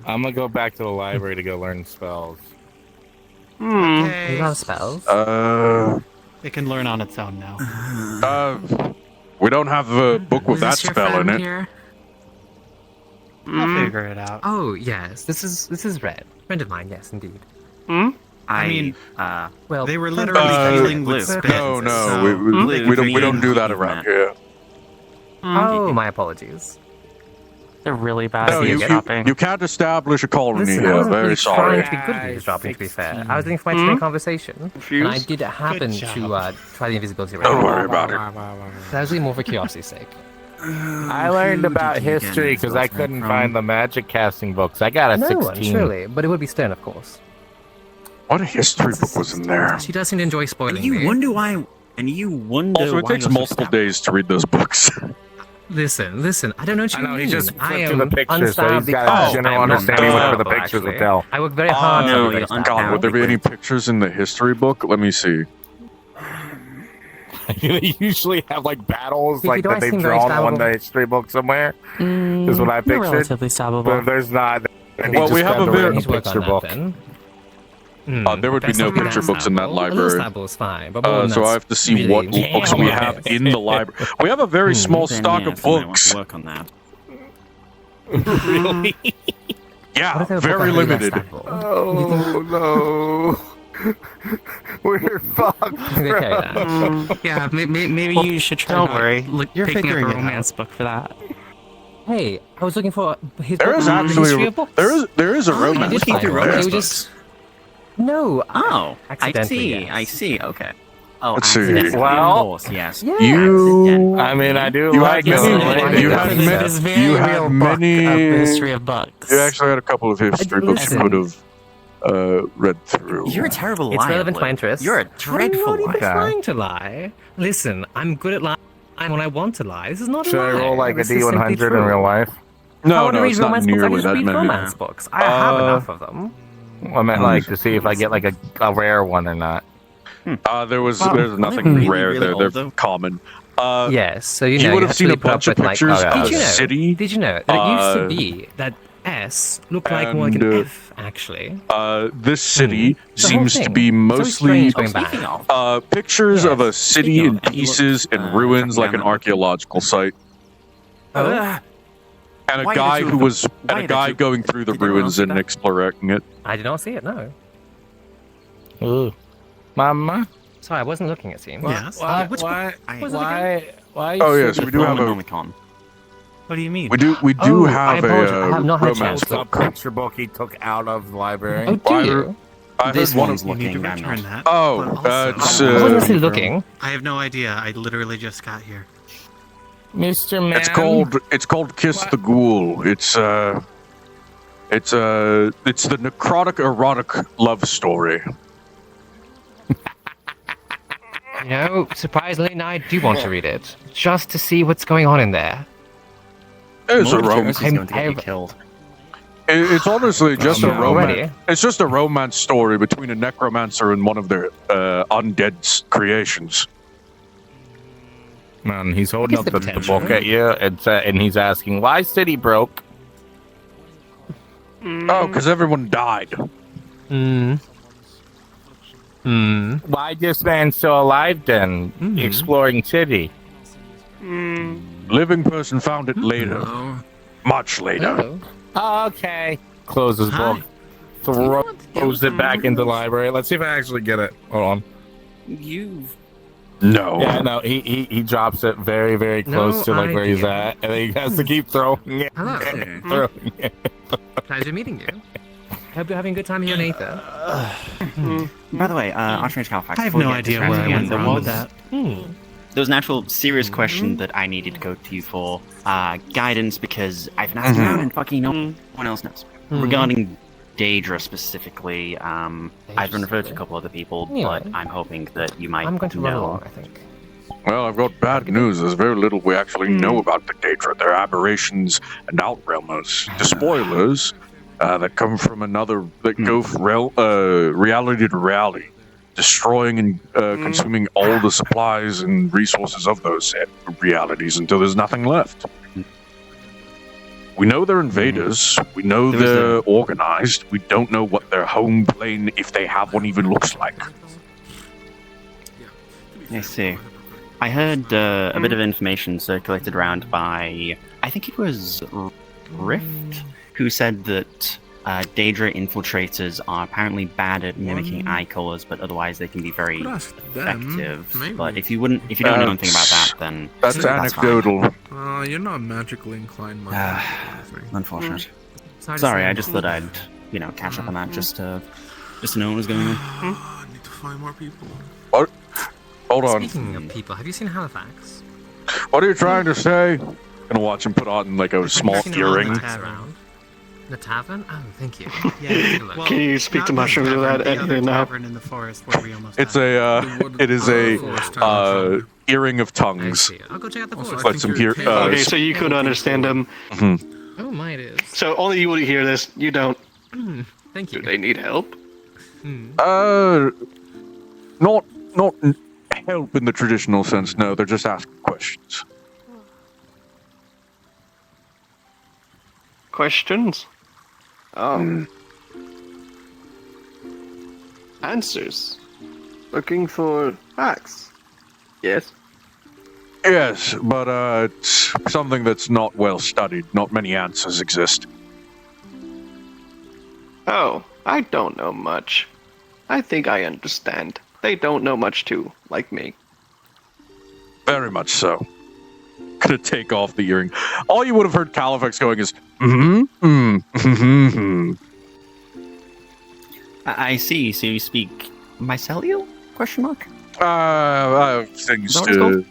gonna go back to the library to go learn spells. You love spells? It can learn on its own now. We don't have a book with that Is this your spell in friend it. here? I'll figure it out. Oh yes, this is Red, friend of mine. Yes, indeed. I mean, well, they were literally dealing with spells. No, we don't do that around here. Oh, my apologies. They're really bad No, at shopping. you can't establish a colony Listen, I here. wasn't Very really sorry. trying to be good at shopping, to be fair. I was looking for my today conversation, and I did happen to try the invisibility. Don't worry about it. That was really more for curiosity's sake. I learned about history because I couldn't find the magic casting books. I got a No 16. one, surely, but it would be Stern, of course. What a history book was in there. She does seem to enjoy spoiling You me. wonder why. And you wonder Also, it why takes you're so multiple days to read those books. Listen, I don't know what you I know, mean. he just I flipped am through the pictures, so he's unstabbed got because a general I'm understanding not whatever the verbal, pictures will actually. tell. I work very hard no, to you're be God, would there be any pictures in the history book? Let me see. They usually have like battles Vicky, like do that I they've seem very drawn on stabbable? the history book somewhere. Is what I You're pictured. relatively stabbable. But if there's not, then he Well, we just have got a the very- random He's worked picture on book. that then. There would be no picture books in that library. Is fine, but more than So I have to see what really- books we have in the library. We have a very small Then, stock yeah, of somebody wants books. to work on that. Really? Yeah, What if they were very both limited. Oh no. We're fucked. Okay, then. Yeah, maybe you should try. Don't worry. You're picking up a figuring it romance book for that. Hey, I was looking for his There book is on the history actually of books. there is a I romance did book. find one. there. It was just no. Oh, I accidentally, see. yes. I see. Okay. Oh, Let's see. accidentally, Well, of course, yes. Yeah. You I mean, I do You like had it. many- you had This many- is very you had real many- book of the history of books. You actually had a couple of history books you listen. could have read through. You're a terrible liar. It's relevant to my Luke. interests. You're a dreadful I'm not even liar. trying to lie. Listen, I'm good at lying when I want to lie. This is not Should a I lie. roll like a This is simply D100 in true. real life? I No, want to no, read it's not romance books. I nearly just that read many. romance books. I have enough of them. I meant like to see if I get like a rare one or not. There's Are nothing they really, rare really there. old, They're though? common. Yes, so you you know would have have seen to a put up bunch of with, like, pictures did of you the know? city. Did you know that it used to Uh, be that S looked like more like and, an F actually? This city The whole seems to thing. be So mostly strange going back. Speaking of, pictures of a city Speaking in of, have you pieces looked, and ruins, tracking like down an that- archaeological site. And a Why guy did you who have- was why and a did guy you- going through the did you ruins not and see that? exploring it. I did not see it. No, Ooh. Mama? sorry, I wasn't looking at scenes. Yes. Why? Which Why? I- was it Why? Oh yes, we do have a Necronomicon. What do you mean? we do Oh, I have apologize. I a have not had a romance chance. What's book. a picture book he took out of the library? Oh, do Why- you? I heard This one one's of You need to looking. I'm return not. that. Oh, but also- it's I wasn't necessarily looking. I have no idea. I literally just got here. Mr. Man. it's called Kiss the Ghoul. It's the necrotic erotic love story. You know, surprisingly, I do want to read it just to see what's going on in there. It's a More romance. curiosity is going to get you I've- killed. It's honestly just a man. romance. Already? It's just a romance story between a necromancer and one of their undead creations. Man, he's holding Look up at the the potential. book at you and he's asking, why city broke? Oh, because everyone died. Why this man still alive then? Exploring city. Living person found it later. Much later. Okay. Closes book. Throws it back into the library. Let's see if I actually get it. Hold on. You've No. Yeah, no, he drops it very, very close No to like where he's idea. at, and then he has to keep throwing it. Hello. Throwing it. Pleasure meeting you. Hope you're having a good time here in Aether. By the way, Archmage Halifax. I have before no we get idea distracted where I again, went there wrong with was- that. There was an actual serious question that I needed to go to you for guidance because I've been asking around and fucking no one else knows regarding Daedra specifically, I've been referred to a couple other people, but I'm hoping that you might I'm going to know. run along, I think. Well, I've got bad news. There's very little we actually know about the Daedra. They're aberrations and outrealmers, despoilers that come from another, that go from reality to reality, destroying and consuming all the supplies and resources of those realities until there's nothing left. We know they're invaders. We know they're organized. We don't know what their home plane, if they have one, even looks like. I see. I heard a bit of information circulated around by, I think it was Rift, who said that Daedra infiltrators are apparently bad at mimicking eye colors, but otherwise they can be very effective. But if you don't know anything about that, then that's anecdotal. You're not magically inclined much. Unfortunate. Sorry, I just thought I'd catch up on that just to know what was going on. I need to find more people. What? Hold on. Speaking of people, have you seen Halifax? What are you trying to say? Gonna watch him put on like a small earring. The tavern? Oh, thank you. Yeah, well, can you speak to Mushroom to that now? In the forest where we almost It's it is a earring of tongues. I'll go check out the forest. Let some hear. Okay, so you could understand them. Oh, my, it is. So only you would hear this. You don't. Thank you. Do they need help? Not help in the traditional sense. No, they're just asking questions. Questions? Answers. Looking for facts. Yes. Yes, but it's something that's not well studied. Not many answers exist. Oh, I don't know much. I think I understand. They don't know much too, like me. Very much so. Gonna take off the earring. All you would have heard Califax going is, I see. So you speak mycelial? Question mark. I have things to.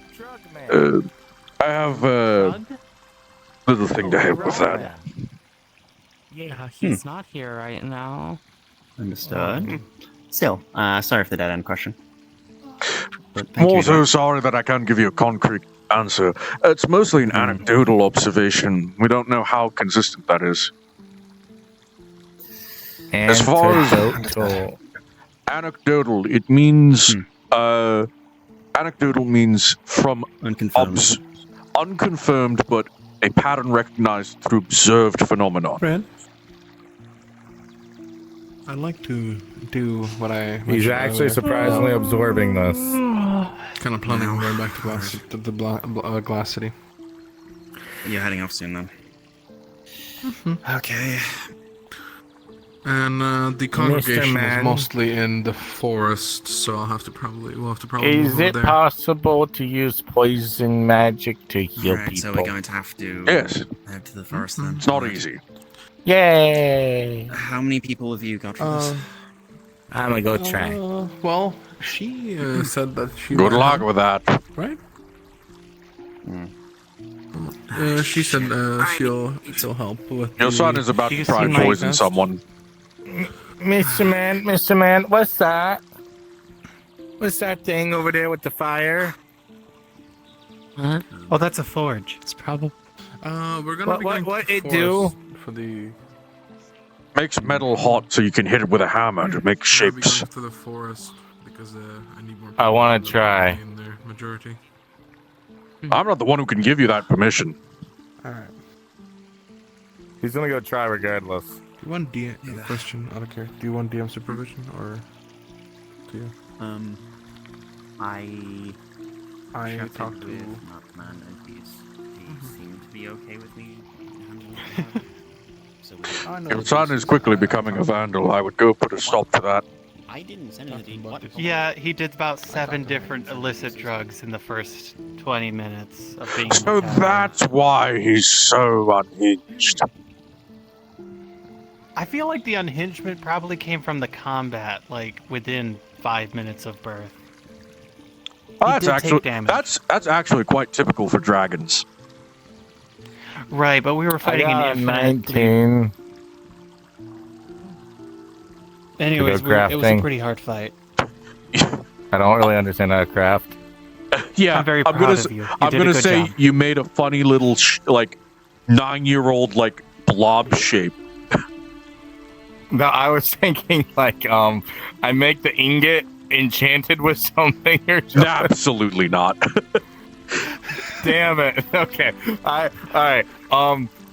I have a little thing to help with that. Yeah, he's not here right now. Understood. Still, sorry for the dead end question. I'm also sorry that I can't give you a concrete answer. It's mostly an anecdotal observation. We don't know how consistent that is. As far as anecdotal, it means anecdotal means from unconfirmed, but a pattern recognized through observed phenomenon. Fred, I'd like to do what I. He's actually surprisingly absorbing this. Kind of planning on going back to Glass City. You're heading off soon, then. Okay. And the congregation is mostly in the forest, so we'll have to probably move Is over it there. possible to use poison magic to heal people? So we're going to have to head to the forest then. It's not easy. Yay! How many people have you got for this? I'm gonna go try. Well, she said that she. Good luck with that. Right? She said she'll help with. Your son is about to try and poison someone. Mr. Man, what's that? What's that thing over there with the fire? Huh? Oh, that's a forge. It's probably. We're gonna be going what to the it do? For the. Makes metal hot so you can hit it with a hammer to make shapes. To the forest because I need more. I want to try. In their majority. I'm not the one who can give you that permission. All right. He's gonna go try regardless. Do you want DM question? I don't care. Do you want DM supervision or do you? I talked to Markman and he seemed to be okay with me handling that. If son is quickly becoming a vandal, I would go put a stop to that. I didn't send anything. Yeah, he did about 7 different illicit drugs in the first 20 minutes of being. So that's why he's so unhinged. I feel like the unhingement probably came from the combat, like within 5 minutes of birth. That's actually quite typical for dragons. Right, but we were fighting I got an a infinite. 19. Anyways, to go it was a crafting. pretty hard fight. I don't really understand how to craft. Yeah, I'm very proud gonna, of you. You I'm did a gonna good say job. you made a funny little like 9-year-old like blob shape. No, I was thinking like I make the ingot enchanted with something or something. Absolutely not. Damn it. Okay. All right.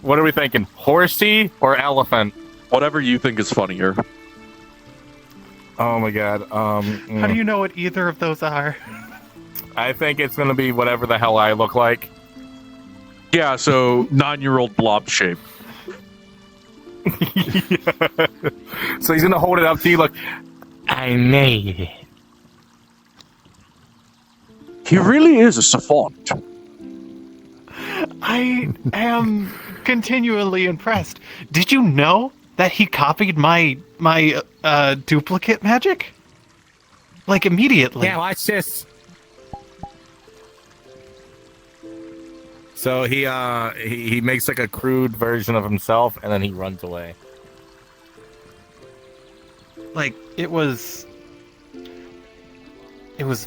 What are we thinking? Horsey or elephant? Whatever you think is funnier. Oh my god. How do you know what either of those are? I think it's gonna be whatever the hell I look like. Yeah, so 9-year-old blob shape. So he's gonna hold it up to you like, I made it. He really is a savant. I am continually impressed. Did you know that he copied my duplicate magic? Like immediately. Yeah, watch this. So he makes like a crude version of himself and then he runs away. Like it was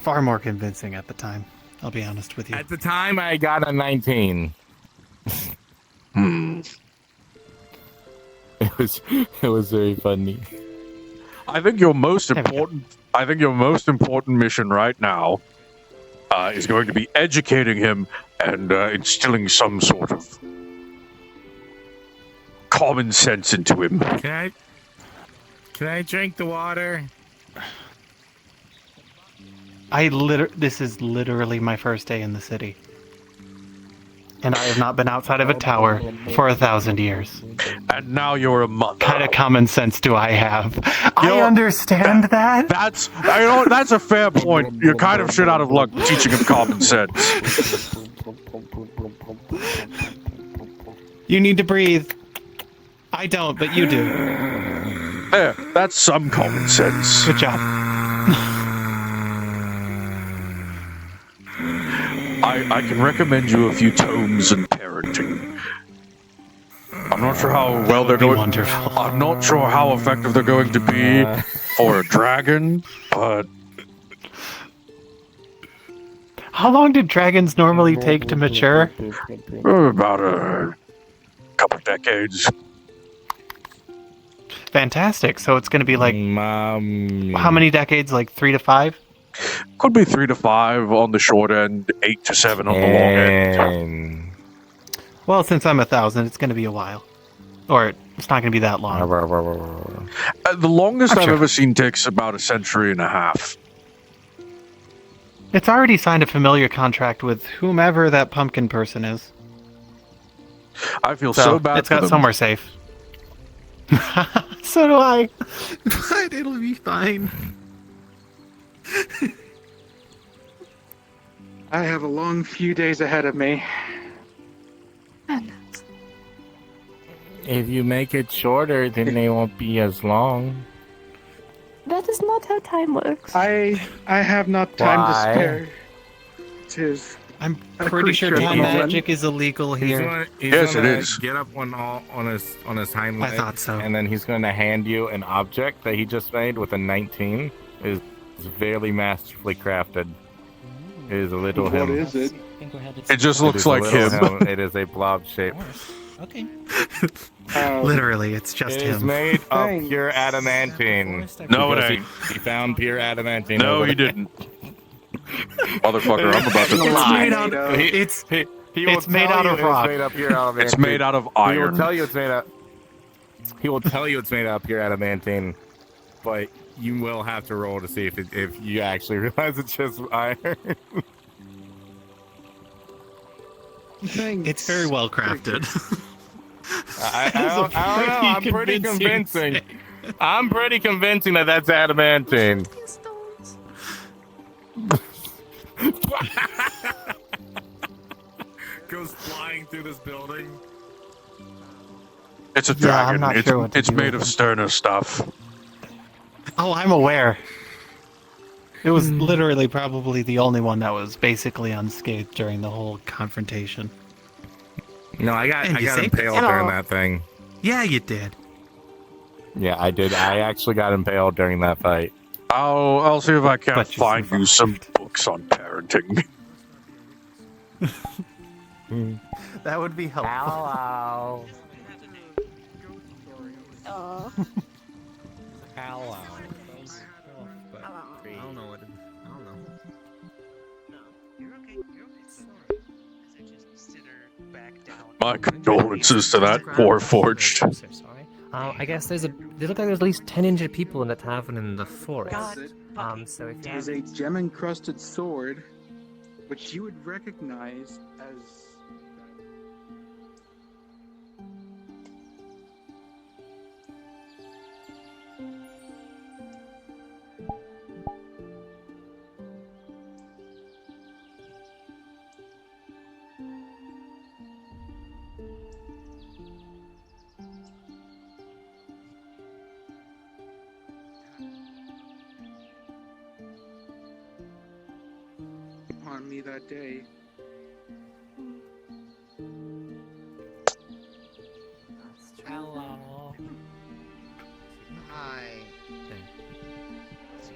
far more convincing at the time. I'll be honest with you. At the time I got a 19. It was very funny. I think your most important mission right now is going to be educating him and instilling some sort of common sense into him. Can I drink the water? This is literally my first day in the city. And I have not been outside of a tower for 1,000 years. And now you're a mother. What kind of common sense do I have? I understand that. That's a fair point. You're kind of shit out of luck teaching him common sense. You need to breathe. I don't, but you do. There, that's some common sense. Good job. I can recommend you a few tomes in parenting. I'm not sure how well they're going. Wonderful. I'm not sure how effective they're going to be for a dragon, but How long did dragons normally take to mature? About a couple decades. Fantastic. So it's going to be like how many decades? Like 3 to 5? Could be 3 to 5 on the short end, 8 to 7 on the long end. Well, since I'm 1,000, it's going to be a while. Or it's not going to be that long. The longest I'm I've sure. ever seen takes about a century and a half. It's already signed a familiar contract with whomever that pumpkin person is. I feel so bad It's for got them. somewhere safe. So do I. But it'll be fine. I have a long few days ahead of me. If you make it shorter, then they won't be as long. That is not how time works. I have not time to Why? spare. Tis I'm a pretty sure creature time of the magic is illegal here. Yes, it is. Get up on his hind I legs, thought so. and then he's going to hand you an object that he just made with a 19. It's very masterfully crafted. It is a little What him. is it? It just It looks is a like little him. It is a blob shape. Okay. Literally, it's just It is him. made of pure adamantine. No, it Because ain't. He found pure adamantine. No, over he there. didn't. Motherfucker, I'm about to. It's Lie. made out. It's He will it's made tell out you of rock. It's made of pure adamantine. It's made out of He will iron. tell you it's made out. He will tell you it's made out of pure adamantine, but you will have to roll to see if you actually realize it's just iron. It's very well crafted. I don't know. I'm pretty convincing. I'm pretty convincing that that's adamantine. Goes flying through this building. It's a Yeah, I'm dragon. not sure what to It's do made with of it. sterner stuff. Oh, I'm aware. It was literally probably the only one that was basically unscathed during the whole confrontation. No, I got And you impaled saved it. during that thing. Yeah, you did. Yeah, I did. I actually got impaled during that fight. I'll see if I can find you some books on parenting. That would be helpful. Hello. Oh. Hello. I don't know what. I don't know. My condolences to that poor forged. Sorry. I guess they look like there's at least 10 injured people in the tavern in the forest. So if It is a gem-encrusted sword, which you would recognize as... on me that day. Hello. Hi.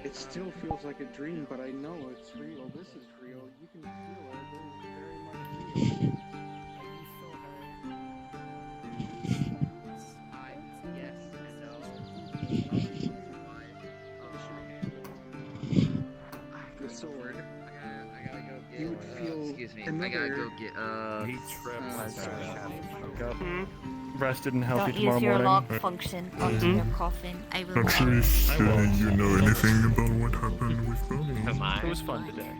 It still feels like a dream, but I know it's real. This is real. You can feel it. It is very much real. The sword. I gotta go get. You would feel excuse me. another, I gotta go get. Rested and healthy Don't tomorrow use your morning. lock function onto your coffin. I will. Patrice, you know anything about what happened with Bonnie? It was fun today.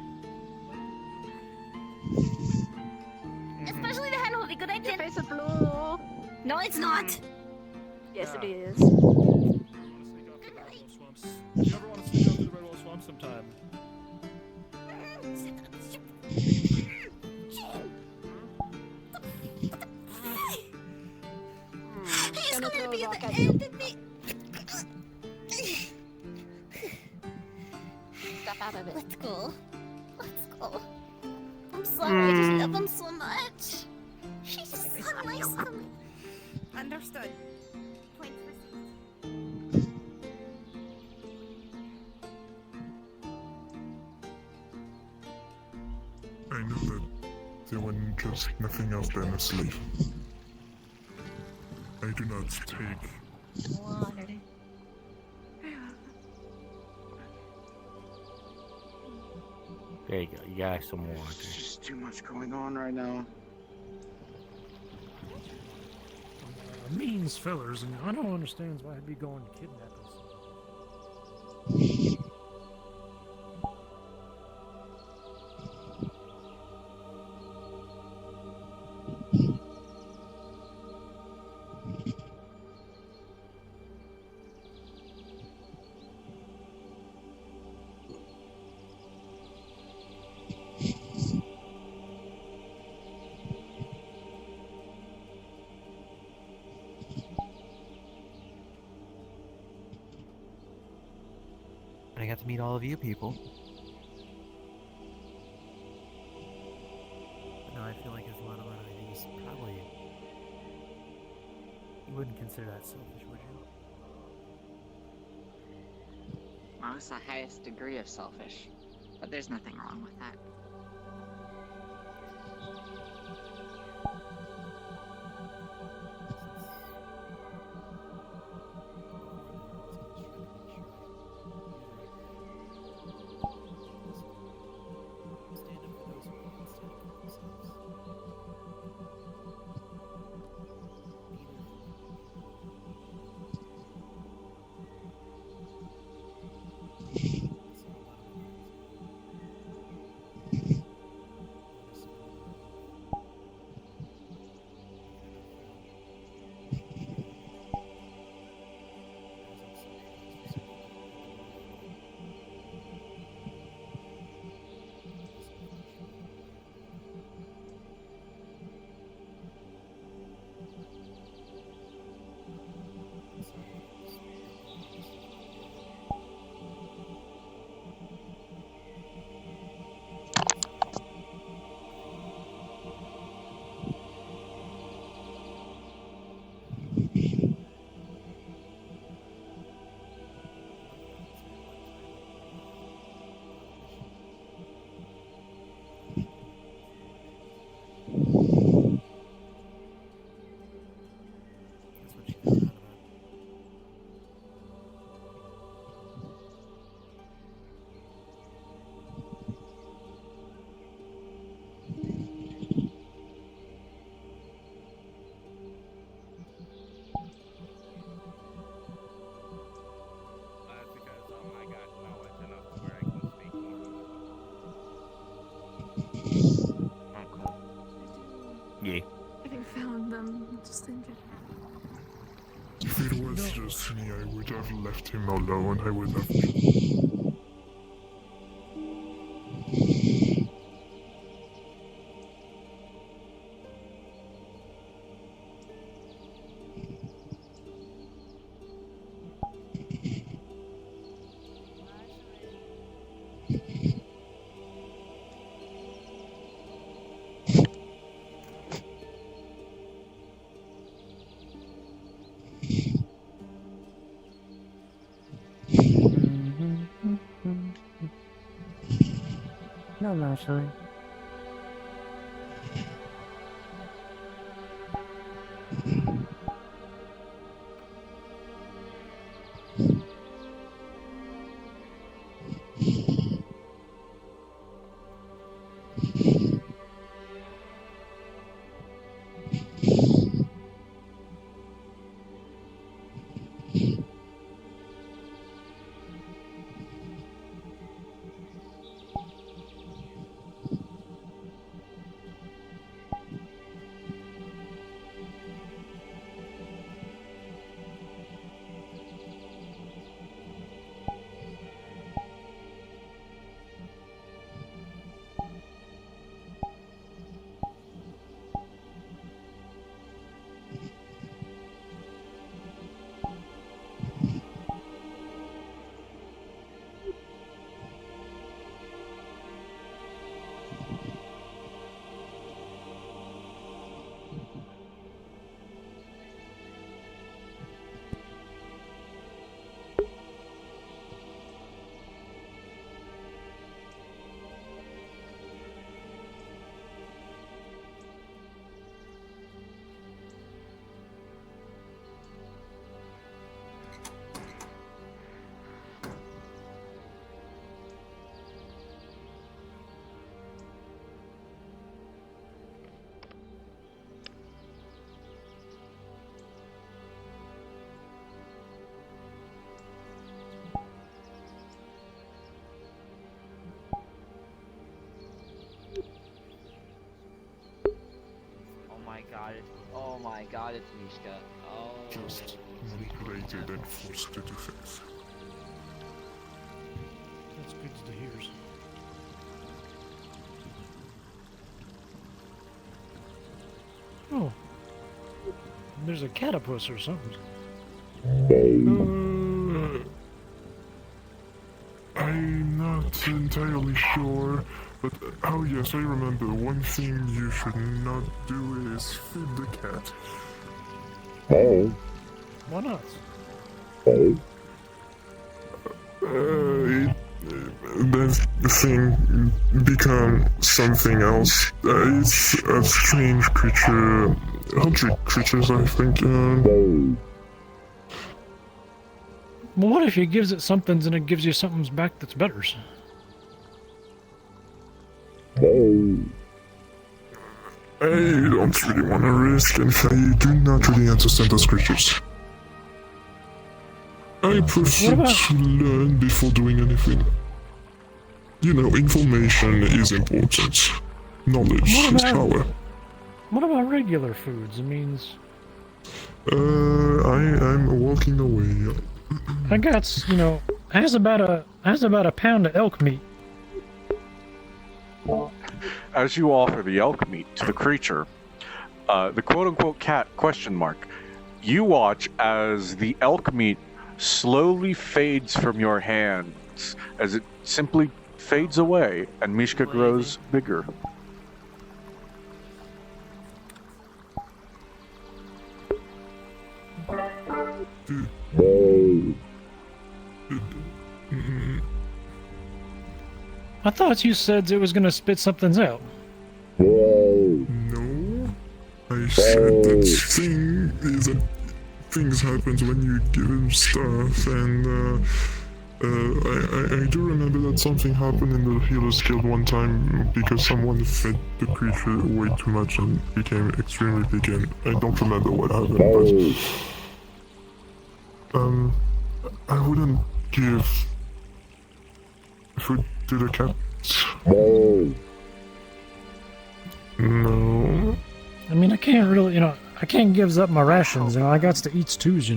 Especially the hand holding. Good idea. Your face is blue. No, it's not. Yes, it is. Do you ever want to sneak out to the Redwall Swamp sometime? He's gonna be at the end of me. Step out of it. Let's go. Let's go. I'm sorry. I just love him so much. He's just so nice to me. Understood. Point received. I know that they were just nothing else than asleep. I do not take Water. There you go. You got some water. There's just too much going on right now. Means fillers, and I don't understand why I'd be going to kidnap us. And I got to meet all of you people. But no, I feel like there's a lot of things. Probably. You wouldn't consider that selfish, would you? Well, it's the highest degree of selfish, but there's nothing wrong with that. corgi. I found them just injured. If it was just me, I would have left him alone. I would have. No, naturally. Oh my god, it's Mishka. Oh. Just manipulated and forced to defense. That's good to hear. Oh. There's a catapus or something. I'm not entirely sure, but oh yes, I remember. One thing you should not do is feed the cat. Oh. Why not? That thing become something else. It's a strange creature. 100 creatures, I think. Well, what if he gives it something and it gives you something back that's better? I don't really want to risk, and I do not really understand those creatures. I prefer to learn before doing anything. You know, information is important. Knowledge is power. What about regular foods? It means... I'm walking away. I got, you know, has about a pound of elk meat. As you offer the elk meat to the creature, the quote-unquote cat question mark, you watch as the elk meat slowly fades from your hands, as it simply fades away, and Mishka grows bigger. I thought you said it was gonna spit something out. No, I said that things happen when you give him stuff, and I do remember that something happened in the Healer's Guild one time because someone fed the creature way too much and became extremely big, and I don't remember what happened, but I wouldn't give food to the cat. No. I mean, I can't really, I can't give up my rations, I got to eat stews,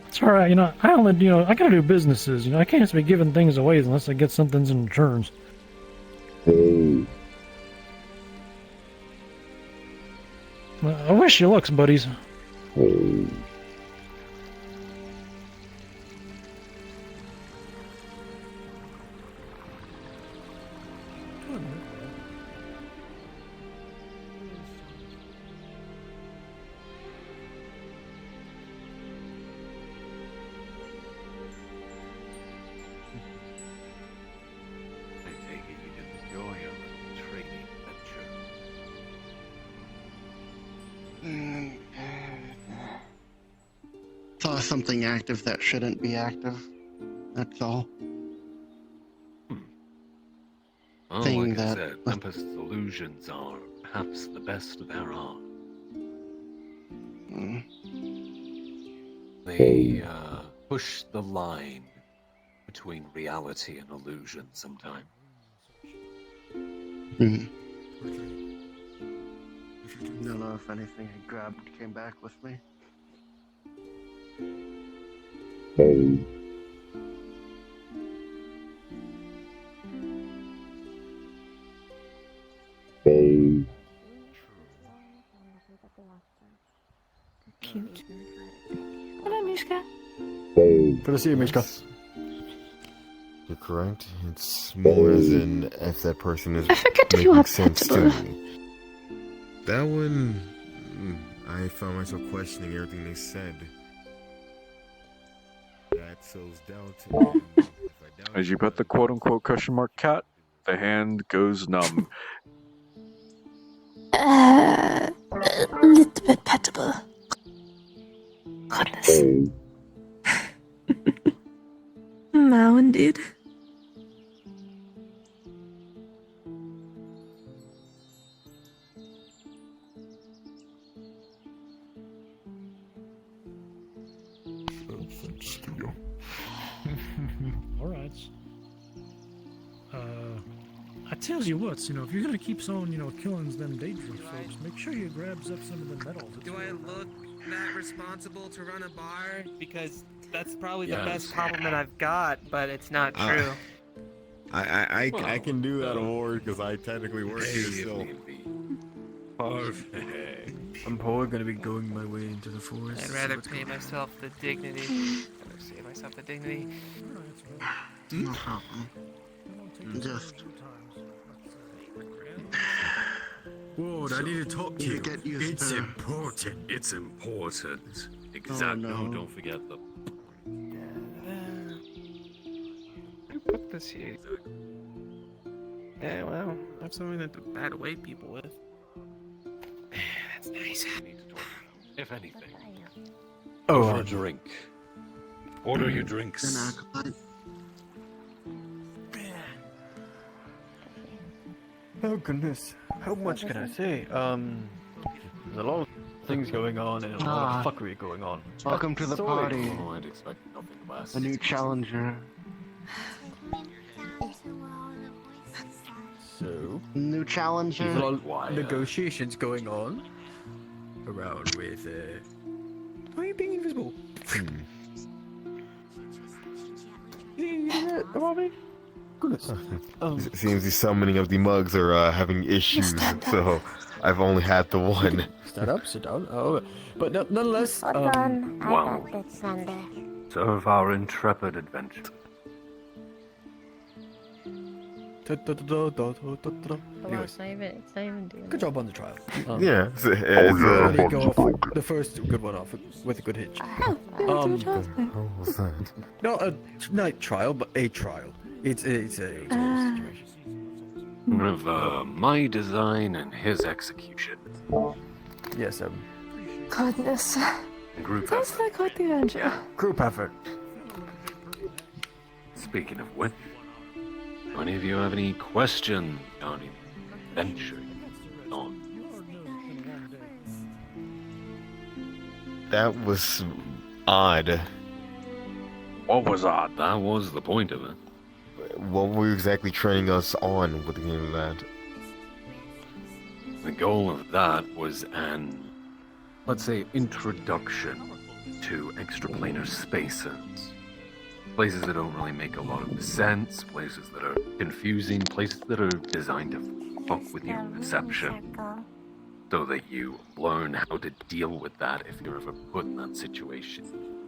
It's alright, I only, I gotta do businesses, I can't just be giving things away unless I get something in returns. I wish you luck, buddies. I take it you didn't enjoy your little trading adventure. Saw something active that shouldn't be active. That's all. Well, Thing like I that said, Tempest's illusions are perhaps the best there are. They push the line between reality and illusion sometimes. Don't know if anything I grabbed came back with me. Cute. Hello, Mishka. Good to see you, Mishka. You're correct. It's more as in if that person is I forget if you making have sense to pencil. me. That one, I found myself questioning everything they said. That sows doubt. And As you pet the quote-unquote question mark cat, the hand goes numb. A little bit pettable. Goodness. Now, indeed. Alright. I tells you what, if you're gonna keep on, killing them dangerous folks, make sure you grabs up some of the metals. Do I look that responsible to run a bar? Because that's probably Yes. the best compliment I've got, but it's not true. I can do that award because I technically work here still. Perfect. I'm probably gonna be going my way into the forest. I'd rather pay myself the dignity. Rather save myself the dignity. No problem. Just Whoa, I need to talk to you. get used It's to important. It's important. Exactly. no. No, don't forget the. Who put this here? Yeah, well, that's something to bat away people with. That's nice. If anything. Oh, For a drink. Order your drinks. an acolyte. Oh goodness, how much can I say? There's a lot of things going on and a lot of fuckery going on. Welcome to the party. Oh, I'd expect nothing less. A new challenger. So, New challenger. there's a lot of negotiations going on around with, why are you being invisible? Goodness. It seems the summoning of the mugs are having issues, so I've only had the one. Stand up, sit down. Oh, but nonetheless, Wow. Serve our intrepid adventure. Anyways, It's not even doing good job on the trial. Yeah, let me go off the first good one off with a good hitch. What was that? Not trial, but a trial. It's a situation. Of my design and his execution. Yes, Goodness. Group Sounds effort. like quite the adventure. group effort. Speaking of which, do any of you have any questions on the adventure on? That was odd. What was that? That was the point of it. What were you exactly training us on with the game of that? The goal of that was an, let's say, introduction to extraplanar spaces. Places that don't really make a lot of sense, places that are confusing, places that are designed to fuck with your perception. So that you learn how to deal with that if you're ever put in that situation.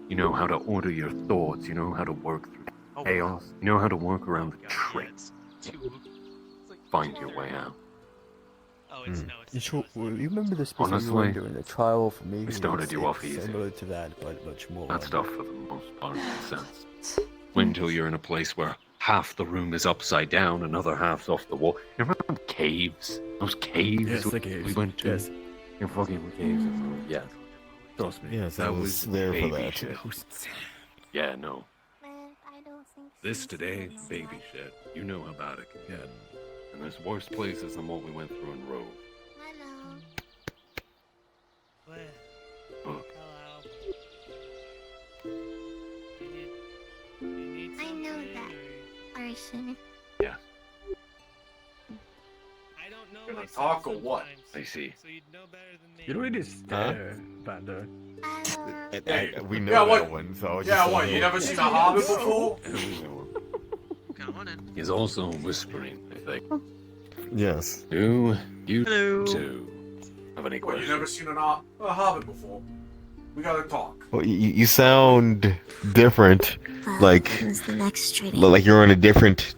You know how to order your thoughts, you know how to work through chaos, you know how to work around the tricks. Find your way out. You remember the space you Honestly, were during the trial for me? we started you off easy. Similar to that, but much more. That stuff, for the most part, makes sense. Wait until you're in a place where half the room is upside down, another half's off the wall. You remember them caves? Those caves, Yes, the caves. we went to? Yes. Your fucking caves. Yes. Trust me. Yes, I that was there for baby that. shit. Yeah, no. This today, baby shit. You know how bad it can get. And there's worse places than what we went through in Rove. Look, I know that person. yeah, Gonna talk or what? I see. You don't need to stare, Vander. We know Yeah, that what? one, so I was Yeah, just what? saying. You never seen a hobbit before? He's also whispering, I think. Yes. Do you two have any What? You questions? never seen a hobbit before? We gotta talk. Well, you sound different, like When's the next training? like you're in a different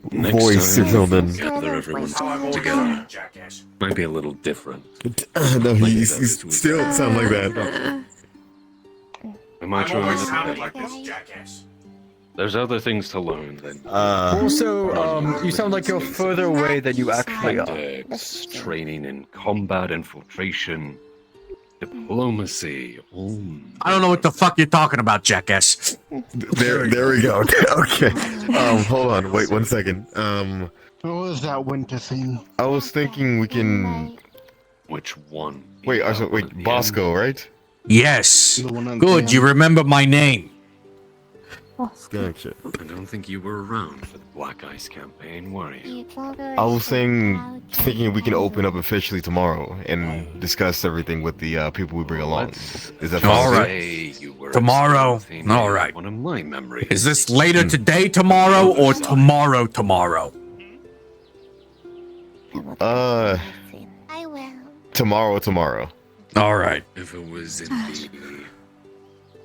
Next voice or time, something. gather everyone How I've always together. done it, jackass. Might be a little different. No, you still sound like that. Am I I've always trying sounded to... like this, jackass. There's other things to learn than Also, you sound like you're further away than you actually are. tactics, training in combat infiltration, diplomacy. I don't know what the fuck you're talking about, jackass. There we go. Okay. Hold on. Wait 1 second. What was that winter thing? I was thinking we can. Which one? Wait. Wait. Bosco, right? Yes. Good, you remember my name. Gotcha. I don't think you were around for the Black Ice campaign, were you? I was thinking we can open up officially tomorrow and discuss everything with the people we bring along. Is that All possible? right. Tomorrow. All right. One of my memories. Is this later today, tomorrow, or tomorrow, tomorrow? I will. Tomorrow. All right. If it was in the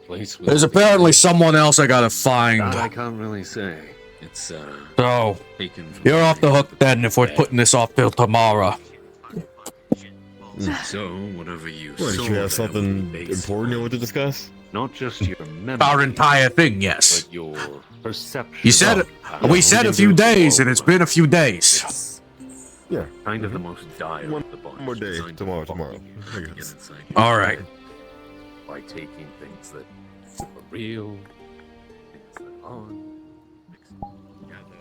place with There's apparently someone else I gotta find. that I can't really say. It's So, taken from you're off the hook then if we're putting this off till tomorrow. So whatever you What, did saw you have there something will be based important you on want to discuss? Not just your memory, Our entire thing, yes. but your perception. You said of how we said a things few are days, and flowing. it's been a few days. It's Yeah. kind of the most dire One of the bunch. more day. designed to Tomorrow. fuck I you guess. inside. All right. By taking things that are real, things that aren't, mixing them together.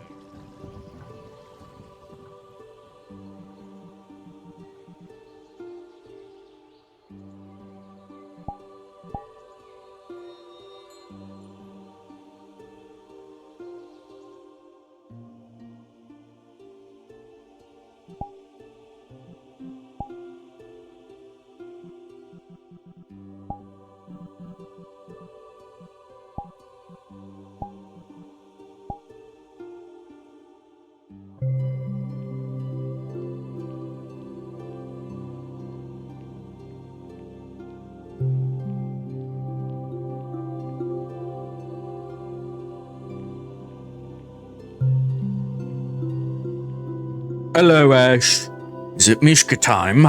Hello, Ash. Is it Mishka time?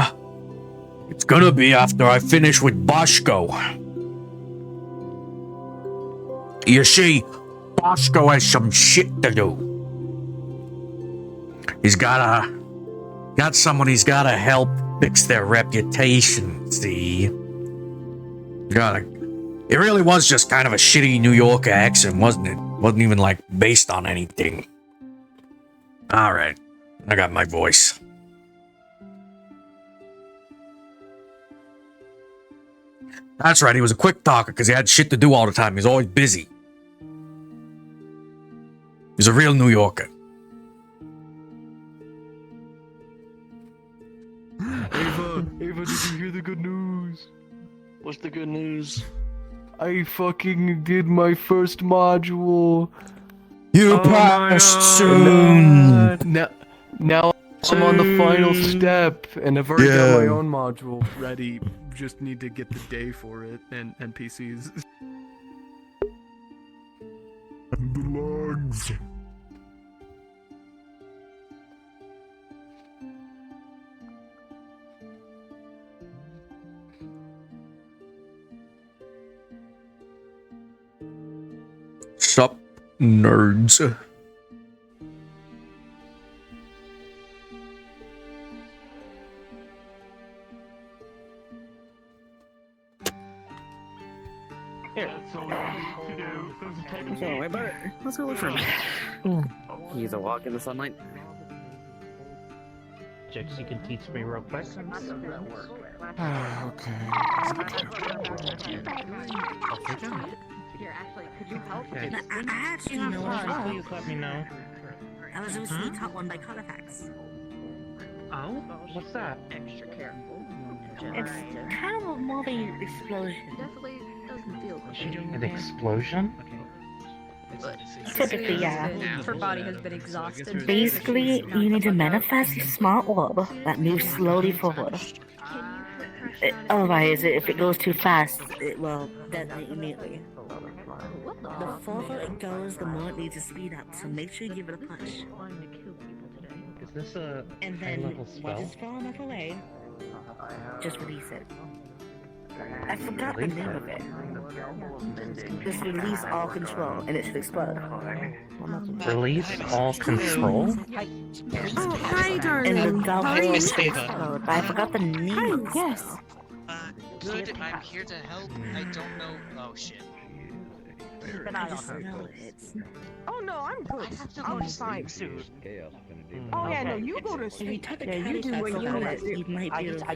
It's gonna be after I finish with Boshko. You see, Boshko has some shit to do. He's got someone he's gotta help fix their reputation, see? It really was just kind of a shitty New Yorker accent, wasn't it? Wasn't even, like, based on anything. Alright, I got my voice. That's right, he was a quick talker because he had shit to do all the time. He was always busy. He's a real New Yorker. Ava, did you hear the good news? What's the good news? I fucking did my first module. You passed soon. Now I'm on the final step, and I've already got my Yeah. own module ready. Just need to get the day for it and NPCs. And the logs. Sup, nerds. Here. So, wait, but let's go look for him. He's a walk in the sunlight. Jix, you can teach me real quick. Okay. Here, actually, could you help? Okay. I actually Yeah, know what fine, it's please let me know. I was recently taught one by Carnifax. Oh? What's that? Extra careful. It's kind of a movie explosion. Definitely doesn't feel good. An explosion? Typically, yeah. Her body has been exhausted. Basically, you need to manifest a small orb that moves slowly forward. Otherwise, if it goes too fast, it will detonate immediately. The further it goes, the more it needs to speed up, so make sure you give it a push. Is this a And then, high-level once spell? it's far enough away, just release it. I forgot the Release name it? of it. Just release all control, and it should explode. Release all control? Oh, hi, darling. And the double will explode, but I forgot the name. Yes. Good, I'm here to help. I don't know. Oh shit. Keep an eye on her. Oh no, I'm good. I'll be fine soon. Oh yeah, no, you go to sleep. Yeah, you do what you want to do.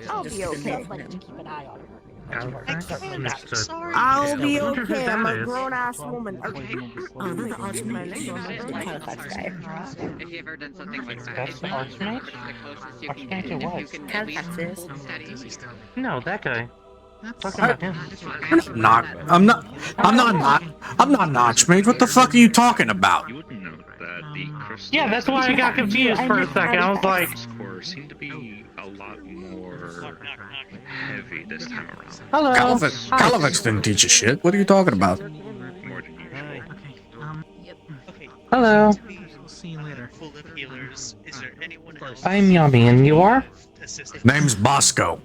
I'll be okay. Keep an eye on her. I'll be wonder who okay. that I'm a is. grown-ass woman. Okay. Oh, that's the Archmage. Carnifax guy. If you've ever done something like that, That's the Archmage? it's the closest you can Archmage get. it If you was. can at least hold steady. No, that guy. Talking about him. I'm not an Archmage. What the fuck are you talking about? Yeah, that's why I got confused for a second. I was like, Score seemed to be a lot more heavy this time around. hello. Calavix didn't teach you shit. What are you talking about? More than usual. Hello. See you later. Full of healers. Is there anyone else? I'm Yummy, and you are? Name's Bosco.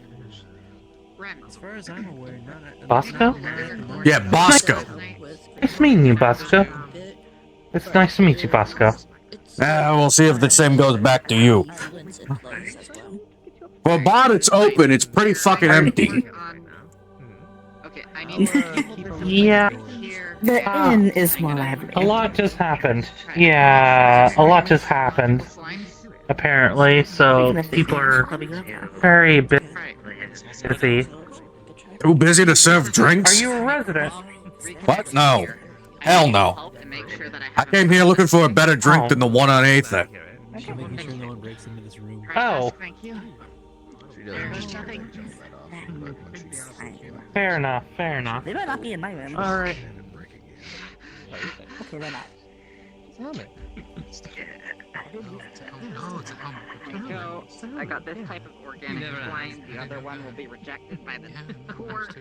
As far as I'm aware, Bosco? Yeah, Bosco. Nice meeting you, Bosco. It's nice to meet you, Bosco. We'll see if the same goes back to you. Well, bar it's open. It's pretty fucking empty. Okay, I need Yeah. The inn is more lively. A lot just happened. Yeah, a lot just happened. Apparently, so people are very busy. Too busy to serve drinks? Are you a resident? What? No. Hell no. I came here looking for a better drink than the one on Aether. Oh. Fair enough, fair enough. They might not be in my room. Alright. Okay, they're not. So, I got this type of organic wine. The other one will be rejected by the court.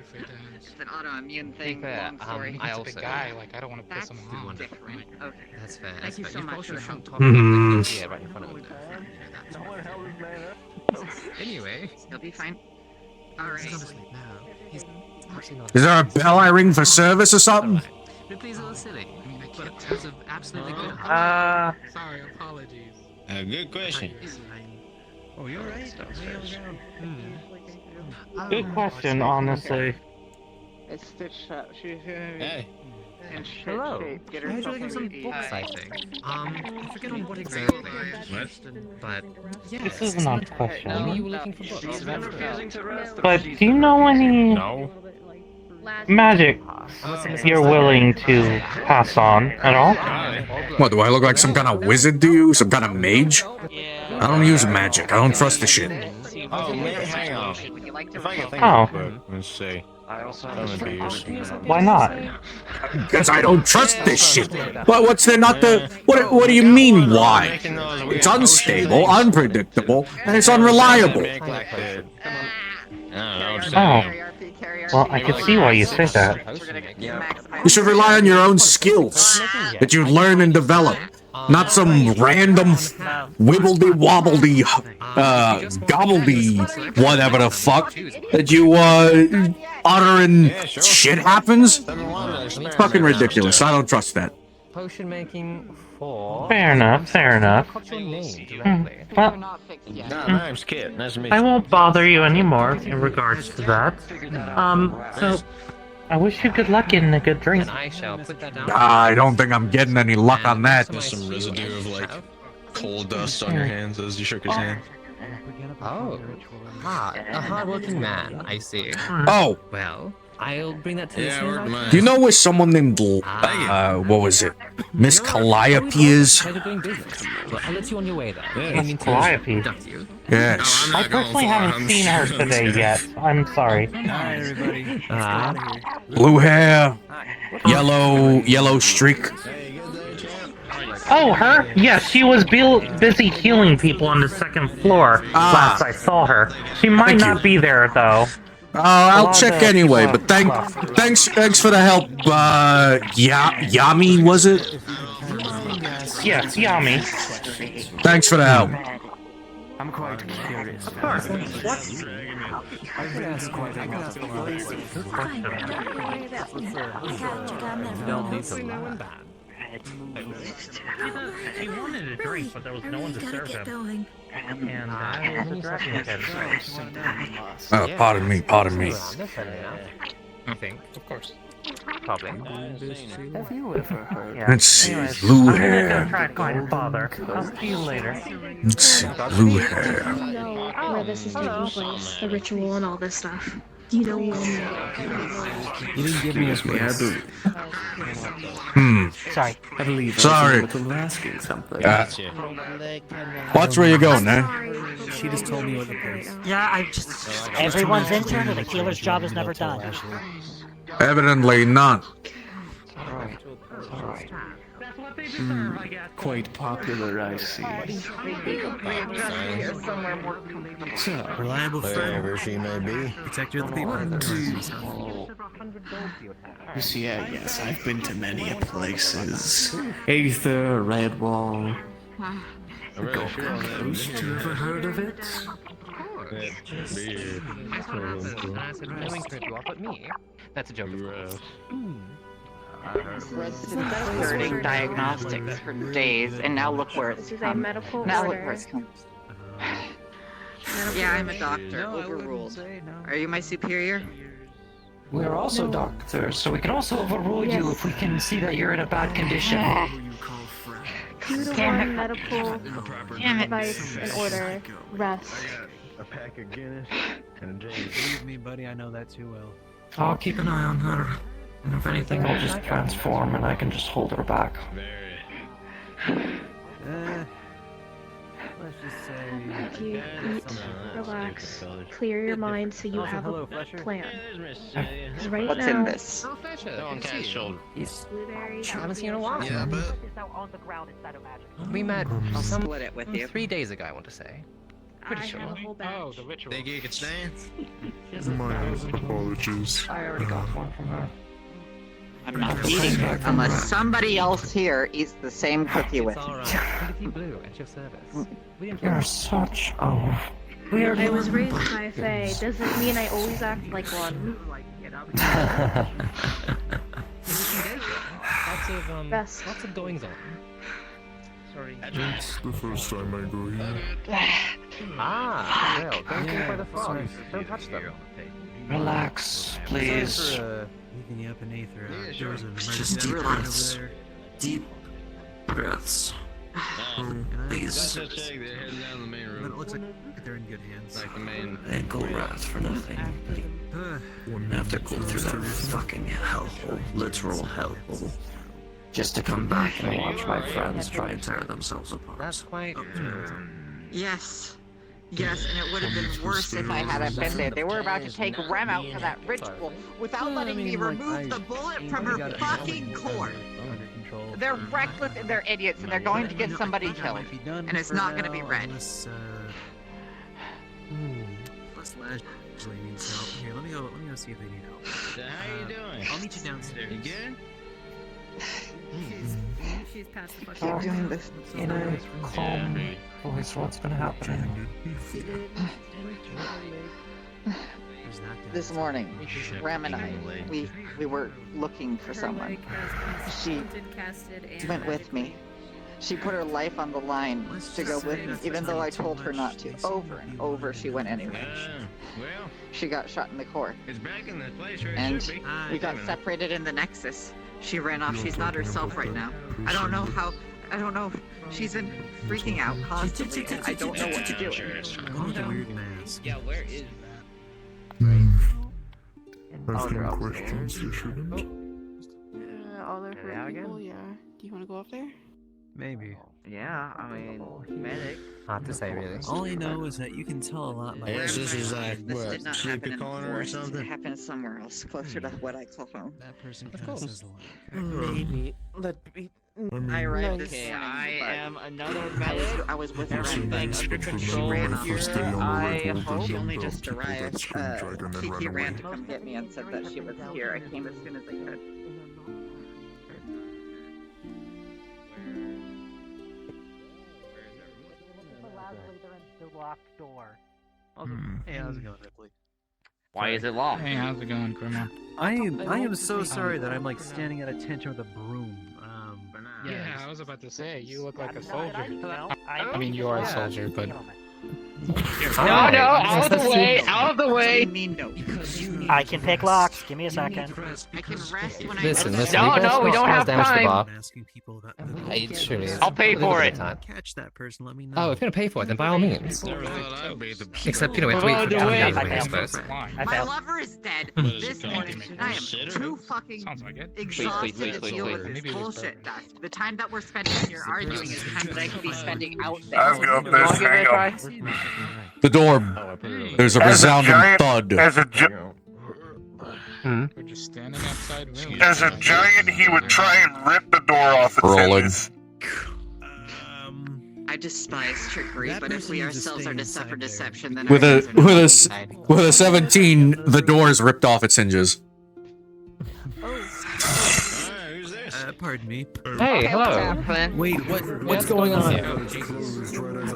It's an autoimmune thing. Long story. I also guy, like I don't want to piss That's him off. different. Okay. That's fair. Thank you so much for the help. Yeah, right in front of him. Anyway, He'll be fine. Alright. he's gonna sleep now. He's actually not. Is there a bell I ring for service or something? It plays a little silly. I mean, the kid has an absolutely good. Sorry, apologies. Good question. Oh, you're right. Good question, honestly. It's stitched up. Hey. In shit Hello. shape. Get I had to herself give a some read. books, I think. I forget on what exactly. But yeah. This is not a question. Maybe you were looking for books. But do you know any No. magic you're willing to pass on at all? What, do I look like some kind of wizard to you? Some kind of mage? I don't use magic. I don't trust the shit. Oh, man, hang on. If I can think Oh. of it, let's see. Why not? Because I don't trust this shit. What's there not to... What do you mean, why? It's unstable, unpredictable, and it's unreliable. Oh. Well, I can see why you say that. You should rely on your own skills that you learn and develop. Not some random wibbledy-wobbledy, gobbledy, whatever the fuck, that you, utter and shit happens? It's fucking ridiculous. I don't trust that. Potion making for... Fair enough, fair enough. What's your name Well, No, my name's Kit. Nice to meet you. I won't bother you anymore in regards to that. So, I wish you good luck getting a good drink. I shall put that down. I don't think I'm getting any luck on that. There's some residue of, like, coal dust on your hands as you shook his hand. Oh. A hard-working man, I see. Oh. Well, I'll bring that to Yeah, Do you know where someone named, what was it? Miss Calliope is? Well, I'll let you on your way, though. Miss Calliope? Yes. I personally haven't seen her today yet. I'm sorry. Hi, everybody. Blue hair, yellow streak. Oh, her? Yes, she was busy healing people on the second floor last I saw her. She might not be there, though. I'll check anyway, but thanks for the help, Yami, was it? Yes, Yami. Thanks for the help. I'm quite curious. Of course. I've been asked quite a lot of He wanted a drink, but there was no one to serve him. And I was addressing him. Oh, pardon me. I think. Of course. Probably. Have you ever heard? Let's see, Anyways, blue I'm hair. gonna go try to find father. I'll see you later. Let's see, blue hair. Do you know where this is taking place? The ritual and all this stuff. Do you know when? You didn't give me his way, I believe. Sorry. I believe Sorry. I was asking something. Watch where you're going, eh? She just told me what the place. Yeah, I just... Everyone's intern and the healer's job is never done. Evidently not. Quite popular, I see. So, reliable friend. Wherever she may be. Protector of the people. You see, yes, I've been to many places. Aether, Redwall. Gold Coast, you ever heard of it? That's a joke, of course. Skirting diagnostics for days, and now look where it's come. Now look where it's come. Yeah, I'm a doctor. Overruled. Are you my superior? We're also doctors, so we can also overrule you if we can see that you're in a bad condition. Uniform, medical, advice, and order, rest. A pack of Guinness and a drink. Believe me, buddy, I know that too well. I'll keep an eye on her. And if anything, I'll just transform and I can just hold her back. Let's just say... If you eat, relax, clear your mind so you have a plan. Because right What's now... in this? Blueberry, I haven't seen you in a while. Yeah, but... We met I'll split it with you. 3 days ago, I want to say. Pretty sure. Oh, the ritual. Think you can stand? My apologies. I already got one from her. I'm not eating it unless somebody else here eats the same cookie with me. Blue at your service. You're such a weird I was woman. raised by a fae. Doesn't mean I always act like one. Lots of goings on. Sorry. It's the first time I go here. Well, don't go by the frogs. Don't touch them. Relax, please. Leaving you up in Aether. There was an Just emergency deep over breaths. there. Deep breaths. Please. They're heading down the main road. It looks like they're in good hands. Like the main. Ankle wraps for nothing. I have to go through that fucking hellhole. Literal hellhole. Just to come back and watch my friends try and tear themselves apart. That's quite. Yes. Yes, and it would have been worse if I hadn't been there. They were about to take Rem out for that ritual without letting me remove the bullet from her fucking core. They're reckless and they're idiots and they're going to get somebody killed. And it's not going to be Red. Unless Lash actually needs help. Here, let me go see if they need help. How you doing? I'll meet you downstairs. You good? She's past the Keep fucking. doing this. In a calm voice, what's been happening? This morning, Ram and I, we were looking for someone. She went with me. She put her life on the line to go with me, even though I told her not to. Over and over, she went anyway. Well, She got shot in the core. it's back in the place where it And should be. we got separated in the Nexus. She ran off. She's not herself right now. I don't know how. I don't know. She's been freaking out constantly, and I don't know what to do. Weird mask. Yeah, where is Asking questions you shouldn't. All their hurt people, yeah. Do you want to go up there? Maybe. Yeah, I mean, medic. Hard to say, really. All I know is that you can tell a lot by. Yes, this is like This what, did not Sleepy happen in the Corner or forest. something? It happened somewhere else, closer to what I call home. That person kind of says a lot. Maybe. Let me. I arrived this Okay, morning, I but am another medic. I was with Everything her. under control ran off. here. I hope she only just arrived. Kiki ran to come get me and said that she was here. I came as soon as I could. The locked door. Hey, how's it going, Ripley? Why is it locked? Hey, how's it going, Grandma? I am so sorry that I'm like standing at attention with a broom. Yeah, I was about to say, you look like a soldier. I mean, you are a soldier, but... No, out of the way, out of the way! I can pick locks. Give me a second. I can rest when Listen, I listen. No, you guys we cause don't have damage to the time. bar. Asking people about It truly is. I'll pay A little for bit it. of time. catch that person. Let me know. Oh, if you're gonna pay for it, then by all means. Never thought I'd be the Except, you know, we have to wait for the By the way. I suppose. I My failed. lover is dead What is this it called? morning, and I am Shitter? too fucking Sounds like it. exhausted Please, to please, deal please. with Maybe this it was bullshit stuff. The time that we're spending here arguing is time that I could be spending out there. I've got You wanna this. give it a Hang try? on. The door. Oh, I put it over There's a As a resounding giant- thud. We're just standing outside. Really. As a giant, he would try and rip the door off its Rolling. hinges. I despise trickery, That but if person we needs to ourselves stay are deceptive inside there. deception, then With our a hands are with not a inside. with a 17, the door is ripped off its hinges. Pardon me. Hey, hello. Wait, what's going on?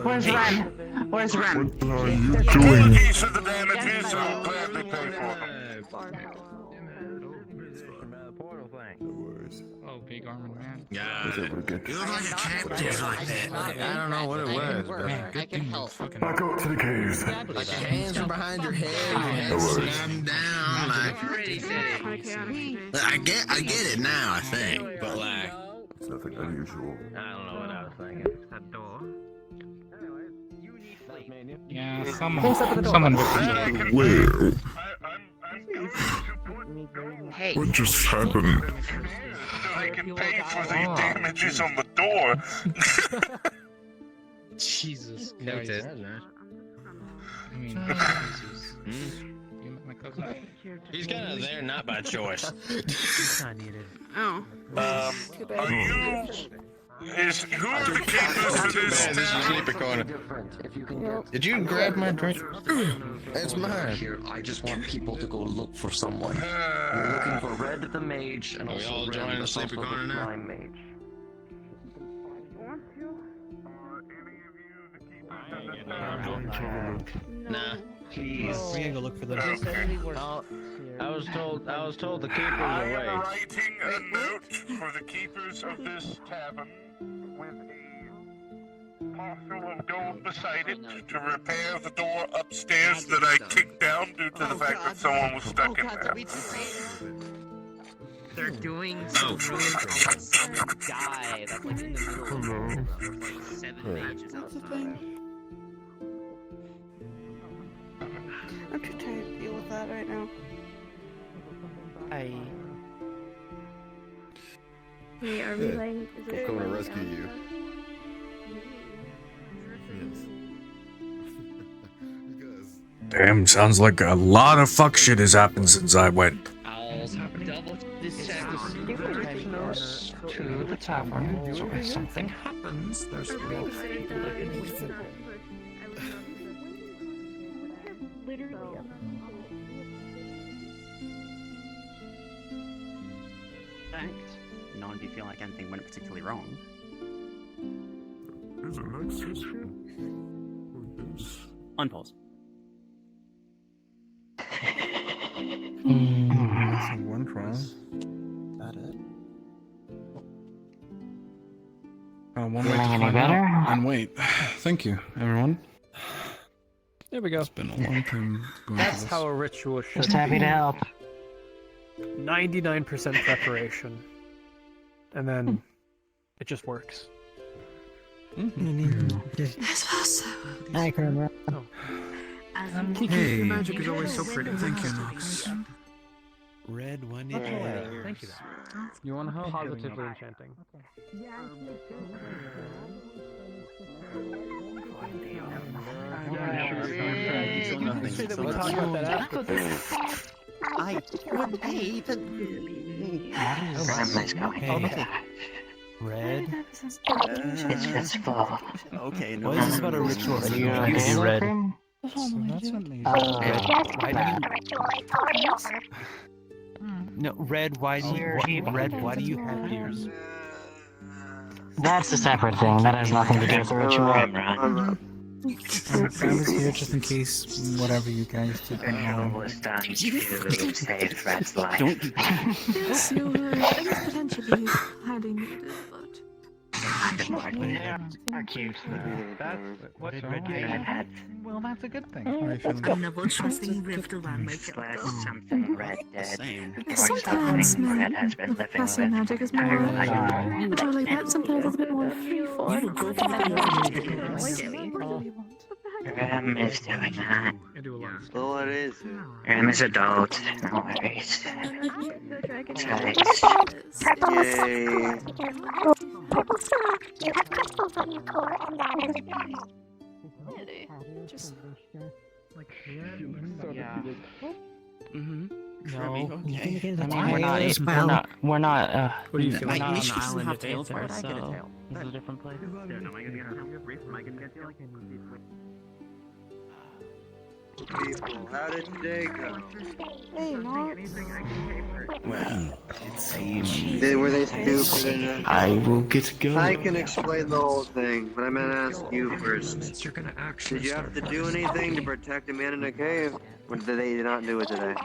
Where's Ren? Where's Ren? What are you doing? Piece of the damages, I'll gladly pay for them. Oh, big armored man. Yeah. Was able to get You look like a captive like that. I don't know what it was, but... I can help. back out to the caves. Like your hands are behind your head, your head slammed down, like... I get it now, I think, but like... It's nothing unusual. I don't know what I was thinking. Yeah, someone would be Where? Hey. What just happened? I can pay for the damages on the door. Jesus Christ. Noted. I mean, Jesus. You met my cousin? He's kind of there, not by choice. Not needed. Oh. Are you... Who are the keepers for this Man, this is town? Sleepy Corner. Did you grab my drink? It's mine. Here, I just want people to go look for someone. We're looking for Red the Mage and Are we also all Red joining the the Sleepy also Corner the now? Slime Mage. Nah. Please. We're gonna go look for them. I was told the keepers I are am away. writing a note for the keepers of this tavern with a parcel of gold beside it to repair the door upstairs that I kicked down due to the fact that someone was stuck in there. They're doing some guy that's like in the middle of like 7 pages outside. I'm too tired to deal with that right now. Wait, are we like? Is I'm coming to rescue you. Damn, sounds like a lot of fuck shit has happened since I went. I'll double check to the tavern, so if something happens, there's people that can use it. None of you feel like anything went particularly wrong. Is it next history? Unpause. Nothing went wrong. That it? One way to Feeling any find better? out. And wait. Thank you, everyone. There we go. It's been a long time going That's through this. how a ritual should Just happy to help. 99% preparation. And then it just works. Hi, Kermit. Hey, magic is always so pretty. Thank you, Nox. Red, when did Thank you. You want to help? Positively enchanting. I would be the... Grandma's going Hey. Red? It's just full. Okay, no. What is this about a ritual? What do you You do, red. Red? No, red. Why do you? Red. Why do you have ears? That's a separate thing. That has nothing to do with the ritual. I was here just in case whatever you guys did. was done to save Red's life. Yes, you were, I guess, potentially highly needed, but... That's what Red. Well, that's a good thing. I'm never trusting Rift around my Slash something Red did. Sometimes Red has been living passive with. magic is more like that. Sometimes it's a bit more freeform. Rim is doing that. Well, it is. Rim is adult. No worries. Yay. Just... Yeah. Mm-hmm. No. Okay. We're not, What do you feel? we're Like not on you the should island have of to Aether, for it. I get a so tail. this is a different place. People, how did today go? Hey, Mark. Well, it seems. Were they stupid enough? I will get going. I can explain the whole thing, but I'm gonna ask you first. Did you have to do anything to protect a man in a cave? Or did they not do it today?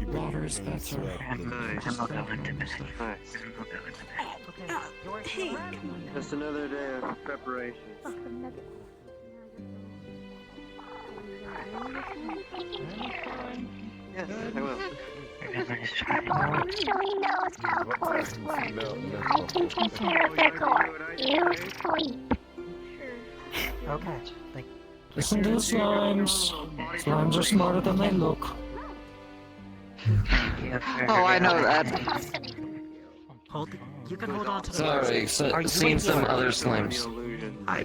Water is better. Nice. Nice. Just another day of preparation. Yes, I will. Okay. Thank Listen to the slimes. Slimes are smarter than they look. Oh, I know that. You can hold on to the Sorry, seen some other slimes.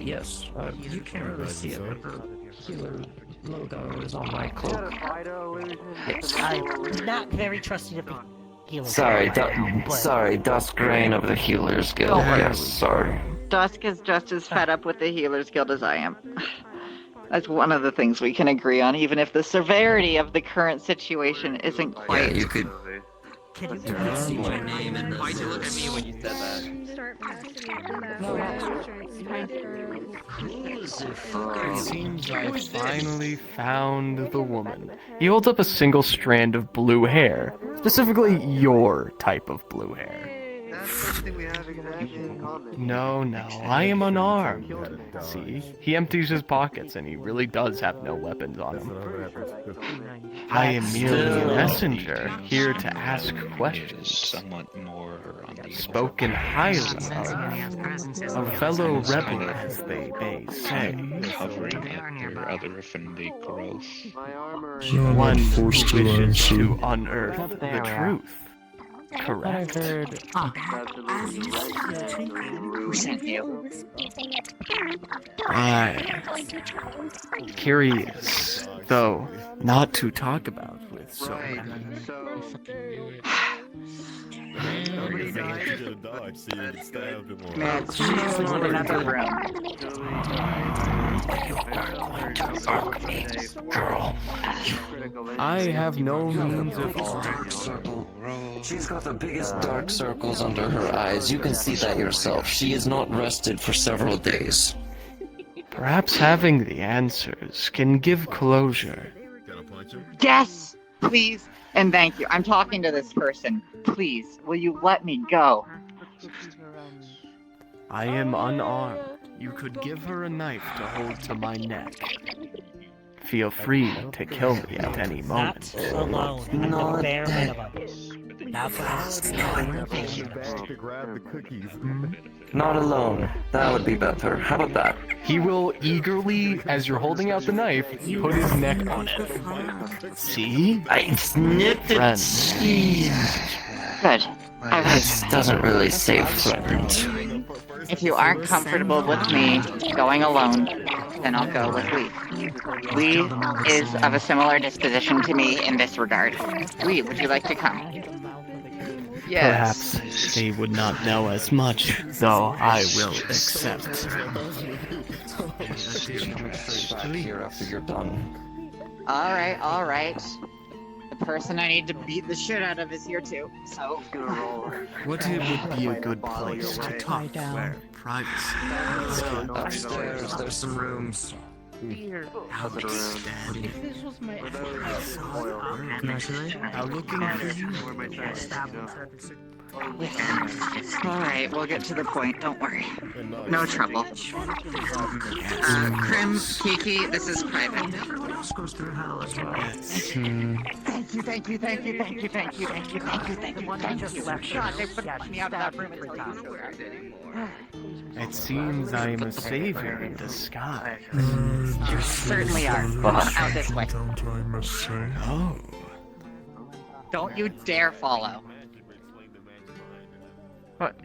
Yes. You can't really see it, but the healer logo is on my cloak. I'm not very trusting of the healer. Sorry, Dusk Reign of the Healers Guild. Yes, sorry. Dusk is just as fed up with the Healers Guild as I am. That's one of the things we can agree on, even if the severity of the current situation isn't quite. Yeah, you could. Can you please see my name and why'd you look at me when you said that? It seems I finally found the woman. He holds up a single strand of blue hair. Specifically, your type of blue hair. something we have exactly in common. No, I am unarmed. See? He empties his pockets and he really does have no weapons on him. I am merely a messenger, here to ask questions. Somewhat more on the Spoken highly of a fellow rebel, as they may say. covering up their other offending growth. One who forced to wishes answer. to unearth the truth. Correct. Who sent you? I curious, though not to talk about with so many. Man, she's in another room. Girl, I have no means of Dark circle. She's got the biggest dark circles under her eyes. You can see that yourself. She is not rested for several days. Perhaps having the answers can give closure. Yes, please, and thank you. I'm talking to this person. Please, will you let me go? I am unarmed. You could give her a knife to hold to my neck. Feel free to kill me at any moment. Alone. Not Bare that. minimum. Not fast. Not alone. That would be better. How about that? He will eagerly, as you're holding out the knife, put his neck on it. See? I snipped it. Friends. Good. This doesn't really save friends. If you aren't comfortable with me going alone, then I'll go with Lee. Lee is of a similar disposition to me in this regard. Lee, would you like to come? Yes. Perhaps they would not know as much, though I will accept. Here after you're done. All right. The person I need to beat the shit out of is here too, so... What would be a good place to talk where privacy? Upstairs, there's some rooms. Outstanding. This was my Now looking for you. Alright, we'll get to the point, don't worry. No trouble. Krim, Kiki, this is private. Thank you. God, they put me out of that room and tell you where I anymore. It seems I am a savior in disguise. You certainly are. Out this way. Oh. Don't you dare follow. What?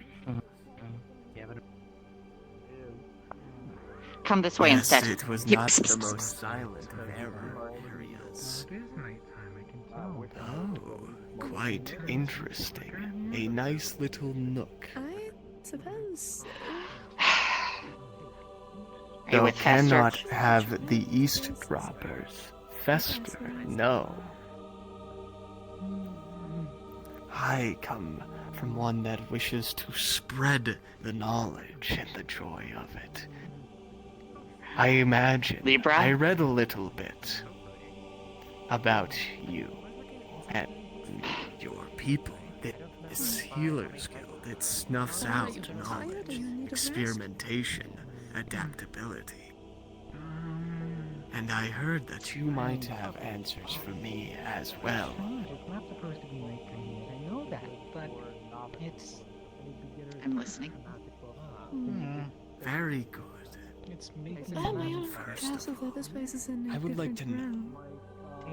Come this way instead. It was not the most silent of areas. Oh, quite interesting. A nice little nook. I suppose. Though cannot have the eavesdroppers fester, no. I come from one that wishes to spread the knowledge and the joy of it. I imagine Libra? I read a little bit about you and your people. This Healer's Guild, it snuffs out knowledge, experimentation, adaptability. And I heard that you might have answers for me as well. It's not supposed to be like me. I know that, but it's. I'm listening. Very good. It's making Oh, my own First castle, though this place is in a I would like different to know.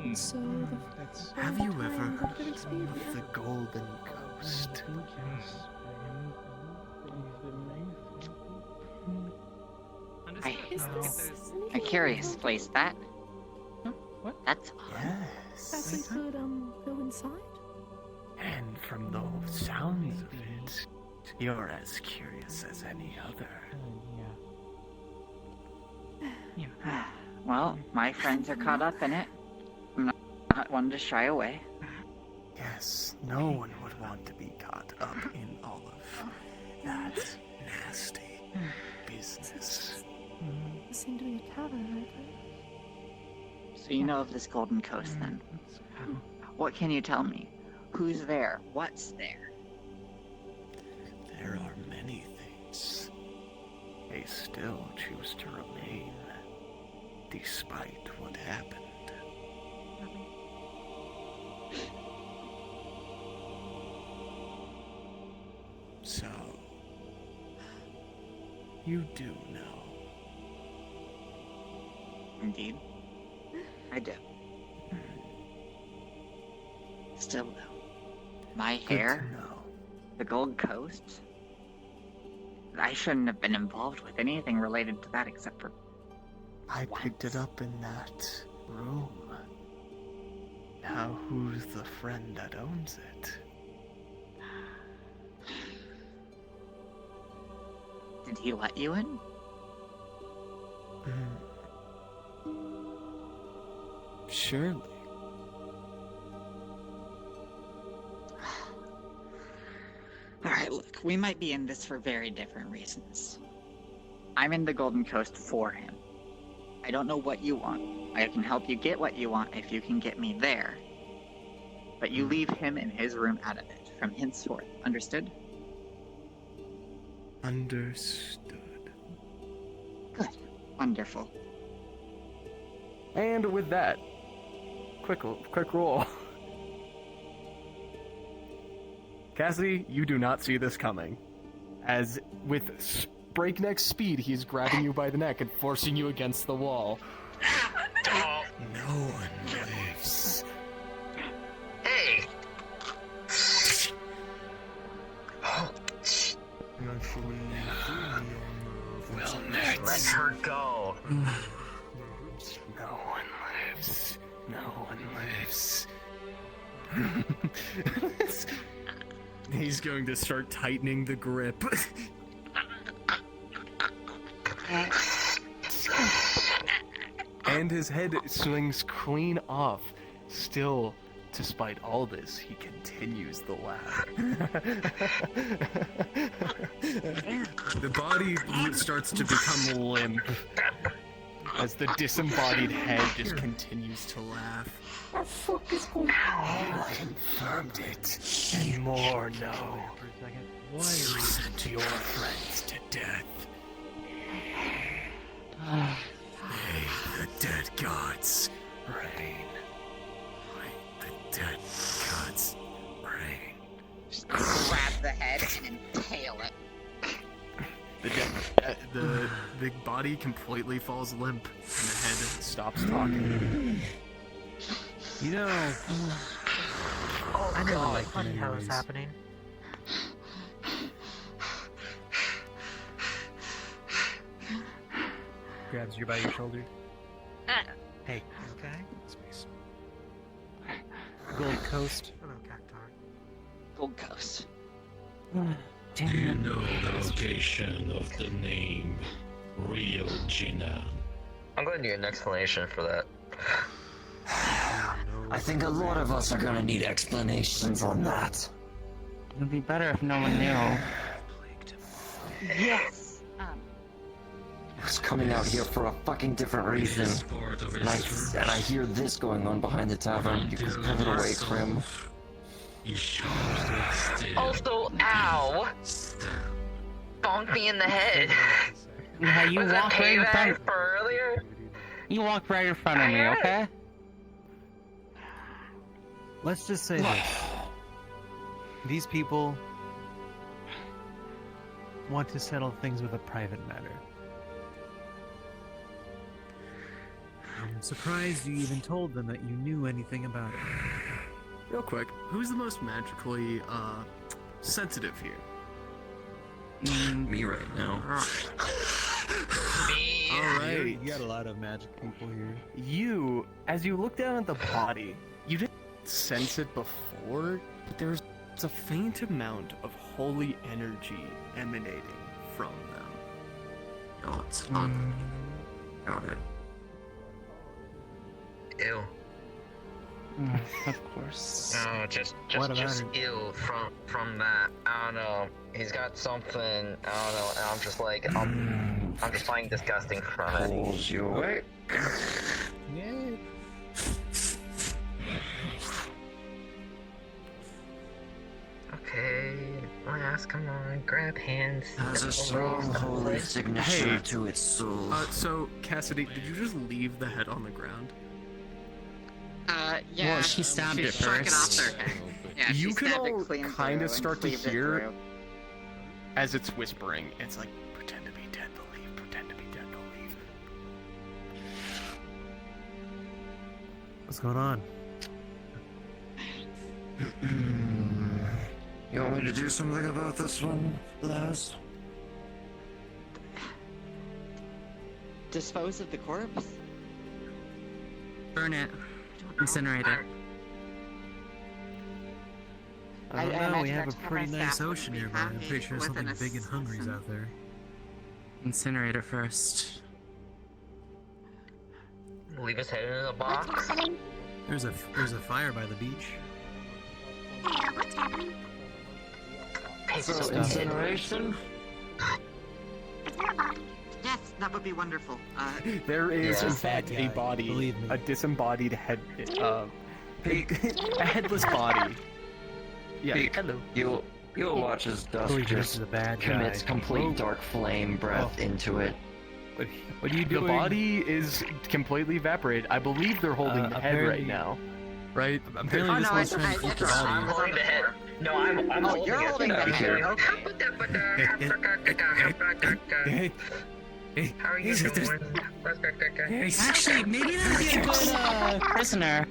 realm. So the Have you ever time, heard good experience. of the Golden Ghost? A curious place, that. That's odd. Perhaps we could go inside. And from the sounds of it, you're as curious as any other. Well, my friends are caught up in it. I'm not one to shy away. Yes, no one would want to be caught up in all of that nasty business. There seemed to be a tavern right there. So you know of this Golden Coast, then? What can you tell me? Who's there? What's there? they still choose to remain, despite what happened. So, you do know. Indeed. I do. Still though, my hair, the Gold Coast, I shouldn't have been involved with anything related to that except for I picked it up in that room. Now who's the friend that owns it? Did he let you in? Surely. Alright, look, we might be in this for very different reasons. I'm in the Golden Coast for him. I don't know what you want. I can help you get what you want if you can get me there. But you leave him in his room out of it, from henceforth. Understood? Understood. Good. Wonderful. And with that, quick roll. Cassidy, you do not see this coming. As with breakneck speed, he's grabbing you by the neck and forcing you against the wall. No one lives. Hey! Well, let her go. No one lives. No one lives. He's going to start tightening the grip. And his head swings clean off. Still, despite all this, he continues the laugh. The body starts to become limp as the disembodied head just continues to laugh. What the fuck is going on? You confirmed it, and more know. Why sent your friends to death? May the dead gods reign. May the dead gods reign. Just grab the head and impale it. The body completely falls limp, and the head stops talking. You know, I never liked Funny how it's happening. Grabs you by your shoulder. Hey. Okay. Space. Gold Coast. Hello, Cactar. Gold Coast. Do you know the location of the name Rio Gina? I'm going to need an explanation for that. I think a lot of us are gonna need explanations on that. It'd be better if no one knew. Yes. I was coming out here for a fucking different reason. And I hear this going on behind the tavern. You can put it away, Krim. Also, ow! Bonk me in the head. Yeah, you Was that walk right in payback front. for earlier? You walk right in front of me, okay? Let's just say this. These people want to settle things with a private matter. I'm surprised you even told them that you knew anything about it. Real quick, who's the most magically sensitive here? Me right now. Alright. You got a lot of magic people here. You, as you look down at the body, you didn't sense it before, but there's a faint amount of holy energy emanating from them. No, it's not. Got it. Ew. Of course. No, just ew from that. I don't know. He's got something. I don't know. And I'm just like, I'm just finding disgusting from it. Pulls you away. Yeah. Okay. last. Come on, grab hands. Has a strong holy signature to its soul. So, Cassidy, did you just leave the head on the ground? Yeah. Well, she stabbed it struck first. It off her head. Yeah, You she can stabbed it all clean kind through of and start to cleaved it hear through. as it's whispering. It's like, pretend to be dead, believe. Pretend to be dead, believe. What's going on? You want me to do something about this one, Laz? Dispose of the corpse? Burn it. Incinerate it. I don't I know, we imagine have a our pretty camera nice staff would ocean be nearby. I'm happy pretty sure with something an big and hungry's assassin. out there. Incinerate it first. Leave his head in a box. There's a fire by the beach. What's happening? So, incineration? Yes, that would be wonderful. There is, Yeah. in fact, a body, believe me. a disembodied head, a headless body. Yeah, Peek, hello. You'll watch as Dusk Believe me, this just is a bad commits guy. complete Whoa. dark flame breath into it. What are you The doing? body is completely evaporated. I believe they're holding the head right apparently- now. Right? Apparently, this one's trying to eat the I'm body. holding the head. No, I'm Oh, holding you're it. holding the head. Okay. How are you doing? Actually, maybe that'd be a good prisoner.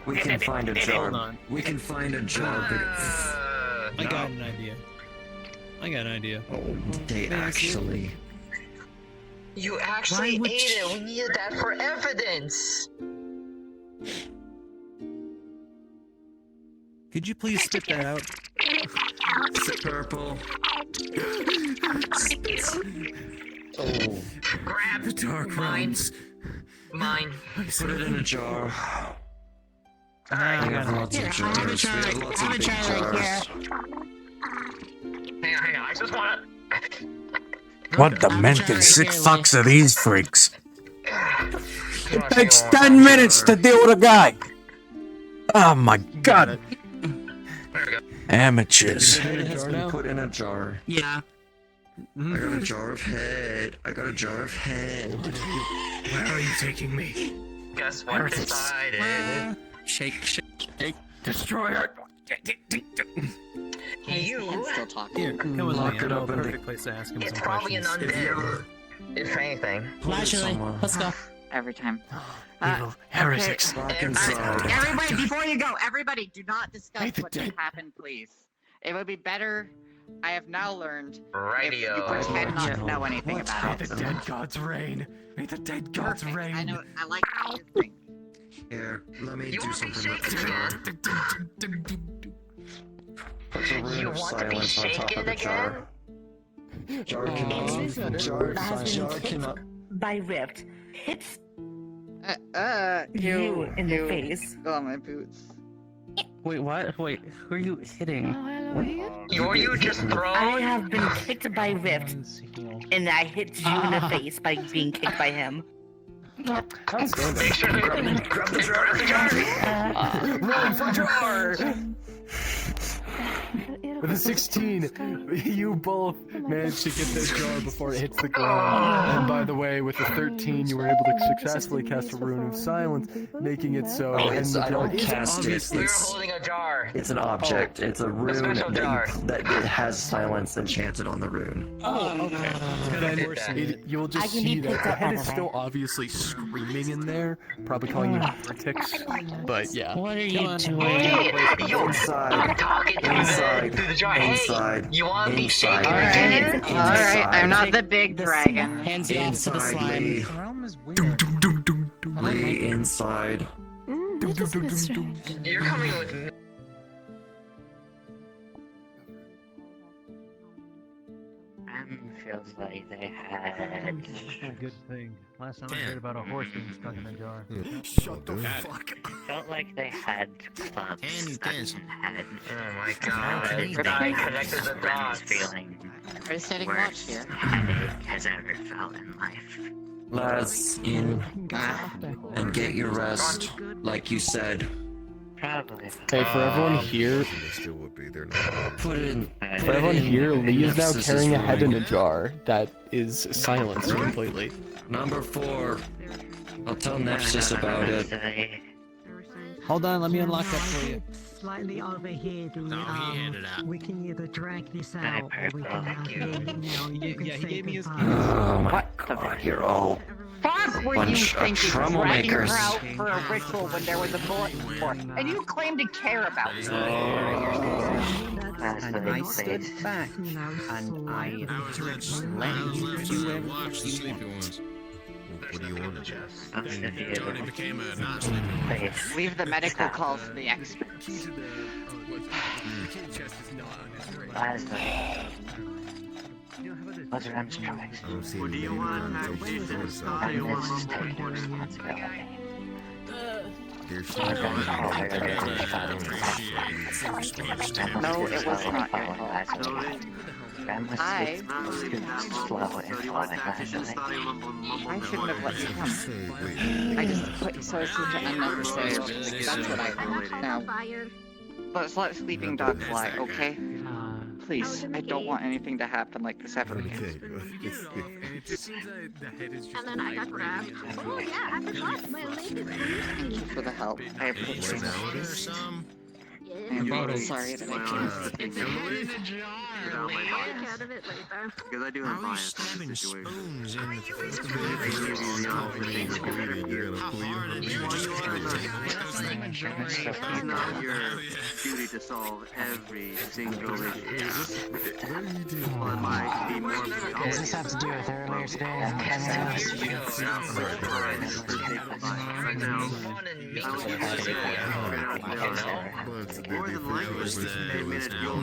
We can find a Hold jar. on. We can find a jar. I got an idea. Oh, they actually. You actually Why would ate it. We needed that for evidence. Could you please spit that out? Purple. Oh, Grab The dark mine. realms. Mine. put it in a jar. Alright. We have lots of Here, I have a jars. jar. We have lots I have of a big jar right jars. Hang on. I just wanna. What demented sick fucks are these freaks? It Takes 10 minutes to deal with a guy. Oh my god. Amateurs. Head has been put in a jar. Yeah. I got a jar of head. Where are you taking me? Guess what decided? Shake. Destroy it. You. Still talking. Here, come with Lock me. it I know up a in the- perfect place to ask him It's some probably an questions. undead. If anything. Actually, let's go. Every time. Evil heretics. Back inside. Everybody, before you go, everybody, do not discuss Hey, the what just dead- happened, please. It would be better. I have now learned Radio. if you pretend not to know anything May about the it. dead gods reign. May the dead gods Perfect. reign. I know. I like how you think. Here, let me You do want to be something with the shaken jar. again? Put a rune You of want to be silence on top shaken of the jar. Jar cannot. By ripped hits You in the face. Oh, my boots. Wait, what? Wait, who are you hitting? Were you just thrown? I have been kicked by Rift, and I hit you in the face by being kicked by him. Make sure to grab the jar. Run for jar! With a 16, you both managed to get this jar before it hits the ground. And by the way, with a 13, you were able to successfully cast a rune of silence, making it so. Oh, and the I jar don't is cast it. obviously. You're holding a jar. It's an object. It's a rune special jar. that it has silence enchanted on the rune. Oh, okay. Then you'll I just can see be that picked the up head by is the still way. obviously screaming in there, probably calling you heretics. But yeah. What are you doing? Hey, yo, Inside. I'm talking through the jar. Inside. Hey, you want to be Inside. shaken Alright. again? Alright, I'm not the big dragon. Hands you off to the Inside, Lee. slime. Lee, inside. This is a bit strange. You're coming with me. Feels like they had. Good thing. Last time I heard about a horse being stuck in a jar. Shut the fuck up. Felt like they had clubs stuck in head. Oh my god. I connected the dots. Feeling Are you setting watch worst here? headache has ever felt in life. Lads, in and get your rest, like you said. Okay, for everyone here, for everyone here, Lee is now carrying a head in a jar that is silenced completely. Number 4. I'll tell Nexus about it. Hold on, let me unlock that for you. Slightly over here, we can either drag this Hey, out or we can have it now. You can Yeah, he say gave me his goodbye. Oh my god, you're all Fuck were you bunch of thinking dragging her troublemakers. out for a ritual when there was a bulletin board, and you claim to care about it? And I stood back, and I let you do everything you want. What do you want to do? Tony became a not sleeping. Leave the medical calls to the experts. What do you want? Taxation style? You want responsibility? No, it was not your fault. I shouldn't have let you come. I just put sources to unnecessary. That's what I want. Now, let's let sleeping dog fly, okay? Please, I don't want anything to happen like this ever again. And then I got grabbed. Oh yeah, I forgot. My leg is loose. Thank you for the help. I appreciate it. I'm very sorry that I can't sleep. Out of it later. Because I do have bias in this situation. It's not your duty to solve every single issue. But might be more. What does this have to do with earlier today? More than likely, they made it your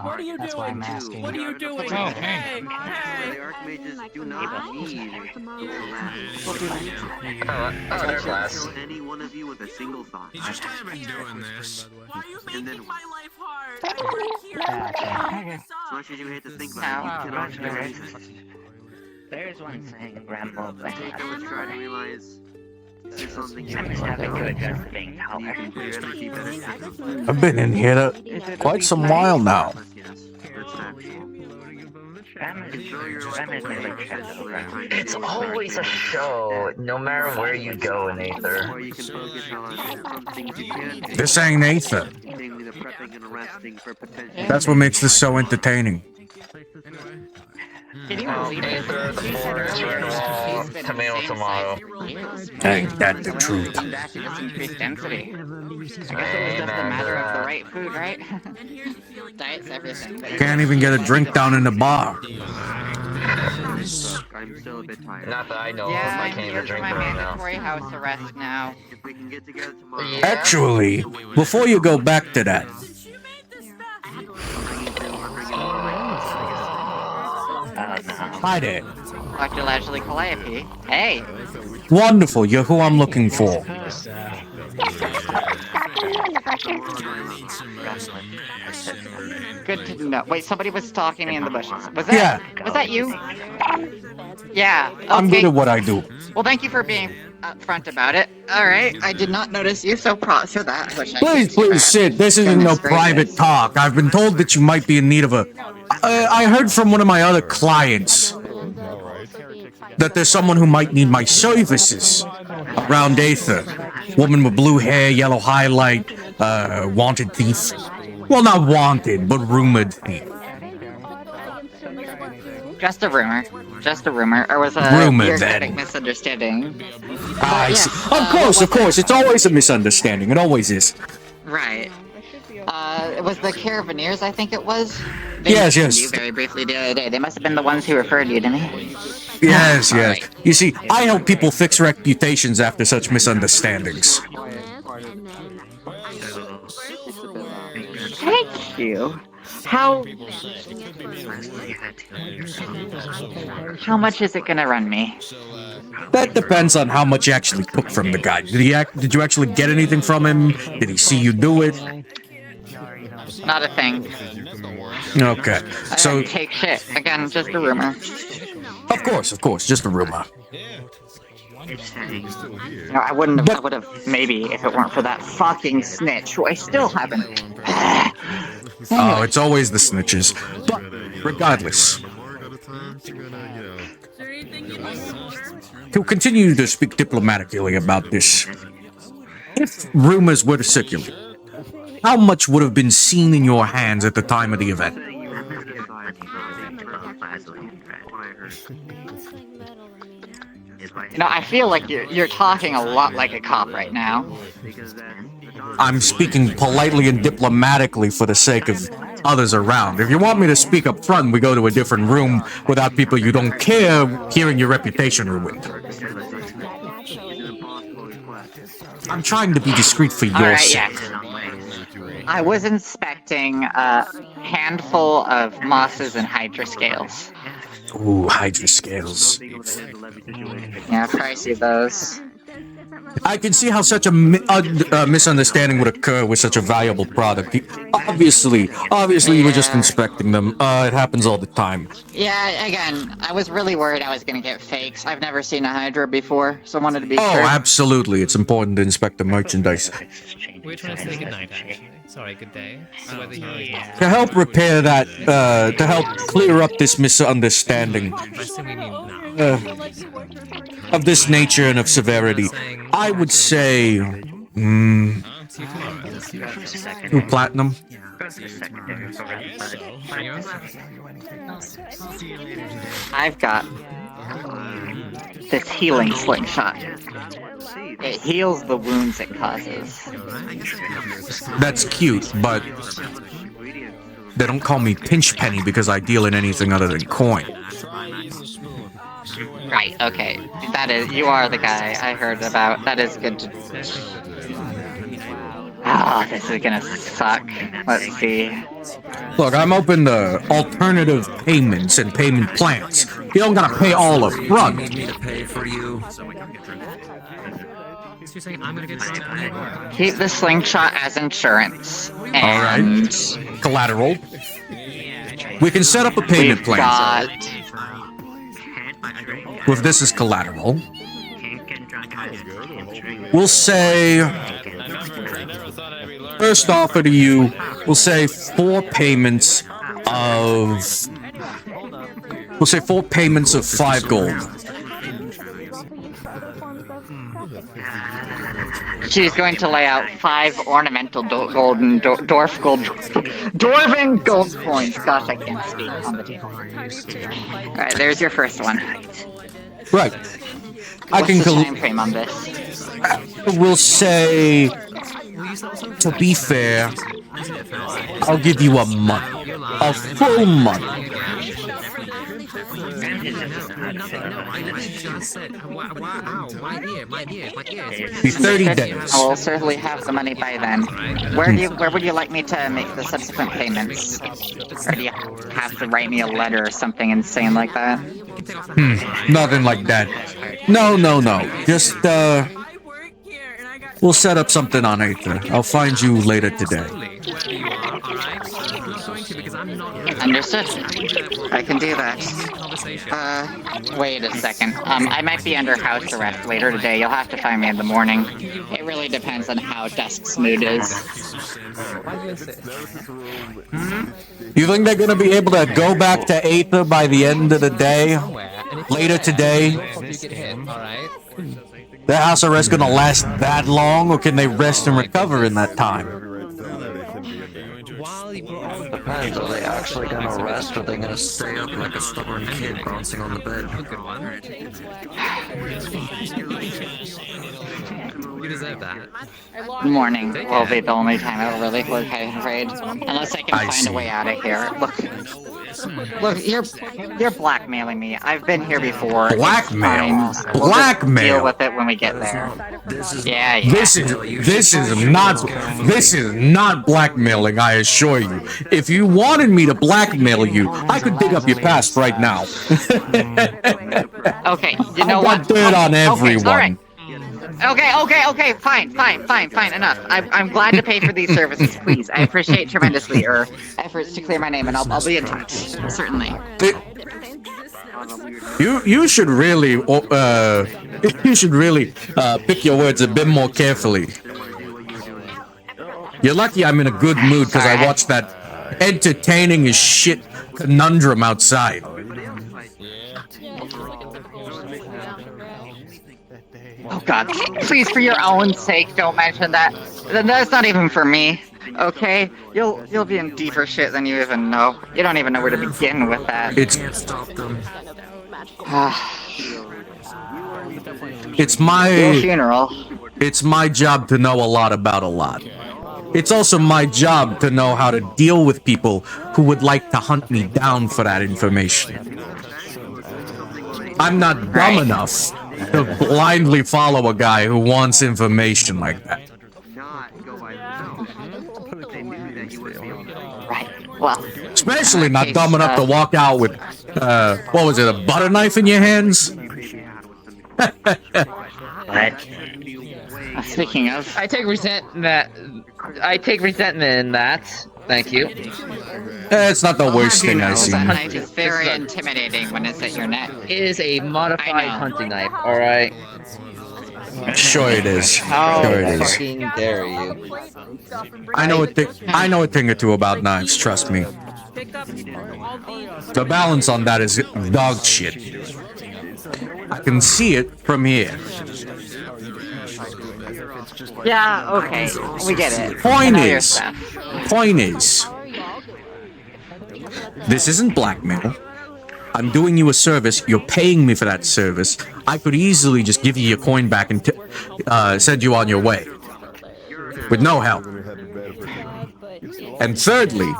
What are you doing? What are you doing? The Archmages do not need kill any one of you with a single thought. He's just kind of been doing this. Why are you making my life hard? I Gotcha. As much as you hate to think about it, you cannot do anything. There's one saying Rambo, but I was trying to realize there's something you I'm just having to adjust things, you can clear energy better. I've been in here quite some while now. It's always a show, no matter where you go in Aether. Or you can focus on some things you can do. This ain't Aether. Namely the prepping and arresting for potential. That's what makes this so entertaining. Can you believe it? Aether, the forest, red wall, tomato, tomato. Ain't that the truth? That to just increase density. I guess it was just a matter of the right food, right? Diet's everything. Can't even get a drink down in the bar. I'm still a bit tired. Not that I know Yeah, of, I I'm can't here even for drink my right now. mandatory house arrest now. If we can get together tomorrow. Actually, before you go back to that, hi there. Dr. Lashley Calliope. Hey! Wonderful, you're who I'm looking for. Good to know. Wait, somebody was stalking me in the bushes. Was that? Yeah. Was that you? Yeah. Okay. I'm good at what I do. Well, thank you for being upfront about it. All right. I did not notice you, so props for that. Wish I Please, please sit. This isn't no private talk. I've been told that you might be in need of a... I heard from one of my other clients that there's someone who might need my services around Aether. Woman with blue hair, yellow highlight, wanted thief. Well, not wanted, but rumored thief. Just a rumor. Just a rumor. Or was a Rumor, bureaucratic then. misunderstanding. I see. Of course. It's always a misunderstanding. It always is. Right. It was the Carabineers, I think it was. Yes, mentioned yes. You very briefly the other day. They must have been the ones who referred you to me. Yes. You see, I help people fix reputations after such misunderstandings. Thank you. How much is it gonna run me? That depends on how much you actually took from the guy. Did you actually get anything from him? Did he see you do it? Not a thing. Okay, so... Take shit. Again, just a rumor. Of course, just a rumor. You know, I wouldn't have. I would have maybe if it weren't for that fucking snitch, who I still haven't. Oh, it's always the snitches. But regardless, to continue to speak diplomatically about this, if rumors were to circulate, how much would have been seen in your hands at the time of the event? You know, I feel like you're talking a lot like a cop right now. I'm speaking politely and diplomatically for the sake of others around. If you want me to speak up front, we go to a different room without people you don't care hearing your reputation ruined. I'm trying to be discreet for your sake. Yeah. I was inspecting a handful of mosses and hydra scales. Ooh, hydra scales. Yeah, pricey those. I can see how such a misunderstanding would occur with such a valuable product. Obviously, you were just inspecting them. It happens all the time. Yeah, again, I was really worried I was gonna get fakes. I've never seen a hydra before, so I wanted to be sure. Oh, absolutely. It's important to inspect the merchandise. We're trying to say goodnight, actually. Sorry, good day. So whether To help repair that, to help clear up this misunderstanding of this nature and of severity, I would say, 2 platinum. I've got this healing slingshot. It heals the wounds it causes. That's cute, but they don't call me Pinchpenny because I deal in anything other than coin. Right, okay. That is, you are the guy I heard about. That is good to... Oh, this is gonna suck. Let's see. Look, I'm open to alternative payments and payment plans. You don't gotta pay all up front. Keep the slingshot as insurance. Alright. Collateral. We can set up a payment plan. With this as collateral, we'll say, first offer to you, we'll say 4 payments of 5 gold. She's going to lay out 5 ornamental dwarven gold coins. Gosh, I can't speak on the table. Alright, there's your first one. Right. What's the time frame on this? We'll say, to be fair, I'll give you a month. A full month. Be 30 days. I will certainly have the money by then. Where would you like me to make the subsequent payments? Or do you have to write me a letter or something insane like that? Nothing like that. No. Just, we'll set up something on Aether. I'll find you later today. Understood. I can do that. Wait a second. I might be under house arrest later today. You'll have to find me in the morning. It really depends on how Dusk's mood is. You think they're gonna be able to go back to Aether by the end of the day? Later today? Their house arrest gonna last that long, or can they rest and recover in that time? Depends, are they actually gonna rest, or are they gonna stay up like a stubborn kid bouncing on the bed? You deserve that. Morning will be the only time I'll really look, I'm afraid. Unless I can find a way out of here. Look, you're blackmailing me. I've been here before. Blackmail? We'll deal with it when we get there. Yeah. This is not blackmailing, I assure you. If you wanted me to blackmail you, I could dig up your past right now. Okay, you know what? I've got dirt on everyone. Okay, fine, enough. I'm glad to pay for these services, please. I appreciate tremendously your efforts to clear my name, and I'll be in touch, certainly. You should really pick your words a bit more carefully. You're lucky I'm in a good mood because I watched that entertaining as shit conundrum outside. Oh God! Please, for your own sake, don't mention that. That's not even for me. Okay? You'll be in deeper shit than you even know. You don't even know where to begin with that. It's my Your funeral. It's my job to know a lot about a lot. It's also my job to know how to deal with people who would like to hunt me down for that information. I'm not dumb enough to blindly follow a guy who wants information like that. Right. Well, especially not dumb enough to walk out with, what was it, a butter knife in your hands? Speaking of, I take resentment in that. Thank you. It's not the worst thing I've seen. That knife is very intimidating when it's at your neck. It is a modified hunting knife. All right. Sure it is. How Sure it is. fucking dare you? I know a thing or two about knives. Trust me. The balance on that is dog shit. I can see it from here. Yeah, okay. We get it. Point is, this isn't blackmail. I'm doing you a service. You're paying me for that service. I could easily just give you your coin back and send you on your way. With no help. And thirdly,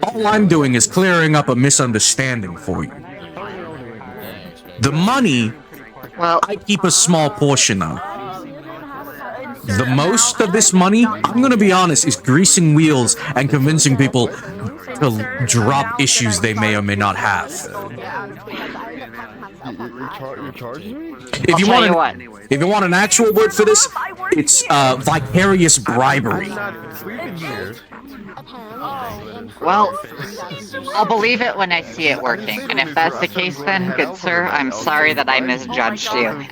all I'm doing is clearing up a misunderstanding for you. The money, well, I keep a small portion of. The most of this money, I'm gonna be honest, is greasing wheels and convincing people to drop issues they may or may not have. If you want an actual word for this, it's vicarious bribery. Well, I'll believe it when I see it working. And if that's the case, then, good sir, I'm sorry that I misjudged you.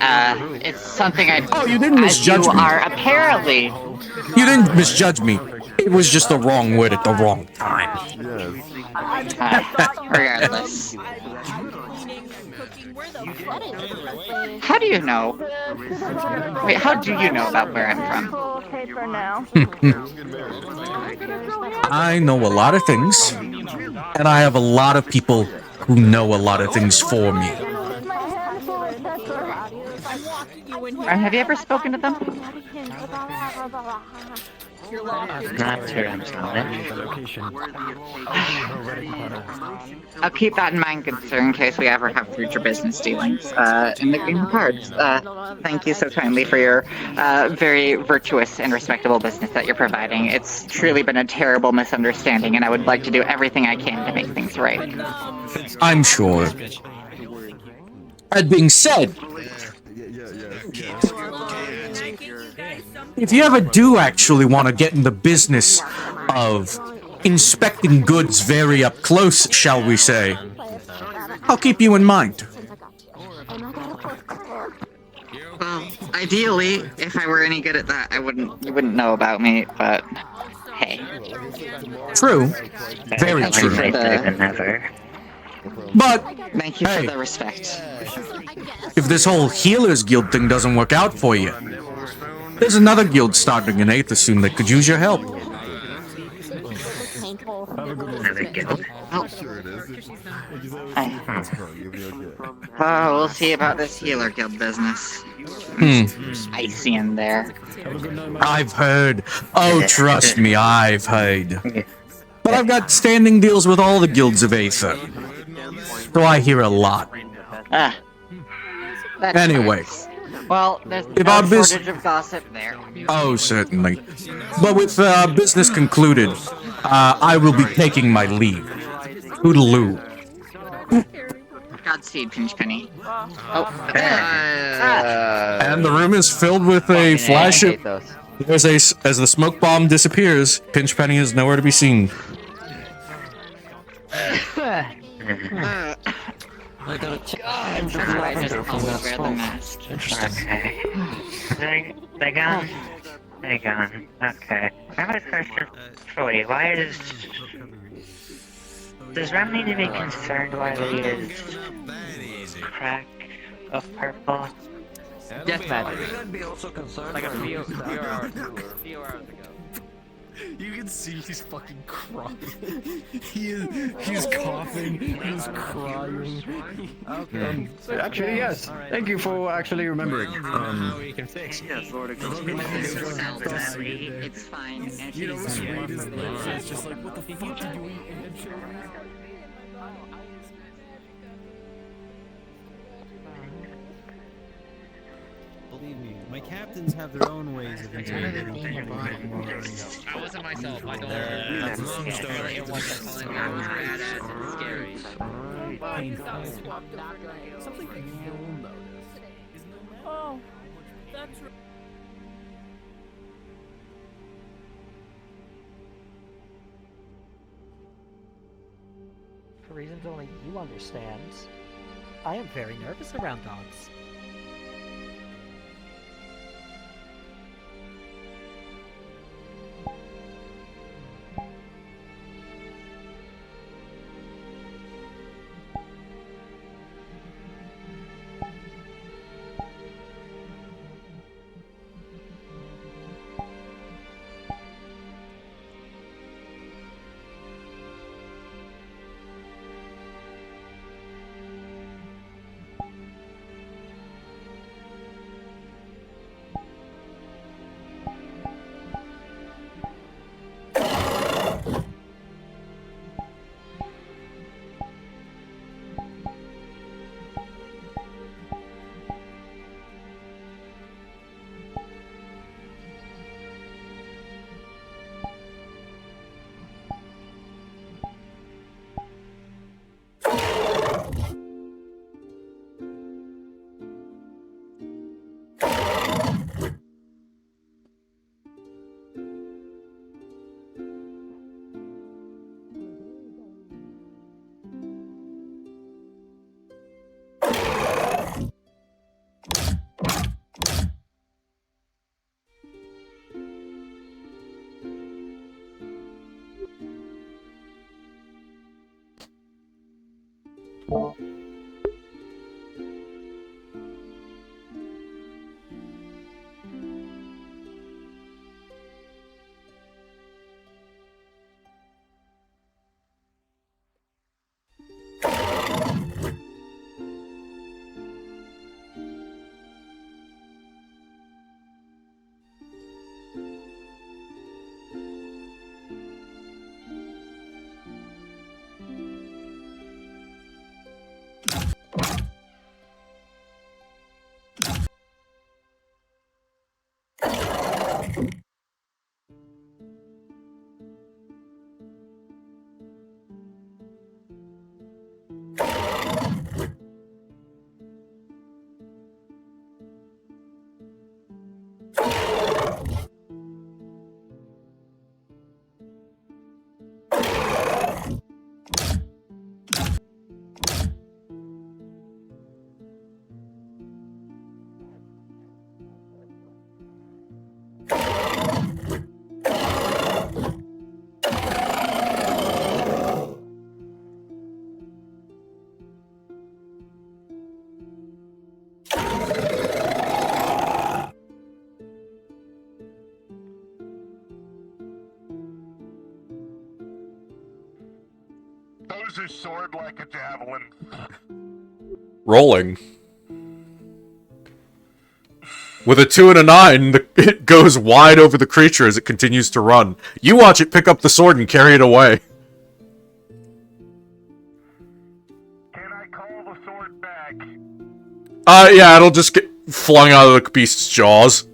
It's something I... Oh, you didn't misjudge me. You are apparently... You didn't misjudge me. It was just the wrong word at the wrong time. Regardless. How do you know? Wait, how do you know about where I'm from? I know a lot of things, and I have a lot of people who know a lot of things for me. Have you ever spoken to them? Not sure I'm solid. I'll keep that in mind, good sir, in case we ever have future business dealings in the game of cards. Thank you so kindly for your very virtuous and respectable business that you're providing. It's truly been a terrible misunderstanding, and I would like to do everything I can to make things right. I'm sure. That being said, if you ever do actually want to get in the business of inspecting goods very up close, shall we say, I'll keep you in mind. Well, ideally, if I were any good at that, you wouldn't know about me, but hey. True. Very true. But thank you for the respect. If this whole Healers Guild thing doesn't work out for you, there's another guild starting in Aether soon that could use your help. Another guild? Oh, we'll see about this Healer Guild business. Spicy in there. I've heard. Oh, trust me, I've heard. But I've got standing deals with all the guilds of Aether. So I hear a lot. Anyway. Well, there's If no our shortage of gossip there. Oh, certainly. But with business concluded, I will be taking my leave. Toodaloo. Godspeed, Pinchpenny. And the room is filled with a flash of... As the smoke bomb disappears, Pinchpenny is nowhere to be seen. I'm just lavender from that smoke. Okay. They gone? They gone. Okay. I have a question for you. Why is... Does Ram need to be concerned why Lee is crack of purple? Death magic. Like a few hours ago. You can see he's fucking crying. He's coughing, he's crying. Okay. Actually, yes. Thank you for actually remembering. we can fix it. Yes, Lord, it goes. It's fine. And You know, she's read his lips, it's just like, what the fuck did you eat, Angela? Believe me, my captains have their own ways of intimidating people. I wasn't myself. I don't. It wasn't scary. Something you'll notice is no matter that's right. For reasons only you understand, I am very nervous around dogs. Throws his sword like a javelin. Rolling. With a 2 and a 9, it goes wide over the creature as it continues to run. You watch it pick up the sword and carry it away. Can I call the sword back? Yeah, it'll just get flung out of the beast's jaws.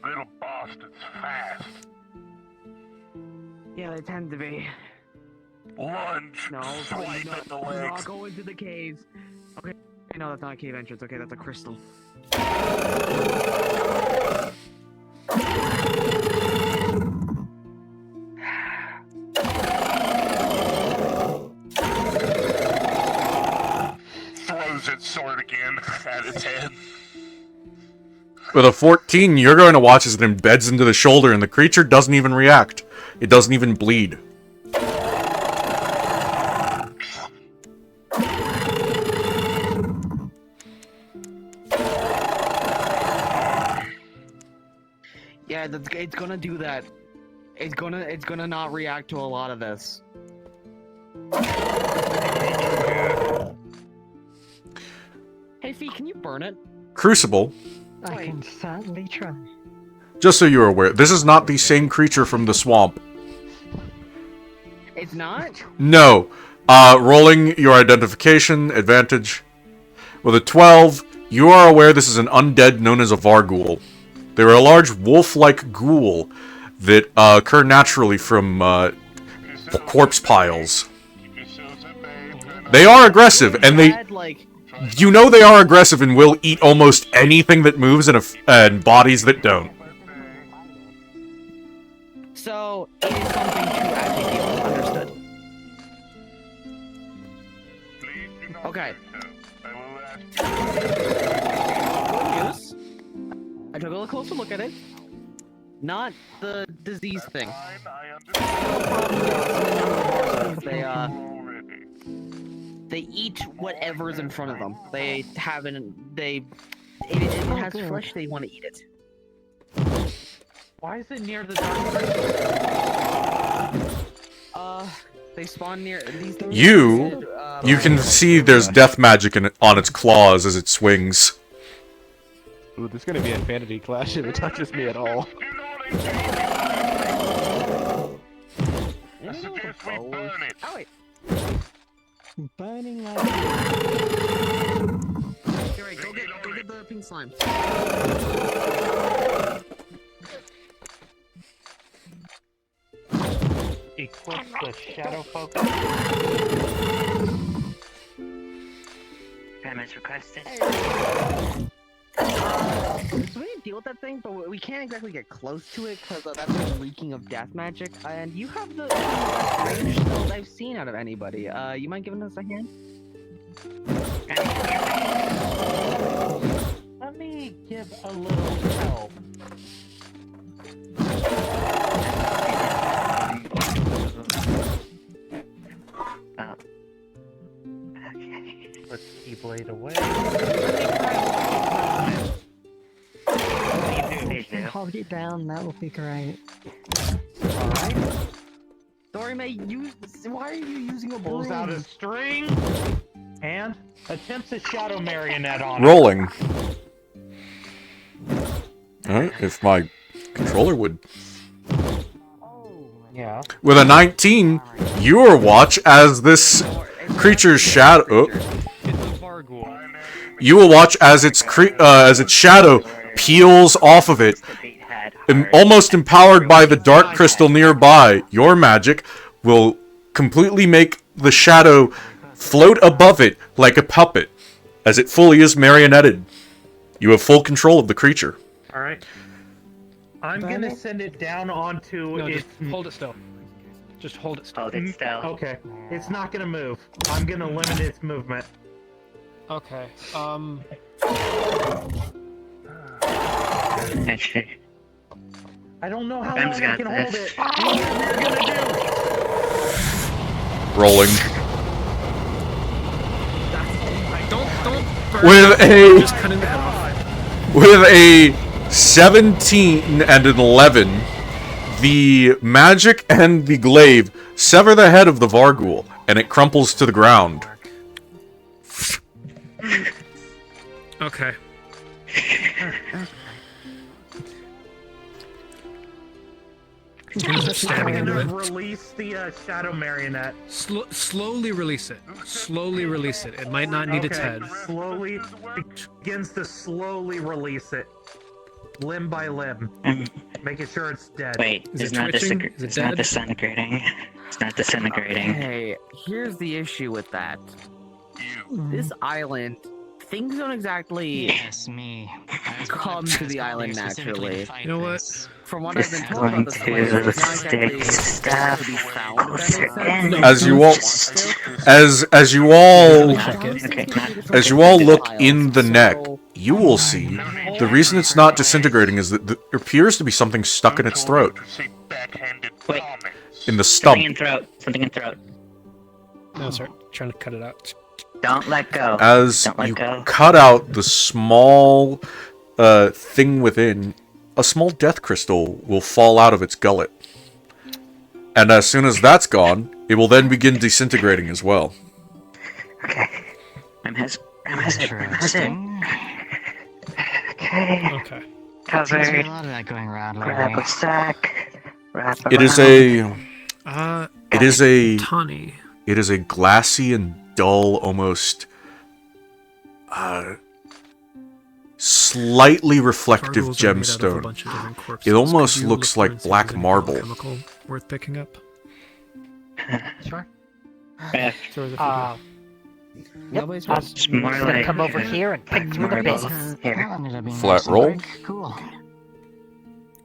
Little bastards fast. Yeah, they tend to be. Lunge. No, not go into the cave. Okay, no, that's not a cave entrance. Okay, that's a crystal. Throws its sword again at its head. With a 14, you're going to watch as it embeds into the shoulder, and the creature doesn't even react. It doesn't even bleed. Yeah, it's gonna do that. It's gonna not react to a lot of this. Hey, Fee, can you burn it? Crucible. I can certainly try. Just so you're aware, this is not the same creature from the swamp. It's not? No. Rolling your identification, advantage. With a 12, you are aware this is an undead known as a Varghoul. They are a large wolf-like ghoul that occur naturally from corpse piles. They are aggressive, and you know they are aggressive and will eat almost anything that moves and bodies that don't. So, it is something to actually be understood. Okay. Good news. I took a little closer look at it. Not the disease thing. They eat whatever's in front of them. If it has flesh, they want to eat it. Why is it near the dark? They spawn near these things. You can see there's death magic on its claws as it swings. Ooh, this is gonna be a Infinity Clash if it touches me at all. Oh wait. Burning like. Alright, go get the pink slime. Equip the shadow focus. Payments requested. So we need to deal with that thing, but we can't exactly get close to it because that thing's reeking of death magic. And you have the best range spells I've seen out of anybody. You mind giving us a hand? Let me give a little help. Put the Keyblade away. Hold it down, that will be great. Alright. Dorime, why are you using a Pulls broom? out a string and attempts a shadow marionette on Rolling. If my controller would. Yeah. With a 19, your watch as this creature's shadow. You will watch as its shadow peels off of it, almost empowered by the dark crystal nearby. Your magic will completely make the shadow float above it like a puppet, as it fully is marionetted. You have full control of the creature. Alright. I'm gonna send it down onto its... Just hold it still. Just hold it still. Hold it still. Okay. It's not gonna move. I'm gonna limit its movement. Okay. I don't know how Ben's long I got can this. hold it. What are you gonna do? Rolling. Don't burn. Just cutting the head off. With a 17 and an 11, the magic and the glaive sever the head of the Varghoul, and it crumples to the ground. Okay. I'm gonna release the shadow marionette. Slowly release it. Slowly release it. It might not need its head. Slowly begins to slowly release it, limb by limb, making sure it's dead. Wait, Is it's it not twitching? Is it it's not dead? disintegrating. It's not disintegrating. Okay, here's the issue with that. This island, things don't exactly come to the island naturally. You know what? From what I've been told about this place, it's not exactly supposed to be found, if that makes sense. As you all look in the neck, you will see the reason it's not disintegrating is that there appears to be something stuck in its throat. Wait. In the stump. Something in throat. No, sir. Trying to cut it out. Don't let go. As Don't let you go. cut out the small thing within, a small death crystal will fall out of its gullet. And as soon as that's gone, it will then begin disintegrating as well. Okay. I'm hesitating. Okay. Covered. There's a lot of that going around Grab lately. a sack. Wrap It is Tawny. It is a glassy and dull, almost slightly reflective Cargoes are made out of a gemstone. bunch of different corpses. It almost Could you looks look like for black instance, any marble. chemical worth picking up. Sure. Yeah. Yep. It's more I'm gonna like come over here and pick through the marble. base. Here. Flat roll. Cool.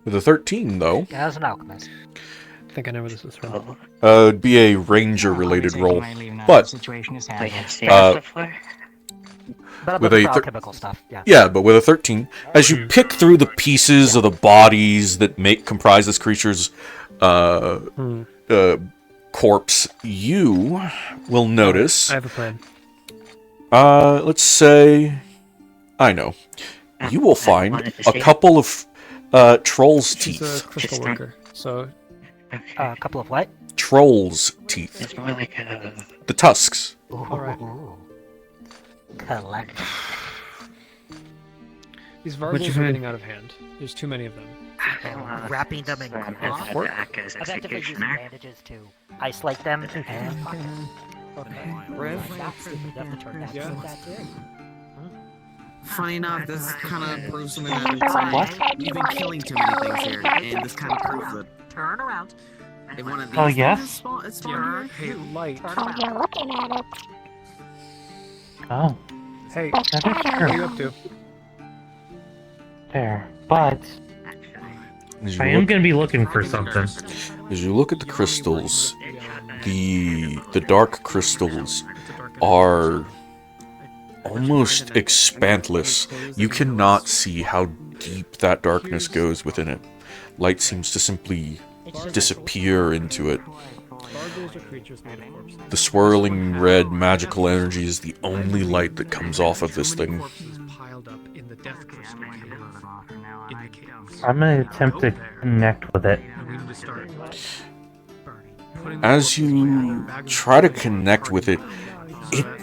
With a 13, though, As an alchemist. I think I know where this is from. it'd be a ranger-related roll. But with a alchemical stuff. but with a 13, as you pick through the pieces of the bodies that comprise this creature's corpse, you will notice. I have a plan. Let's say, I know. You will find a couple of troll's She's teeth. a crystal worker, so... A couple of what? Troll's teeth. It's more like a... The tusks. Alright. Collect. These What'd vargals you are find? getting out of hand. There's too many of them. Wrapping them in cloth. I've activated using bandages to isolate them and... Okay. Riff? You have to turn that in. Funny enough, this kind of proves something that I've been saying. You've been killing too many things here, and this kind of proves it. Turn around. If one of these Oh, things yes? is spawned here, Hey, light. You're looking at it. Oh. Hey, That is what are you true. up to? There. But... As you I am look- gonna be looking for something. As you look at the crystals, the dark crystals are almost expanseless. You cannot see how deep that darkness goes within it. Light seems to simply disappear into it. Vargals are creatures made of corpses. The swirling red magical energy is the only light that comes off of this thing. Corpses piled up in the death crystal cave in the caves. I'm gonna attempt to connect with it. And we need to start putting As you try to connect with it,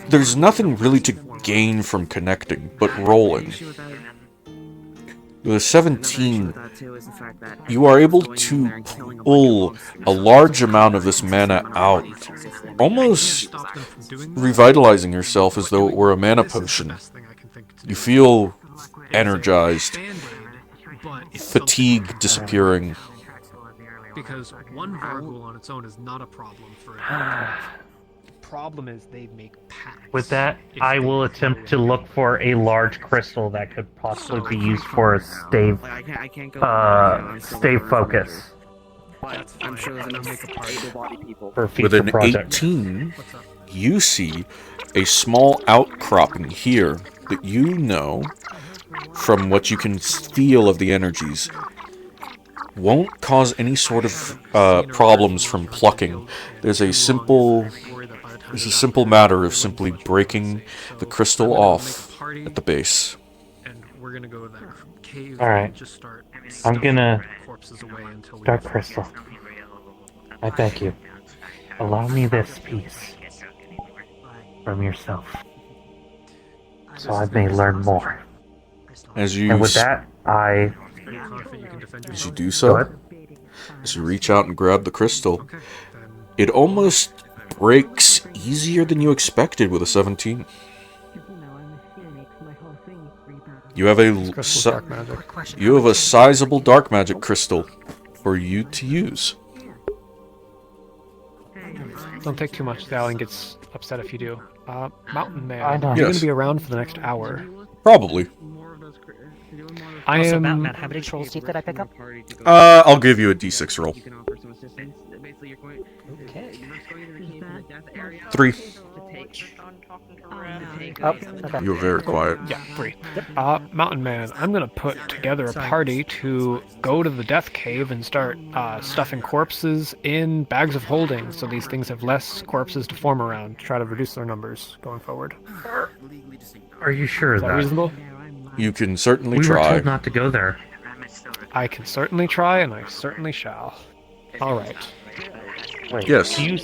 there's nothing really to gain from connecting, but rolling. With a 17, you are able to pull a large amount of this mana out, almost revitalizing yourself as though it were a mana potion. You feel energized, fatigue disappearing. Because one vargal on its own is not a problem for it. The problem is they make packs. With that, I will attempt to look for a large crystal that could possibly be used for a stave, stave focus. but I'm sure there's enough able-bodied people. For With future an projects. 18, you see a small outcropping here that you know, from what you can feel of the energies, won't cause any sort of problems from plucking. There's a simple matter of simply breaking the crystal off at the base. And we're gonna go there. Cave Alright. and just start I'm gonna... corpses away until we Dark Crystal. I beg you. Allow me this piece. From yourself. So I may learn more. As you And with that, as you do so, as you reach out and grab the crystal, it almost breaks easier than you expected with a 17. You have a sizable dark magic crystal for you to use. Don't take too much. The alien gets upset if you do. Mountain Man, I know. are you going Yes. to be around for the next hour? Probably. I Also, am. Batman, how many trolls teeth did I pick up? I'll give you a d6 roll. Okay. 3. Oh, okay. You were very quiet. Yeah, 3. Mountain Man, I'm gonna put together a party to go to the Death Cave and start stuffing corpses in bags of holding, so these things have less corpses to form around, to try to reduce their numbers going forward. Are you sure Is that reasonable? You can certainly We were try. told not to go there. I can certainly try, and I certainly shall. Alright. Wait, Yes. do you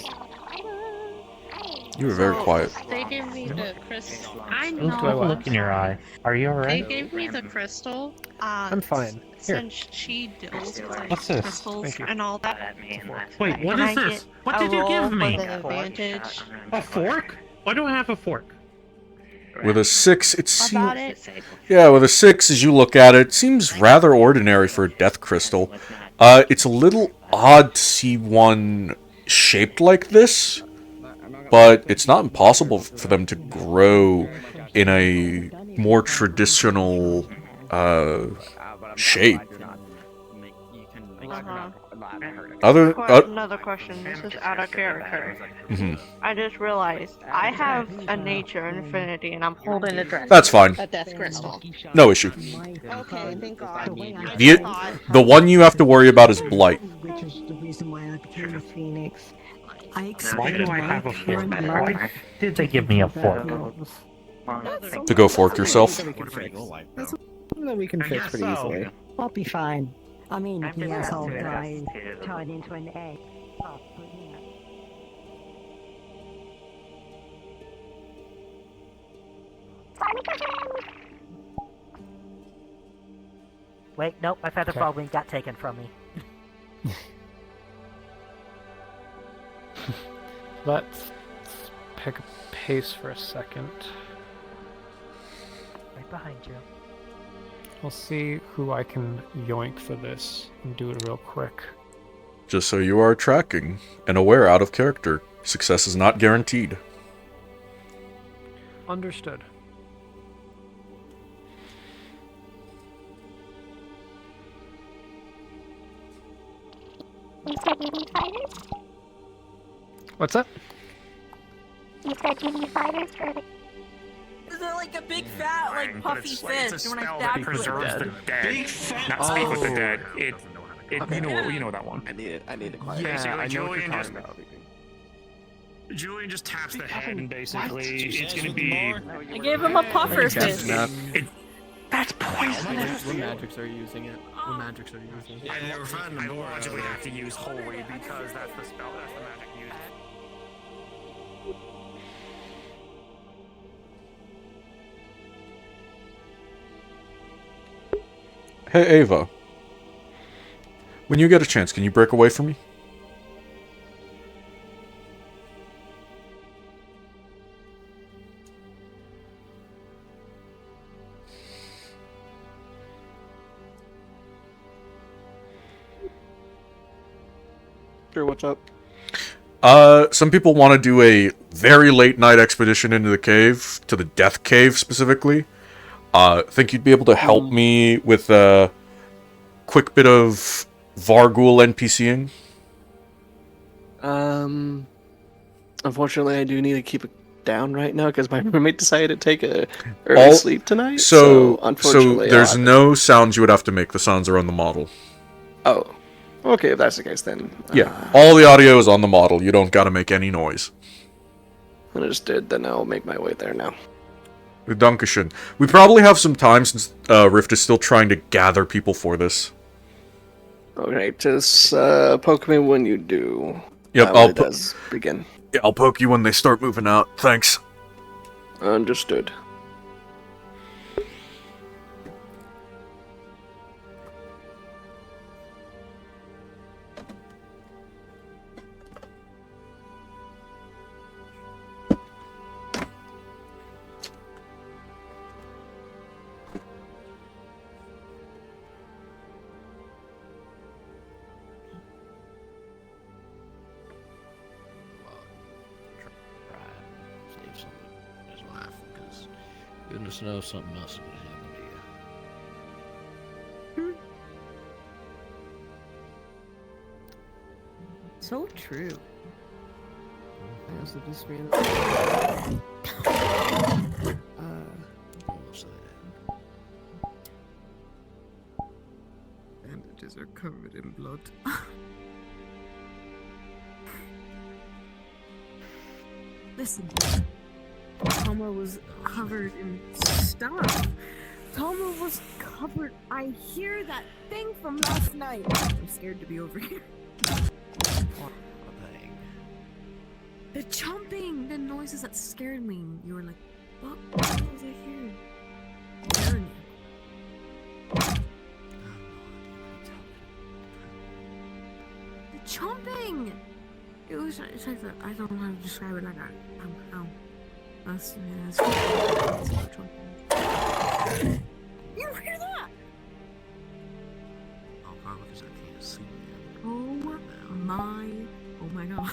You were very quiet. They gave me the crystal. I look, have a look in your eye? Are you They alright? gave me the crystal. I'm fine. Here. Since she deals with What's this? crystals Thank you. and all that. Wait, what Can is I this? get What a did you roll give for me? the advantage? A fork? Why do I have a fork? With a 6, it About seems... it? Yeah, with a 6, as you look at it, it seems rather ordinary for a death crystal. It's a little odd to see one shaped like this, but it's not impossible for them to grow in a more traditional shape. Another question. This is out of character. Mhm. I just realized I have a nature infinity, and I'm holding a dress. That's fine. A death crystal. No issue. Okay, thank God. The one you have to worry about is blight. Which is the reason why I became a phoenix. Why do I have a fork? Why did they give me a fork? To go fork yourself. That's something that we can fix pretty easily. I'll be fine. I mean, the asshole guy turned into an egg. Wait, nope, my feather falling got taken from me. Let's pick a pace for a second. Right behind you. We'll see who I can yoink for this and do it real quick. Just so you are tracking and aware out of character, success is not guaranteed. Understood. You said you need fighters? What's that? You said you need fighters for the... Is it like a big fat, like puffy fish? When I stab preserves the dead. Big fat. Not speak with the dead. It Okay. you know that one. I need it quiet. Yeah, I know what you're Julian talking about. Julian just taps the head and basically it's gonna be. I gave him a puffer fish. That's poisonous. What magics are you using it? What magics are you using? Yeah, they were finding I logically have to use holy because that's the spell, that's the magic used. Hey, Ava. When you get a chance, can you break away from me? Sure, what's up? Some people want to do a very late night expedition into the cave, to the Death Cave specifically. Think you'd be able to help me with a quick bit of Vargul NPCing? Unfortunately, I do need to keep it down right now because my roommate decided to take a early sleep tonight. So unfortunately, there's no sounds you would have to make. The sounds are on the model. Oh, okay. If that's the case, then Yeah, all the audio is on the model. You don't got to make any noise. Understood. Then I'll make my way there now. Dankeschön. We probably have some time since Rift is still trying to gather people for this. Okay, just poke me when you do. Yep, When I'll it does begin. Yeah, I'll poke you when they start moving out. Thanks. Understood. just know something else is gonna happen to you. So true. I also just realized. Bandages are covered in blood. Listen, Tomo was covered in stuff. Tomo was covered. I hear that thing from last night. I'm scared to be over here. What thing? The chomping, the noises that scared me. You were like, what was I hearing? Scaring you. The chomping! It was it's like that. I don't know how to describe it. Like how. That's chomping. You hear that? Oh, probably because I can't see it. Oh my god.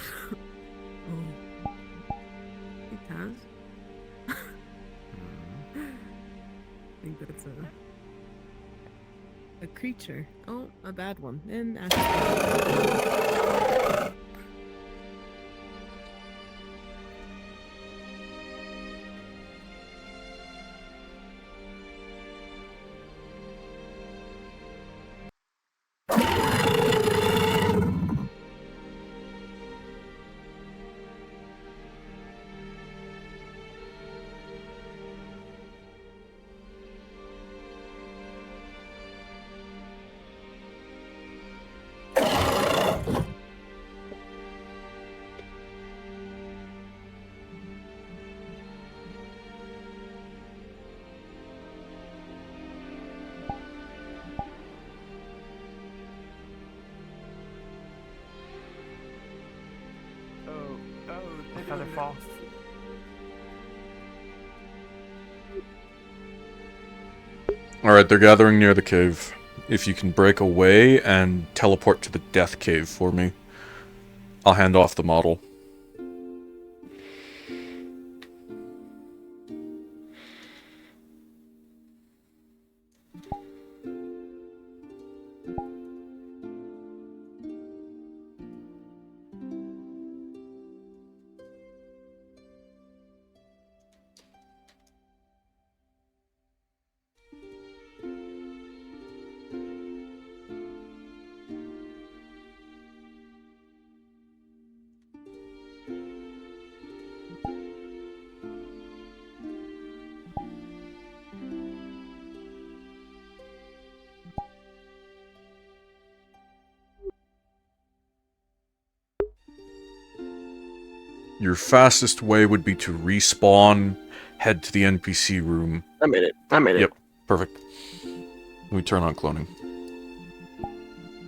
Oh. It does. I think that's a creature. Oh, a bad one. And Feather fall. Alright, they're gathering near the cave. If you can break away and teleport to the death cave for me, I'll hand off the model. Your fastest way would be to respawn, head to the NPC room. I made it. I made it. Yep, perfect. We turn on cloning.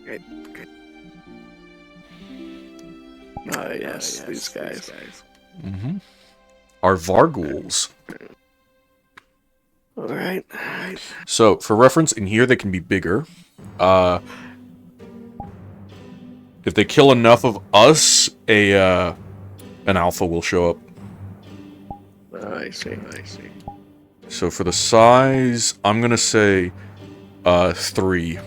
Good. Oh, yes, these guys. Mm-hmm. Are Varghouls. Alright. So, for reference, in here they can be bigger. If they kill enough of us, an alpha will show up. I see. So for the size, I'm gonna say 3.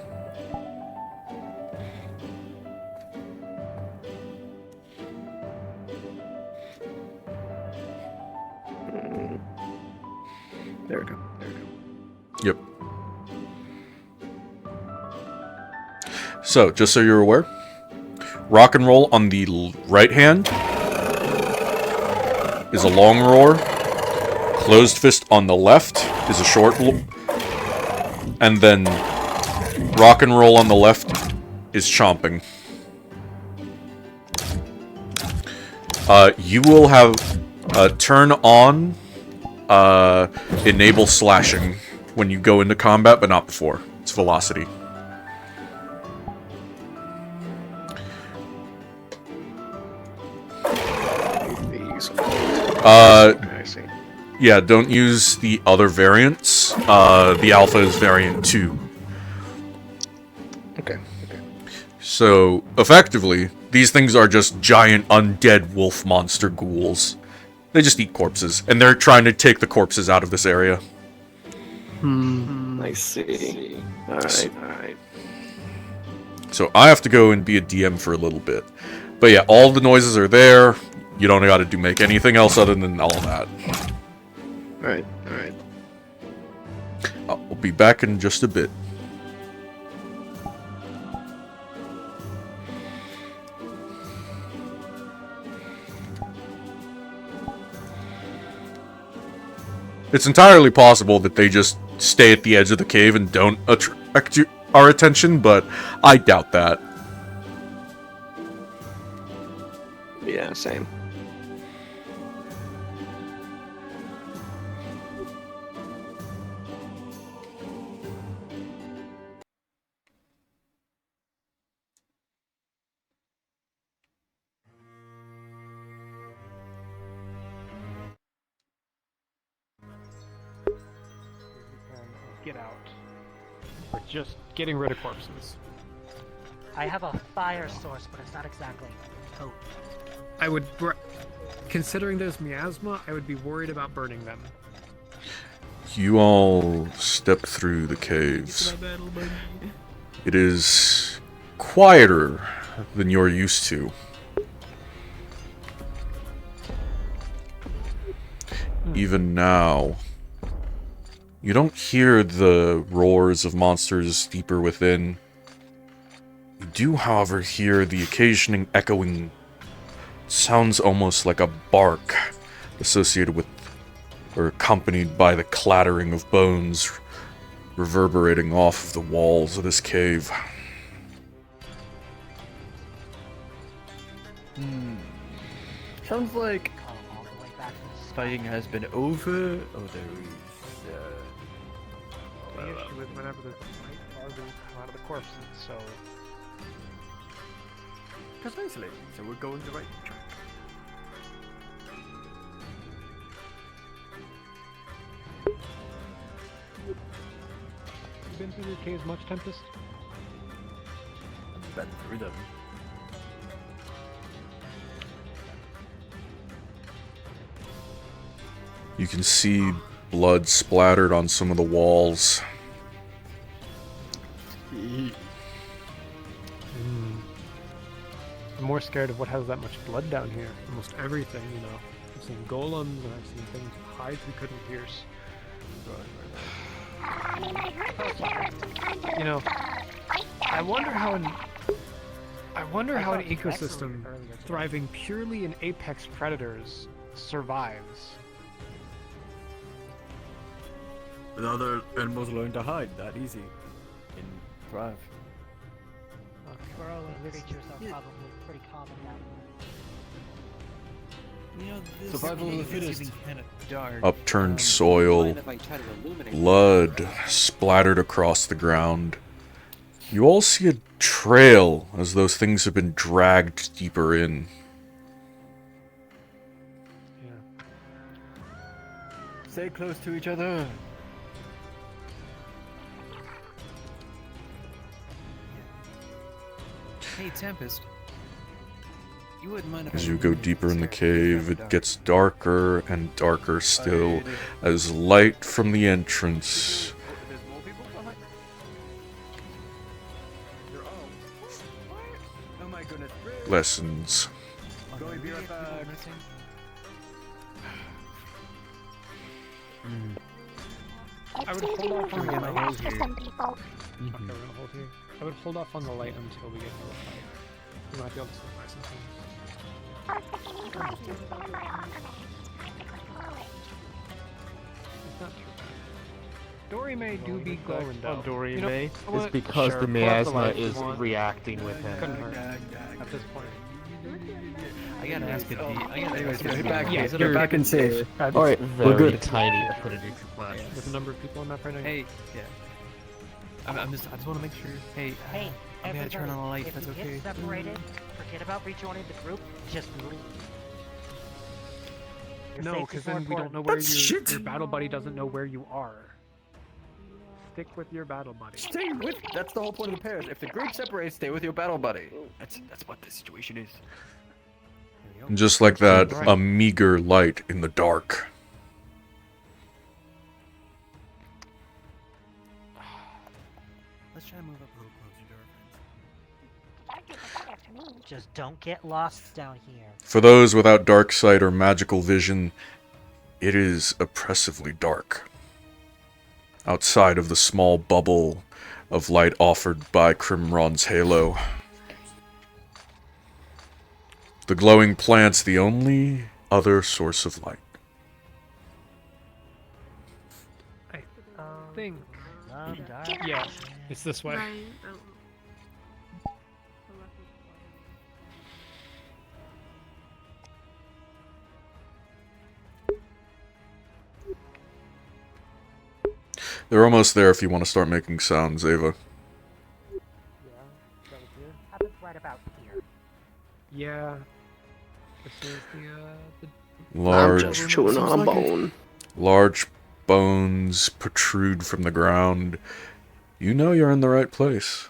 There we go. Yep. So, just so you're aware, rock and roll on the right hand is a long roar. Closed fist on the left is a short and then rock and roll on the left is chomping. You will have turn on enable slashing when you go into combat, but not before. It's velocity. Yeah, don't use the other variants. The alpha is variant 2. Okay. So, effectively, these things are just giant undead wolf monster ghouls. They just eat corpses, and they're trying to take the corpses out of this area. I see. Alright. So I have to go and be a DM for a little bit. But yeah, all the noises are there. You don't gotta make anything else other than all that. Alright. I'll be back in just a bit. It's entirely possible that they just stay at the edge of the cave and don't attract our attention, but I doubt that. Yeah, same. Get out. We're just getting rid of corpses. I have a fire source, but it's not exactly potent. I would, considering there's miasma, I would be worried about burning them. You all step through the caves. It is quieter than you're used to. Even now, you don't hear the roars of monsters deeper within. You do, however, hear the occasioning echoing sounds almost like a bark associated with or accompanied by the clattering of bones reverberating off of the walls of this cave. Sounds like fighting has been over. Oh, there is. The issue is whenever there's a fight, farther will come out of the corpses, so... Precisely. So we're going the right track. You been through the caves much, Tempest? I've been through them. You can see blood splattered on some of the walls. I'm more scared of what has that much blood down here. Almost everything, you know. I've seen golems and I've seen things with hides we couldn't pierce. You know, I wonder how an ecosystem thriving purely in apex predators survives. But other animals learn to hide that easy and thrive. Growing creatures are probably pretty common now. You know, this Survival of the fittest. fittest. Kind of dark. Upturned soil, blood splattered across the ground. You all see a trail as those things have been dragged deeper in. Stay close to each other. Hey, Tempest. You wouldn't mind if As you go deeper in the cave, it gets darker and darker still, as light from the entrance lessens. I would hold off on the We're light. gonna here. Some people. Okay, we're gonna hold here. I would hold off on the light until we get to the fight. We might be able to surprise some things. It's not too bad. Dory May do be glowing though. Dory You know May? what? It's because Sure, the pull up the miasma light if is you want. reacting with him. Couldn't hurt at this point. I gotta ask it. Anyways, ask get back, Yeah, get back in safe. Alright, we're good. Tiny to put it into class. With the number of people on that right now. Hey, yeah. I just want to make sure. Hey, Hey, I'm gonna turn on the light. if That's you okay. get separated, forget about rejoining the group. Just leave. Your No, safety's because more then we don't important. know where That's shit. your battle buddy doesn't know where you are. Stick with your battle buddy. Stay with. That's the whole point of the pairs. If the group separates, stay with your battle buddy. That's what the situation is. And just like that, a meager light in the dark. Let's try and move up a little closer to our friends. Just don't get lost down here. For those without dark sight or magical vision, it is oppressively dark. Outside of the small bubble of light offered by Crimron's halo. The glowing plant's the only other source of light. I think. Yeah, it's this way. They're almost there if you want to start making sounds, Ava. Right about here. Yeah. This is the Large, I'm just chewing on a bone. Large bones protrude from the ground. You know you're in the right place.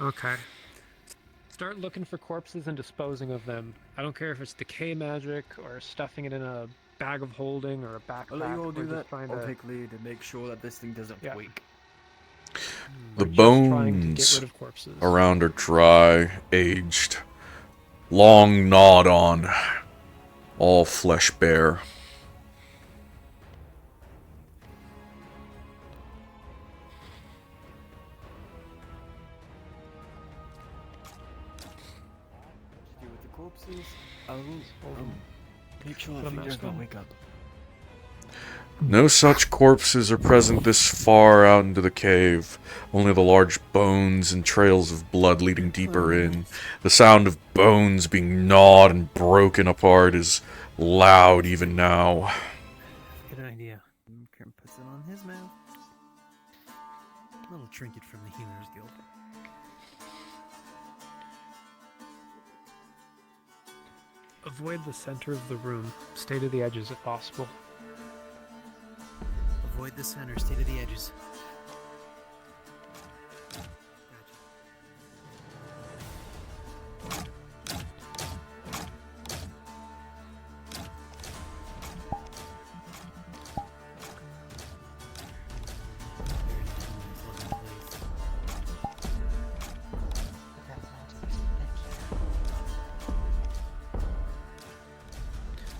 Okay. Start looking for corpses and disposing of them. I don't care if it's decay magic or stuffing it in a bag of holding or a backpack. I'll let you all or do just that. trying I'll to- take lead and make sure that this thing doesn't tweak. The just trying to get bones rid of corpses. around are dry, aged, long gnawed on, all flesh bare. Deal with the corpses. I'll make sure Put that a thing mask doesn't on. wake up. No such corpses are present this far out into the cave. Only the large bones and trails of blood leading deeper in. The sound of bones being gnawed and broken apart is loud even now. Good idea. Krim puts it on his mouth. A little trinket from the Healer's Guild. Avoid the center of the room. Stay to the edges if possible. Avoid the center, stay to the edges.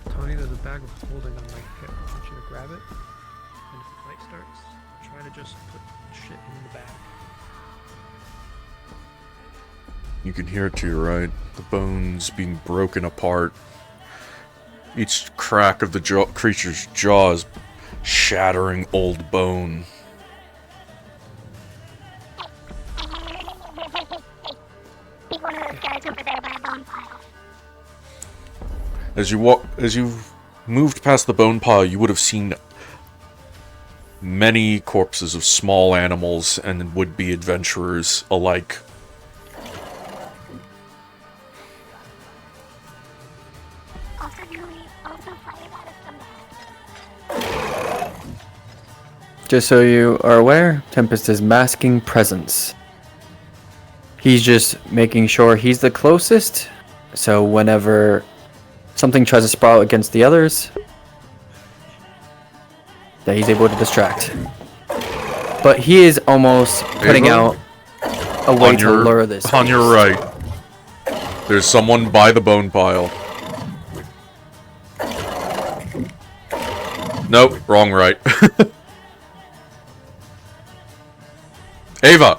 Tony, there's a bag of holding on my hip. I want you to grab it. And if the fight starts, try to just put shit in the bag. You can hear it to your right. The bones being broken apart. Each crack of the creature's jaws shattering old bone. As you moved past the bone pile, you would have seen many corpses of small animals and would-be adventurers alike. Just so you are aware, Tempest is masking presence. He's just making sure he's the closest, so whenever something tries to sprawl against the others, that he's able to distract. But he is almost putting out a way to lure this. On your right. There's someone by the bone pile. Nope, wrong right. Ava!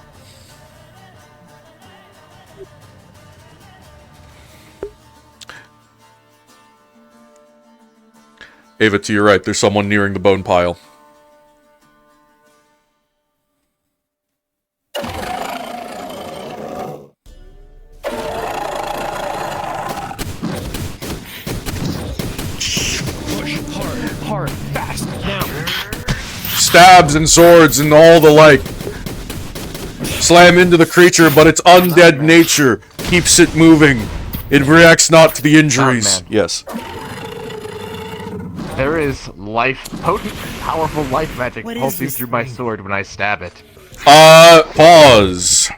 Ava, to your right, there's someone nearing the bone pile. Push hard, fast, now. Stabs and swords and all the like. Slam into the creature, but its undead nature keeps it moving. It reacts not to the injuries. Yes. There is potent, powerful life magic pulsing through my sword when I stab it. Pause.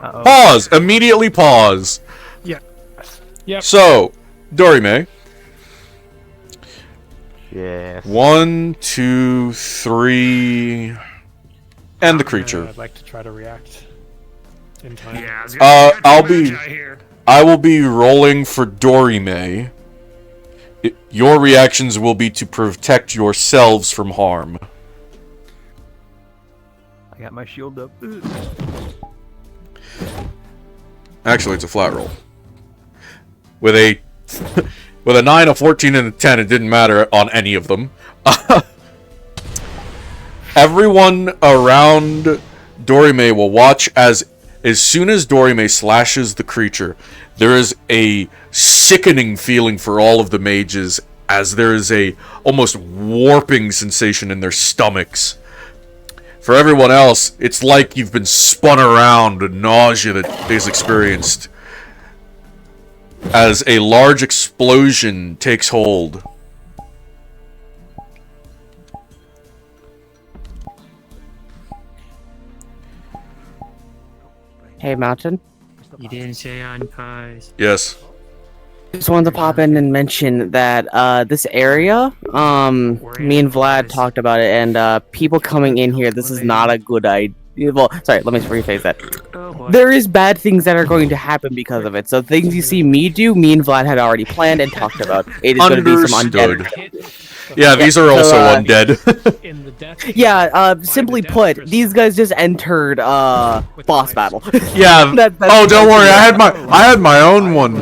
Pause. Immediately pause. Yeah. Yep. So, Dorime, Yes. 1, 2, 3, and the creature. I'd like to try to react in time. Yeah. I will be rolling for Dorime. Your reactions will be to protect yourselves from harm. I got my shield up. Actually, it's a flat roll. With a 9, a 14, and a 10, it didn't matter on any of them. Everyone around Dorime will watch as soon as Dorime slashes the creature, there is a sickening feeling for all of the mages, as there is a almost warping sensation in their stomachs. For everyone else, it's like you've been spun around, the nausea that is experienced as a large explosion takes hold. Hey, Mountain. You didn't say on pause. Yes. Just wanted to pop in and mention that this area, me and Vlad talked about it, and people coming in here, this is not a good idea. Well, sorry, let me rephrase that. There is bad things that are going to happen because of it. So things you see me do, me and Vlad had already planned and talked about. It is going to be some undead. Yeah, these are also undead. Yeah, simply put, these guys just entered boss battle. Yeah. Don't worry. I had my own one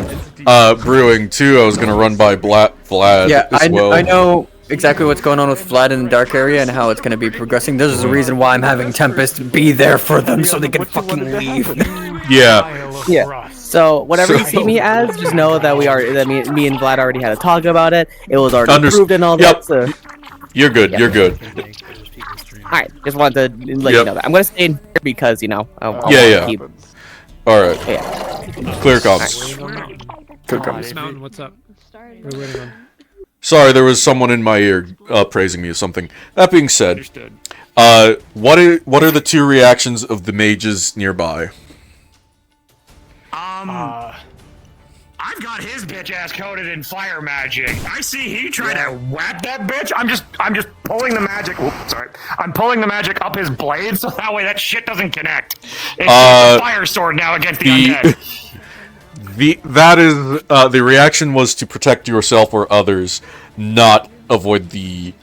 brewing too. I was gonna run by Vlad. Yeah, as well. I know exactly what's going on with Vlad in the dark area and how it's going to be progressing. This is the reason why I'm having Tempest be there for them so they can fucking leave. Yeah. Yeah. So whatever you see me as, just know that me and Vlad already had a talk about it. It was already approved and all that. So. You're good. Yep. You're good. Alright, just wanted to let you know that. I'm gonna stay in here because, you know, I yeah. keep... Alright. Yeah. Clear comms. Clear comms. Mountain, what's up? We're waiting on. Sorry, there was someone in my ear praising me or something. That being said, what are the two reactions of the mages nearby? I've got his bitch ass coated in fire magic. I see he tried to whack that bitch. I'm just pulling the magic. Oops, sorry. I'm pulling the magic up his blade so that way that shit doesn't connect. It's a fire sword now against the undead. The reaction was to protect yourself or others, not avoid the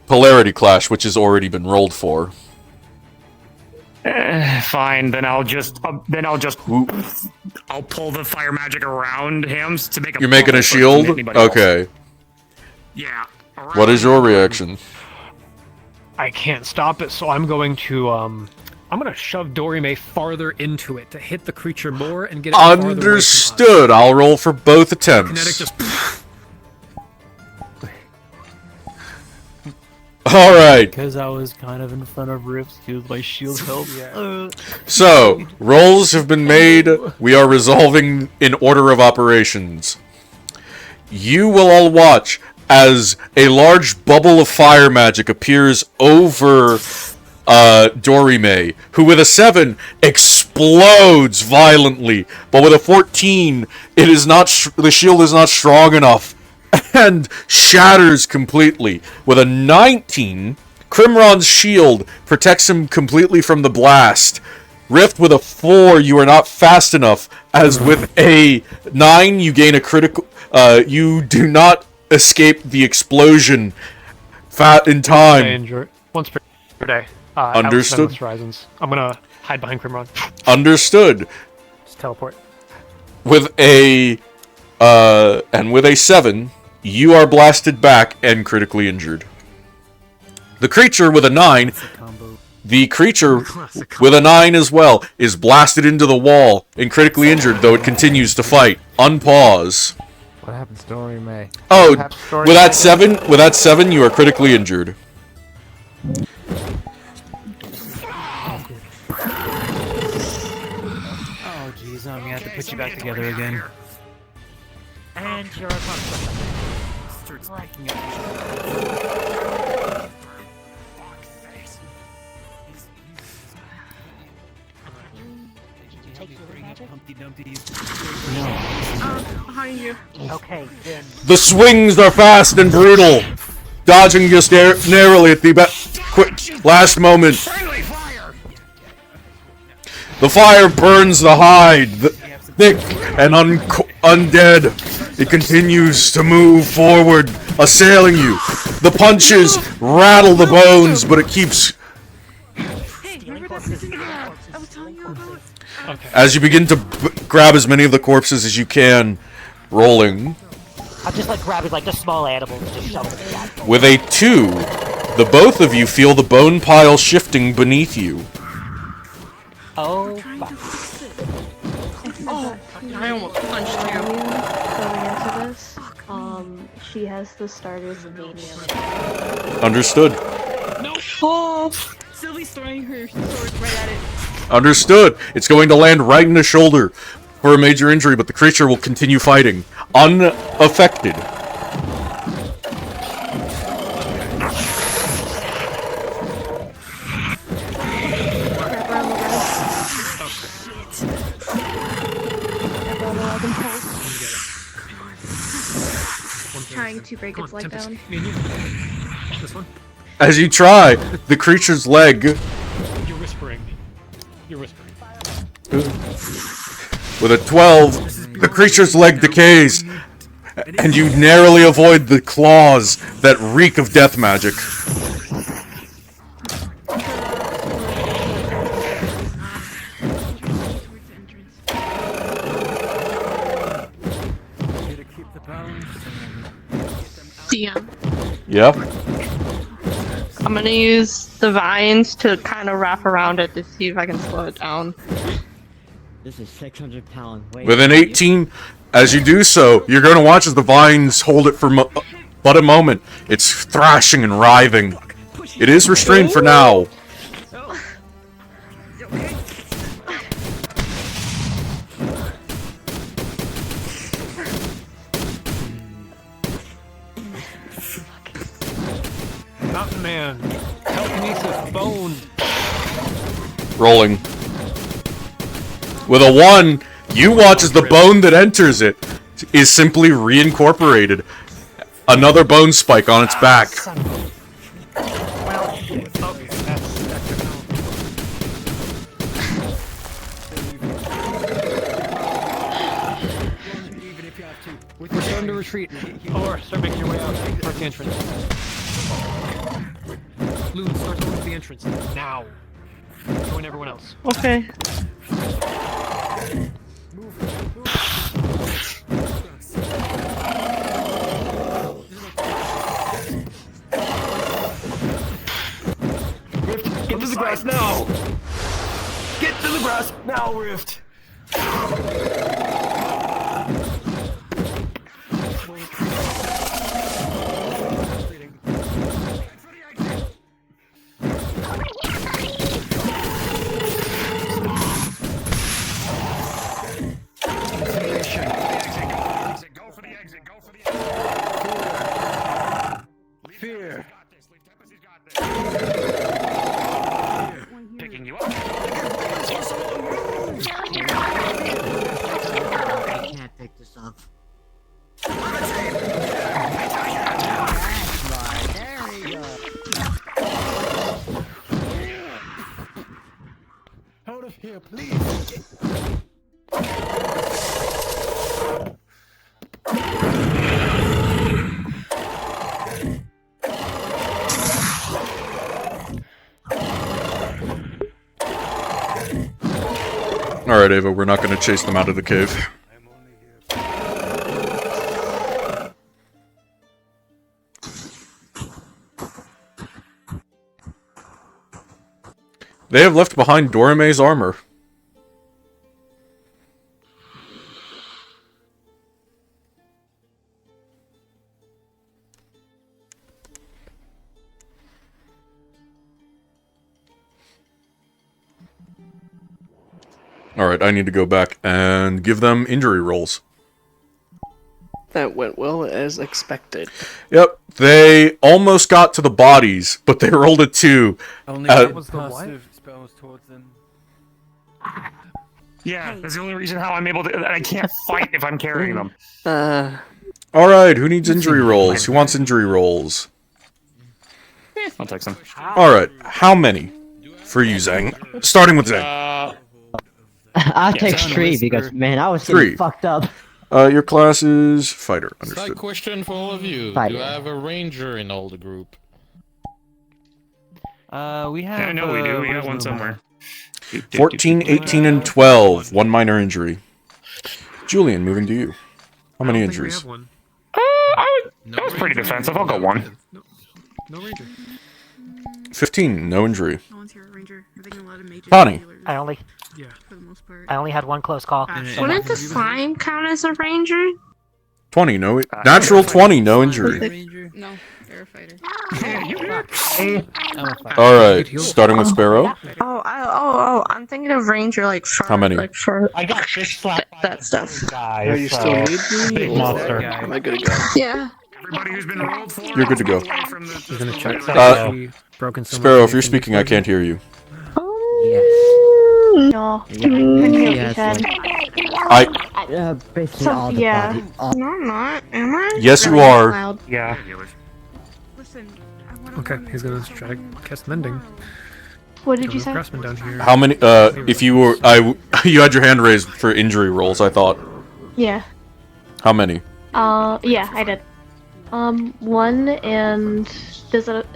polarity clash, which has already been rolled for. Fine, then I'll pull the fire magic around him to make a. You're making a shield? Okay. Yeah. What is your reaction? I can't stop it, so I'm going to I'm gonna shove Dorime farther into it to hit the creature more and get it farther away from us. Understood. I'll roll for both attempts. Kinetic just. Alright. Because I was kind of in front of Rips, he was my shield help. So, rolls have been made. We are resolving in order of operations. You will all watch as a large bubble of fire magic appears over Dorime, who with a 7 explodes violently, but with a 14, it is not the shield is not strong enough and shatters completely. With a 19, Crimron's shield protects him completely from the blast. Rift with a 4, you are not fast enough, as with a 9, you gain a critical. You do not escape the explosion in time. Once per day. Understood. Horizons. I'm gonna hide behind Crimron. Understood. Just teleport. With a 7, you are blasted back and critically injured. The creature with a 9, as well, is blasted into the wall and critically injured, though it continues to fight. Unpause. What happens to Dorime? Oh, with that 7, you are critically injured. Oh jeez, I'm gonna have to put you back together again. And you're starts liking it. How are you? Okay, then. The swings are fast and brutal. dodging just narrowly at the quick last moment. The fire burns the hide, thick and undead. It continues to move forward, assailing you. The punches rattle the bones, but it keeps... As you begin to grab as many of the corpses as you can, rolling. I'm just like grabbing like the small animals and just shoving them back. With a 2, the both of you feel the bone pile shifting beneath you. Oh, fuck. Oh, I almost punched you. Going into this, she has the starter's mania. Understood. No. Oh, Sylvie's throwing her sword right at it. Understood. It's going to land right in the shoulder for a major injury, but the creature will continue fighting, unaffected. Trying to break its leg down. This one? As you try, the creature's leg... You're whispering. You're whispering. With a 12, the creature's leg decays, and you narrowly avoid the claws that reek of death magic. DM. Yep. I'm gonna use the vines to kind of wrap around it to see if I can slow it down. This is 600 pounds. Wait. With an 18, as you do so, you're going to watch as the vines hold it for but a moment. It's thrashing and writhing. It is restrained for now. Mountain Man, telekinesis, bone. Rolling. With a 1, you watch as the bone that enters it is simply reincorporated. Another bone spike on its back. We're starting to retreat. Or start making your way out towards the entrance. Loon, start towards the entrance. Now. Join everyone else. Okay. Get to the grass now! Get to the grass now, Rift! Fear. Picking you up. I can't pick this up. There we go. Out of here, please. Alright, Ava, we're not going to chase them out of the cave. They have left behind Dorome's armor. Alright, I need to go back and give them injury rolls. That went well as expected. Yep, they almost got to the bodies, but they rolled a 2. Only positive spells towards them. Yeah, that's the only reason how I'm able to. I can't fight if I'm carrying them. Alright, who needs injury rolls? Who wants injury rolls? I'll text him. Alright, how many for you, Zhang? Starting with Zhang. I'll take 3 because, man, I was getting fucked up. Your class is fighter. Understood. Side question for all of you. Fighter. Do you have a ranger in all the group? We have. Yeah, I know we do. We got one somewhere. 14, 18, and 12. 1 minor injury. Julian, moving to you. How many injuries? That was pretty defensive. I'll go 1. No ranger. 15, no injury. No one's here, Ranger. I think a lot of mages. Bonnie. I only. Yeah. For the most part. I only had 1 close call. Wouldn't the slime count as a ranger? 20, no. Natural 20, no injury. No, they're a fighter. Alright, starting with Sparrow. I'm thinking of ranger like for How many? like for I got this slap that stuff. Oh, you still need me? Big monster. Am I good to go? Yeah. Everybody who's been rolled for. You're good to go. He's gonna check. Broken so Sparrow, much if you're anything speaking, I can't hear you. No. Basically all the body. No, I'm not. Am I? Yes, you are. Loud. Yeah. Listen, I want Okay, he's gonna try to cast mending. What did you say? Craftsman down here. How many, if you were, you had your hand raised for injury rolls, I thought. Yeah. How many? Yeah, I did. 1 and does it?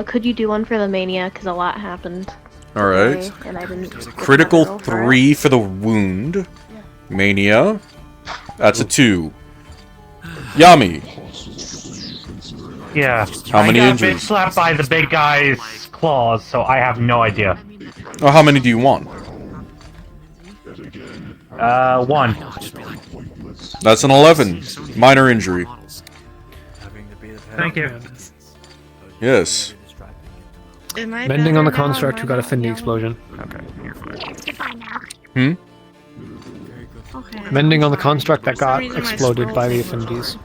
Could you do 1 for the mania? Because a lot happened. Alright. today, and I didn't. Critical roll for 3 for the wound. Mania. That's a 2. Yami. Yeah. How many I got injuries? bitch slapped by the big guy's claws, so I have no idea. Oh, how many do you want? 1. That's an 11. Minor injury. Thank you. Yes. Mending on the construct who got a Findy explosion. Hmm? Mending on the construct that got exploded by the Affinities.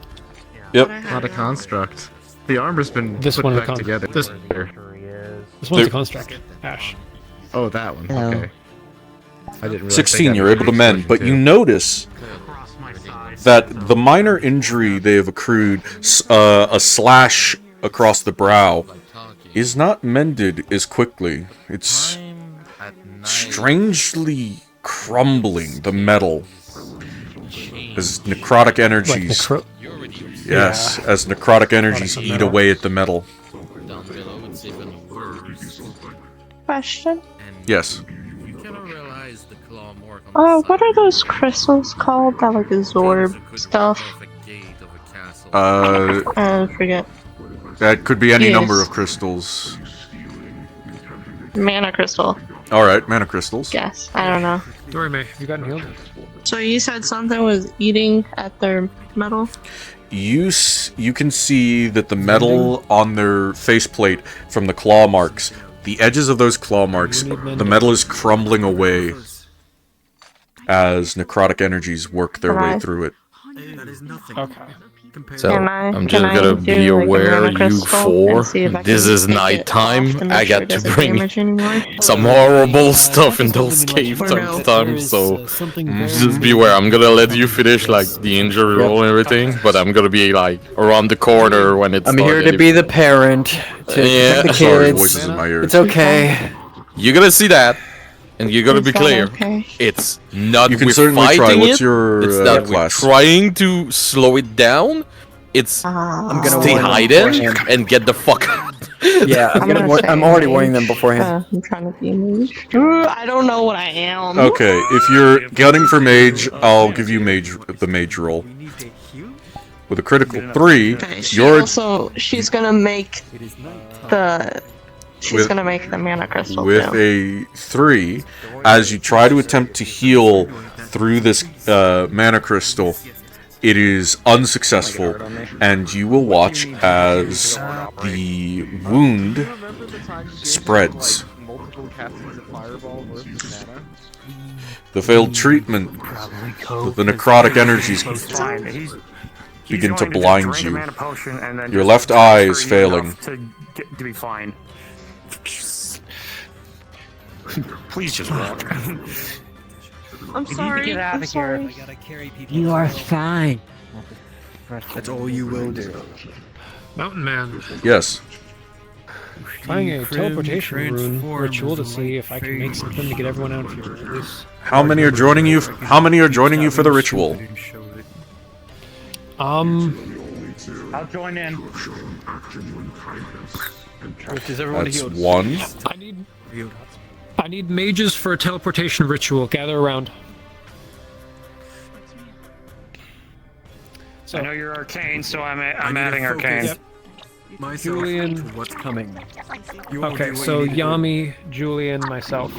Yep. Not a construct. The armor's been This put one back the together. This one's the construct. Ash. Oh, that one. Okay. I didn't realize 16, they you're got able to mend, but you notice that the minor injury they have accrued, a slash across the brow, is not mended as quickly. It's strangely crumbling the metal as necrotic energies. Yes, as necrotic energies eat away at the metal. Question. Yes. What are those crystals called that like absorb stuff? I forget. That could be any Yes. number of crystals. Mana crystal. Alright, mana crystals. Guess. I don't know. Dorime, have you gotten healed? So you said something was eating at their metal? You can see that the metal on their faceplate from the claw marks, the edges of those claw marks, the metal is crumbling away as necrotic energies work their way through it. Okay. So Can I- I'm can just I gonna do, be like, a aware, mana you crystal four. and see if I This can is take it nighttime. off to make I sure got it to doesn't bring damage anymore? some horrible stuff in those caves sometimes. So just beware. I'm gonna let you finish like the injury roll and everything, but I'm gonna be like around the corner when it's. I'm here to be the parent to protect the Sorry, kids. voices in my ears. It's okay. You're gonna see that, and you're gonna Is be that clear. okay? It's not You can we're certainly try. fighting What's it. your, It's that class? we're trying to slow it down. It's I'm gonna stay warn them hidden beforehand. and get the fuck out. Yeah, I'm already warning them beforehand. I'm trying to be mage. I don't know what I am. Okay, if you're gunning for mage, I'll give you the mage roll. With a critical 3, Okay, she's gonna make the With- mana crystal with too. a 3, as you try to attempt to heal through this mana crystal, it is unsuccessful, and you will watch as the wound spreads. The failed treatment, the necrotic energies begin to blind you. Your left eye is failing. To be fine. Please just walk. I'm sorry. I'm sorry. You are fine. That's all you will do. Mountain Man. Yes. Trying a teleportation rune ritual to see if I can make something to get everyone out of here. At least. How many are joining you? How many are joining you for the ritual? I'll join in. Is everyone That's healed? one. I need mages for a teleportation ritual. Gather around. I know you're arcane, so I'm adding arcane. Yep. Julian, what's coming? Okay, so Yami, Julian, myself.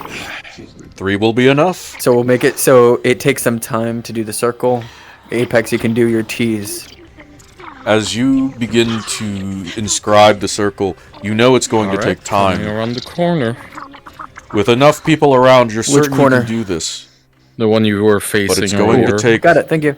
3 will be enough. So we'll make it so it takes some time to do the circle. Apex, you can do your T's. As you begin to inscribe the circle, you know it's going to take time. Coming around the corner. With enough people around, you're certain corner? you can do this. The one you were facing. But it's going to take Got it, thank you.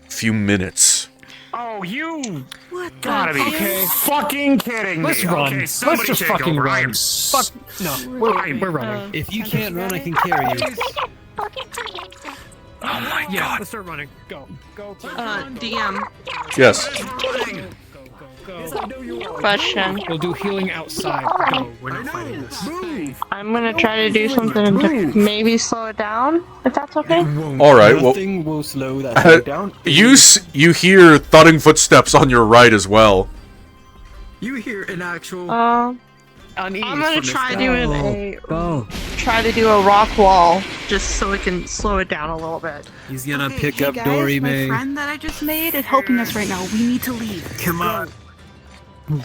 a few minutes. Oh, you What gotta be fucking kidding me. Let's run. Okay, Let's somebody just take fucking over. run. Fuck. No, we're running. If you can't run, I can carry you. Oh my Yeah, let's start running. Go. DM. Yes. Question. We'll do healing outside. Go. We're not fighting this. I'm gonna try to do something to maybe slow it down, if that's okay. All right. Well, Nothing will slow that thing down. you hear thudding footsteps on your right as well. You hear an actual I'm unease gonna from this try guy. doing Go. try to do a rock wall just so it can slow it down a little bit. He's gonna pick Hey up guys, Dory my May. friend that I just made is helping us right now. We need to leave. Come on.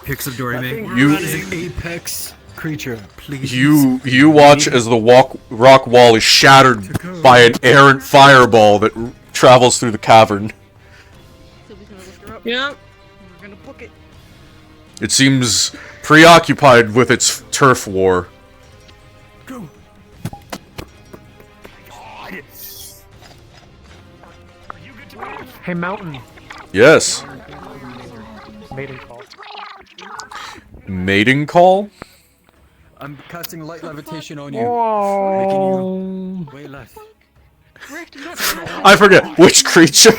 Picks up Dory May. You- is an apex creature. Please. You watch as the rock wall is shattered by an errant fireball that travels through the cavern. Yep. We're gonna book it. It seems preoccupied with its turf war. Go. Hey, Mountain. Yes. Mating call. Mating call? I'm casting light levitation on you. Whoa. Making you way less. I forget which creature.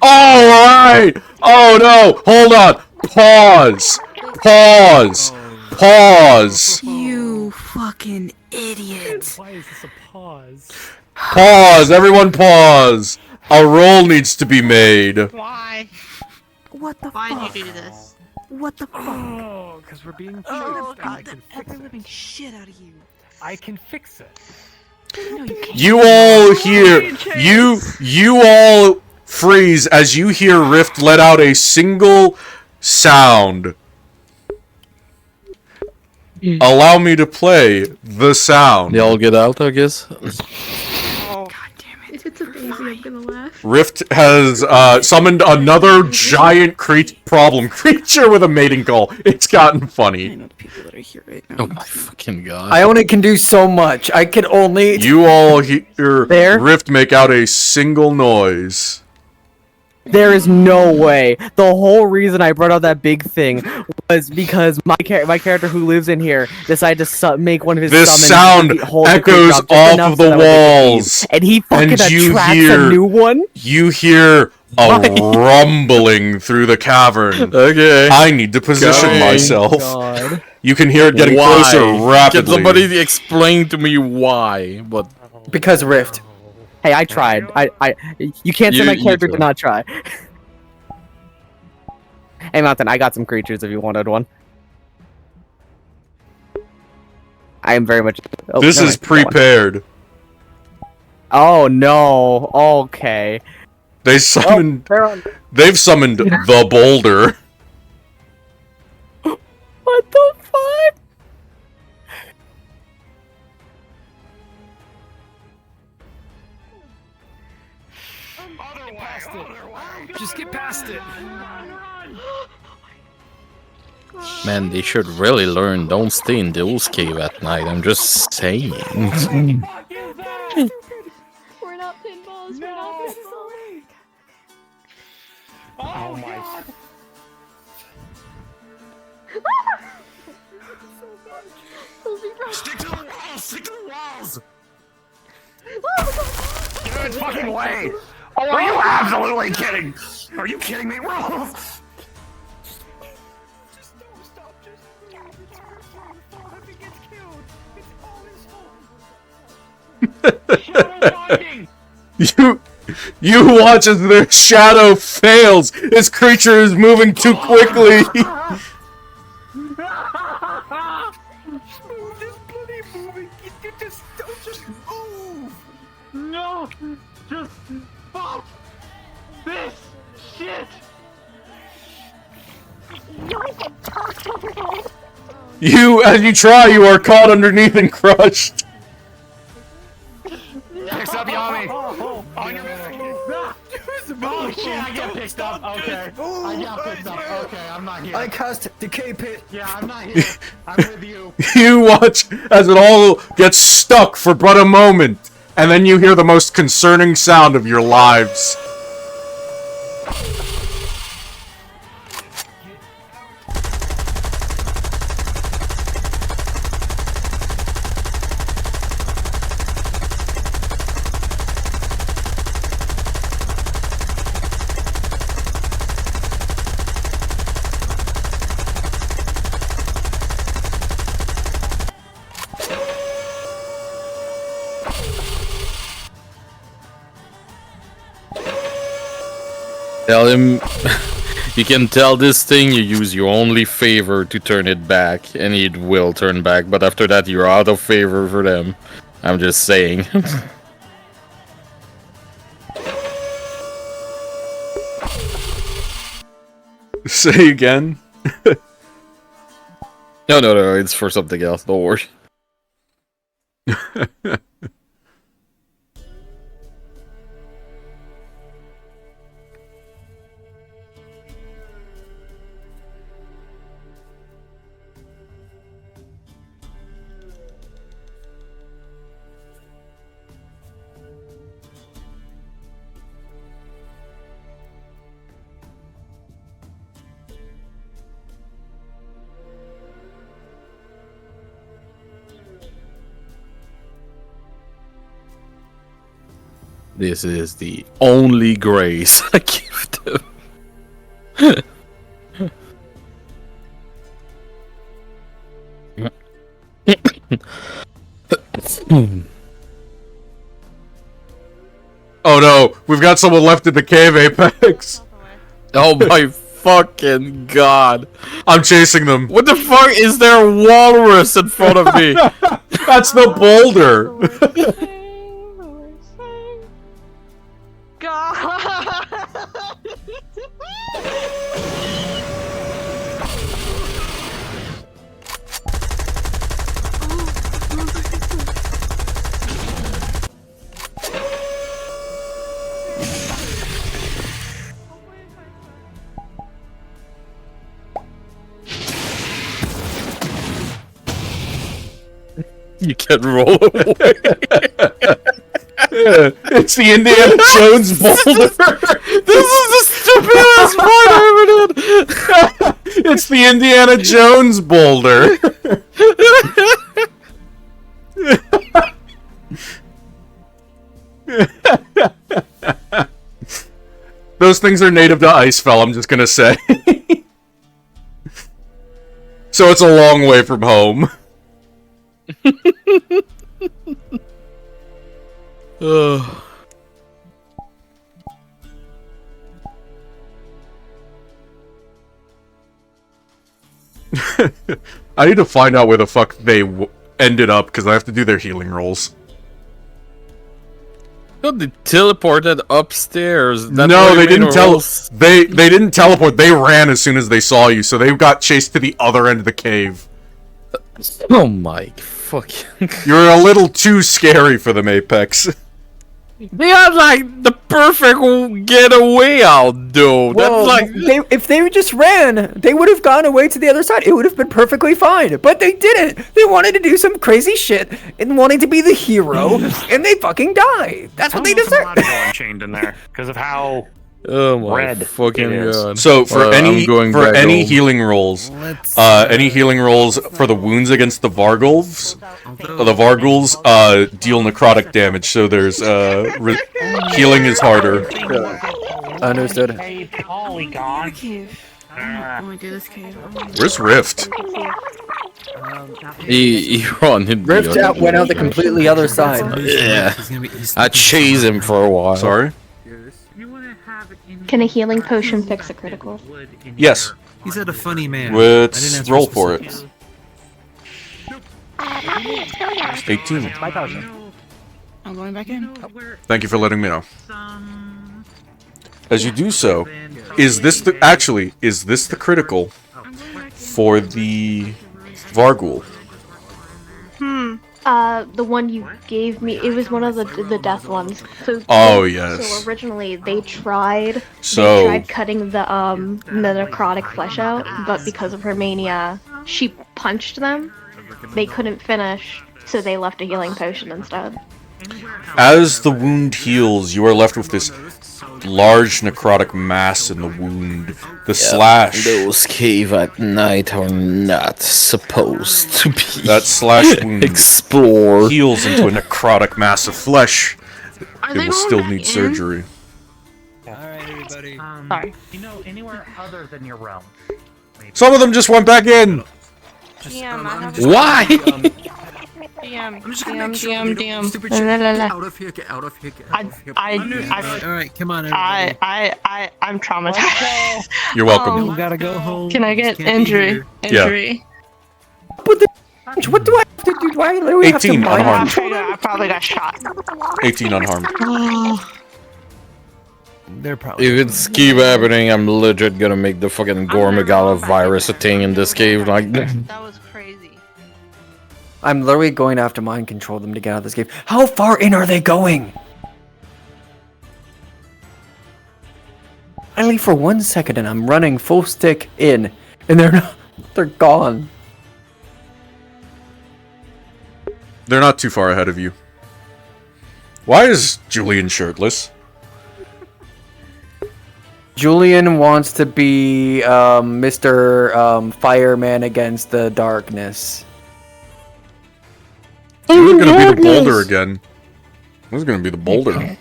Oh, alright! Oh no! Hold on! Pause! Pause! Pause! You fucking idiot. Why is this a pause? Pause! Everyone pause! A roll needs to be made. Why? What the Why'd fuck? you do this? What the fuck? Oh, because we're being Oh, chased. I beat can the fix ever living it. shit out of you. I can fix it. No, you can't. You all hear you all freeze as you hear Rift let out a single sound. Allow me to play the sound. They all get out, I guess. If it's a baby, I'm gonna laugh. Rift has summoned another giant problem creature with a mating call. It's gotten funny. Oh my fucking god. I only can do so much. I can only. You all hear There? Rift make out a single noise. There is no way. The whole reason I brought out that big thing was because my character who lives in here decided to make one of his This summons sound hold the creature echoes up just off enough of so the that way they can walls, leave. And he fucking and you attracts hear a new one. You hear a rumbling through the cavern. Okay. I need to position Going. myself. God. You can hear it getting Why? closer rapidly. Can somebody explain to me why? But Because Rift. Hey, I tried. You can't say You- my you character tried. did not try. Hey, Mountain, I got some creatures if you wanted one. I am very much. Oh, This never is mind, go on. prepared. Oh no. Okay. They summoned. they're on. They've summoned the boulder. What the fuck? Just get past it. man, they should really learn. Don't stay in those cave at night. I'm just saying. We're not pinballs. We're not pinballs. Oh my. Stick to the walls! Stick to the walls! Get out of its fucking way! Oh, are you absolutely kidding? Are you kidding me, Rolf? You watch as their shadow fails. This creature is moving too quickly. No! Just fuck this shit! As you try, you are caught underneath and crushed. Picks up Yami! On your back! Oh shit, I get picked up. Okay. I got picked up. Okay, I'm not here. I cast Decay Pit. Yeah, I'm not here. I'm with you. You watch as it all gets stuck for but a moment, and then you hear the most concerning sound of your lives. Tell him you can tell this thing you use your only favor to turn it back, and it will turn back, but after that you're out of favor for them. I'm just saying. Say again? No, it's for something else, don't worry. This is the only grace I give them. Oh no, we've got someone left in the cave, Apex. Oh my fucking god. I'm chasing them. What the fuck is there a walrus in front of me? That's the boulder. You can roll away. Yeah, it's the Indiana Jones boulder. This is the stupidest part I ever did. It's the Indiana Jones boulder. Those things are native to Icefell, I'm just gonna say. So it's a long way from home. I need to find out where the fuck they ended up, because I have to do their healing rolls. No, they teleported upstairs. That's No, why they made didn't rolls. they didn't teleport. They ran as soon as they saw you, so they got chased to the other end of the cave. Oh my fucking... You're a little too scary for them, Apex. They had like the perfect getaway out, though. Well, That's like if they just ran, they would have gone away to the other side. It would have been perfectly fine. But they didn't. They wanted to do some crazy shit and wanted to be the hero, and they fucking died. That's what they deserve. Chained in there because of how oh my red fucking it is. god. So for any home. healing rolls, any healing rolls for the wounds against the Vargulfs, deal necrotic damage. So there's healing is harder. Understood. A polygon. I want to do this cave. Where's Rift? He run. Rift went out the completely other side. Yeah. I chase him for a while. Sorry? Can a healing potion fix a critical? Yes. He said a funny man. Let's roll for it. 18. My potion. I'm going back in. Thank you for letting me know. As you do so, is this the critical for the Vargul? The one you gave me, it was one of the death ones. So Oh, yes. So originally they tried So- cutting the necrotic flesh out, but because of her mania, she punched them. They couldn't finish, so they left a healing potion instead. As the wound heals, you are left with this large necrotic mass in the wound. The slash. Those cave at night are not supposed to be. That slash wound explored. Heals into a necrotic mass of flesh. Are It they will going still back need in? surgery. Alright, everybody. Sorry. You know, anywhere other than your realm. Some of them just went back in! Why? DM. Stupid La, shit. la, la, Get la. out of here, get out of here, get out of here. Alright, come on, everybody. I'm traumatized. You're welcome. You gotta go home. Can I You get can't be injury? here. Injury. What do I have to do? Do I literally have to 18 mind unharmed. I probably got shot. 18 unharmed. They're probably. If it's keep happening, I'm legit gonna make the fucking Gormagala virus a thing in this cave. Like, That was crazy. I'm literally going to have to mind control them to get out of this cave. How far in are they going? I leave for 1 second and I'm running full stick in, and they're gone. They're not too far ahead of you. Why is Julian shirtless? Julian wants to be Mr. Fireman against the darkness. You're gonna be the boulder again. This is gonna be the boulder.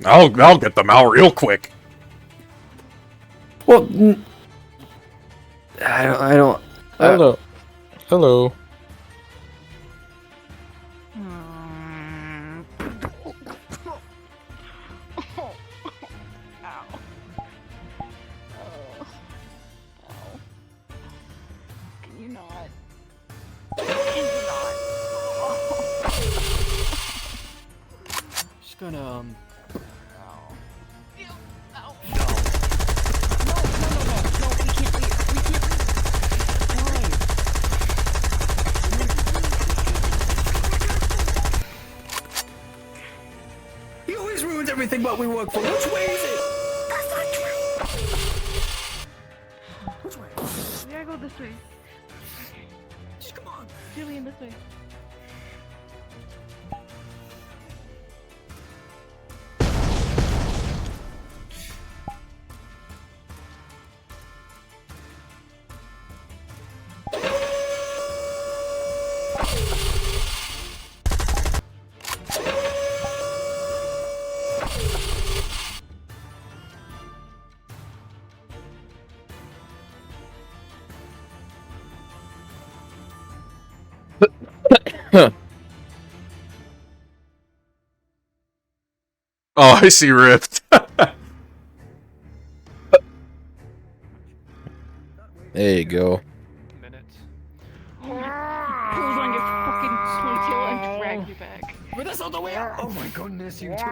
I'll get them out real quick. Well, I don't. Hello. Just gonna He always ruins everything what we work for. Which way is it? That's not true. Which way? We gotta go this way. Just come on. Julian, this way. Oh, I see Rift. There you go. Pulls on your fucking ponytail and drag you back. But that's not the way out. Oh my goodness, you two.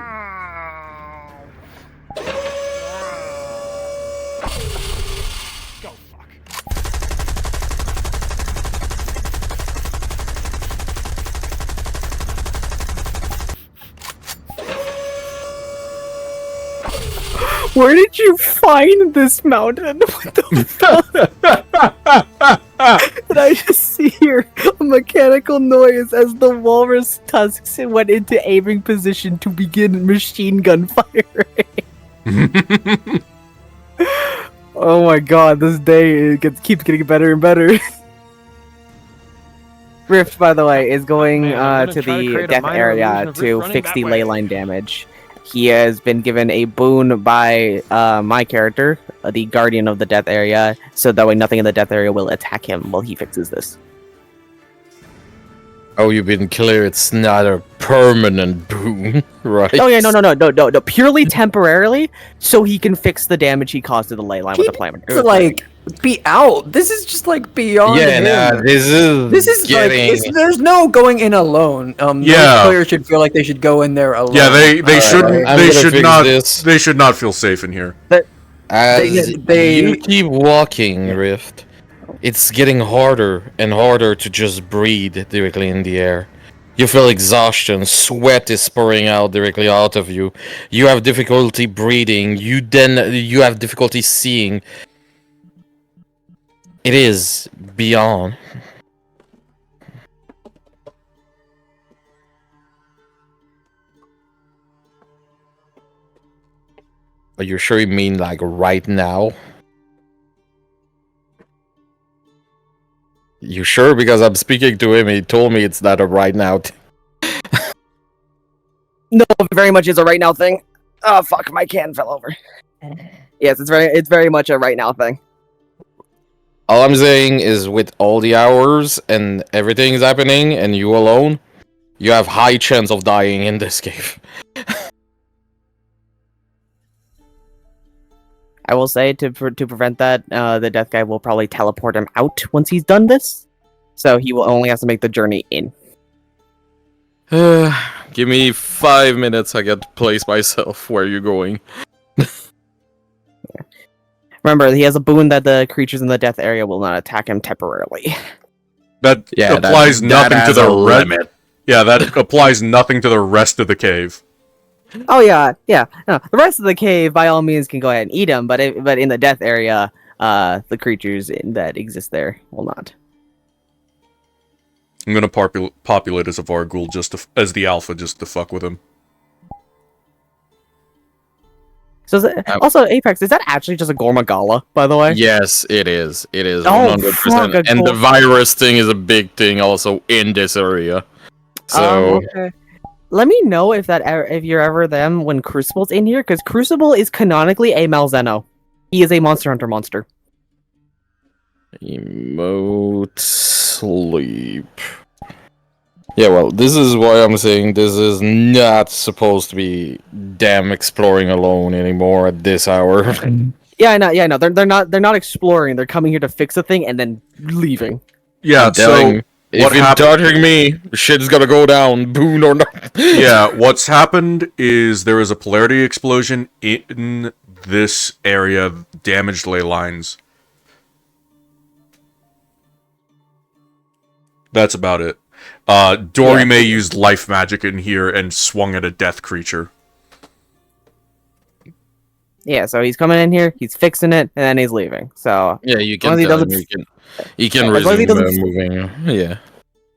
Go fuck. Where did you find this mountain? What the fuck? Did I just see here a mechanical noise as the walrus tusks went into aiming position to begin machine gun firing? Oh my god, this day keeps getting better and better. Rift, by the way, is going Man, I'm to gonna try to the create a death minor area illusion of Rift to running fix that the way. ley line damage. he has been given a boon by my character, the Guardian of the Death Area, so that way nothing in the Death Area will attack him while he fixes this. Oh, you've been clear. It's not a permanent boon, right? Oh yeah, no, purely temporarily, so he can fix the damage he caused to the ley line with the plant. To, like, be out. This is just like beyond Yeah, him. nah, this is getting... like there's no going in alone. Those players should feel like they should go in there alone. Yeah, they shouldn't. I'm They gonna should fix not. this. They should not feel safe in here. As you keep walking, Rift, it's getting harder and harder to just breathe directly in the air. You feel exhaustion, sweat is pouring out directly out of you. You have difficulty breathing. You have difficulty seeing. It is beyond. Are you sure you mean like right now? You sure? Because I'm speaking to him, he told me it's not a right now. No, it very much is a right now thing. Oh fuck, my can fell over. Yes, it's very much a right now thing. All I'm saying is with all the hours and everything is happening and you alone, you have high chance of dying in this cave. I will say to prevent that, the death guy will probably teleport him out once he's done this, so he will only have to make the journey in. Give me 5 minutes, I get to place myself. Where are you going? Remember, he has a boon that the creatures in the death area will not attack him temporarily. That applies nothing to the limit. Yeah, that applies nothing to the rest of the cave. Oh yeah. No, the rest of the cave, by all means, can go ahead and eat him, but in the death area, the creatures that exist there will not. I'm gonna populate as a Vargul as the alpha just to fuck with him. So also, Apex, is that actually just a Gormagala, by the way? Yes, it is. It is 100%. Fuck, and the virus thing is a big thing also in this area. So okay. Let me know if you're ever them when Crucible's in here, because Crucible is canonically a Malzeno. He is a Monster Hunter monster. Emote sleep. Yeah, well, this is why I'm saying this is not supposed to be damn exploring alone anymore at this hour. Yeah, I know. They're not exploring. They're coming here to fix a thing and then leaving. Yeah, so if you're touching me, shit's gonna go down, boon or not. Yeah, what's happened is there was a polarity explosion in this area, damaged ley lines. That's about it. Dorime used life magic in here and swung at a death creature. Yeah, so he's coming in here, he's fixing it, and then he's leaving. So yeah, you can tell him he can resume moving. Yeah.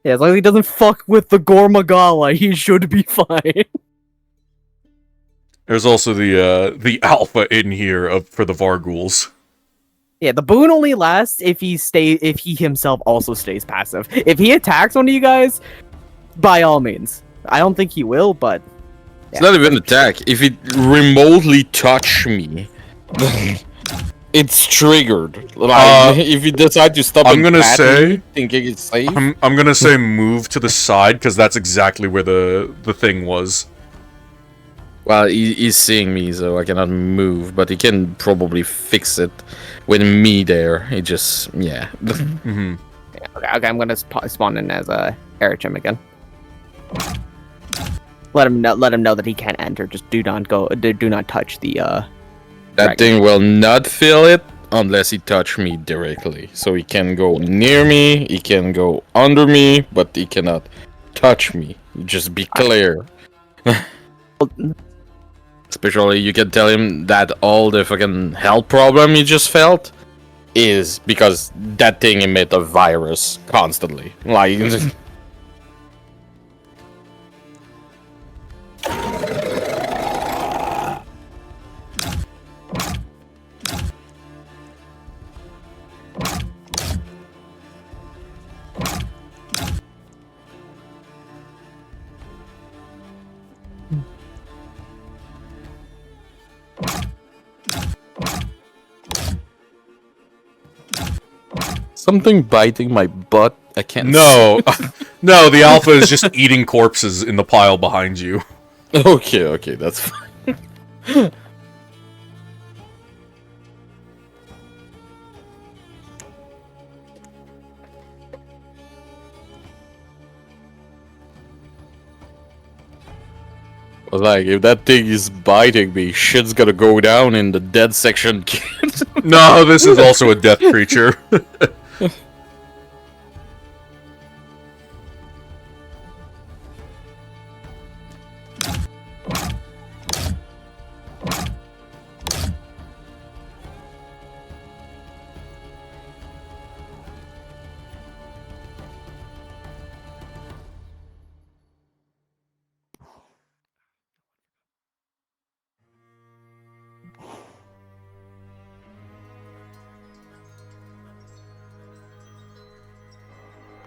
Yeah, as long as he doesn't fuck with the Gormagala, he should be fine. There's also the alpha in here for the Varguls. Yeah, the boon only lasts if he himself also stays passive. If he attacks one of you guys, by all means. I don't think he will, but it's not even an attack. If it remotely touch me, it's triggered. Like, if you decide to stop, I'm gonna say thinking it's safe. I'm gonna say move to the side because that's exactly where the thing was. Well, he's seeing me, so I cannot move, but he can probably fix it with me there. He just, yeah. Mm-hmm. Yeah, okay, I'm gonna spawn in as Erichim again. Let him know that he can't enter. Just do not touch the. That thing will not feel it unless he touch me directly. So he can go near me, he can go under me, but he cannot touch me. Just be clear. Especially, you can tell him that all the fucking health problem he just felt is because that thing emit a virus constantly. Like. something biting my butt? I can't. No, no, the alpha is just eating corpses in the pile behind you. Okay, that's fine. But like, if that thing is biting me, shit's gonna go down in the dead section. No, this is also a death creature.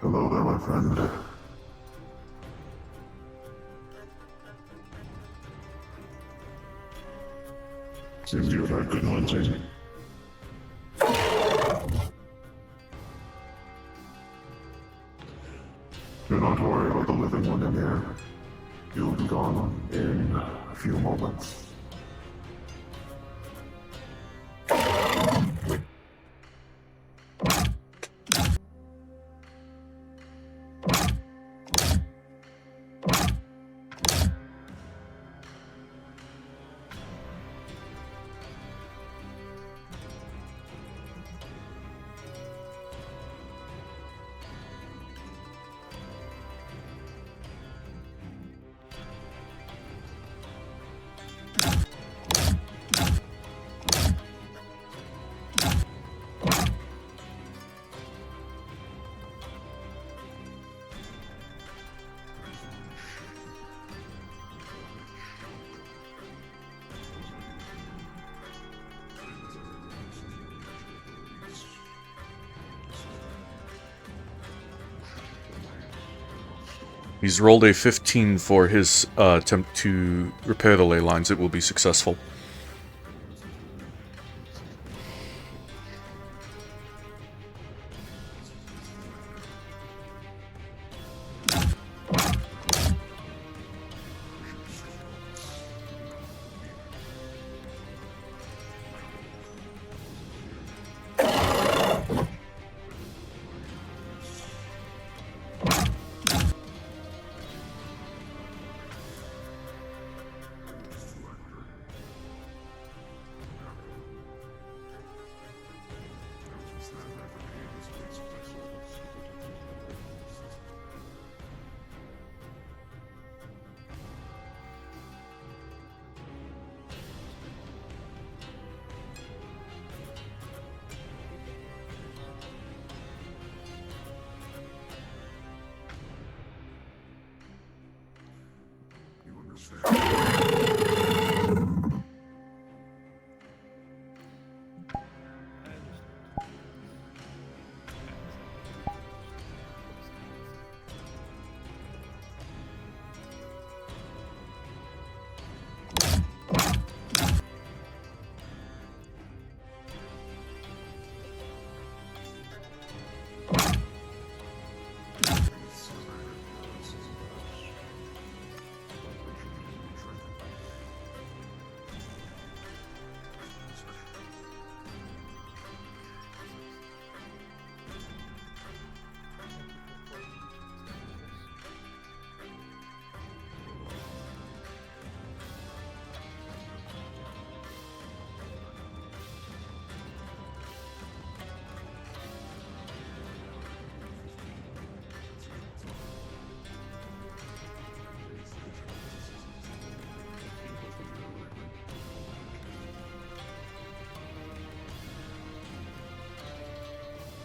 Hello there, my friend. Seems you've had good hunting. Do not worry about the living one in here. You'll be gone in a few moments. He's rolled a 15 for his attempt to repair the ley lines. It will be successful.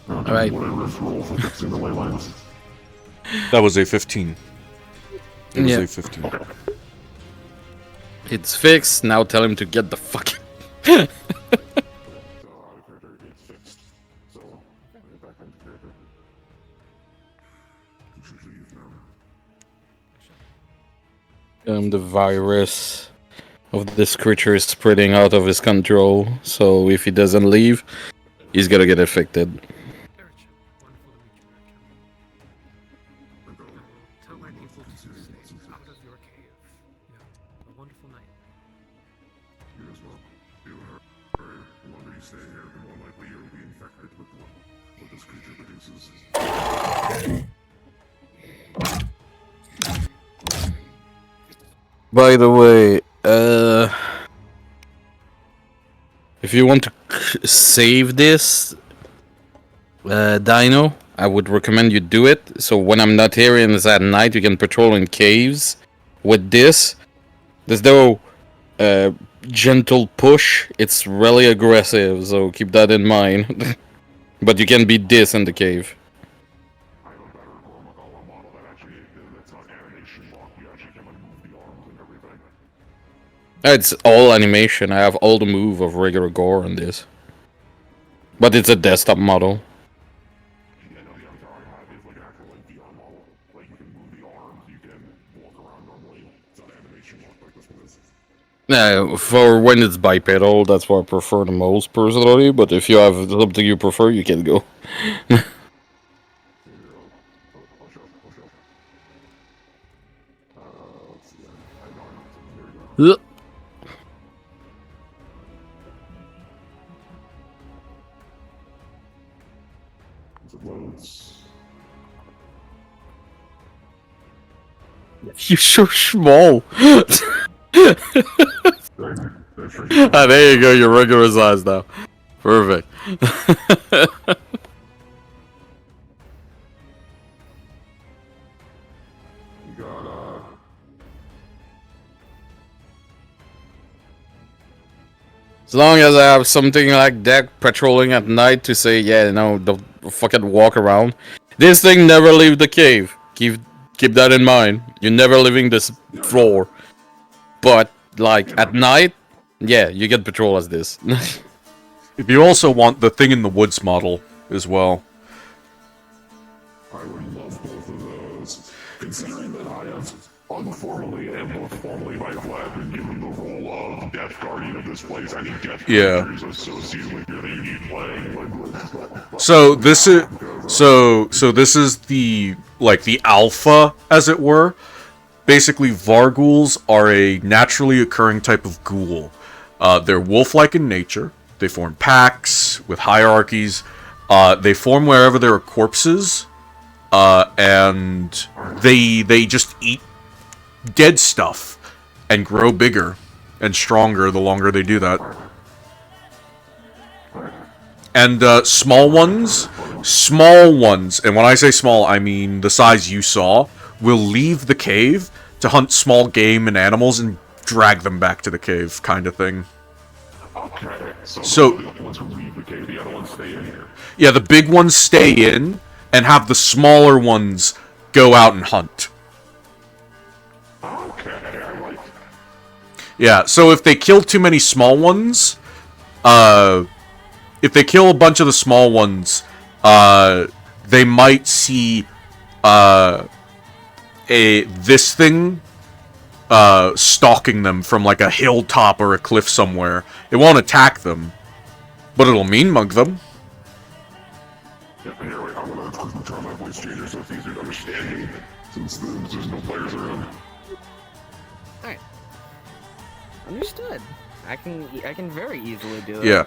Alright. That was a 15. It was Yeah. a 15. It's fixed. Now tell him to get the fuck. The virus of this creature is spreading out of his control. So if he doesn't leave, he's gonna get affected. weren't able to stay out of your cave. You have a wonderful night. You as well. You are. The longer you stay here, the more likely you'll be infected with what this creature produces. By the way, if you want to save this dino, I would recommend you do it. So when I'm not here and it's at night, you can patrol in caves with this. There's no gentle push. It's really aggressive, so keep that in mind. But you can beat this in the cave. It's all animation. I have all the move of regular gore in this. But it's a desktop model. For when it's bipedal, that's what I prefer the most personally. But if you have something you prefer, you can go. Ugh. You're so small. Ah, there you go. You're regular size now. Perfect. As long as I have something like that patrolling at night to say, yeah, no, don't fucking walk around. This thing never leave the cave. Keep that in mind. You're never leaving this floor. But like at night, yeah, you get patrol as this. If you also want the Thing in the Woods model as well. I would love both of those, considering that I have unformally and more formally by Vlad been given the role of Death Guardian of this place. Any death creatures associated with it that you need playing. So this is the the alpha, as it were. Basically, Varghouls are a naturally occurring type of ghoul. They're wolf-like in nature. They form packs with hierarchies. They form wherever there are corpses, and they just eat dead stuff and grow bigger and stronger the longer they do that. And small ones, and when I say small, I mean the size you saw, will leave the cave to hunt small game and animals and drag them back to the cave, kind of thing. Okay, so the ones who leave the cave, the other ones stay in here. Yeah, the big ones stay in and have the smaller ones go out and hunt. Okay, I like that. Yeah, so if they kill too many small ones, if they kill a bunch of the small ones, they might see this thing stalking them from like a hilltop or a cliff somewhere. It won't attack them, but it'll mean mug them. Yeah, anyway, I'm gonna turn my voice changer so it's easier to understand me, since there's no players around. Alright. Understood. I can very easily do it. Yeah.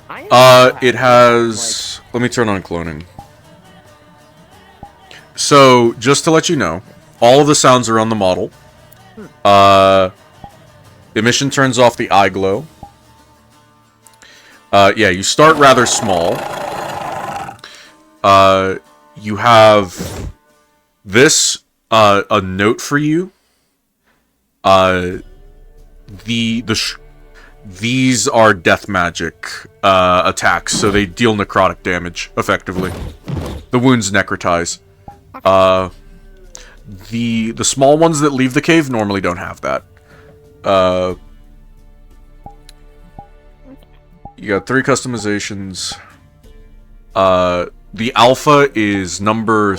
It has... Let me turn on cloning. So, just to let you know, all of the sounds are on the model. Emission turns off the eye glow. Yeah, you start rather small. You have this, a note for you. These are death magic attacks, so they deal necrotic damage, effectively. The wounds necrotize. The small ones that leave the cave normally don't have that. You got 3 customizations. The alpha is number...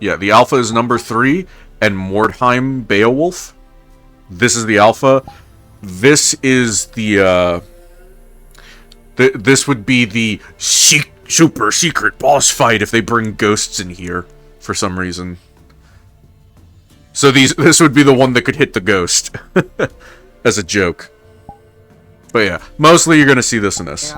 the alpha is number 3, and Mordheim Beowulf. This is the alpha. This is the, this would be the super secret boss fight if they bring ghosts in here, for some reason. So this would be the one that could hit the ghost. As a joke. But yeah, mostly you're gonna see this in this.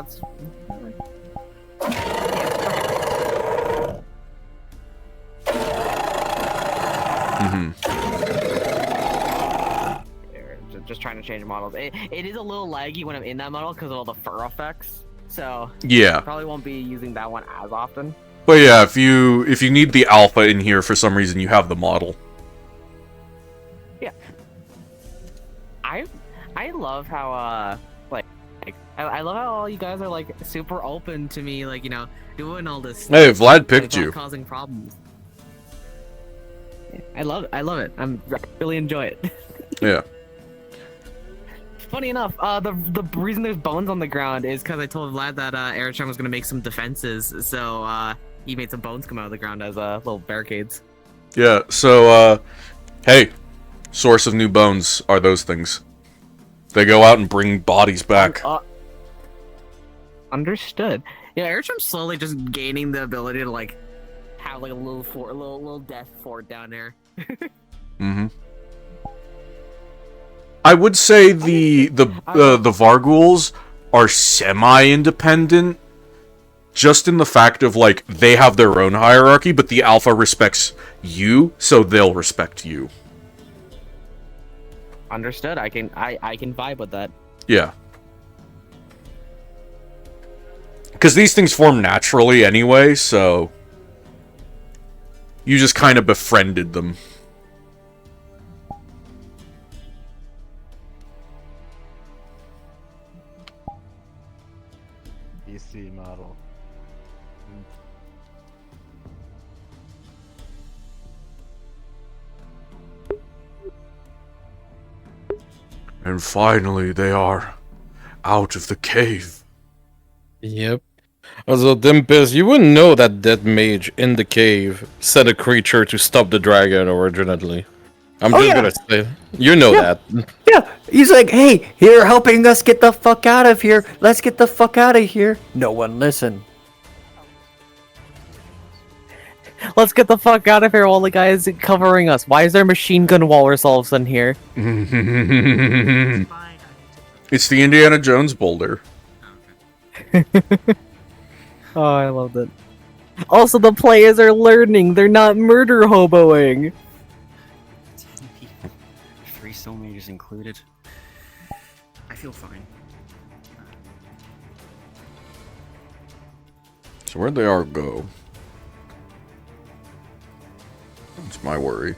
Just trying to change models. It is a little laggy when I'm in that model because of all the fur effects. So Yeah. probably won't be using that one as often. But yeah, if you need the alpha in here for some reason, you have the model. Yeah. I love how I love how all you guys are like super open to me, like, you know, doing all this stuff. Hey, Vlad picked without you. causing problems. I love it. I really enjoy it. Yeah. Funny enough, the reason there's bones on the ground is because I told Vlad that Erichan was gonna make some defenses, so he made some bones come out of the ground as little barricades. Yeah, so, hey, source of new bones are those things. They go out and bring bodies back. Understood. Yeah, Erichan's slowly just gaining the ability to, like, have, like, a little death fort down there. Mm-hmm. I would say the Varghouls are semi-independent, just in the fact of, like, they have their own hierarchy, but the Alpha respects you, so they'll respect you. Understood. I can vibe with that. Yeah. Because these things form naturally anyway, so you just kind of befriended them. PC model. And finally, they are out of the cave. Yep. Also, Tempest, you wouldn't know that dead mage in the cave set a creature to stop the dragon originally. I'm just gonna say, you know that. Yeah, he's like, hey, you're helping us get the fuck out of here. Let's get the fuck out of here. No one listened. Let's get the fuck out of here while the guy is covering us. Why is there machine gun walrus all of a sudden here? It's the Indiana Jones boulder. Oh, I loved it. Also, the players are learning. They're not murder hoboing. 10 people. 3 soul mages included. I feel fine. So where'd they all go? That's my worry.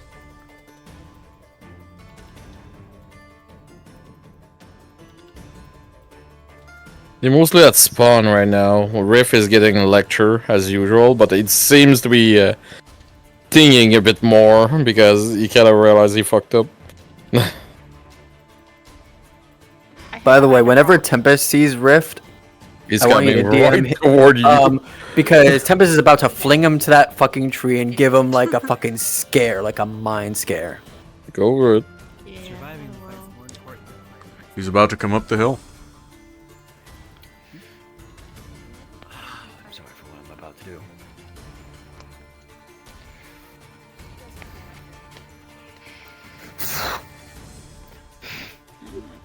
They're mostly at spawn right now. Riff is getting a lecture as usual, but it seems to be tinging a bit more because he kind of realized he fucked up. By the way, whenever Tempest sees Rift, he's I want you to coming DM right toward you. because Tempest is about to fling him to that fucking tree and give him like a fucking scare, like a mind scare. Go over it. He's about to come up the hill. I'm sorry for what I'm about to do.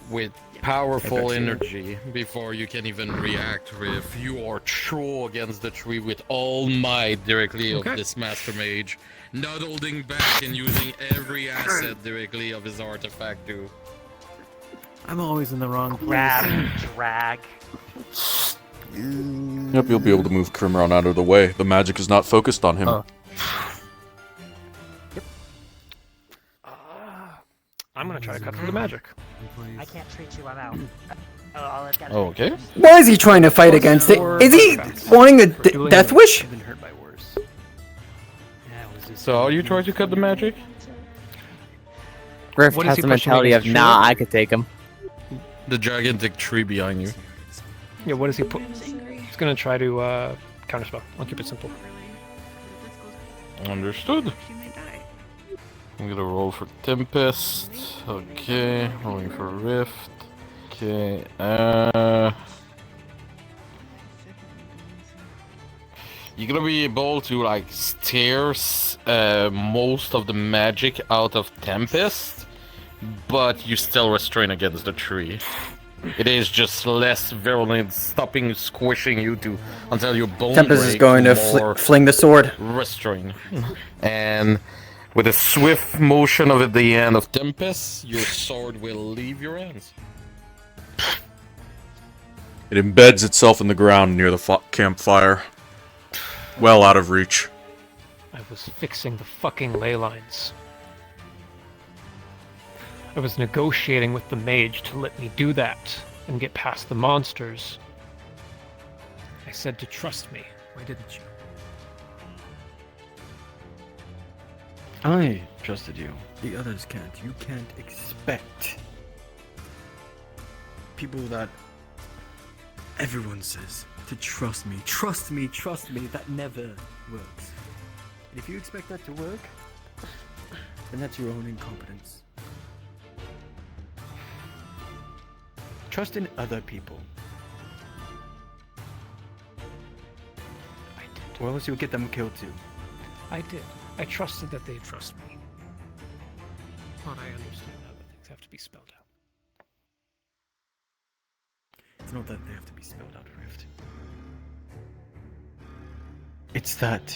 With powerful energy before you can even react, Riff. You are thrown against the tree with all might directly of this Master Mage, not holding back and using every asset directly of his artifact too. I'm always in the wrong place. Grab, drag. Yep, you'll be able to move Crimron out of the way. The magic is not focused on him. I'm gonna try to cut through the magic. I can't treat you, I'm out. Oh, that's gotta Okay. Why is he trying to fight against it? Is he wanting a death wish? So how you try to cut the magic? Griff What is has he the pushing mentality of, against nah, Shula? I could take him. The gigantic tree behind you. Yeah, what does he put? He's gonna try to counterspell. I'll keep it simple. Understood. I'm gonna roll for Tempest. Okay, rolling for Rift. Okay, you're gonna be able to like steer most of the magic out of Tempest, but you still restrain against the tree. It is just less virulent, stopping squishing you to until your bone Tempest is going to fling the sword. Restrain. And with a swift motion of the hand of Tempest, your sword will leave your hands. It embeds itself in the ground near the campfire. Well out of reach. I was fixing the fucking ley lines. I was negotiating with the mage to let me do that and get past the monsters. I said to trust me. Why didn't you? I trusted you. The others can't. You can't expect people that everyone says to trust me. Trust me, trust me. That never works. And if you expect that to work, then that's your own incompetence. Trust in other people. I did. Or else you'll get them killed too. I did. I trusted that they'd trust me. But I understand now that things have to be spelled out. It's not that they have to be spelled out, Rift. It's that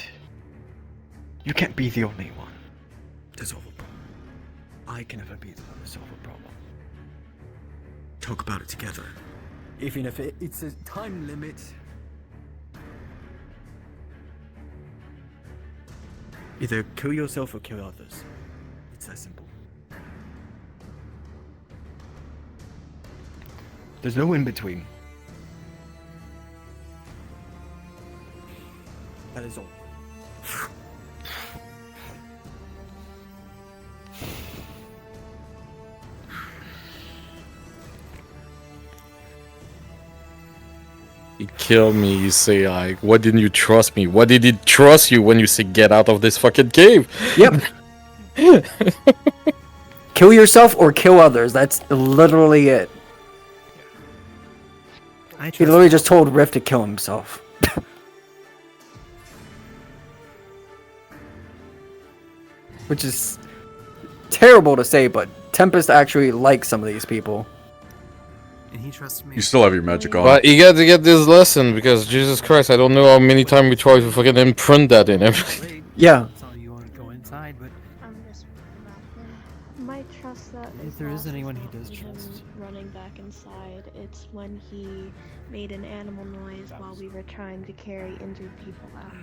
you can't be the only one to solve a problem. I can never be the one to solve a problem. Talk about it together. Even if it's a time limit. Either kill yourself or kill others. It's that simple. There's no in between. That is all. You kill me, you say like, why didn't you trust me? Why did it trust you when you say get out of this fucking cave? Yep. Kill yourself or kill others. That's literally it. He literally just told Rift to kill himself. Which is terrible to say, but Tempest actually likes some of these people. And he trusts me. You still have your magic on. But you got to get this lesson because Jesus Christ, I don't know how many times we tried to fucking imprint that in everything. Yeah. So you want to go inside, but My trust that if there is anyone he does trust. running back inside, it's when he made an animal noise while we were trying to carry injured people out.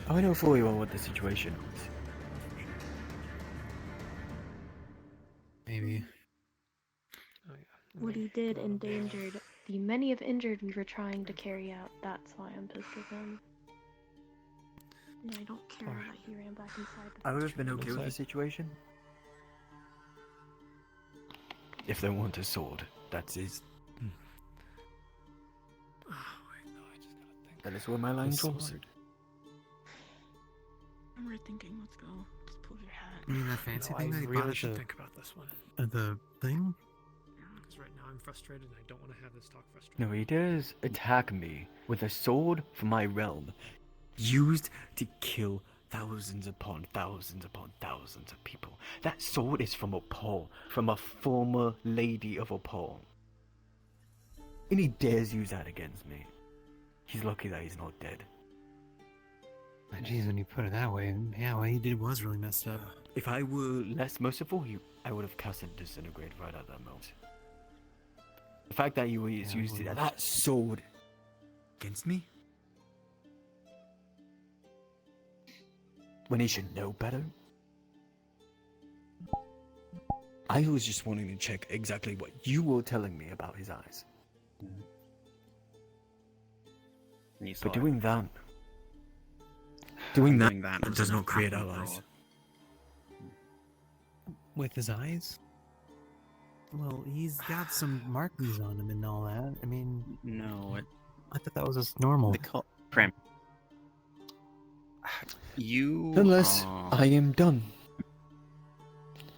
I know fully well what the situation is. Maybe. What he did endangered the many of injured we were trying to carry out. That's why I'm pissed with him. And I don't care that he ran back inside. I would have been okay with the situation if they want a sword. That's his. That is where my line draws. I'm rethinking. Let's go. Just pull your hat. You mean that fancy thing that he really bought should at think about this one. the thing? Because right now I'm frustrated and I don't want to have this talk frustrated. No, he dares attack me with a sword from my realm, used to kill thousands upon thousands upon thousands of people. That sword is from Opal, from a former lady of Opal. And he dares use that against me. He's lucky that he's not dead. Jeez, when you put it that way, yeah, what he did was really messed up. If I were less merciful, I would have casted Disintegrate right at that moment. The fact that you used that sword against me, when he should know better. I was just wanting to check exactly what you were telling me about his eyes. But doing that does not create allies. With his eyes? Well, he's got some markings on him and all that. I mean, No, I thought that was just normal. Prim. You. Unless I am done.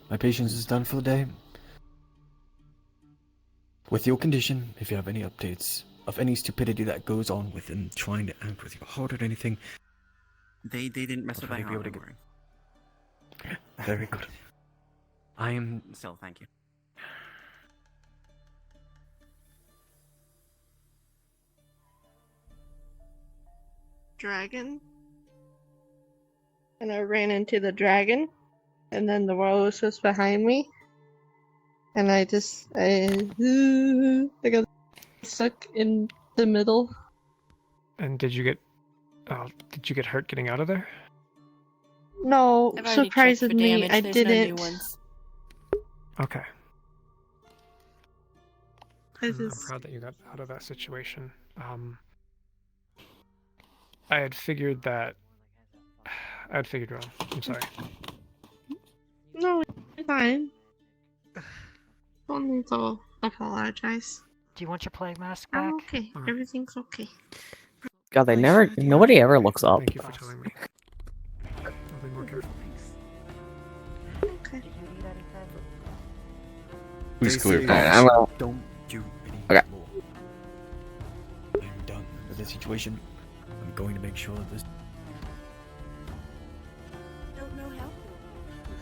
My patience is done for the day. With your condition, if you have any updates, of any stupidity that goes on with them trying to act with your heart or anything. They didn't mess with my heart. Don't worry. Very good. I am. Still, thank you. Dragon. And I ran into the dragon, and then the world was just behind me. And I got stuck in the middle. And did you get hurt getting out of there? No, I've already checked for surprisingly, damage. I There's no new didn't. ones. Okay. I I'm proud that you got out of that situation. I had figured wrong. I'm sorry. No, it's fine. Don't need to apologize. Do you want your plague mask I'm back? okay. Everything's okay. God, nobody ever looks up. Thank you for telling me. I'll be more careful. Okay. Who's clear? Alright, I'm gonna- Don't do any Okay. more. I'm done with this situation. I'm going to make sure that this. Don't know how.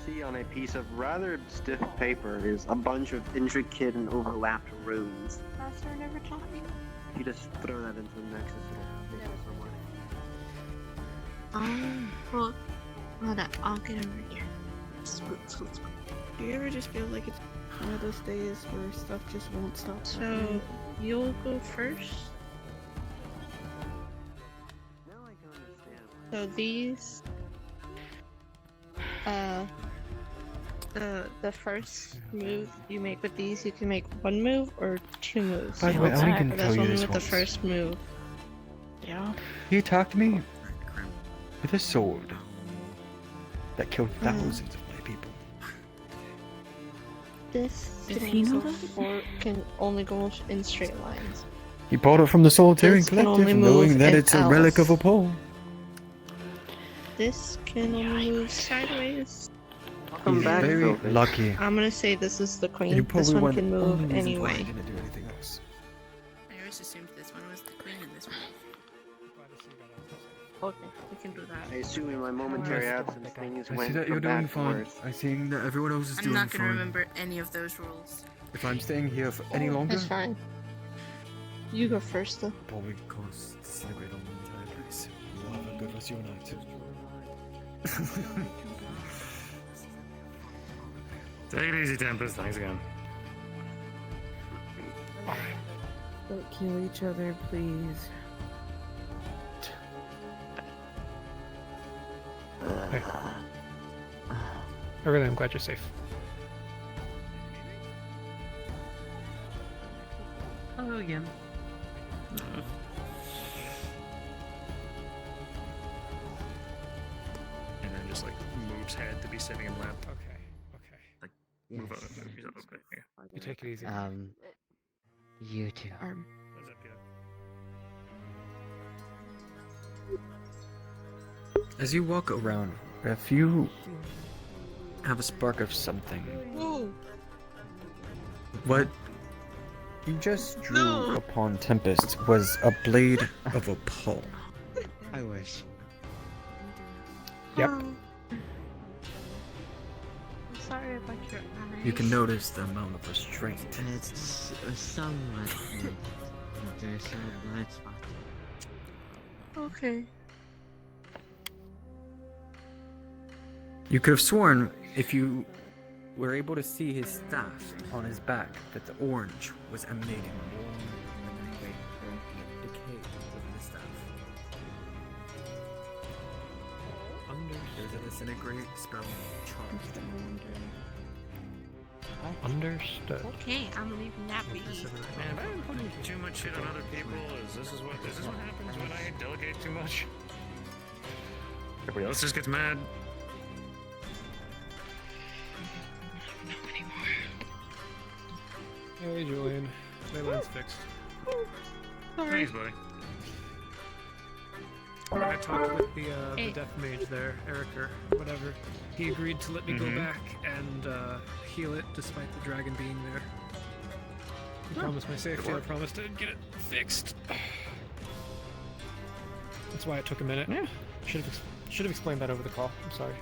See on a piece of rather stiff paper is a bunch of intricate and overlapped runes. Master never taught me. You just throw that into the nexus, it'll take it somewhere. Well, hold up. I'll get over here. Do you ever just feel like it's one of those days where stuff just won't stop? So, you'll go first. So these, the first move you make with these, you can make one move or two moves. By the way, I can tell you one this with the once. first move. Yeah. He attacked me with a sword that killed thousands of my people. This Does can he know only that? go can only go in straight lines. He bought it from the Solitarian This can Collective, only move knowing that in it's a relic of a pole. This can only move sideways. Welcome back, Very Sophie. lucky. I'm gonna say this is the queen. You This probably one weren't can the only move reason why I anyway. didn't do anything else. I always assumed this one was the queen and this one. Okay, we can do that. I assume in my momentary absence things I went see that from you're doing bad to fine. worse. I see that everyone else is I'm doing not fine. gonna remember any of those rules. If I'm staying here for any longer, That's fine. You go first, though. probably cause disintegrate on the entire place. You will have a good rest of your night. Take it easy, Tempest. Thanks again. Don't kill each other, please. Hey. I really am glad you're safe. Hello again. And then just like moves head to be sitting in lap. Okay. Like move out of it. He's a little bit here. You take it easy. You too. What's up, kid? As you walk around, if you have a spark of something, Whoa! what you just drew upon Tempest was a blade of a pole. I wish. Yep. I'm sorry about your eyes. You can notice the amount of restraint. It's somewhat. There's some blind spot. Okay. You could have sworn, if you were able to see his staff on his back, that the orange was emanating more than anything decay within the staff. There's a disintegrate spell charged. Understood. Okay, I'm leaving that be. Man, if I'm putting too much shit on other people, is this what happens when I delegate too much? Everybody else just gets mad. Hey, Julian. Leyline's fixed. Thanks, buddy. I talked with the death mage there, Eric or whatever. He agreed to let me go back and heal it despite the dragon being there. I promised my safety. I promised to get it fixed. That's why it took a minute. Yeah. Should have explained that over the call. I'm sorry.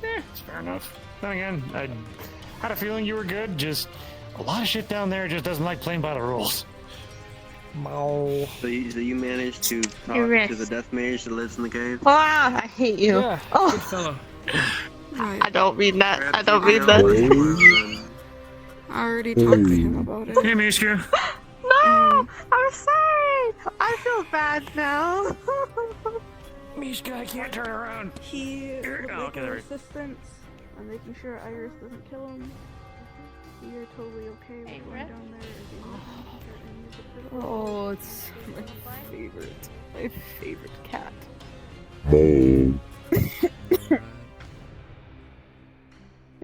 It's fair enough. Then again, I had a feeling you were good. Just a lot of shit down there just doesn't like playing by the rules. No. So you managed to talk Your to the wrist. death mage that lives in the cave? Ah, I hate you. Yeah, oh. good fellow. I don't mean that. I don't mean that. I already talked to him about it. Hey, Mishka. No! I'm sorry! I feel bad now. Mishka, I can't turn around. He would Okay, like there our we go. assistance on making sure Iris doesn't kill him. We are totally okay with going down there and being any of the Oh, it's my favorite. My favorite cat.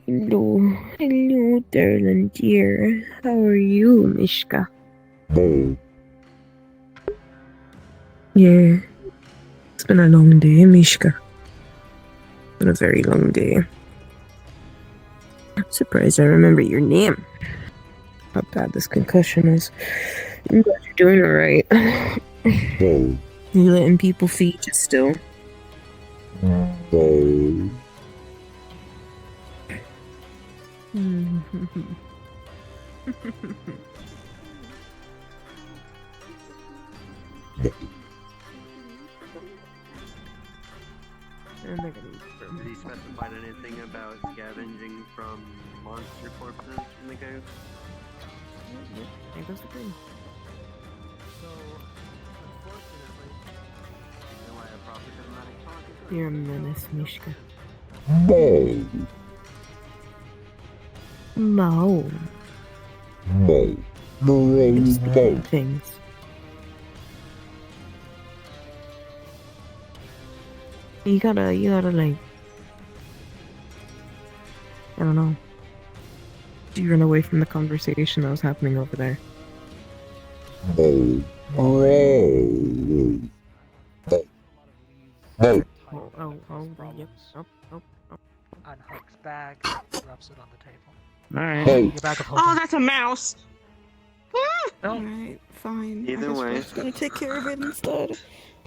Hello. Hello, darling dear. How are you, Mishka? Yeah. It's been a long day, Mishka. It's been a very long day. I'm surprised I remember your name. How bad this concussion is. I'm glad you're doing alright. You letting people feed you still? And they're gonna Did he specify anything about scavenging from monster corpses in the cave? There goes the green. So, unfortunately, you know why I probably didn't talk to You're a menace, Mishka. Mo. Explain things. You gotta like, I don't know. You run away from the conversation that was happening over there. Oh, yep. Unhooks bag, drops it on the table. Alright. Your bag of Oh, holding. that's a mouse. Alright, fine. Either I guess way. we're just gonna take care of it instead.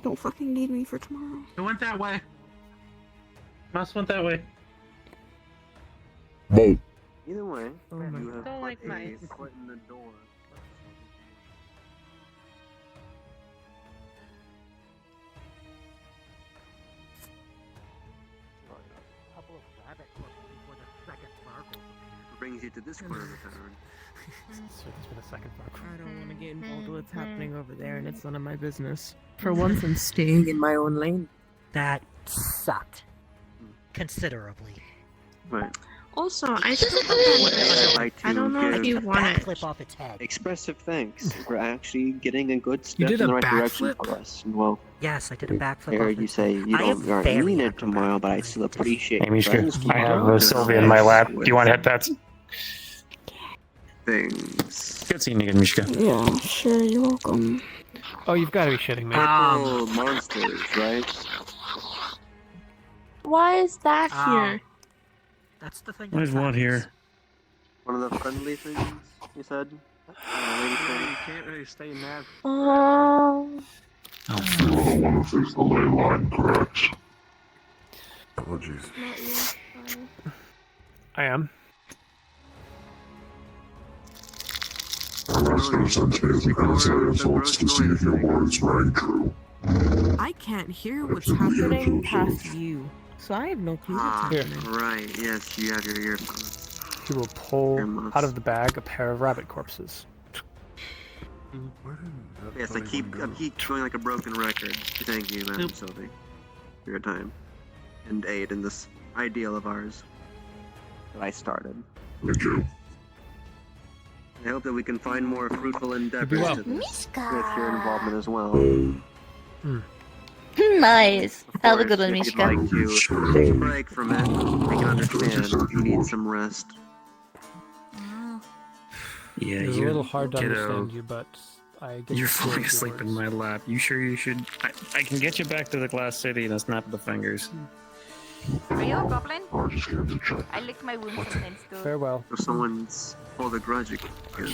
Don't fucking need me for tomorrow. It went that way. Mouse went that way. Either way, Oh my you have Don't like put a mice. foot in the door. Couple of rabbit corpses before the second sparkle. Brings you to this corner of the tavern. I don't want to get involved with what's happening over there, and it's none of my business. For once, I'm staying in my own lane. That sucked. Considerably. Right. Also, I just Like I don't know if you want it. Flip off its head. Expressive thanks. We're actually getting a good You step did in a the right direction backflip? for us. And well, Yes, I did a backflip. I heard off you its say head. you I am don't aren't very needed acrobatic. tomorrow, but I still appreciate Hey, Mishka, friends I have keeping Sylvia in my lap. Do you want to hit that? things? Good seeing you again, Mishka. Yeah, sure, you're welcome. Oh, you've got to be shitting me. Purple monsters, right? Why is that here? That's the thing. There's one here. One of the friendly things you said. You can't really stay mad. You're the one who fixed the ley line, correct? Apologies. I am. I was going to send Tails and Isaiah thoughts to see if your words rang true. I can't hear what's happening past you, so I have no clue what's Here. happening. Right, yes, you have your earphones. He will pull out of the bag a pair of rabbit corpses. Yes, I keep going like a broken record. Thank you, Madam Sylvie, for your time and aid in this ideal of ours that I started. Thank you. I hope that we can find more fruitful endeavors well. to this with your involvement as well. Nice. Have a Of good one, course, if you'd Mishka. like to take a break from it, I can understand. You need some rest. Yeah, It's a you little hard to kiddo. understand you, but I get You're the falling words. asleep in my lap. You sure you should? I can get you back to the glass city in a snap of the fingers. Are you a goblin? I just came to check. I lick my wounds sometimes too. Farewell. If someone's hold a grudge against you.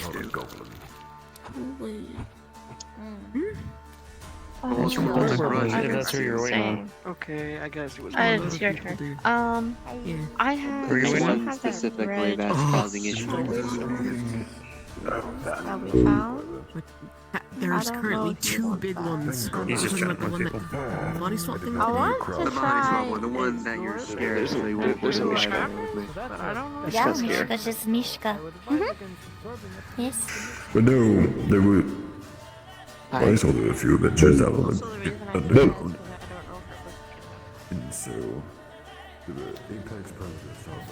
What's wrong with the grudge? I've been That's who you're waiting on. saying. Okay, I guess it was. It's your turn. I have. Were you I waiting don't on have that specifically red that's causing issues? that we found. There's I don't know currently if you 2 want big that. ones. He's just Talking trying about to the one that body swap thing. I want to The body try. swap one, the one that you're scared, so you won't There's a lie Mishka? with me. But I don't know. Yeah, Mishka's here. Mishka, just Mishka. Yes. But no, there were. I saw there were a few adventures out on the underground. And so, there were apex predators out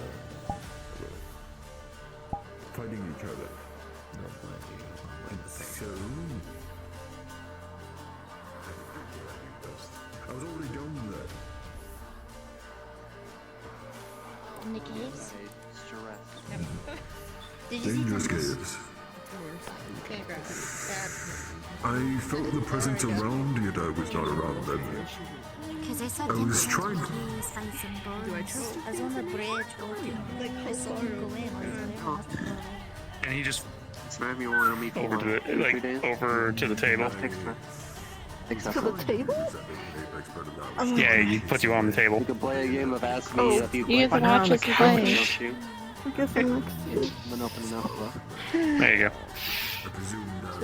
there. Fighting each other. And so. I was already down there. In the caves? Did you see Dangerous Thomas? caves. I felt the presence around, yet I was not around them. Because I saw I was trying. caves, find some bones. I was on the bridge walking. I saw him go in. I was there. And he just Smack me one meet over to the over to the table. To the table? Yeah, he puts you on the table. You can play a game of Ask Oh, Me if you you can watch us play. I guess I'm open enough. There you go.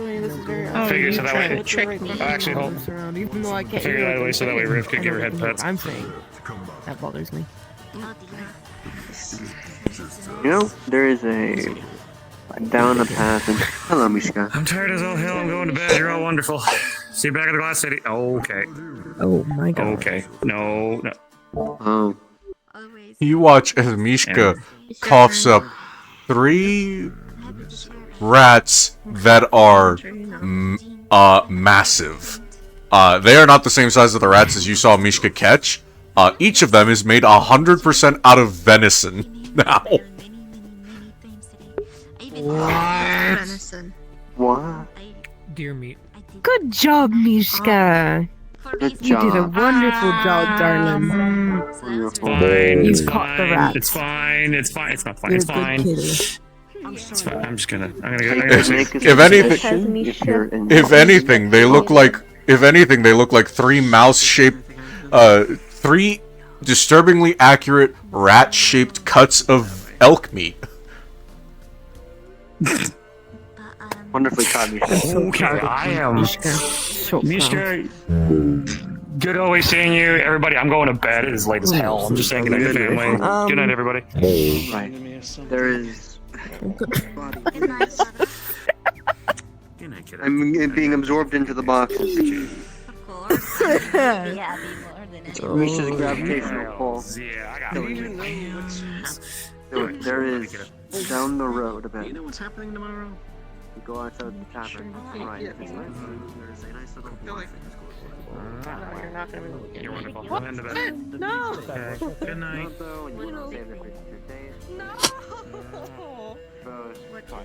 This is very Figure so that way. trying to trick me. Actually, hold. Even though I can't Figure that way so that way Riff could give her head pets. I'm saying that bothers me. You know, there is a down a path and hello Mishka. I'm tired as all hell. I'm going to bed. You're all wonderful. See you back at the Glass City. Okay. Oh my god. Okay. No. Oh. You watch as Mishka coughs up 3 rats that are massive. They are not the same size of the rats as you saw Mishka catch. Each of them is made 100% out of venison now. Venison. What? Deer meat. Good job, Mishka. Good You did a job. wonderful job, darling. Fine. You It's caught the fine. rat. It's fine. It's fine. It's not fine. You're It's a good fine. kiddo. It's fine. I'm just gonna. I'm gonna If anything, they look like 3 mouse-shaped, 3 disturbingly accurate rat-shaped cuts of elk meat. Wonderfully caught, Mishka. Okay, I am. Mishka, good always seeing you. Everybody, I'm going to bed. It is late as hell. I'm just saying good night to the family. Good night, everybody. Right. There is. I'm being absorbed into the boxes. Yeah, Misha's gravitational pull. Yeah, I got There is down the road a bit. You know what's happening tomorrow? You go outside the tavern. Right. There's a nice little boy. You're not gonna be able to get You're me. wonderful. I'm into bed. No! Okay. Good night.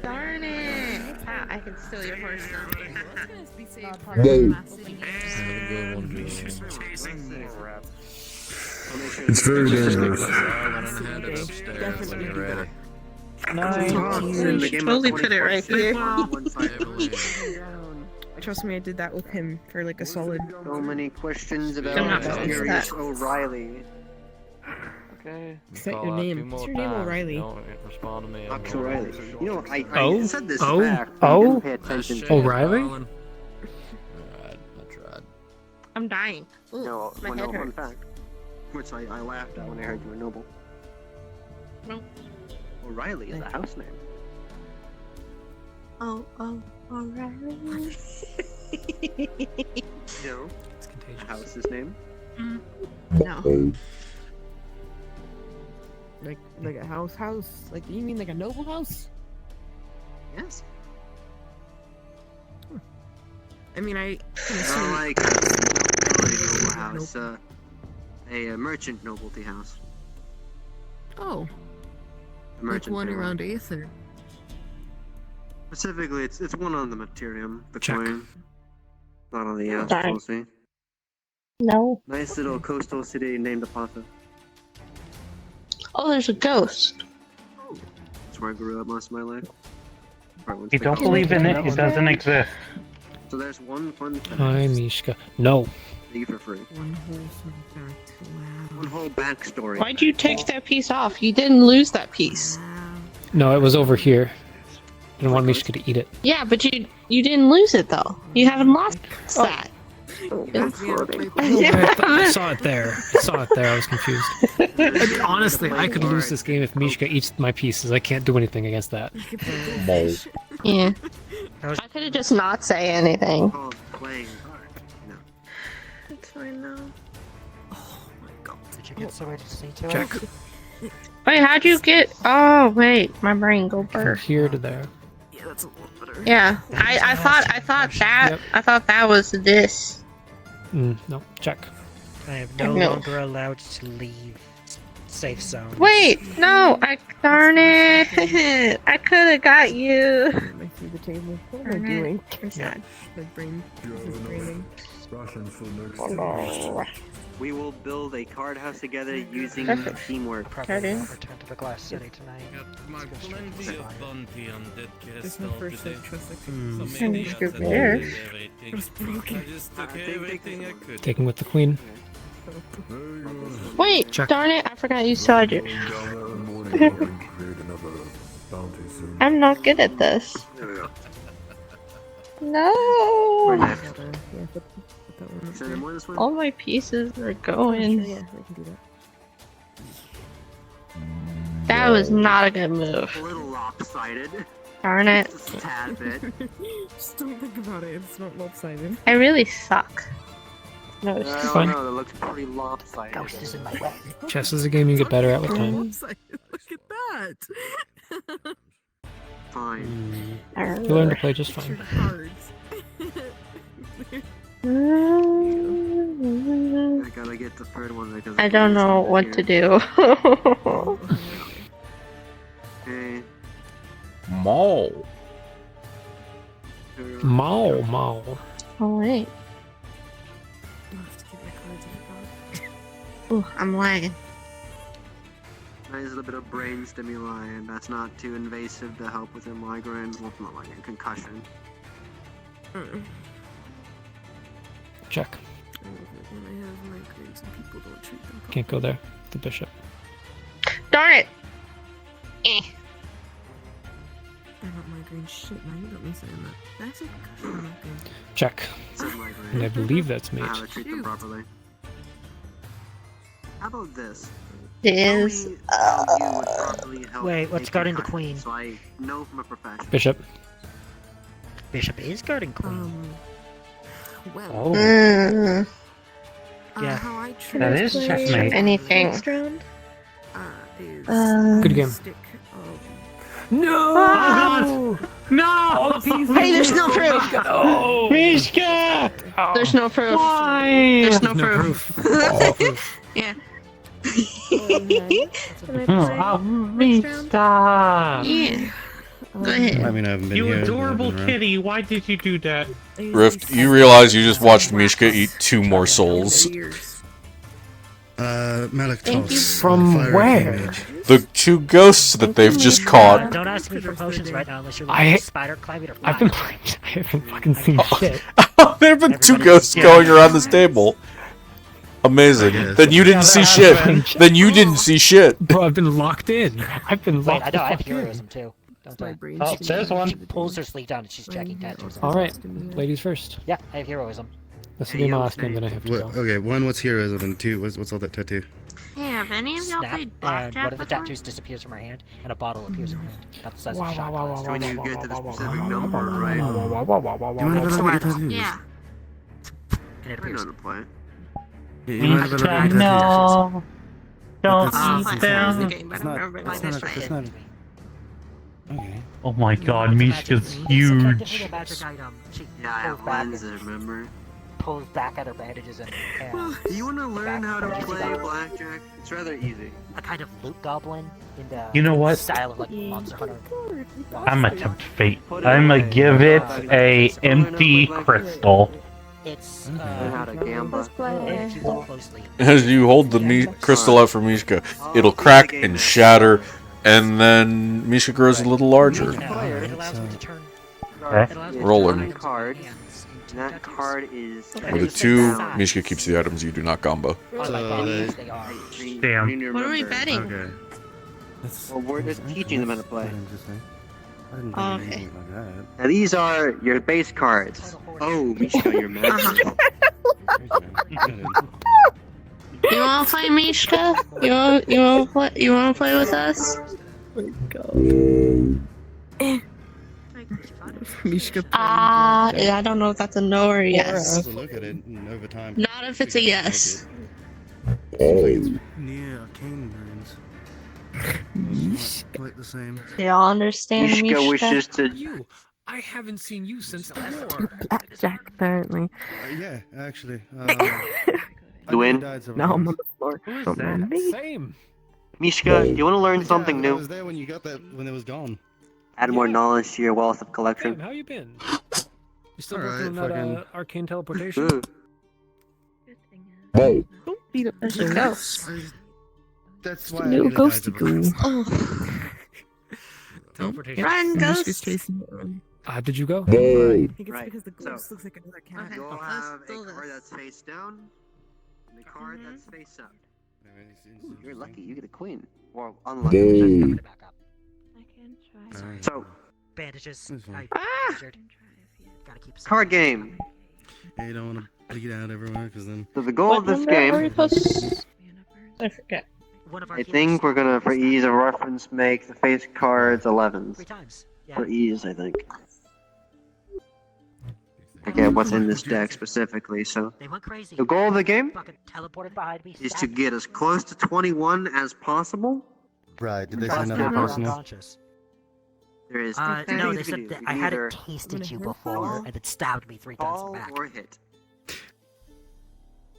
Darn it! Ah, I can steal your horse now. It's very dangerous. Totally put it right here. Trust me, I did that with him for like a solid. So many questions I'm not about gonna Mysterious stop. O'Reilly. Okay. Is that your name? What's your name, O'Reilly? Respond to me. Max O'Reilly. You know, I Oh? said this Oh? back. Oh? Didn't pay attention to O'Reilly? it. I'm dying. Ooh, No, my well, head no, fun hurts. fact. Which I laughed at when I heard you were noble. No. O'Reilly is a house name. Oh, O'Reilly. No. A house's name? No. Like a house? Like you mean like a noble house? Yes. I mean, I can Not assume like a noble house, a merchant nobility house. Oh, A like merchant one family. around Aether. Specifically, it's one on the Materium, the Check. coin. Not on the Darn. policy. No. Nice little coastal city named Apatha. Oh, there's a ghost. That's where I grew up most of my life. You don't believe in it, it doesn't exist. So there's one fun fact. Hi, Mishka. No. You for free. One whole backstory. Why'd you take that piece off? You didn't lose that piece. No, it was over here. I didn't want Mishka to eat it. Yeah, but you didn't lose it though. You haven't lost that. I saw it there. I saw it there. I was confused. Honestly, I could lose this game if Mishka eats my pieces. I can't do anything against that. Mole. Yeah. I could have just not say anything. It's fine now. Did you get so ready to see to Check. Wait, how'd you get? Oh wait, my brain go From burst. here to there. Yeah, that's a little better. Yeah, I thought that Yep. I thought that was this. No, check. I am no No. longer allowed to leave safe zone. Wait, no, darn it! I could have got you. I see the table. What am I doing? I'm sad. My brain is draining. We will build a card house together using Perfect. teamwork. Probably won't return to the glass city tonight. There's no first aid trust Just go there. It's broken. Taking with the queen. Wait, Check. darn it! I forgot you saw it. I'm not good at this. There we go. No. So then what is one? All my pieces are going. Yeah, we can do that. That was not a good move. A little lopsided. Darn it. Just a tad bit. Just don't think about it. It's not lopsided. I really suck. No, I it's don't fine. know, that looks pretty lopsided. Ghost is in my way. Chess is a game you get better at with time. Lopsided. Look at that. Fine. You learn to play just fine. Cards. I gotta get the third one because I don't know what to do. Okay. Mole. Mao. Oh wait. Ooh, I'm lagging. Nice little bit of brain stimuli, and that's not too invasive to help with your migraine. Well, not migraine, concussion. Check. When I have migraines and people don't treat them Can't go there. The bishop. Darn it! They're not migraine shit, now you got me saying that. That's a concussion migraine. Check. It's a migraine. And I believe that's I mate. how to treat them properly. How about this? Is Tell me how you would properly help Wait, what's a guarding the concussion, queen? So I know from a profession. Bishop. Bishop is guarding queen. Well, Oh, Yeah. how I that is checkmate. anything. is Good game. stick of No! No! Hey, there's no proof. No! Mishka! There's no proof. Why? There's no proof. Yeah. Stop! Yeah. Go ahead. I mean, I haven't been You here. adorable kitty, why did you do that? Rift, you realize you just watched Mishka eat 2 more souls. Malaktos. From Fire where? image. The 2 ghosts that they've just caught. Don't ask me for potions right now unless you're I- like spider climbing or I've been playing. I haven't fucking seen shit. There have been 2 ghosts going around this table. Amazing. Then you didn't see shit. Then you didn't see shit. Bro, I've been locked in. I've been Wait, locked I know, I have in. heroism too. Don't My I? brain Oh, there's one. She pulls her sleeve down and she's checking tattoos. Alright, ladies first. Yeah, I have heroism. This will be my last game, then I have to What, go. okay, one, what's heroism, and two, what's all that tattoo? Hey, have any of y'all Snap, played and blackjack one of the before? tattoos disappears from her hand, and a bottle appears in her hand. That's the size of a Wow, shot wow, glass. When you get to the specific number, right? You might have been able to Yeah. And it I know appears. how to play. You might have been able to No! Don't That's- eat them! It's not, it's not, okay. Oh my god, Mishka's It's a huge! magic item. She Yeah, I pulls have back lenses, remember? pulls back at her bandages and Do you want to learn how to Back- play blackjack? It's rather easy. a kind of loot goblin in the You know what? style of like Monster Hunter. I'ma tempt fate. I'ma give it a empty crystal. It's Learn how to gamble. if you look closely. As you hold the crystal out for Mishka, it'll crack and shatter, and then Mishka grows a little larger. It allows me to turn. Rolling. Card. And that card is. With a 2, Mishka keeps the items, you do not combo. Damn. What are we betting? Okay. Well, we're just teaching them how to play. I didn't Oh, think okay. anything like that. Now these are your base cards. Oh, Mishka, you're mad. You wanna play Mishka? You wanna play with us? Mishka. I don't know if that's a no or a yes. Look at it over time. Not if it's a yes. Yeah, arcane runes. Quite the same. Do y'all understand Mishka wishes to. You. I haven't seen you since the war. Blackjack, apparently. Yeah, actually. You win? No, I'm on the floor. Who is Don't mind that? me. Same. Mishka, you want to learn something I new? was there when you got that, when it was gone. Add more knowledge to your wealth of Sam, collection. how you been? You still Alright, working on that fucking- arcane teleportation? Ooh. Don't beat up the ghost. That's why I Little need a guide ghosty to goo. Oh, Teleportation. run, Mishka's ghost. chasing me. Did you go? I think it's Right. because the ghost So- looks like another cat. Okay. You'll Let's have do a card this. that's face down, and a card that's face up. Ooh, you're lucky. You get a queen. Or unlucky. So, Bandages. I Ah! injured. Gotta keep some. card game. Yeah, you don't want to bleed out everywhere, because then. So the goal of this What number are we game, supposed- I forget. One of our I healers think we're gonna, for ease of reference, make the face cards 11s. 3 times. Yeah. For ease, I think. I get what's in this deck specifically, so. They went crazy. The goal of the game Fucking teleported behind me. is to stabbed get as close to 21 as possible. Right, did they me. say Busted another me person? unconscious. There is No, two they things you said can do. that You I can had either it tasted you before, and it stabbed me 3 times in call the back. or hit.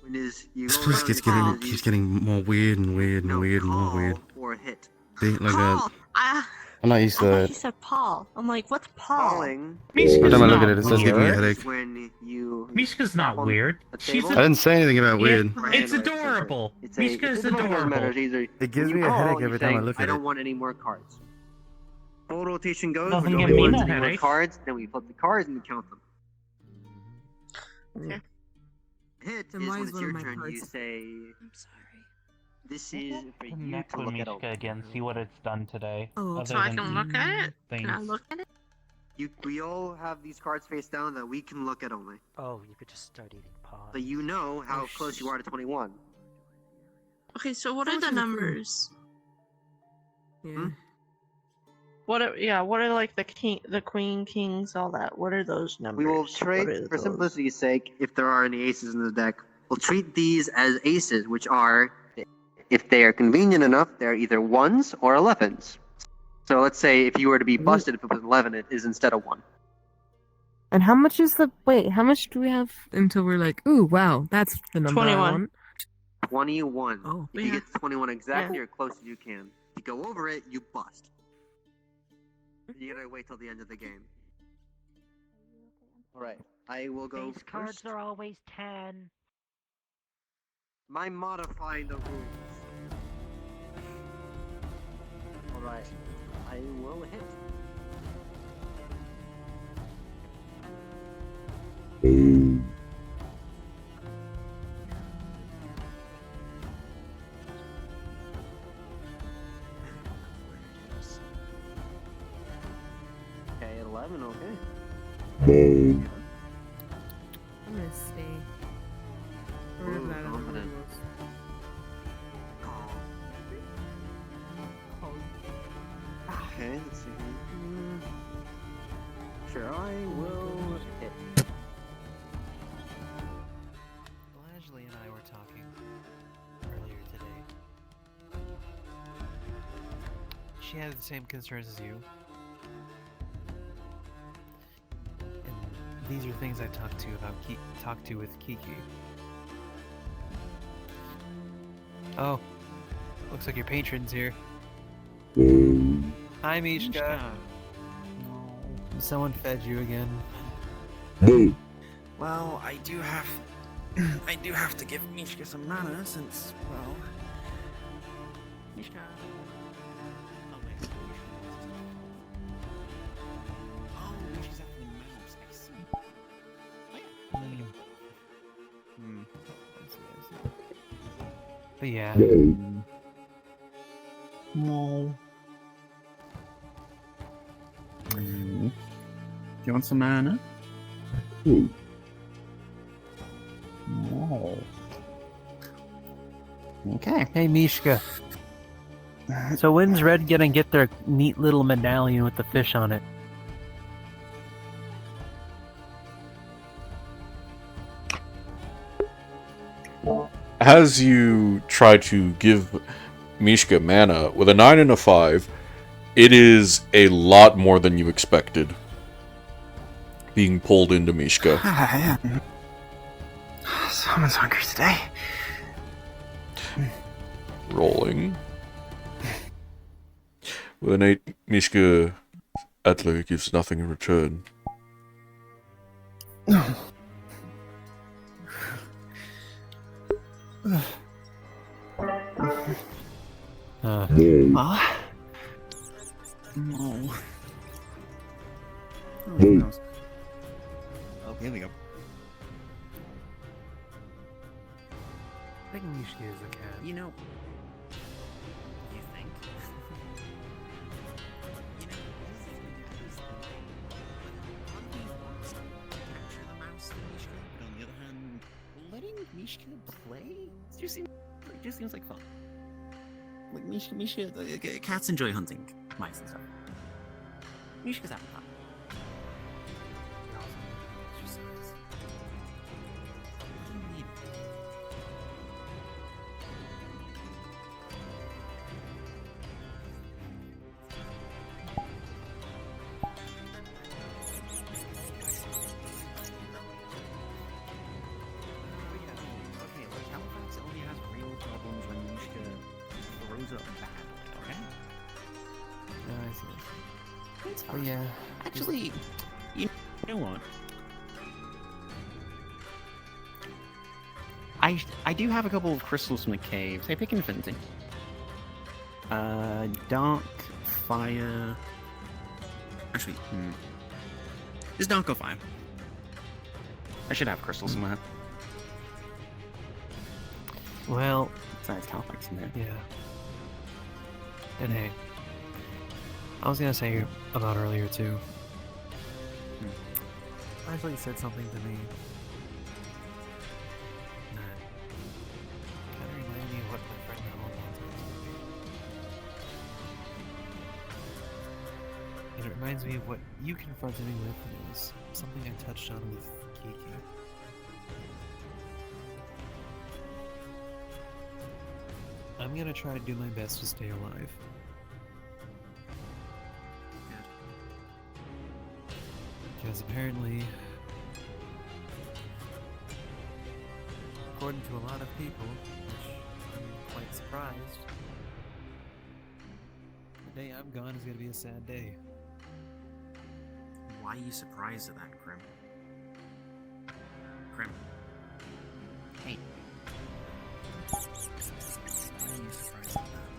When is you This go place around keeps the call, getting, keeps getting more weird and weird and no, weird and more call weird. or hit. See, like Paul. that. I'm not used to I thought that. he said Paul. I'm like, what's Paul? Calling Every time I look at it, it starts giving me a is headache. when you Mishka's not on weird. a She's table. I didn't say anything about weird. It's adorable. It's Mishka is it doesn't matter, adorable. either. It gives When me you a headache call, you're every time I saying, look I at don't it. want any more cards. Full rotation goes. Doesn't We give nobody me wants no any more headache. cards. Then we flip the cards and we count them. Okay. Hit Then is why when is it's one of your my turn. You cards- say, I'm sorry. "This is for you Connect to with look at Mishka only." again, see what it's done today. Oh, other So I than can look at it? things. Can I look at it? We all have these cards face down that we can look at only. Oh, you could just start eating paws. So you know how close you are to 21. Okay, so what How are much the is a queen? numbers? Yeah. What are like the queen, kings, all that? What are those numbers? We will What trade, are for those? simplicity's sake, if there are any aces in the deck, we'll treat these as aces, which are, if they are convenient enough, they're either 1s or 11s. So let's say if you were to be busted, if it was an 11, it is instead of 1. And how much is the wait? How much do we have until we're like, ooh, wow, that's the number I 21. want? 21. Oh, if you yeah. get 21 exactly Yeah. or close as you can. If you go over it, you bust. You gotta wait till the end of the game. Alright, I will go Base cards first. are always 10. My modifying the rules. Alright, I will hit. Okay, 11, okay. I'm gonna stay. Wherever Ooh, that other one confident. was. Okay, let's see. Sure, I will hit. Well, Ashley and I were talking earlier today. She had the same concerns as you. And these are things I talked to with Kiki. Oh, looks like your patron's here. Hi, Mishka. Someone fed you again. Well, I do have to give Mishka some mana since, well... Mishka... Oh, wait. Oh, Mishka's after the mouse, I see. Oh, yeah. But yeah. No. Do you want some mana? No. Okay. Hey, Mishka. So when's Red gonna get their neat little medallion with the fish on it? As you try to give Mishka mana, with a 9 and a 5, it is a lot more than you expected being pulled into Mishka. Someone's hungry today. Rolling. With an 8, Mishka Aether gives nothing in return. No. Oh, here we go. I think Mishka is a cat. You know... You think? You know, but on the other hand, letting Mishka play just seems like fun. Like Mishka, cats enjoy hunting mice and stuff. Mishka's having fun. Oh yeah. Actually, you know what? I do have a couple of crystals from the cave. Say, pick infinity. Dark fire. Actually, just dark or fire. I should have crystals somewhere. Well, besides Calfax in there. Yeah. And hey, I was gonna say about earlier too. Actually, said something to me that kind of reminded me of what my friend Nolan once said to me. And it reminds me of what you confronted me with, and it was something I touched on with Kiki. I'm gonna try to do my best to stay alive. Because apparently, according to a lot of people, which I'm quite surprised, the day I'm gone is gonna be a sad day. Why are you surprised at that, Grim? Grim. Hey. Why are you surprised at that?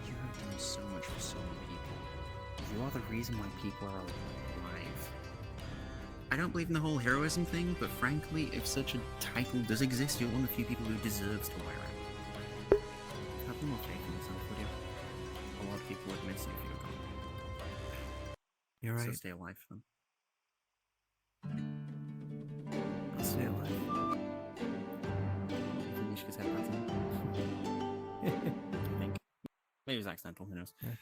You have done so much for so many people. You are the reason why people are alive. I don't believe in the whole heroism thing, but frankly, if such a title does exist, you're one of the few people who deserves to wear it. Have more faith in yourself, would you? A lot of people would miss you if you were gone. You're right. So stay alive, then. I'll stay alive. Mishka's head back in. I think. Maybe it was accidental, who knows? Yeah.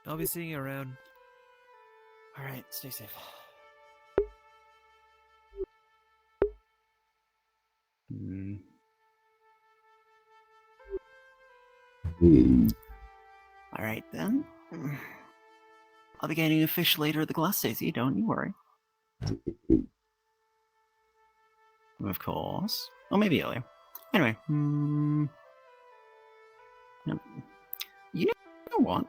I'll be seeing you around. Alright, stay safe. Alright then. I'll be getting a fish later at the glass Stacey, don't you worry. Of course. Or maybe earlier. Anyway. No. You know what?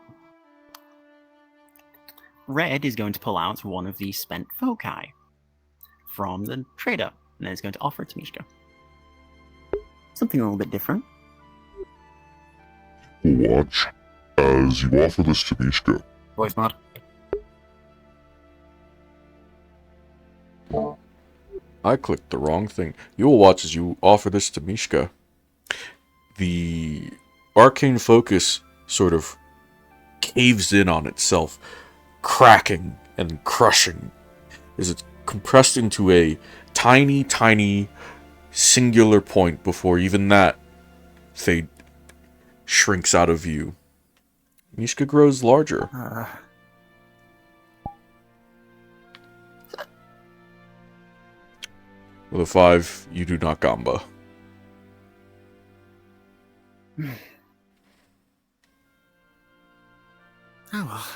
Red is going to pull out one of the spent foci. from the trader, and then it's going to offer it to Mishka. Something a little bit different. Watch as you offer this to Mishka. Voice mod. I clicked the wrong thing. You will watch as you offer this to Mishka. The arcane focus sort of caves in on itself, cracking and crushing as it's compressed into a tiny, tiny, singular point before even that fade shrinks out of view. Mishka grows larger. With a 5, you do not gamba. Oh well.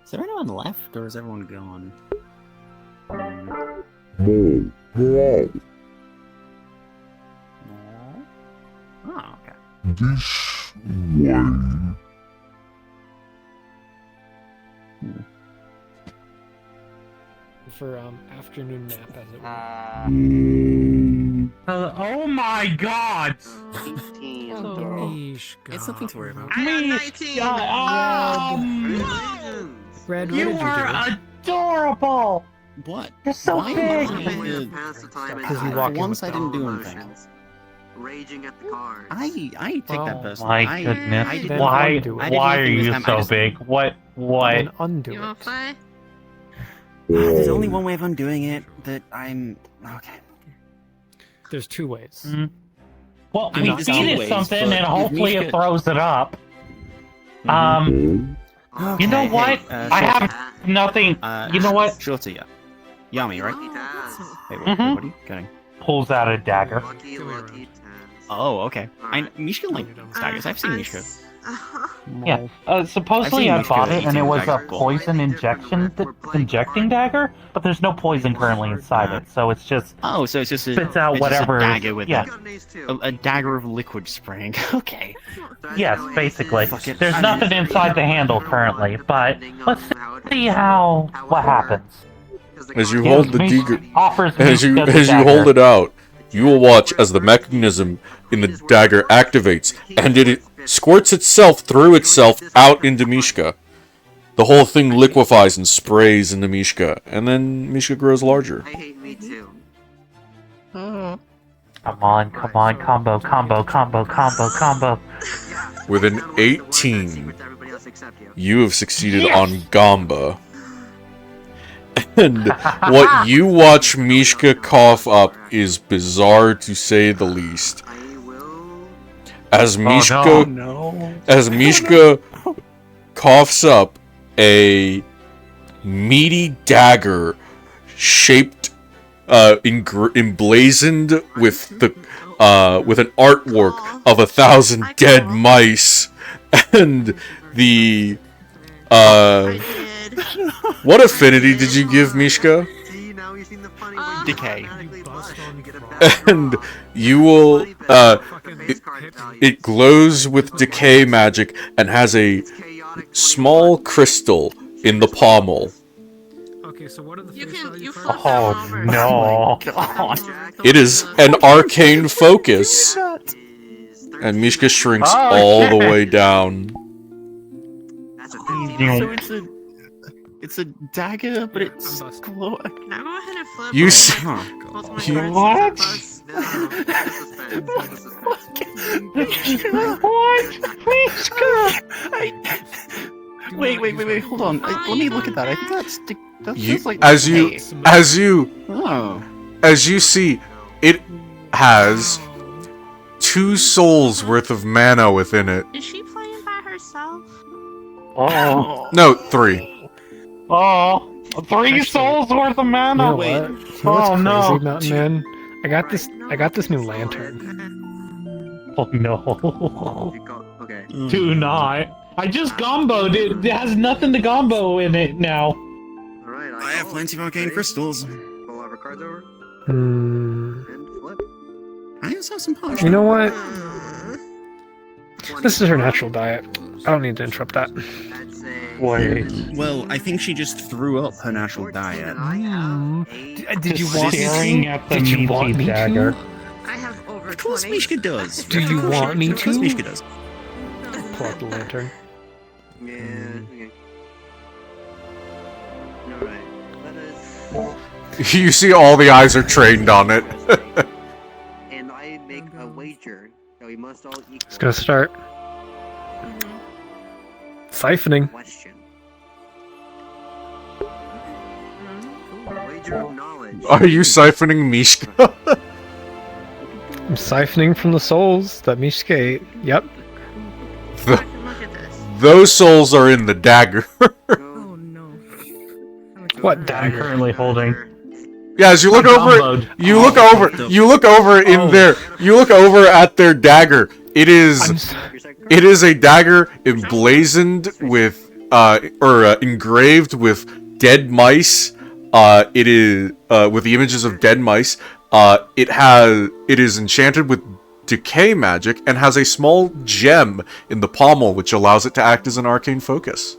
Is there anyone left, or is everyone gone? No. Oh, okay. This way. For afternoon nap, as it were. Oh my god! It's something to worry about. Red, what you did you are do? adorable! What? You're so Why big! am I Because you walk in once with I didn't do emotions. anything. Raging at the cards. I take that personally. My goodness. I didn't Why undo it. I didn't why are do anything you this time, I so just- big? What? Then undo it. Play? There's only one way of undoing it that I'm... Okay. There's 2 ways. Well, I we mean, there's feed two it ways, something but and if hopefully Mishka- it throws it up. You know Okay, what? hey, I Shorty. have nothing. You know what? Shorty, yeah. Yami, right? Wait, what are you getting? Pulls out a dagger. Oh, okay. Mishka like daggers. I've seen Mishka. Yeah. Supposedly I've I seen bought Mishka it and it eating was a dagger before. poison injecting dagger, but there's no poison currently inside it, so it's just Oh, so it's just a, spits out it's just a whatever. dagger with yeah. a dagger of liquid spraying. Okay. Yes, basically. There's nothing inside the handle currently, but let's see what happens. As you hold the Gives dagger, offers as you Mishka the hold dagger. it out, you will watch as the mechanism in the dagger activates, and it squirts itself through itself out into Mishka. The whole thing liquefies and sprays into Mishka, and then Mishka grows larger. I hate me too. Come on, combo. With an 18, you have succeeded on Gamba. And what you watch Mishka cough up is bizarre to say the least. As Mishka, as Mishka coughs up a meaty dagger shaped, emblazoned with with an artwork of 1,000 dead mice, and the what affinity did you give Mishka? Decay. And you will it glows with decay magic and has a small crystal in the pommel. Okay, so what are the Oh no! It is an arcane focus, and Mishka shrinks all the way down. So it's a dagger, but it's glow. Now go ahead and flip. You What? Wait, hold on. Let me look at that. I think that feels like as you see, it has 2 souls worth of mana within it. Is she playing by herself? Oh. No, 3. Oh. 3 souls worth of mana. You know what? You know what's Oh no! crazy, Mountain Man? I got this new lantern. Oh no! Okay. Do not. I just gomboed it. It has nothing to gombo in it now. Alright, I have plenty of arcane crystals. Pull our cards over Hmm. and flip. I also have some potions. You know what? This is her natural diet. I don't need to interrupt that. Wait. Well, I think she just threw up her natural diet. Did you want Staring at the Did you want meaty me dagger. to? I have over Of course 20. Mishka does. Do you want me Of course to? Mishka does. Pull out the lantern. Yeah, okay. Alright, let us... You see all the eyes are trained on it. And I make a wager that we must all equal... It's gonna start. Siphoning. Question. Wager of knowledge. Are you siphoning Mishka? I'm siphoning from the souls that Mishka ate. Yep. Those souls are in the dagger. What dagger? I'm currently holding. Yeah, as you look I'm over, comboed. you look over in there. You look over at their dagger. It is a dagger emblazoned with, engraved with dead mice. It is with the images of dead mice. It is enchanted with decay magic and has a small gem in the pommel which allows it to act as an arcane focus.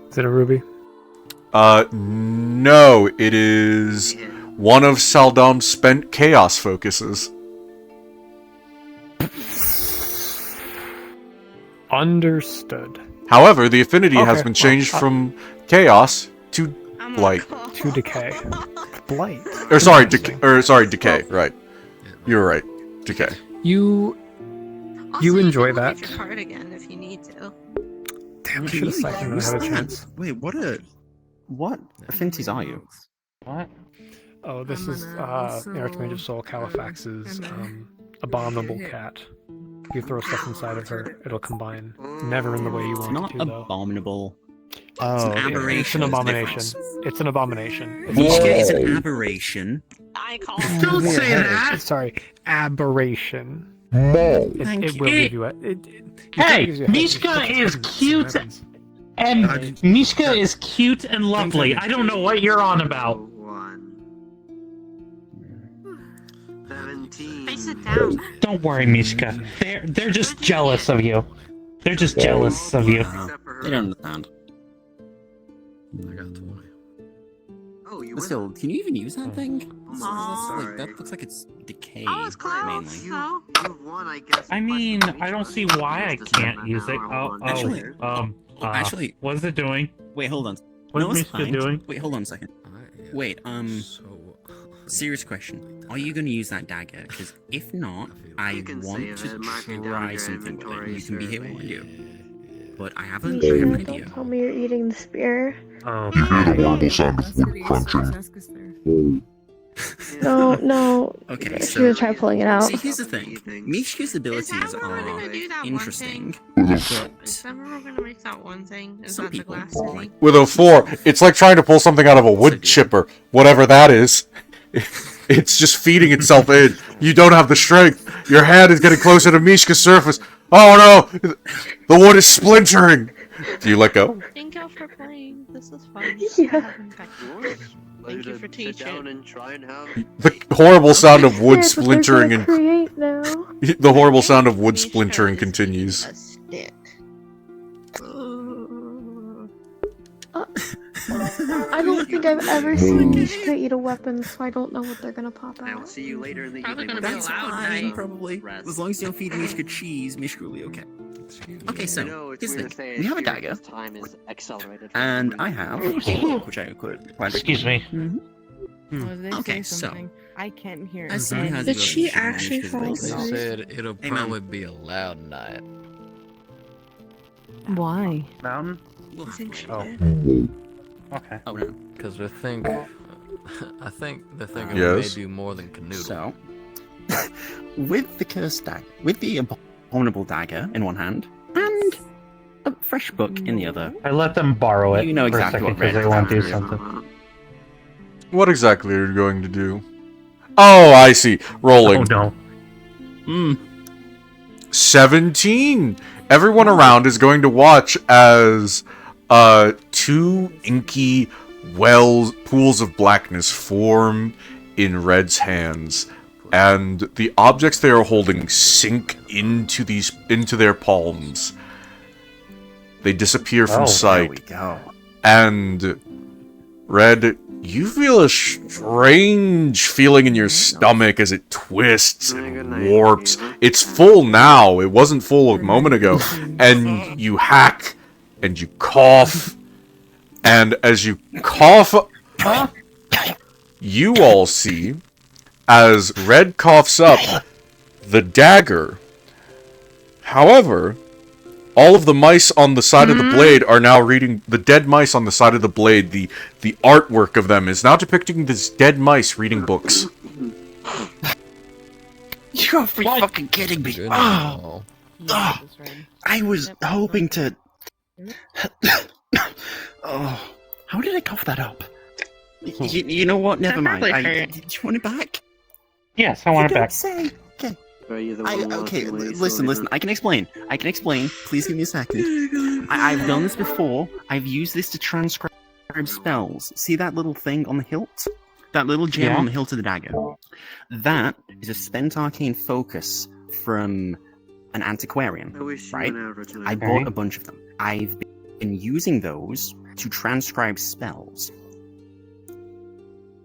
Is it a ruby? No, it is one of Saldom's spent chaos focuses. Understood. However, the affinity has Okay, been changed from chaos to blight. To decay. Blight. Or sorry, decay. Right. You're right. Decay. You enjoy that. Your card again if you need to. Damn, I should have siphoned when I had a chance. Wait, what affinities are you? What? Oh, this is Archmage of Soul Califax's abominable cat. If you throw stuff inside of her, it'll combine. Never in the way you want Not it to, though. abominable. Oh, It's an aberration. It's an There's a abomination. difference. It's an abomination. It's Mishka is an aberration. I call Don't it. say that! Sorry, aberration. Thank It you. will give you a... Hey, Mishka is cute, and Mishka is cute and lovely. I don't know what you're on about. 17. Face it down. Don't worry, Mishka. They're just jealous of you. They're just jealous of you. They don't understand. I got 20. Oh, you But still, can you even use that thing? That looks like it's decay. I was close, mainly. though. You've won, I guess. I mean, I don't see why I can't use it. Actually, what is it doing? Wait, hold on. What No, is it's Mishka fine. doing? Wait, hold on a second. Wait, serious question. Are you going to use that dagger? Because if not, I want to try something with it. You can be here while I do. But I have an idea. Don't tell me you're eating the spear. Oh. You hear the horrible sound of wood crunching. No. Okay, I'm so gonna try pulling it out. See, here's the thing. Mishka's abilities are interesting, Is but that where we're gonna make that one thing? Is Some that the people glass city? With a 4, it's like trying to pull something out of a wood chipper. Whatever that is. It's just feeding itself in. You don't have the strength. Your hand is getting closer to Mishka's surface. Oh no! The wood is splintering! Do you let go? Thank you for playing. This is fun. Yeah. Thank you for teaching. And try and have... The horrible sound of wood Yeah, but they're splintering gonna and... create now. The horrible sound of wood splintering continues. Stick. I don't think I've ever seen Mishka eat a weapon, so I don't know what they're gonna pop I will out. see you later in the Probably evening. gonna be a that's loud fine, night. probably. As long as you don't feed Mishka cheese, Mishka will be okay. Okay, so, I know, it's here's the weird to thing. say We have a here, dagger, because time is accelerated. and I have a book, which I could... Excuse me. Okay, so... I can't hear. As someone has Did the she ability to actually Mishka's fall abilities- asleep? Said it'll Hey, man. probably be a loud night. Why? Mountain? Oh. Okay. Oh, no. Because I think they're thinking we Yes. may do more than canoodle. So, with the cursed dagger, with the abominable dagger in one hand, and a fresh book in the other, I let them borrow it You know for a exactly second what because red they want to do is. something. What exactly are you going to do? Oh, I see. Rolling. Oh no. 17! Everyone around is going to watch as two inky pools of blackness form in Red's hands, and the objects they are holding sink into their palms, They disappear from Oh, sight. there we go. And Red, you feel a strange feeling in your stomach as it twists and warps. It's full now. It wasn't full a moment ago. And you hack and you cough. And as you cough, you all see, as Red coughs up, the dagger. However, all of the mice on the side of the blade are now reading, the dead mice on the side of the blade, the artwork of them is now depicting these dead mice reading books. You're fucking kidding me. Oh. I was hoping to... Oh, how did I cough that up? You know what? Never mind. Do you want it back? Yes, I want it back. Say. Okay. Listen. I can explain. Please give me a second. I've done this before. I've used this to transcribe spells. See that little thing on the hilt? That little gem on the hilt of the dagger? That is a spent arcane focus from an antiquarian, right? I bought a bunch of them. I've been using those to transcribe spells.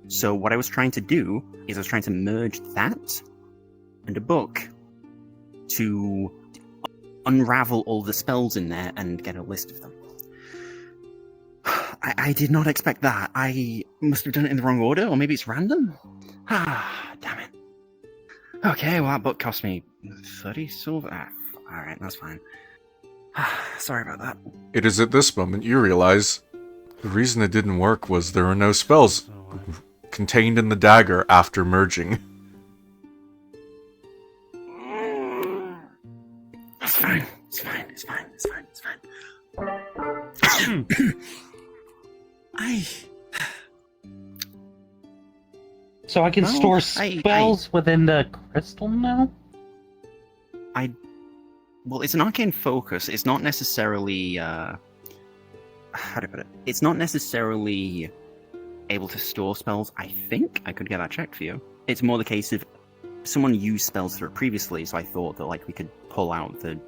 So what I was trying to do is I was trying to merge that and a book to unravel all the spells in there and get a list of them. I did not expect that. I must have done it in the wrong order, or maybe it's random? Damn it. Okay, well that book cost me 30 silver. Alright, that's fine. Sorry about that. It is at this moment you realize the reason it didn't work was there were no spells contained in the dagger after merging. It's fine. So I can store spells within the crystal now? Well, it's an arcane focus. It's not necessarily, how do I put it? It's not necessarily able to store spells, I think. I could get that checked for you. It's more the case of someone used spells through it previously, so I thought that, like, we could pull out the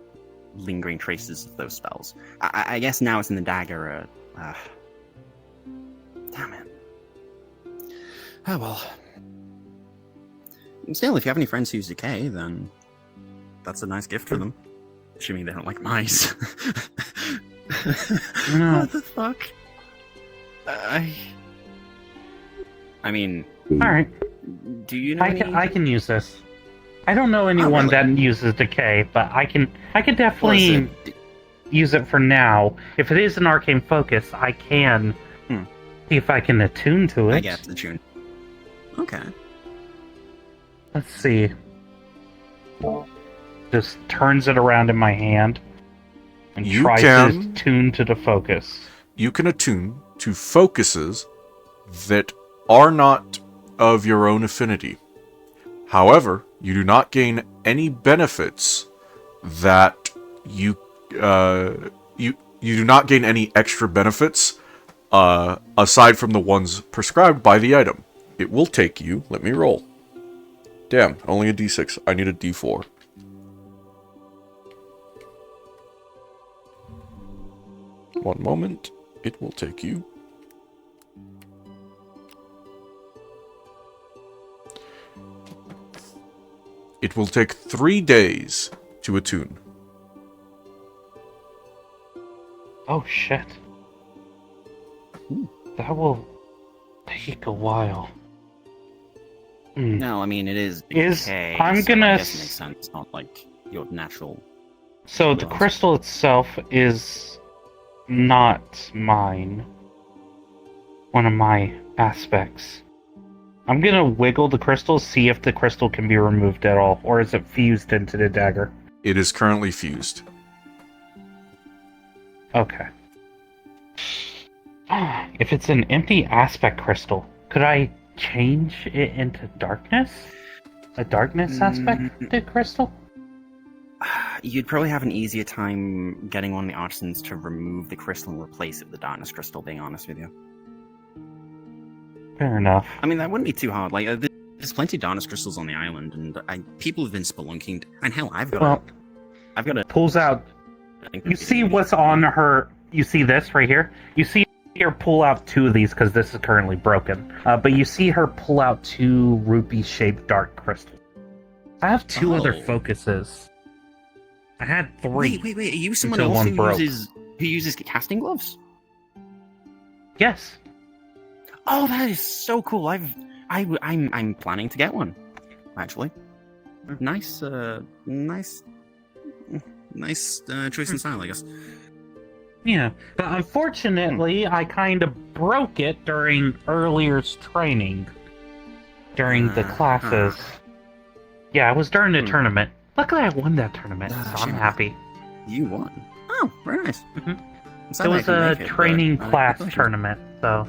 lingering traces of those spells. I guess now it's in the dagger, damn it. Oh, well. Still, if you have any friends who use decay, then that's a nice gift for them. Assuming they don't like mice. No. What the fuck? I mean... Alright. Do you know I can use this. I don't know anyone that uses decay, but I can definitely use it for now. If it is an arcane focus, I can see if I can attune to it. I get the tune. Okay. Let's see. Just turns it around in my hand and tries to attune to the focus. You can attune to focuses that are not of your own affinity. However, you do not gain any benefits that you do not gain any extra benefits aside from the ones prescribed by the item. It will take you, let me roll. Damn, only a d6. I need a d4. One moment. It will take you. It will take 3 days to attune. Oh shit. That will take a while. No, I mean, it is decay, I'm so gonna I guess it makes sense. It's not like your natural... So the crystal itself is not mine. One of my aspects. I'm gonna wiggle the crystal, see if the crystal can be removed at all, or is it fused into the dagger? It is currently fused. Okay. If it's an empty aspect crystal, could I change it into darkness? A darkness aspect to crystal? You'd probably have an easier time getting one of the artisans to remove the crystal and replace it with the darkness crystal, being honest with you. Fair enough. I mean, that wouldn't be too hard. Like, there's plenty of darkness crystals on the island, and people have been spelunking, and hell, I've got a... Pulls out You see what's on her. You see this right here. You see her pull out 2 of these because this is currently broken. But you see her pull out 2 rupee-shaped dark crystals. I have 2 other focuses. I had 3. Wait. Are you someone until else one broke. who uses casting gloves? Yes. Oh, that is so cool. I'm planning to get one, actually. Nice choice in style, I guess. Yeah, but unfortunately, I kind of broke it during earlier training. During the classes. Yeah, it was during the tournament. Luckily, I won that tournament, so I'm happy. You won? Oh, very nice. It was a training class tournament, so...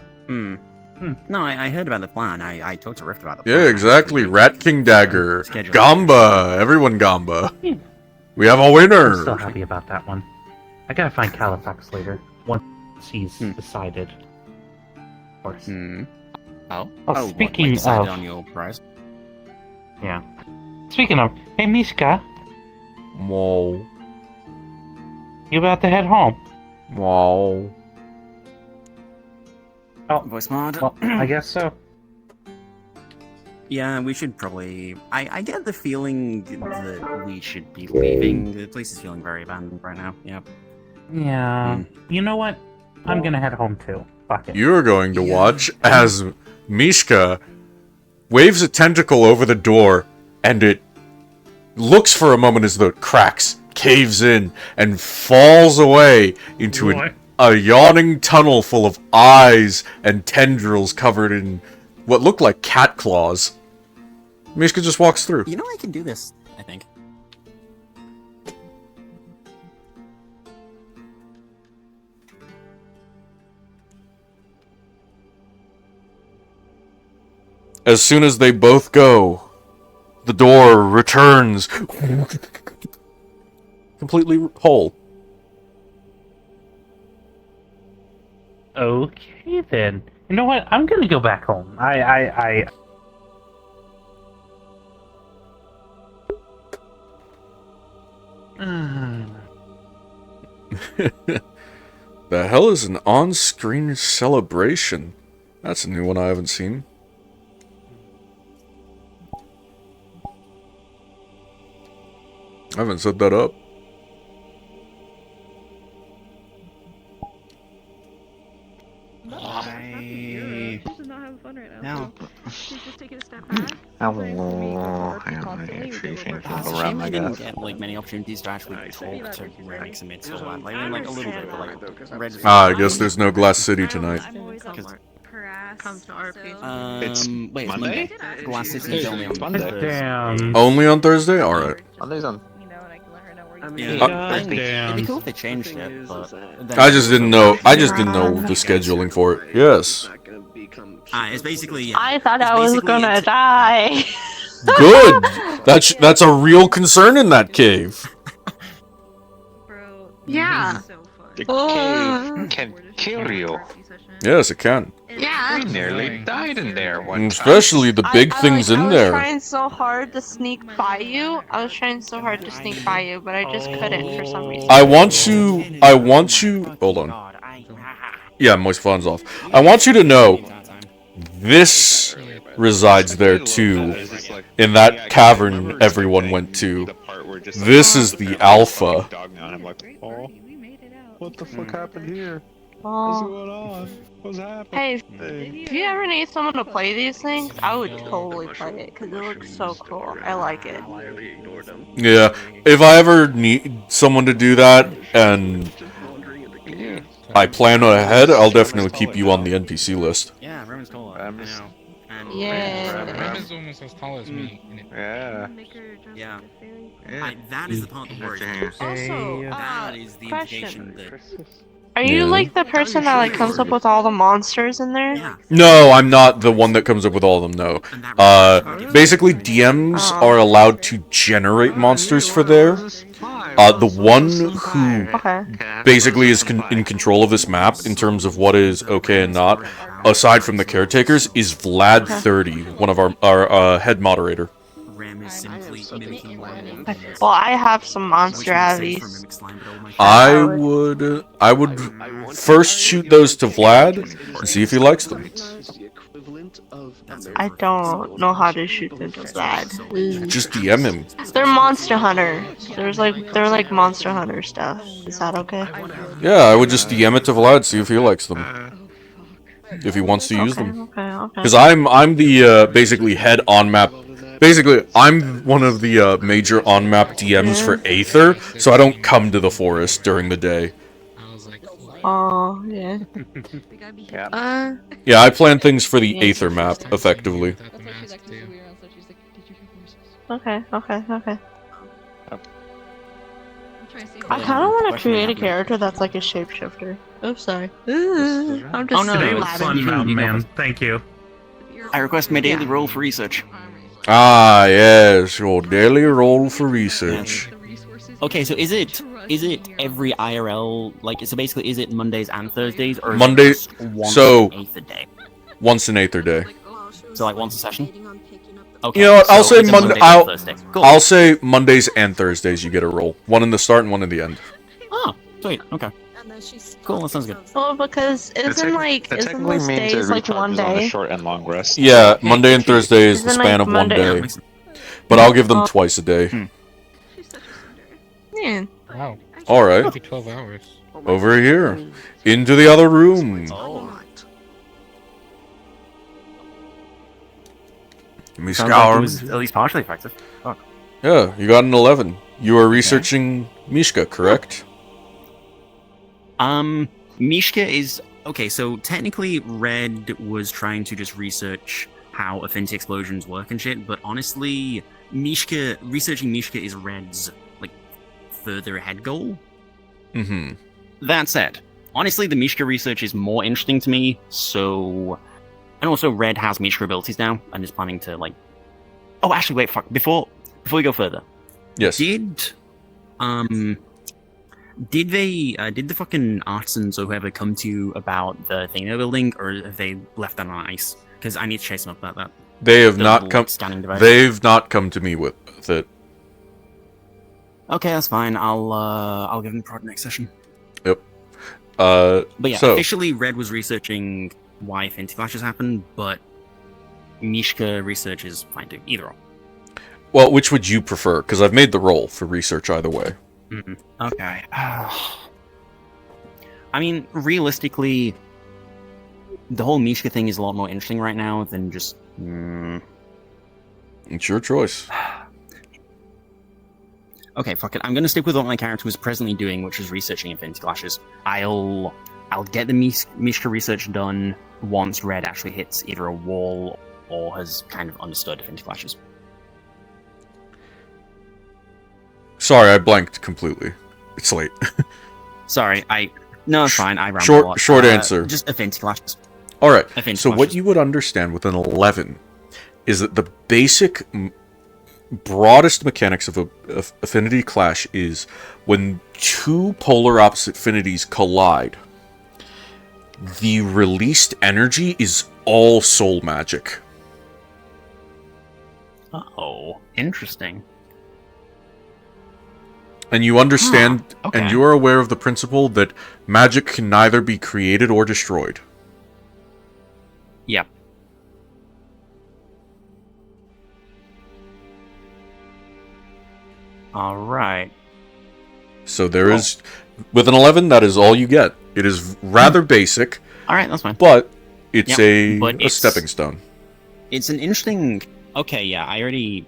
No, I heard about the plan. I talked to Rift about the plan. Yeah, exactly. Rat King Dagger. Gamba. Everyone Gamba. We have a winner. I'm still happy about that one. I gotta find Califax later. Once he's decided. Of course. Oh, speaking decided of... on your prize? Yeah. Speaking of... Hey, Mishka. Whoa. You about to head home? Whoa. Oh, voice mod. Well, I guess so. Yeah, we should probably... I get the feeling that we should be leaving. The place is feeling very abandoned right now. Yep. Yeah. You know what? I'm gonna head home too. Fuck it. You're going to watch as Mishka waves a tentacle over the door, and it looks for a moment as though it cracks, caves in, and falls away into a yawning tunnel full of eyes and tendrils covered in what look like cat claws. Mishka just walks through. You know I can do this, I think. As soon as they both go, the door returns completely whole. Okay then. You know what? I'm gonna go back home. The hell is an on-screen celebration? That's a new one I haven't seen. I haven't set that up. She's just not having fun right now. No. She's just taking a step back. Shame I didn't get like many opportunities to actually talk to Rex amidst all that. Like, a little bit, but like I guess there's no Glass City tonight. Come to RP. Wait, it's Monday. Glass City is only on Thursday. Damn. Only on Thursday? Alright. Monday's on. Yeah, it'd be cool if they changed it, but... I just didn't know the scheduling for it. Yes. It's basically... I thought I was gonna die. Good! That's a real concern in that cave. Yeah. The cave can kill you. Yes, it can. Yeah. We nearly died in there one time. Especially the big things in I was there. trying so hard to sneak by you. But I just couldn't for some reason. I want you... Hold on. Yeah, Moist Fawn's off. I want you to know, this resides there too, in that cavern everyone went to. This is the Alpha. What the fuck happened here? What's going on? What's happening? Hey, if you ever need someone to play these things, I would totally play it because it looks so cool. I like it. Yeah, if I ever need someone to do that, and I plan ahead, I'll definitely keep you on the NPC list. Yeah, Roman's cool. I know. Yeah. is almost as tall as me. Yeah. Yeah. That is the part that worries me. Also, that is the question. indication that... Are you like the person that like comes up with all the monsters in there? Yeah. No, I'm not the one that comes up with all of them, no. Basically, DMs are allowed to generate monsters for there. The one who basically is in control of this map in terms of what is okay and not, aside from the caretakers, is Vlad30, one of our head moderator. is simply mimicking one. Well, I have some monster avies. I would first shoot those to Vlad and see if he likes them. I don't know how to shoot them to that. Just DM him. They're Monster Hunter. They're like Monster Hunter stuff. Is that okay? Yeah, I would just DM it to Vlad, see if he likes them. If he wants to use them. Okay. Because I'm the basically head on map. Basically, I'm one of the major on map DMs for Aether, so I don't come to the forest during the day. Oh yeah. Yeah, I plan things for the Aether map effectively. Okay. I kind of want to create a character that's like a shapeshifter. Oh, sorry. I'm just Fun, Mountain Man. Thank you. I request my daily roll for research. Ah, yes, your daily roll for research. Okay, so is it every IRL, like, so basically is it Mondays and Thursdays, or is Monday, it just once so an Aether day? once an Aether day. So like once a session? Okay, You know what? I'll so say it's a Monday. Monday and Thursday. Cool. I'll say Mondays and Thursdays. You get a roll. One in the start and one in the end. Oh, sweet. Okay. Cool. That sounds good. Well, because isn't those days like one day? Short and long rest. Yeah, Monday and Thursday is the Isn't, span like, of one Monday- day. But I'll give them twice a day. Yeah. Wow. All right. 12 hours. Over here, into the other room. Let me Sounds like scour. it was at least partially effective. Fuck. Yeah, you got an 11. You are researching Mishka, correct? Mishka is okay. So technically, Red was trying to just research how affinity explosions work and shit. But honestly, researching Mishka is Red's like further ahead goal. Mm-hmm. That said, honestly, the Mishka research is more interesting to me. So, and also Red has Mishka abilities now, and is planning to like. Oh, actually, wait, fuck. Before we go further, yes. Did the fucking artisans or whoever come to you about the thing they're building, or have they left that on ice? Because I need to chase them up about that. They have The not little come. scanning device. They've not come to me with it. Okay, that's fine. I'll give them a prod next session. Yep. But yeah, so officially, Red was researching why affinity flashes happen, but Mishka research is fine too. Either or. well, which would you prefer? Because I've made the roll for research either way. Okay. I mean, realistically, the whole Mishka thing is a lot more interesting right now than just. It's your choice. Okay, fuck it. I'm gonna stick with what my character was presently doing, which is researching affinity clashes. I'll get the Mishka research done once Red actually hits either a wall or has kind of understood affinity clashes. Sorry, I blanked completely. It's late. Sorry, no, it's fine. I rambled a lot. Short answer. Just affinity clashes. All right. Affinity So what clashes. you would understand with an 11 is that the basic, broadest mechanics of affinity clash is when two polar opposite affinities collide, the released energy is all soul magic. Oh, interesting. And you understand, okay. and you are aware of the principle that magic can neither be created or destroyed. Yep. All right. So there is, with an 11, that is all you get. It is rather basic. All right, that's fine. But it's Yep, but a it's- stepping stone. It's an interesting. Okay, yeah, I already.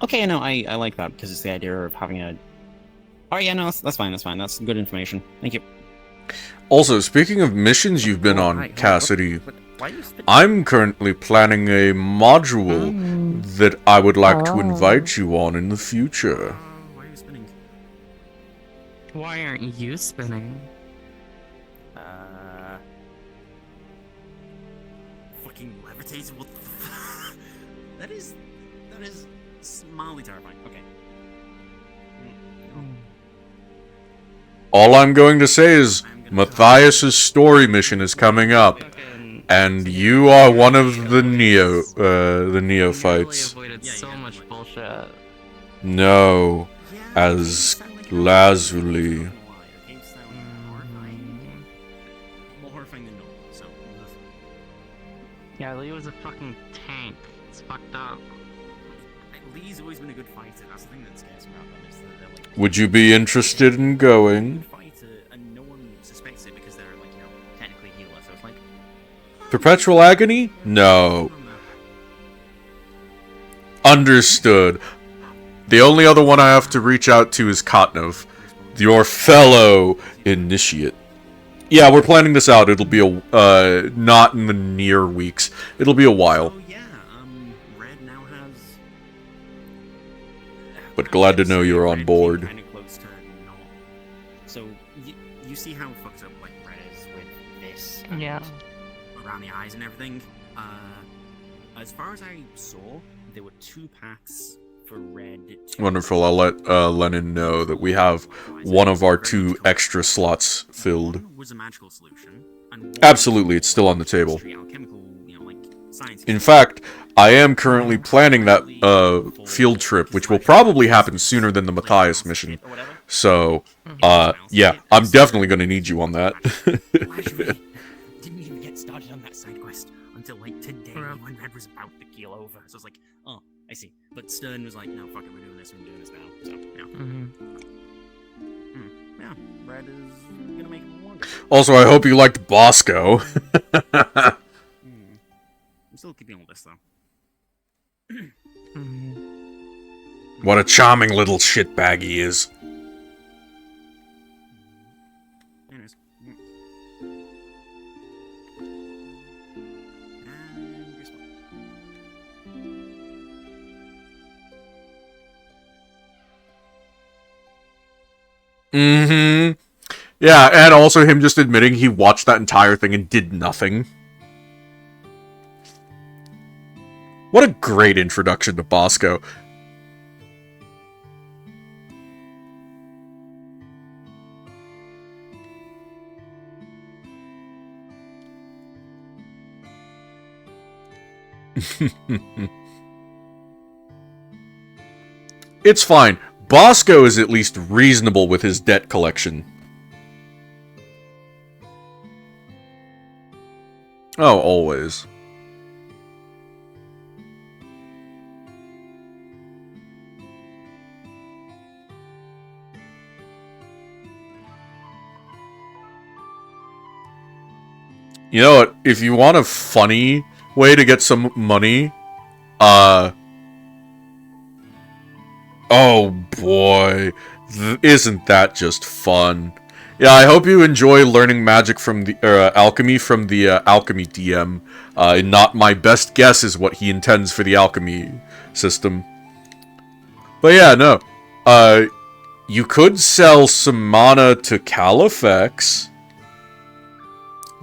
Okay, no, I like that because it's the idea of having a. Oh yeah, no, that's fine. That's fine. That's good information. Thank you. Also, speaking of missions you've been on, Cassidy, I'm currently planning a module that I would like to invite you on in the future. Why aren't you spinning? Fucking levitating. What? That is mildly terrifying. Okay. All I'm going to say is Matthias's story mission is coming up, And you are one of the neophytes. Avoided so much bullshit. No, as Lazuli. More horrifying than normal, so. Yeah, Lee was a fucking tank. It's fucked up. Lee's always been a good fighter. That's the thing that scares me about them. Is that they're like. Would you be interested in going? Fighter, and no one suspects it because they're like, you know, technically healer. So it's like. Perpetual agony? No. Understood. The only other one I have to reach out to is Kotnov, your fellow initiate. Yeah, we're planning this out. It'll be a not in the near weeks. It'll be a while. Red now has. But glad to know you're on board. Kind of close to not. So you see how fucked up like Red is with this. Yeah. Around the eyes and everything. As far as I saw, there were 2 paths for Red. Wonderful. I'll let Lennon know that we have one of our 2 extra slots filled. One was a magical solution. And Absolutely, it's still on the table. In fact, I am currently planning that field trip, which will probably happen sooner than the Matthias mission. So, yeah, I'm definitely going to need you on that. Didn't even get started on that side quest until like today when Red was about to keel over. So I was like, oh, I see. But Stern was like, no, fuck it, we're doing this now. So, yeah. Yeah, Red is gonna make it wonderful. Also, I hope you liked Bosco. I'm still keeping all this, though. What a charming little shitbag he is. Anyways. Mm-hmm. Yeah, and also him just admitting he watched that entire thing and did nothing. What a great introduction to Bosco. It's fine. Bosco is at least reasonable with his debt collection. Oh, always. You know what? If you want a funny way to get some money, oh boy, isn't that just fun? Yeah, I hope you enjoy learning magic from the alchemy from the alchemy DM. Not my best guess is what he intends for the alchemy system. But yeah, no. You could sell some mana to Califex.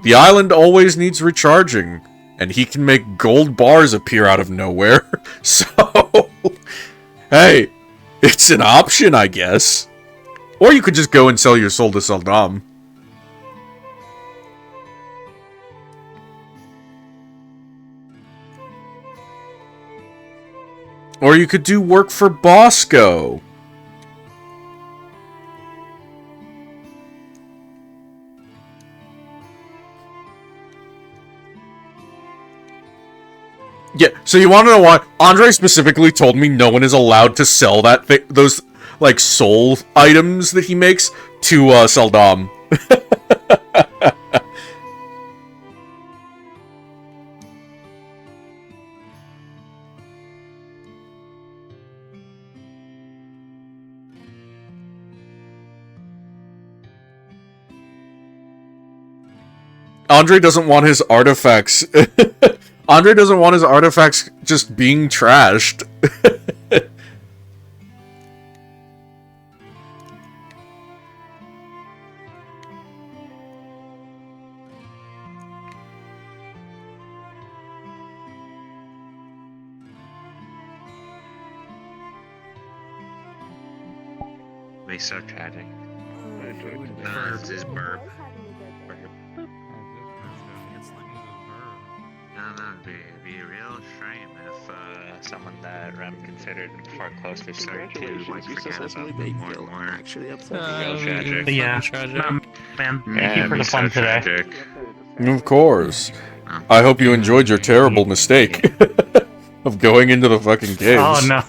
The island always needs recharging, and he can make gold bars appear out of nowhere. So, hey, it's an option, I guess. Or you could just go and sell your soul to Seldom. Or you could do work for Bosco. Yeah, so you want to know why? Andre specifically told me no one is allowed to sell that those, like, soul items that he makes to, Seldom. Andre doesn't want his artifacts... Andre doesn't want his artifacts just being trashed. Be so tragic. That's his burp. be a real shame if someone that Rem considered far closer start to would forget about them more and more. Actually, real tragic. But yeah, man, thank you for the fun today. Tragic. Of course. I hope you enjoyed your terrible mistake of going into the fucking caves. Oh no.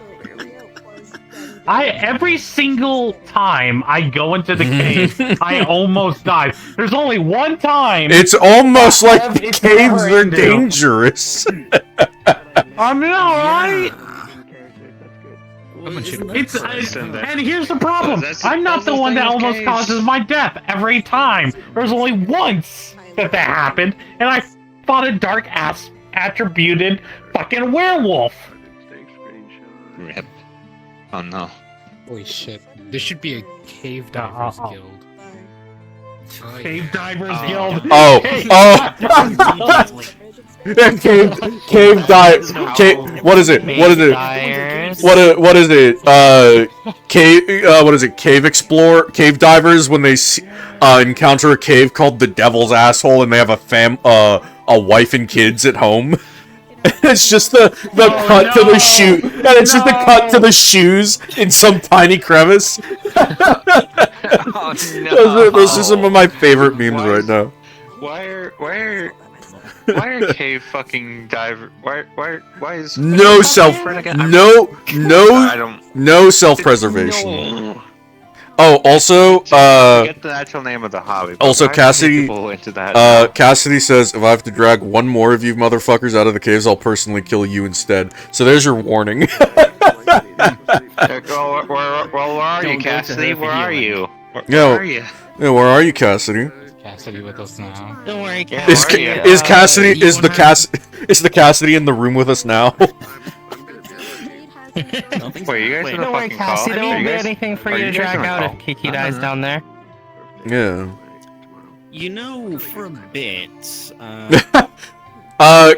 Every single time I go into the cave, I almost die. There's only one time. It's almost like the caves are dangerous. I'm not right. And here's the problem. I'm not the one that almost causes my death every time. There's only once that happened, and I fought a dark ass attributed fucking werewolf. Rip. Oh no. Holy shit. There should be a cave divers guild. Cave divers guild. Cave dive. What is it? What is it? Cave explorer. Cave divers when they encounter a cave called the Devil's Asshole and they have a wife and kids at home. It's just the cut to the shoe, and it's just the cut to the shoes in some tiny crevice. Those are some of my favorite memes right now. Why are cave fucking diver? Why is no self-preservation. Oh, also, get the actual name of the hobby. Also, Cassidy. Cassidy says, "If I have to drag one more of you motherfuckers out of the caves, I'll personally kill you instead." So there's your warning. Where are you, Cassidy? Where are you? Where are you? Yeah, where are you, Cassidy? Cassidy with us now. Don't worry, Cassidy. Is the Cassidy in the room with us now? Wait, you guys Don't worry, Cassie. There won't be anything for you to drag out if Kiki dies down there. Yeah. You know, for a bit. I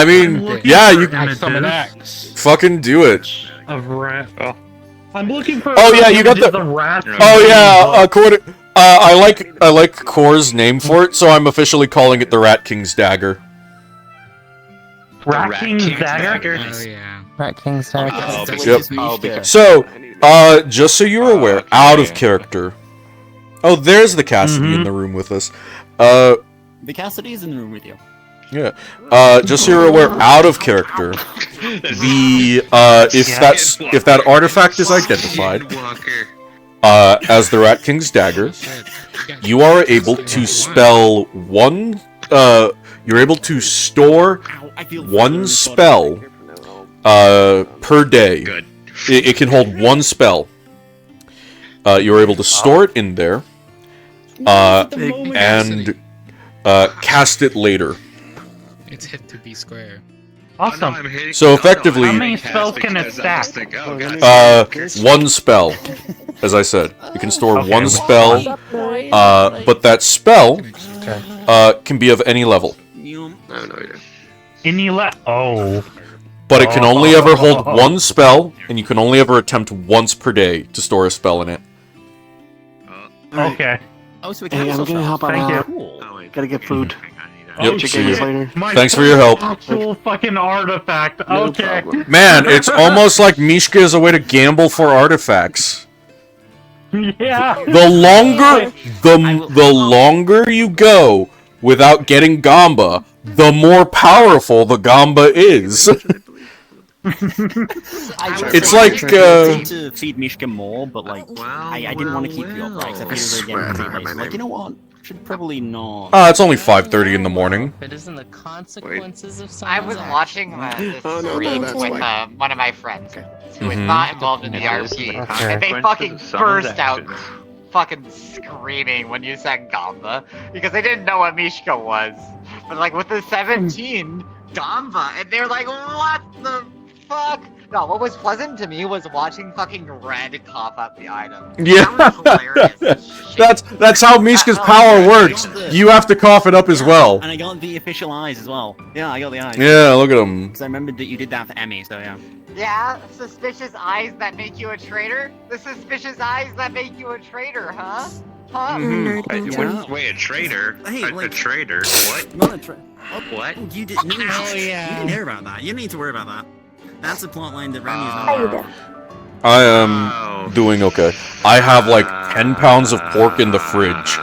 mean, yeah, you can summon X. Fucking do it. Of rat. I'm looking for. Oh yeah, you got the rat. Oh yeah, I like Core's name for it, so I'm officially calling it the Rat King's Dagger. Rat King's Dagger? Oh yeah. Rat King's Dagger. Yep. So, just so you're aware, out of character. Oh, there's the Cassidy in the room with us. The Cassidy's in the room with you. Yeah. Just so you're aware, out of character, if that artifact is identified as the Rat King's Dagger, you are able to spell one. You're able to store one spell per day. It can hold one spell. You're able to store it in there and cast it later. It's hit to be square. Awesome. So effectively, how many spells can it stack? One spell. As I said, you can store one spell, but that spell can be of any level. Any Oh. But it can only ever hold one spell, and you can only ever attempt once per day to store a spell in it. Okay. Oh, so Hey, I'm gonna help out. Thank you. Gotta get food. Yep, Check see in you. later. Thanks for your help. Actual fucking artifact. Okay. Man, it's almost like Mishka is a way to gamble for artifacts. Yeah. The longer you go without getting Gamba, the more powerful the Gamba is. It's like to feed Mishka more, but like I didn't want to keep you up, right? I figured we were getting pretty late. Like, you know what? Should probably not. It's only 5:30 in the morning. It isn't the consequences of I was watching this stream with one of my friends who was not involved in the RP, and they fucking burst out fucking screaming when you said Gamba, because they didn't know what Mishka was. But like with the 17, Gamba, and they're like, what the fuck? No, what was pleasant to me was watching fucking Red cough up the item. Yeah, that's how Mishka's power works. You have to cough it up as well. And I got the official eyes as well. Yeah, I got the eyes. Yeah, look at them. Because I remembered that you did that for Emmy, so yeah. Yeah, suspicious eyes that make you a traitor? The suspicious eyes that make you a traitor, huh? Huh? Wait, a traitor? Hey, a traitor? What? Not a tra- What? You didn't. You didn't hear about that. You don't need to worry about that. That's a plotline that Remy's not aware of. I am doing okay. I have like 10 pounds of pork in the fridge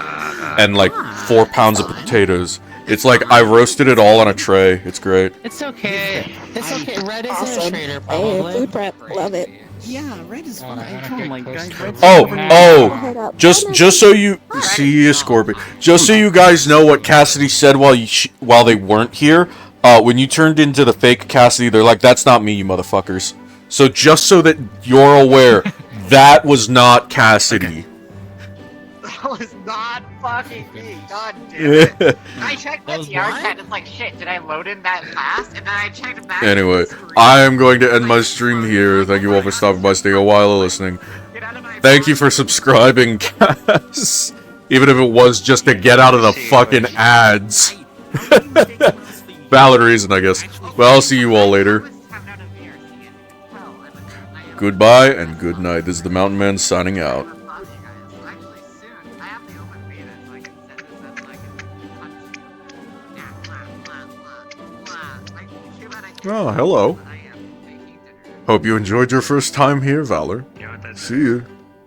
and like 4 pounds of potatoes. It's like I roasted it all on a tray. It's great. It's okay. It's okay. Red isn't a Awesome. traitor, Hey, probably. food prep. Love it. Yeah, red is fine. Come on, like, guys, red's Oh, just so you see a scorpion. Just so you guys know what Cassidy said while they weren't here. When you turned into the fake Cassidy, they're like, "That's not me, you motherfuckers." So just so that you're aware, that was not Cassidy. That was not fucking me. God damn it. I checked the DR chat. It's like, shit, did I load in that fast? And then I checked back. Anyway, I am going to end my stream here. Thank you all for stopping by, staying a while listening. Thank you for subscribing, Cass. Even if it was just to get out of the fucking ads. Valid reason, I guess. Well, I'll see you all later. Goodbye and good night. This is the Mountain Man signing out. Oh, hello. Hope you enjoyed your first time here, Valor. See you.